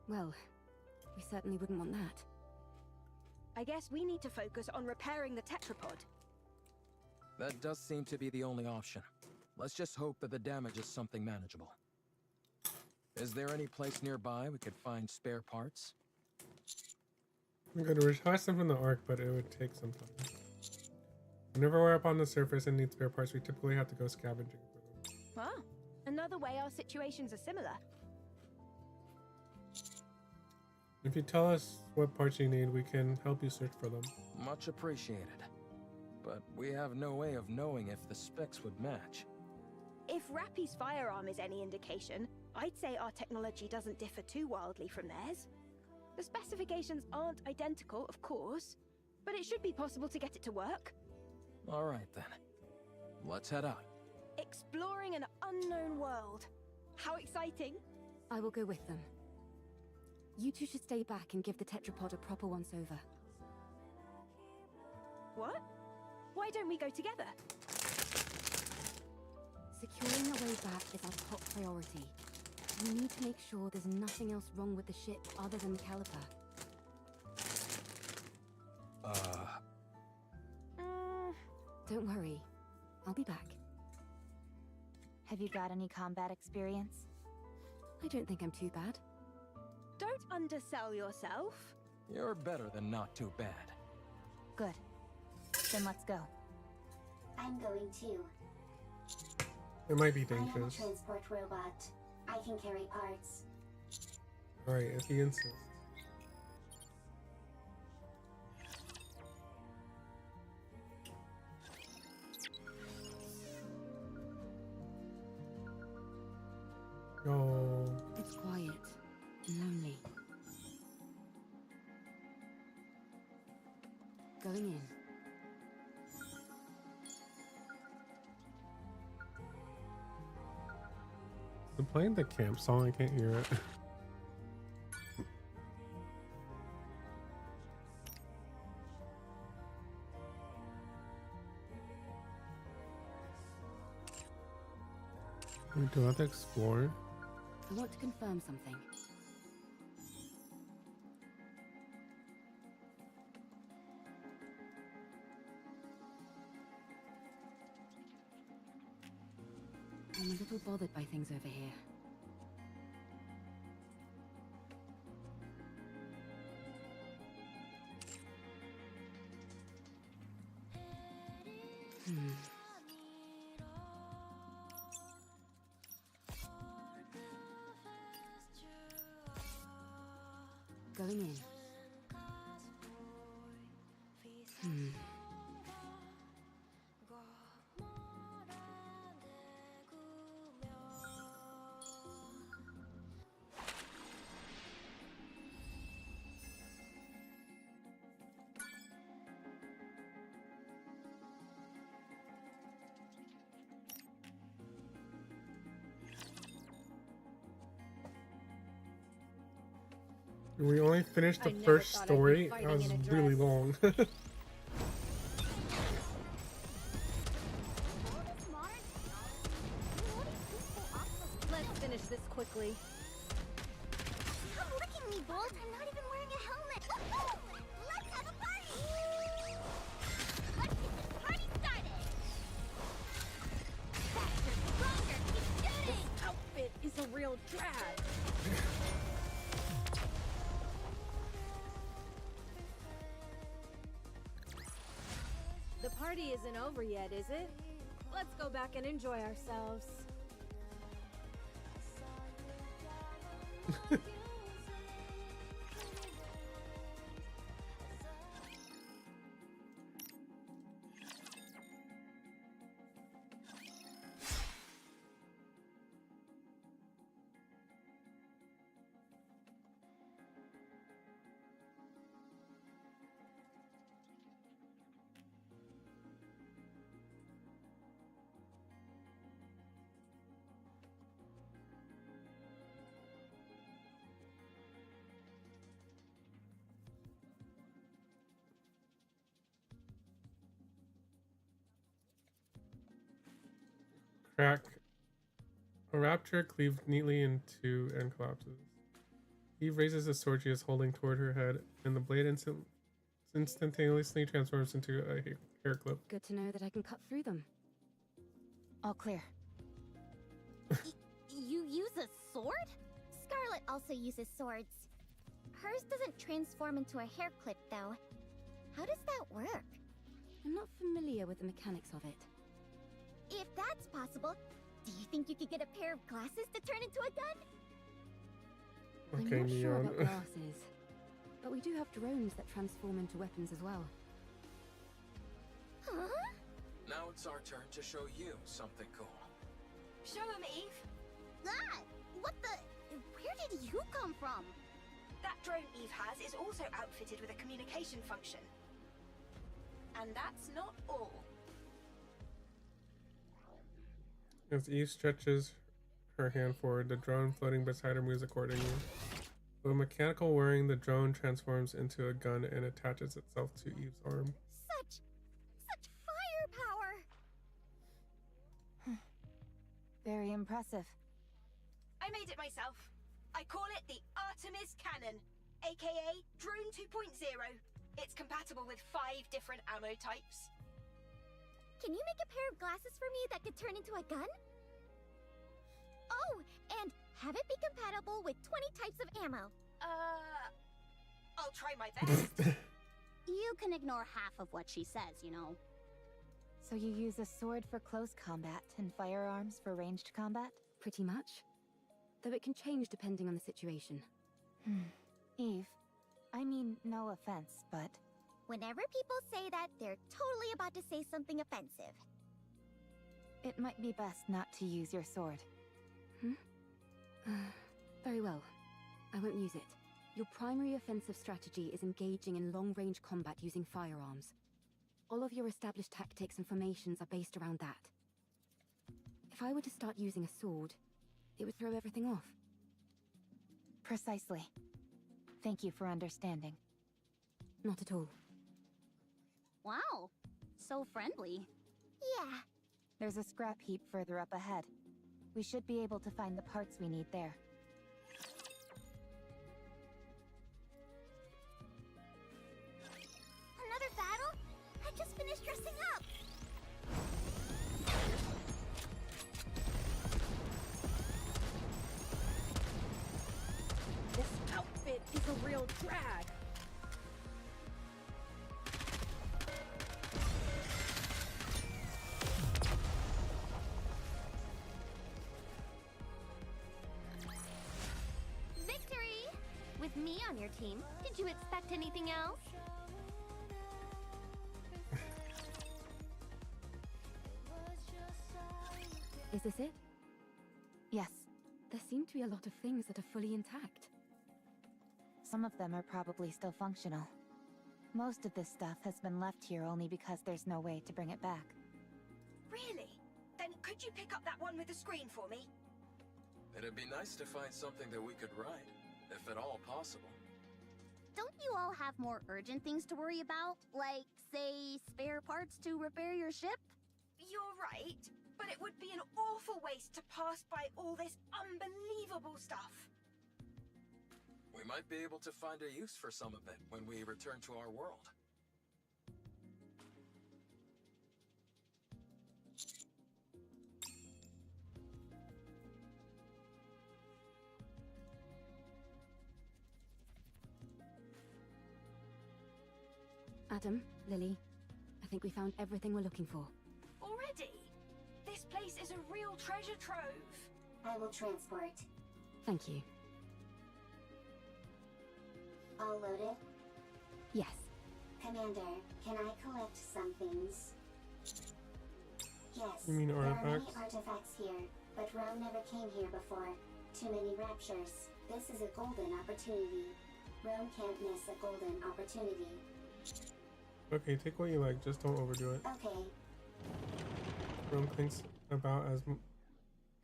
Well, we certainly wouldn't want that. I guess we need to focus on repairing the tetrapod. That does seem to be the only option. Let's just hope that the damage is something manageable. Is there any place nearby we could find spare parts? We could request them from the Ark, but it would take some time. Whenever we're up on the surface and need spare parts, we typically have to go scavenging for them. Ah, another way our situations are similar. If you tell us what parts you need, we can help you search for them. Much appreciated. But we have no way of knowing if the specs would match. If Rappy's firearm is any indication, I'd say our technology doesn't differ too wildly from theirs. The specifications aren't identical, of course, but it should be possible to get it to work. All right then. Let's head out. Exploring an unknown world. How exciting! I will go with them. You two should stay back and give the tetrapod a proper once-over. What? Why don't we go together? Securing a way back is our top priority. We need to make sure there's nothing else wrong with the ship other than the caliper. Don't worry. I'll be back. Have you got any combat experience? I don't think I'm too bad. Don't undersell yourself. You're better than not too bad. Good. Then let's go. I'm going too. It might be I am a dangerous. transport robot. I can carry parts. Alright, if he insists. Oh. It's quiet and lonely. Going in. I'm playing the camp song, I can't hear it. We do have to explore. I want to confirm something. I'm a little bothered by things over here. Going in. We only finished the first story. That was really long. Let's finish this quickly. Come look at me, Bolt. I'm not even wearing a helmet. Let's have a party. Let's get this party started. Faster, stronger, keep shooting. This outfit is a real drag. The party isn't over yet, is it? Let's go back and enjoy ourselves. Crack. A raptor cleaved neatly in two and collapses. Eve raises the sword she is holding toward her head, and the blade instantaneously transforms into a hair clip. Good to know that I can cut through them. All clear. You use a sword? Charlotte also uses swords. Hers doesn't transform into a hair clip, though. How does that work? I'm not familiar with the mechanics of it. If that's possible, do you think you could get a pair of glasses to turn into a gun? Okay, I'm not sure Neon. about glasses, but we do have drones that transform into weapons as well. Huh? Now it's our turn to show you something cool. Show him, Eve. Ah! What the... Where did you come from? That drone Eve has is also outfitted with a communication function. And that's not all. As Eve stretches her hand forward, the drone floating beside her moves accordingly. With a mechanical whirring, the drone transforms into a gun and attaches itself to Eve's arm. Such firepower! Very impressive. I made it myself. I call it the Artemis Cannon, aka Drone 2.0. It's compatible with 5 different ammo types. Can you make a pair of glasses for me that could turn into a gun? Oh, and have it be compatible with 20 types of ammo. I'll try my best. You can ignore half of what she says, you know. So you use a sword for close combat and firearms for ranged combat? Pretty much. Though it can change depending on the situation. Eve, I mean, no offense, but... Whenever people say that, they're totally about to say something offensive. it might be best not to use your sword. Very well. I won't use it. Your primary offensive strategy is engaging in long-range combat using firearms. All of your established tactics and formations are based around that. If I were to start using a sword, it would throw everything off. Precisely. Thank you for understanding. Not at all. Wow, so friendly. Yeah. There's a scrap heap further up ahead. We should be able to find the parts we need there. Another battle? I just finished dressing up. This outfit is a real drag. Victory! With me on your team, did you expect anything else? Is this it? Yes. There seem to be a lot of things that are fully intact. Some of them are probably still functional. Most of this stuff has been left here only because there's no way to bring it back. Really? Then could you pick up that one with the screen for me? It'd be nice to find something that we could ride, if at all possible. Don't you all have more urgent things to worry about? Like, say, spare parts to repair your ship? You're right, but it would be an awful waste to pass by all this unbelievable stuff. We might be able to find a use for some of it when we return to our world. Adam, Lily, I think we found everything we're looking for. Already? This place is a real treasure trove. I will transport. Thank you. All loaded? Yes. Commander, can I collect some things? Yes, You mean there are many artifacts? artifacts here, but Rome never came here before. Too many raptures. This is a golden opportunity. Rome can't miss a golden opportunity. Okay, take what you like, just don't overdo it. Okay. Rome thinks about as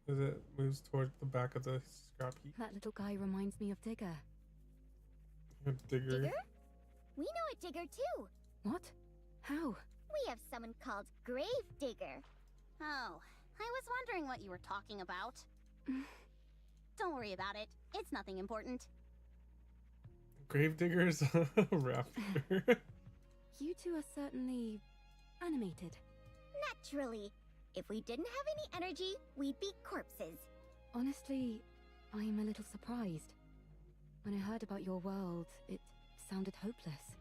it moves towards the back of the scrap heap. That little guy reminds me of Digger. Digger. Digger? We know a digger too. What? How? We have someone called Grave Digger. Oh, I was wondering what you were talking about. Don't worry about it. It's nothing important. Gravediggers? Raptor. You two are certainly animated. Naturally. If we didn't have any energy, we'd be corpses. Honestly, I'm a little surprised. When I heard about your world, it sounded hopeless.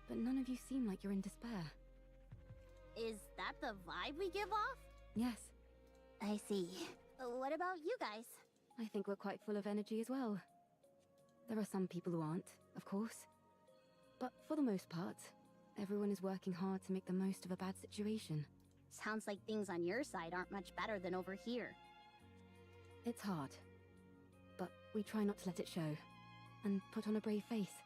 But none of you seem like you're in despair. Is that the vibe we give off? Yes, I see. What about you guys? I think we're quite full of energy as well. There are some people who aren't, of course. But for the most part, everyone is working hard to make the most of a bad situation. Sounds like things on your side aren't much better than over here. It's hard. But we try not to let it show. And put on a brave face.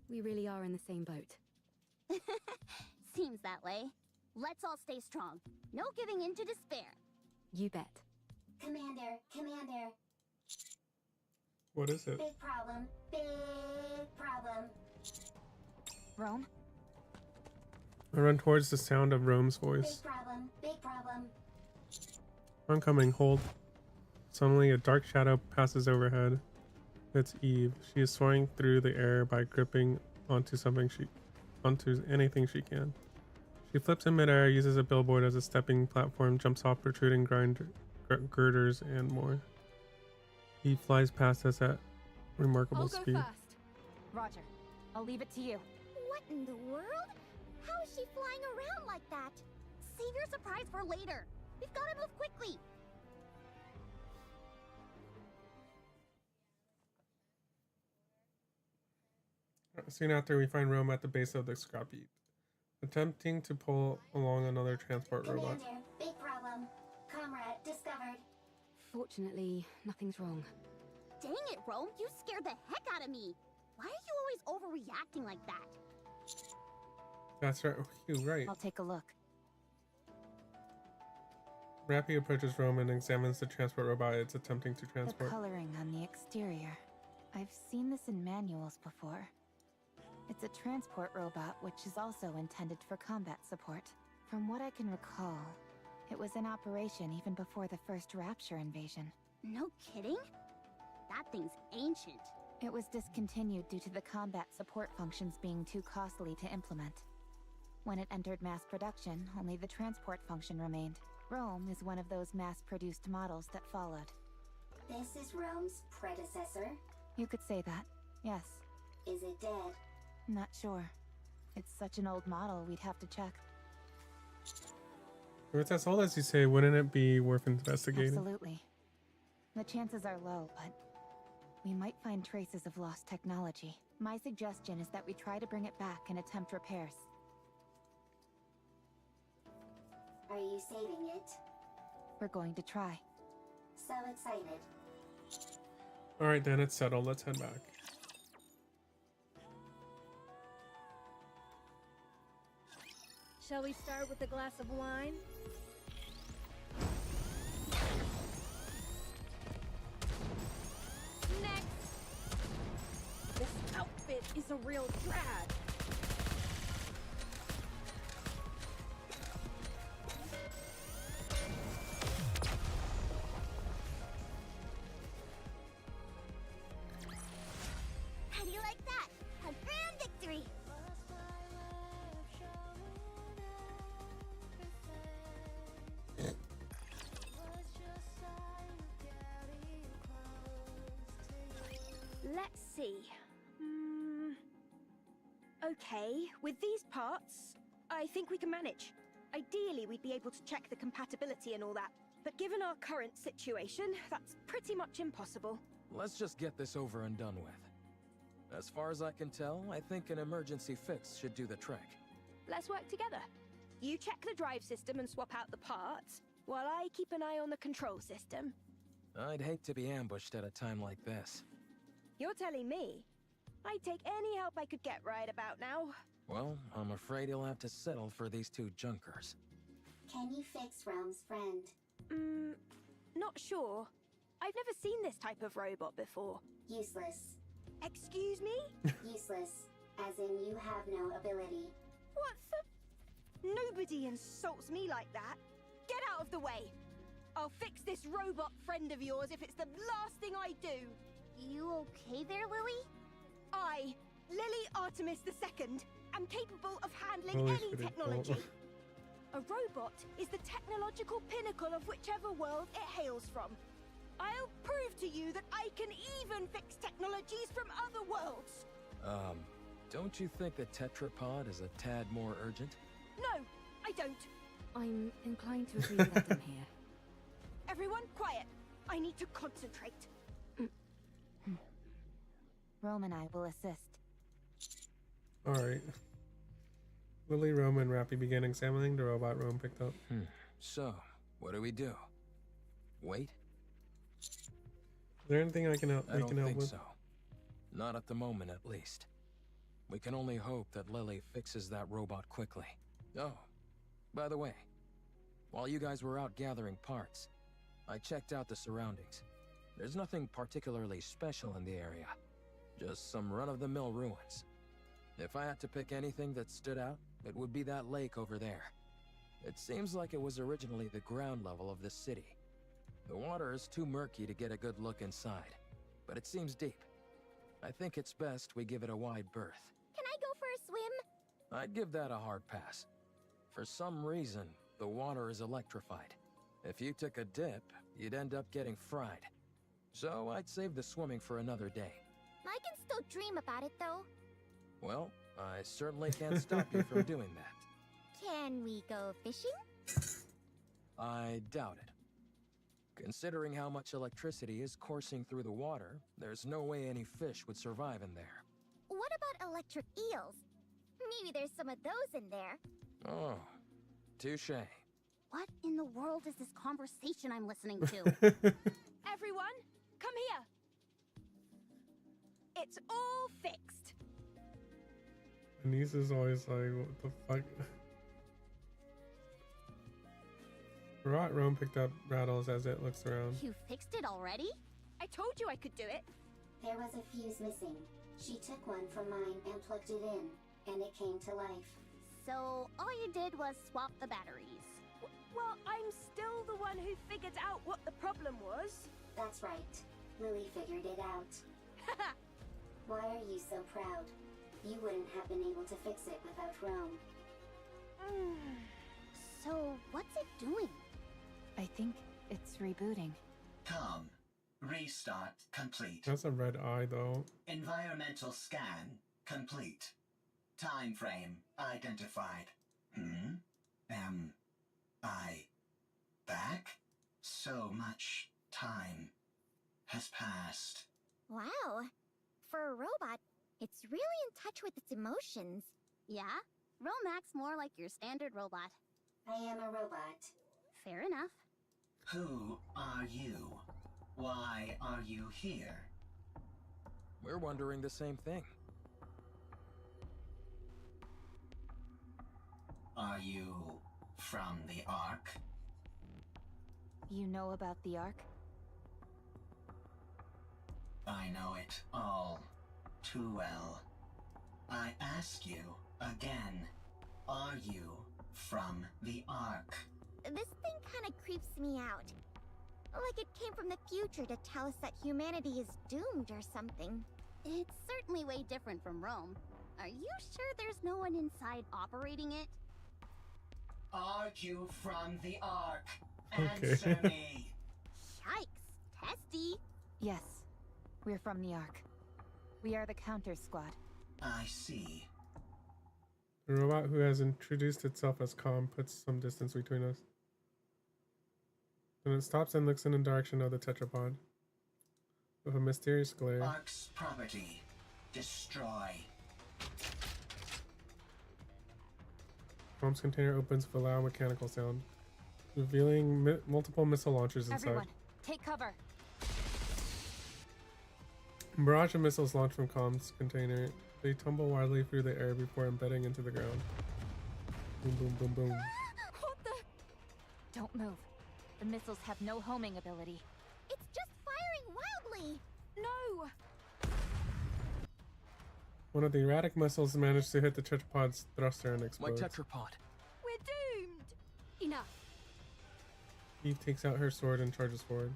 We really are in the same boat. Seems that way. Let's all stay strong. No giving in to despair. You bet. Commander. What is it? Big problem. Rome? I run towards the sound of Rome's voice. Big problem. I'm coming, hold. Suddenly, a dark shadow passes overhead. It's Eve. She is soaring through the air by gripping onto anything she can. She flips in midair, uses a billboard as a stepping platform, jumps off protruding girders, and more. Eve flies past us at remarkable speed. I'll go first. Roger. I'll leave it to you. What in the world? How is she flying around like that? Save your surprise for later. We've got to move quickly. Soon after, we find Rome at the base of the scrap heap, attempting to pull along another transport robot. Commander, big problem. Comrade discovered. Fortunately, nothing's wrong. Dang it, Rome, you scared the heck out of me. Why are you always overreacting like that? That's right. You're right. I'll take a look. Rappy approaches Rome and examines the transport robot it's attempting to The transport. coloring on the exterior. I've seen this in manuals before. It's a transport robot which is also intended for combat support. From what I can recall, it was in operation even before the first Rapture invasion. No kidding? That thing's ancient. It was discontinued due to the combat support functions being too costly to implement. When it entered mass production, only the transport function remained. Rome is one of those mass-produced models that followed. This is Rome's predecessor? You could say that, yes. Is it dead? Not sure. It's such an old model, we'd have to check. If it's as old as you say, wouldn't it be worth investigating? Absolutely. The chances are low, but we might find traces of lost technology. My suggestion is that we try to bring it back and attempt repairs. Are you saving it? We're going to try. So excited. Alright then, it's settled. Let's head back. Shall we start with a glass of wine? Next! This outfit is a real drag! How do you like that? A grand victory! Let's see. Okay, with these parts, I think we can manage. Ideally, we'd be able to check the compatibility and all that. But given our current situation, that's pretty much impossible. Let's just get this over and done with. As far as I can tell, I think an emergency fix should do the trick. Let's work together. You check the drive system and swap out the parts, while I keep an eye on the control system. I'd hate to be ambushed at a time like this. You're telling me? I'd take any help I could get right about now. Well, I'm afraid you'll have to settle for these two junkers. Can you fix Rome's friend? Not sure. I've never seen this type of robot before. Useless. Excuse me? Useless. As in you have no ability. What the? Nobody insults me like that. Get out of the way. I'll fix this robot friend of yours if it's the last thing I do. You okay there, Lily? I, Lily Artemis II, am capable of handling Holy any shit, technology. A A robot is the technological pinnacle of whichever world it hails from. I'll prove to you that I can even fix technologies from other worlds. Don't you think the tetrapod is a tad more urgent? No, I don't. I'm inclined to agree with Adam here. Everyone, quiet. I need to concentrate. Rome and I will assist. Alright. Lily, Rome, and Rappy began examining the robot Rome picked up. So, what do we do? Wait? Is there anything I can help? I don't think with? so. Not at the moment, at least. We can only hope that Lily fixes that robot quickly. Oh, by the way, while you guys were out gathering parts, I checked out the surroundings. There's nothing particularly special in the area. Just some run-of-the-mill ruins. If I had to pick anything that stood out, it would be that lake over there. It seems like it was originally the ground level of the city. The water is too murky to get a good look inside, but it seems deep. I think it's best we give it a wide berth. Can I go for a swim? I'd give that a hard pass. For some reason, the water is electrified. If you took a dip, you'd end up getting fried. So I'd save the swimming for another day. I can still dream about it, though. Well, I certainly can't stop you from doing that. Can we go fishing? I doubt it. Considering how much electricity is coursing through the water, there's no way any fish would survive in there. What about electric eels? Maybe there's some of those in there. Oh, touche. What in the world is this conversation I'm listening to? Everyone, come here. It's all fixed. Denise is always like, what the fuck? Right, Rome picked up rattles as it looks around. You fixed it already? I told you I could do it. There was a fuse missing. She took one from mine and plugged it in, and it came to life. So all you did was swap the batteries. Well, I'm still the one who figured out what the problem was. That's right. Lily figured it out. Why are you so proud? You wouldn't have been able to fix it without Rome. So what's it doing? I think it's rebooting. Calm. Restart complete. That's a red eye, though. Environmental scan complete. Time frame identified. Am I back? So much time has passed. Wow. For a robot, it's really in touch with its emotions. Yeah? Rome acts more like your standard robot. I am a robot. Fair enough. Who are you? Why are you here? We're wondering the same thing. Are you from the Ark? You know about the Ark? I know it all too well. I ask you again, are you from the Ark? This thing kinda creeps me out. Like it came from the future to tell us that humanity is doomed or something. It's certainly way different from Rome. Are you sure there's no one inside operating it? Are you from the Ark? Okay. Answer me. Yikes, testy. Yes, we're from the Ark. We are the counter squad. I see. The robot who has introduced itself as calm puts some distance between us. Then it stops and looks in the direction of the tetrapod with a mysterious glare. Ark's property. Destroy. Rome's container opens with a loud mechanical sound, revealing multiple missile launchers inside. Everyone, take cover. A barrage of missiles launch from Com's container. They tumble wildly through the air before embedding into the ground. Boom, boom, boom, boom. What the? Don't move. The missiles have no homing ability. It's just firing wildly. No. One of the erratic missiles managed to hit the tetrapod's thruster and My explodes. tetrapod. We're doomed. Enough. Eve takes out her sword and charges forward.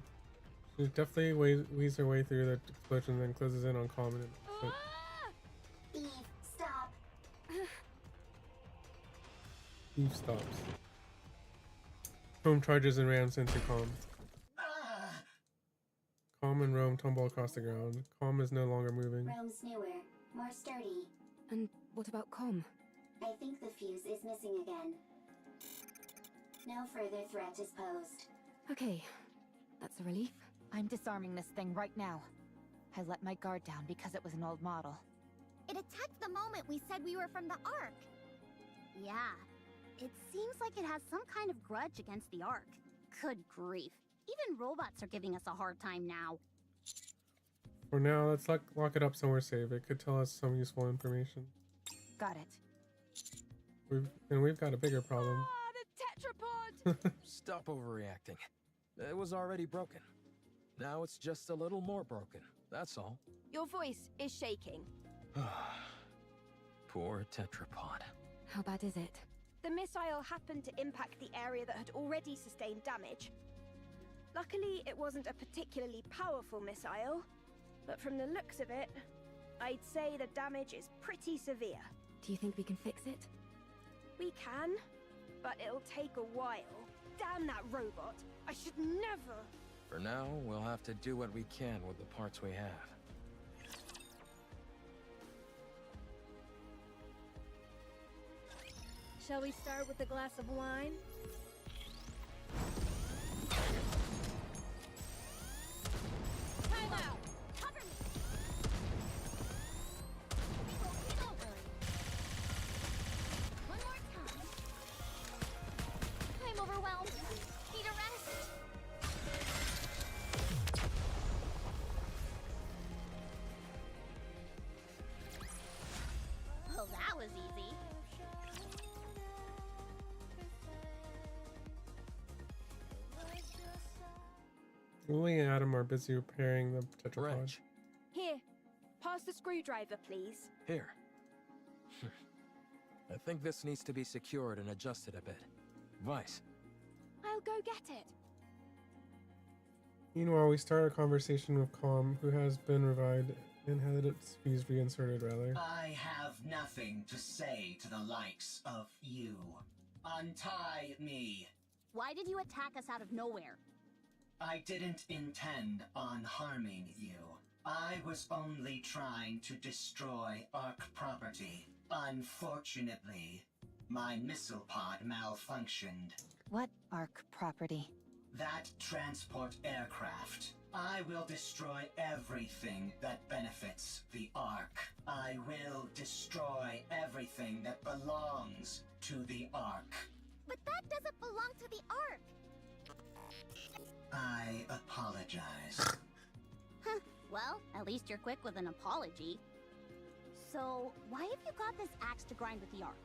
She deftly weaves her way through the explosion and then closes in on Calm. Eve, stop. Eve stops. Home charges and rams into calm. Calm and Rome tumble across the ground. Calm is no longer moving. Rome's newer, more sturdy. And what about calm? I think the fuse is missing again. No further threat is posed. Okay, that's a relief. I'm disarming this thing right now. I let my guard down because it was an old model. It attacked the moment we said we were from the Ark. Yeah, it seems like it has some kind of grudge against the Ark. Good grief. Even robots are giving us a hard time now. For now, let's lock it up somewhere safe. It could tell us some useful information. Got it. We've got a bigger problem. Ah, the tetrapod! Stop overreacting. It was already broken. Now it's just a little more broken. That's all. Your voice is shaking. Poor tetrapod. How bad is it? The missile happened to impact the area that had already sustained damage. Luckily, it wasn't a particularly powerful missile, but from the looks of it, I'd say the damage is pretty severe. Do you think we can fix it? We can, but it'll take a while. Damn that robot! I should never! For now, we'll have to do what we can with the parts we have. Shall we start with a glass of wine? Time out! Cover me! One more time. I'm overwhelmed. Need a rest. Well, that was easy. Lily and Adam are busy repairing the tetrapod. Here, pass the screwdriver, please. Here. I think this needs to be secured and adjusted a bit. Vice. I'll go get it. Meanwhile, we start a conversation with Calm, who has been revived and had its fuse reinserted, rather. I have nothing to say to the likes of you. Untie me. Why did you attack us out of nowhere? I didn't intend on harming you. I was only trying to destroy Ark property. Unfortunately, my missile pod malfunctioned. What Ark property? That transport aircraft. I will destroy everything that benefits the Ark. I will destroy everything that belongs to the Ark. But that doesn't belong to the Ark. I apologize. Huh. Well, at least you're quick with an apology. So, why have you got this axe to grind with the Ark?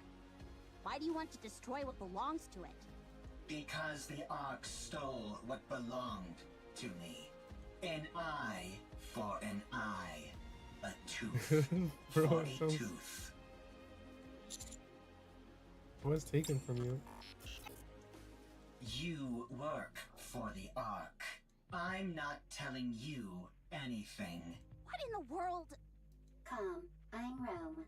Why do you want to destroy what belongs to it? Because the Ark stole what belonged to me. An eye for an eye. A tooth for a tooth. What was taken from you? You work for the Ark. I'm not telling you anything. What in the world? Calm, I'm Rome.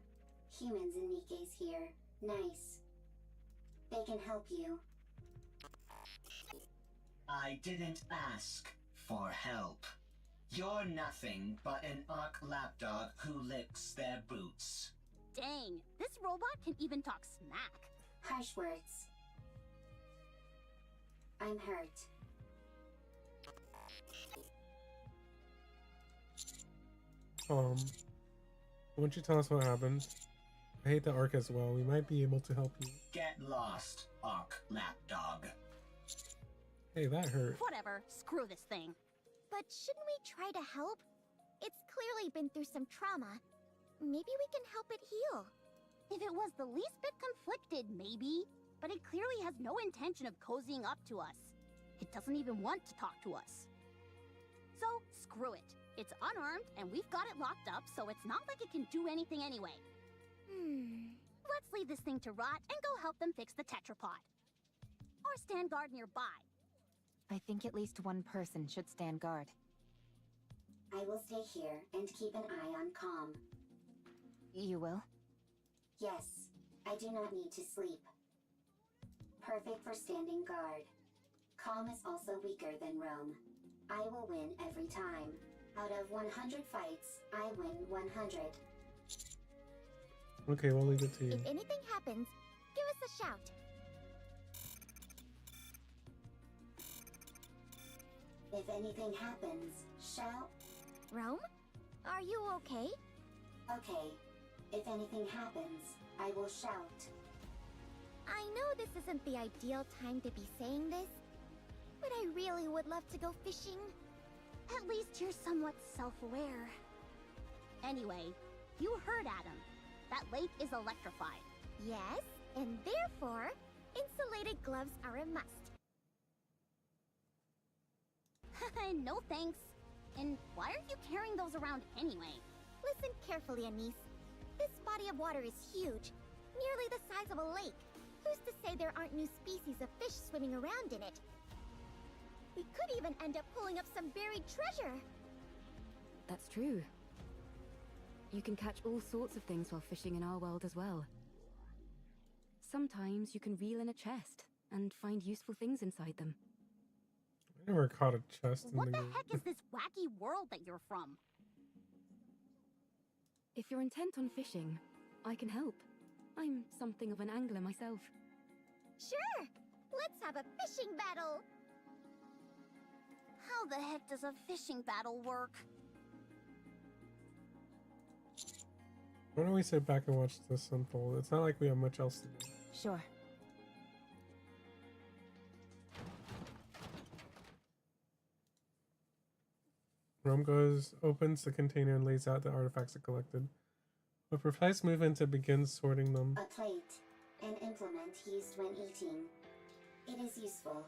Humans and Nikke's here. Nice. They can help you. I didn't ask for help. You're nothing but an Ark lapdog who licks their boots. Dang, this robot can even talk smack. Harsh words. I'm hurt. Why don't you tell us what happened? I hate the Ark as well. We might be able to help you. Get lost, Ark lapdog. Hey, that hurt. Whatever, screw this thing. But shouldn't we try to help? It's clearly been through some trauma. Maybe we can help it heal. If it was the least bit conflicted, maybe. But it clearly has no intention of cozying up to us. It doesn't even want to talk to us. So, screw it. It's unarmed, and we've got it locked up, so it's not like it can do anything anyway. Let's leave this thing to rot and go help them fix the tetrapod. Or stand guard nearby. I think at least one person should stand guard. I will stay here and keep an eye on Calm. You will? Yes, I do not need to sleep. Perfect for standing guard. Calm is also weaker than Rome. I will win every time. Out of 100 fights, I win 100. Okay, we'll leave it to you. If anything happens, give us a shout. If anything happens, shout. Rome? Are you okay? Okay. If anything happens, I will shout. I know this isn't the ideal time to be saying this, but I really would love to go fishing. At least you're somewhat self-aware. Anyway, you heard Adam. That lake is electrified. Yes, and therefore, insulated gloves are a must. No thanks. And why are you carrying those around anyway? Listen carefully, Anise. This body of water is huge, nearly the size of a lake. Who's to say there aren't new species of fish swimming around in it? We could even end up pulling up some buried treasure. That's true. You can catch all sorts of things while fishing in our world as well. Sometimes you can reel in a chest and find useful things inside them. I never caught a chest in What the the game. heck is this wacky world that you're from? If you're intent on fishing, I can help. I'm something of an angler myself. Sure! Let's have a fishing battle! How the heck does a fishing battle work? Why don't we sit back and watch this unfold? It's not like we have much else to do. Sure. Rome goes, opens the container and lays out the artifacts it collected. With precise movement, it begins sorting them. A plate, an implement used when eating. It is useful.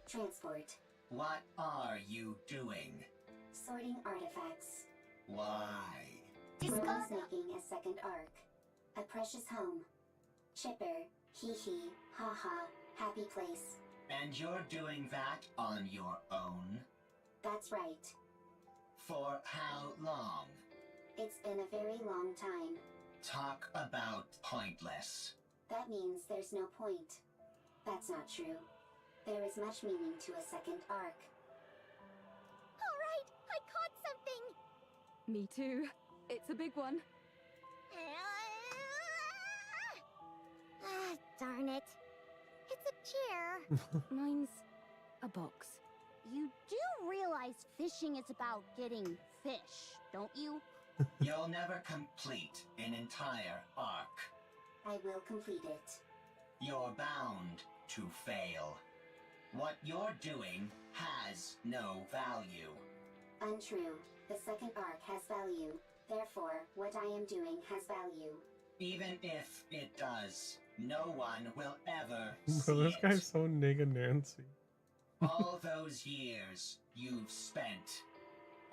Transport. What are you doing? Sorting artifacts. Why? Rome's making a second arc. A precious home. Chipper, hee hee, ha ha, happy place. And you're doing that on your own? That's right. For how long? It's been a very long time. Talk about pointless. That means there's no point. That's not true. There is much meaning to a second arc. Alright, I caught something! Me too. It's a big one. Ah, darn it. It's a chair. Mine's a box. You do realize fishing is about getting fish, don't you? You'll never complete an entire arc. I will complete it. You're bound to fail. What you're doing has no value. Untrue. The second arc has value. Therefore, what I am doing has value. Even if it does, no one will ever Bro, see this it. guy's so nigga Nancy. All those years you've spent,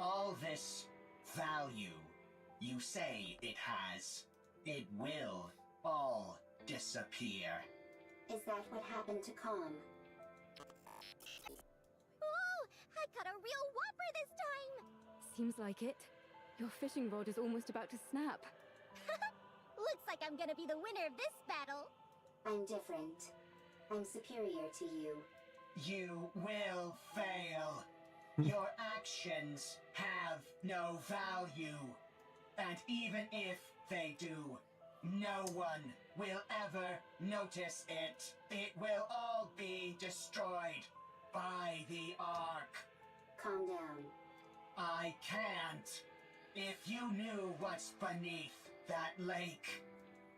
all this value you say it has, it will all disappear. Is that what happened to Calm? Oh, I caught a real whopper this time! Seems like it. Your fishing rod is almost about to snap. Looks like I'm gonna be the winner of this battle. I'm different. I'm superior to you. You will fail. Your actions have no value. And even if they do, no one will ever notice it. It will all be destroyed by the Ark. Calm down. I can't. If you knew what's beneath that lake,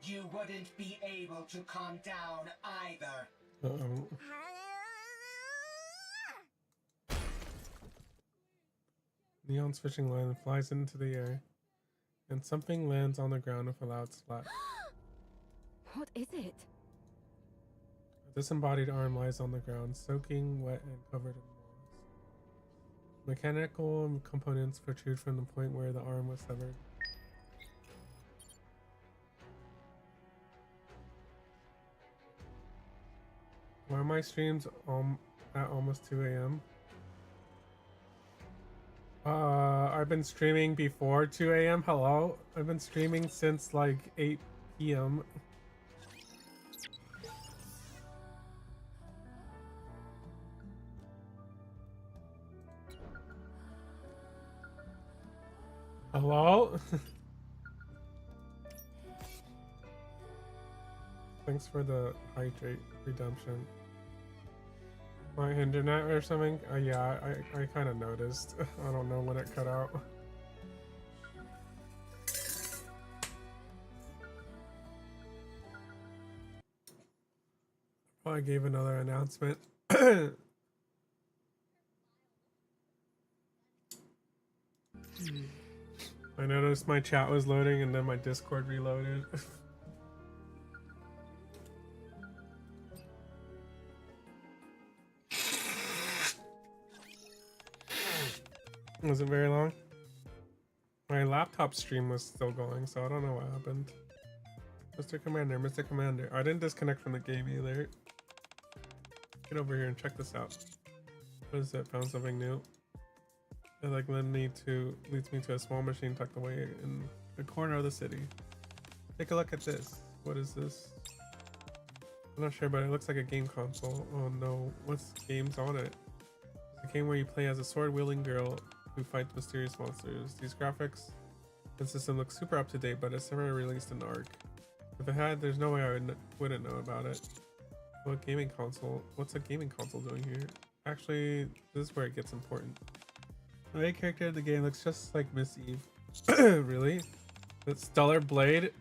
you wouldn't be able to calm down either. Uh-oh. Neon's fishing line flies into the air, and something lands on the ground with a loud slap. What is it? A disembodied arm lies on the ground, soaking wet and covered in moss. Mechanical components protrude from the point where the arm was severed. Why are my streams at almost 2 a.m.? I've been streaming before 2 a.m. Hello? I've been streaming since like 8 p.m. Hello? Thanks for the hydrate redemption. My internet or something? Yeah, I kind of noticed. I don't know when it cut out. I gave another announcement. I noticed my chat was loading and then my Discord reloaded. Was it very long? My laptop stream was still going, so I don't know what happened. Mr. Commander, Mr. Commander. I didn't disconnect from the game either. Get over here and check this out. What is it? Found something new. It like leads me to a small machine tucked away in the corner of the city. Take a look at this. What is this? I'm not sure, but it looks like a game console. Oh no, what's games on it? It's a game where you play as a sword-wielding girl who fights mysterious monsters. These graphics and system look super up to date, but it's never released in ARC. If it had, there's no way I wouldn't know about it. What gaming console? What's a gaming console doing here? Actually, this is where it gets important. The main character of the game looks just like Miss Eve. Really? That's Stellar Blade?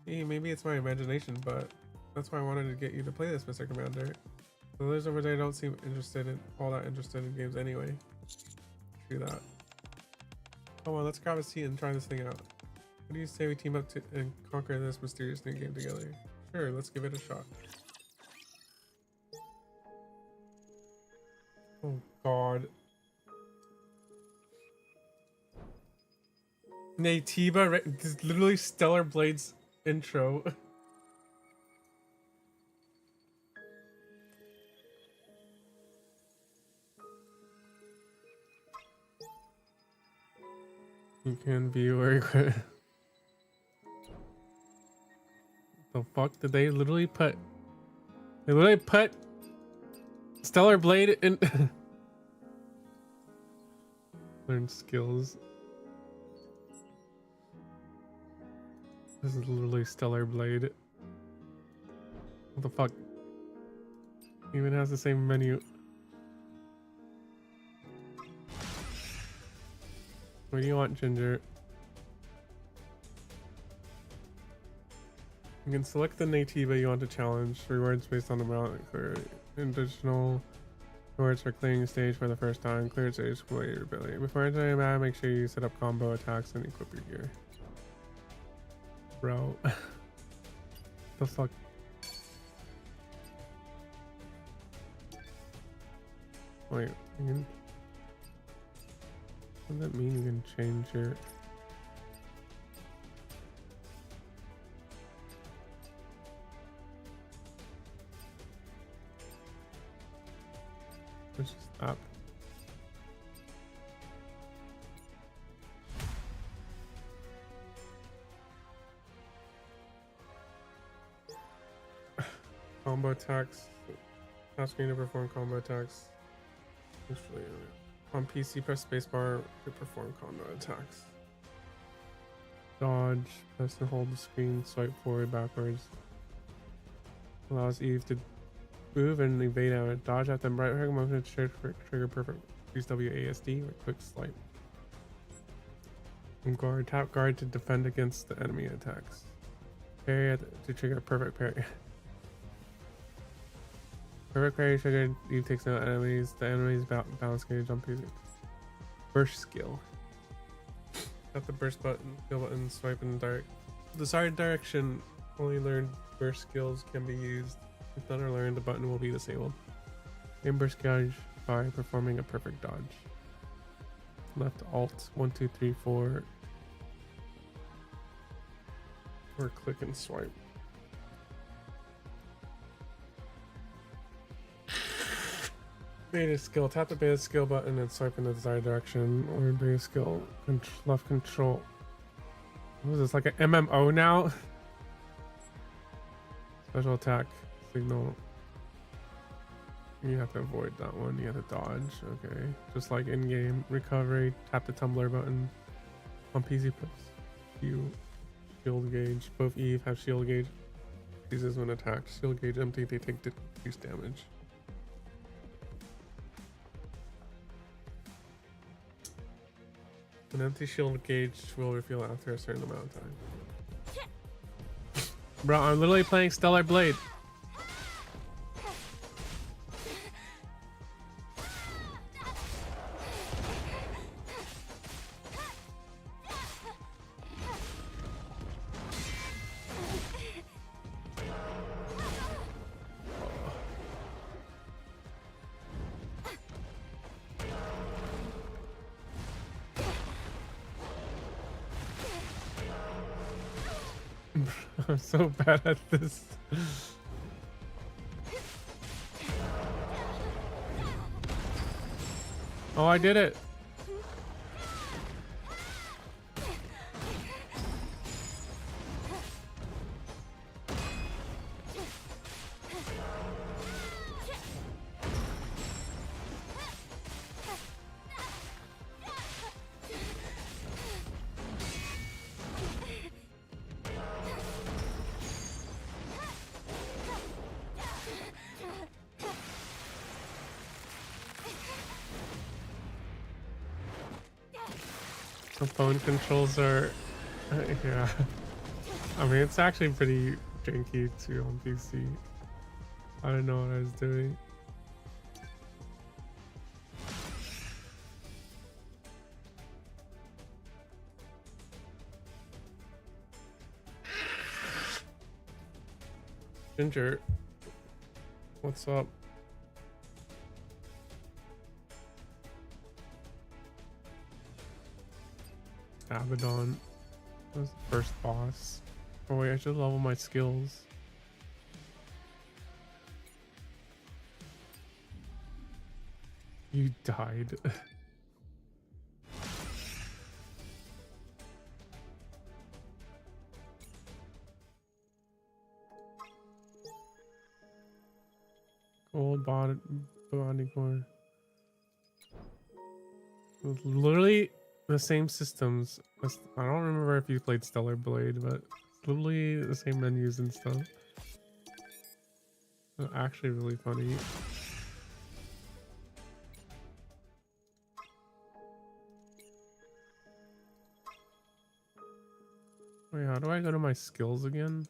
Hey, maybe it's my imagination, but that's why I wanted to get you to play this, Mr. Commander. The others over there don't seem all that interested in games anyway. True that. Come on, let's grab a seat and try this thing out. What do you say we team up and conquer this mysterious new game together? Sure, let's give it a shot. Oh god. Natiba, this is literally Stellar Blade's intro. You can be where the fuck did they literally put? They literally put Stellar Blade in. Learn skills. This is literally Stellar Blade. What the fuck? Even has the same menu. What do you want, Ginger? You can select the Natiba you want to challenge. Rewards based on the amount and clear. Additional rewards for clearing the stage for the first time. Clear stage, play your ability. Before entering a match, make sure you set up combo attacks and equip your gear. Bro. The fuck? Wait, you can... What does that mean you can change your... Which is up. Combo attacks. Task screen to perform combo attacks. Usually, on PC, press spacebar to perform combo attacks. Dodge. Press and hold the screen. Swipe forward, backwards. Allows Eve to move and evade out. Dodge at the right hand motion to trigger perfect. Use WASD or quick swipe. And guard. Tap guard to defend against the enemy attacks. Parry to trigger perfect parry. Perfect parry triggered. Eve takes out enemies. The enemy's balance can jump using burst skill. Tap the burst button, skill button, swipe in the desired direction. Only learned burst skills can be used. If none are learned, the button will be disabled. Aim burst dodge by performing a perfect dodge. Left alt 1, 2, 3, 4. Or click and swipe. Beta skill. Tap the beta skill button and swipe in the desired direction. Or beta skill. Left control. What is this? Like an MMO now? Special attack. Signal. You have to avoid that one. You have to dodge. Okay. Just like in game. Recovery. Tap the tumbler button. On PC plus Q shield gauge. Both Eve have shield gauge. Uses when attacked. Shield gauge empty, they take decreased damage. An empty shield gauge will refill after a certain amount of time. Bro, I'm literally playing Stellar Blade. I'm so bad at this. Oh, I did it. The phone controls are, yeah. I mean, it's actually pretty janky too on PC. I don't know what I was doing. Ginger, what's up? Abaddon was the first boss. Oh wait, I should level my skills. You died. Gold body core. Literally the same systems. I don't remember if you played Stellar Blade, but it's literally the same menus and stuff. They're actually really funny. Wait, how do I go to my skills again?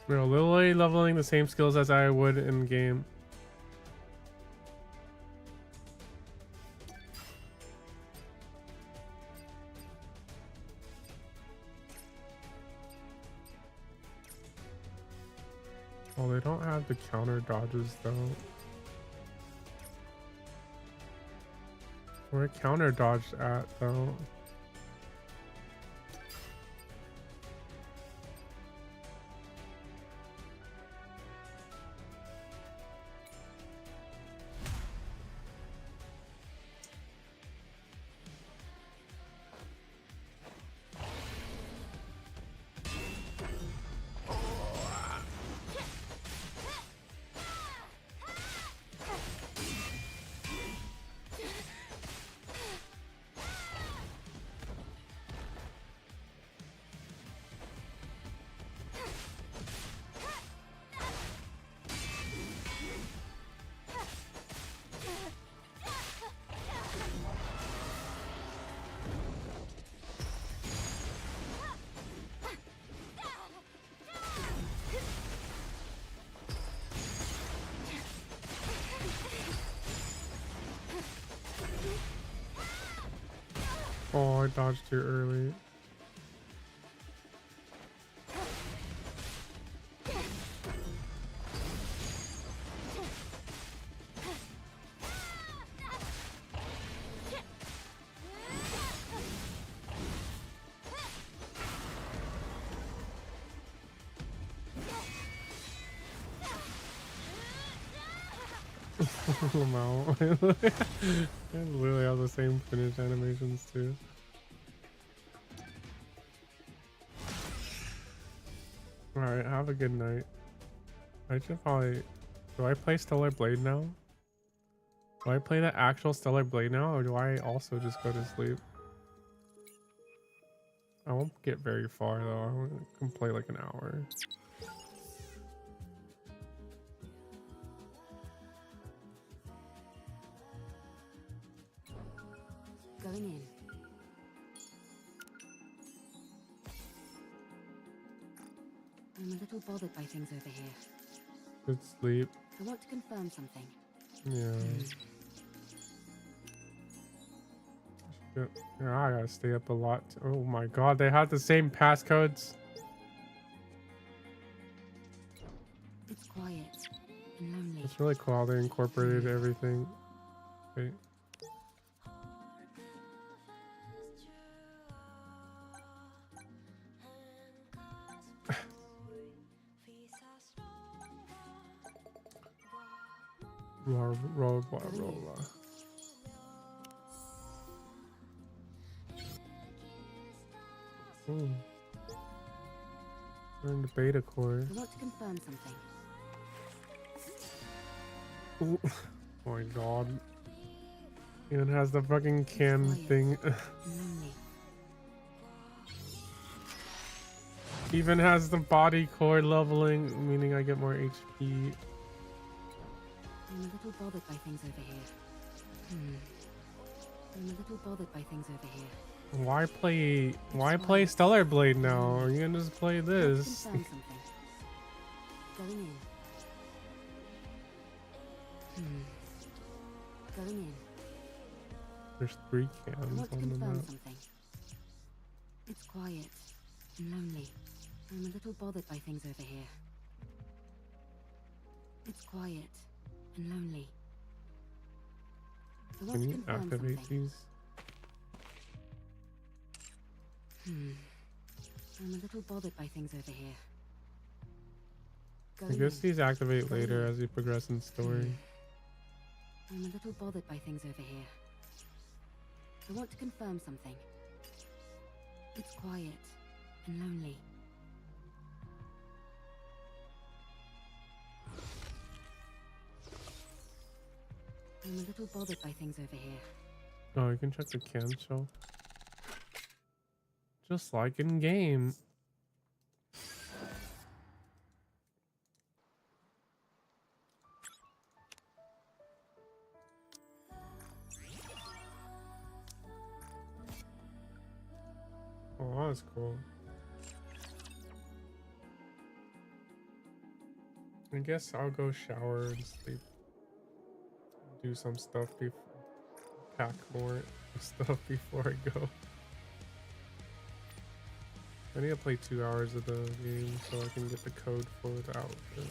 We're literally leveling the same skills as I would in game. Well, they don't have the counter dodges though. Where counter dodged at though? Oh, I dodged too early. Lamau. It literally have the same finish animations too. Alright, have a good night. I should probably... Do I play Stellar Blade now? Do I play the actual Stellar Blade now, or do I also just go to sleep? I won't get very far though. I can play like an hour. Going in. I'm a little bothered by things over here. Good sleep. I want to confirm something. Yeah. Yeah, I gotta stay up a lot. Oh my god, they have the same passcodes. It's quiet and lonely. It's really cool how they incorporated everything. Wait. Roll. We're in the beta core. I want to confirm something. Ooh. Oh my god. Even has the fucking cam thing. Even has the body core leveling, meaning I get more HP. I'm a little bothered by things over here. I'm a little bothered by things over here. Why play Stellar Blade now? Are you gonna just play this? Going in. Going in. There's 3 I cams want to on the confirm map. something. It's quiet and lonely. I'm a little bothered by things over here. It's quiet and lonely. I want Can to you confirm activate something. these? I'm a little bothered by things over here. I guess these activate later as you progress in story. I'm a little bothered by things over here. I want to confirm something. It's quiet and lonely. I'm a little bothered by things over here. Oh, you can check the cam show. Just like in game. Oh, that's cool. I guess I'll go shower and sleep. Do some stuff before, pack more stuff before I go. I need to play 2 hours of the game so I can get the code for the outfit.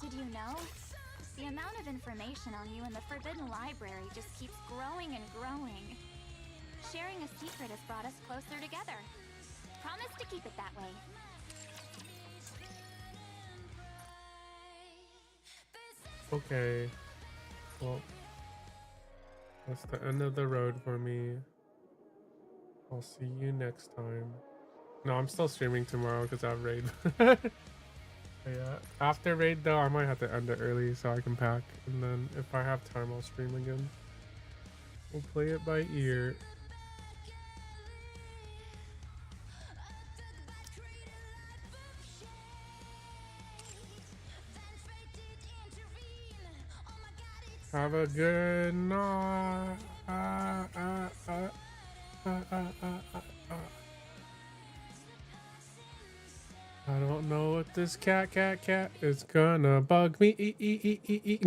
Did you know? The amount of information on you in the Forbidden Library just keeps growing and growing. Sharing a secret has brought us closer together. Promise to keep it that way. Okay. Well, that's the end of the road for me. I'll see you next time. No, I'm still streaming tomorrow because I have raid. Yeah. After raid though, I might have to end it early so I can pack, and then if I have time, I'll stream again. We'll play it by ear. Have a good night. I don't know what this cat is gonna bug me.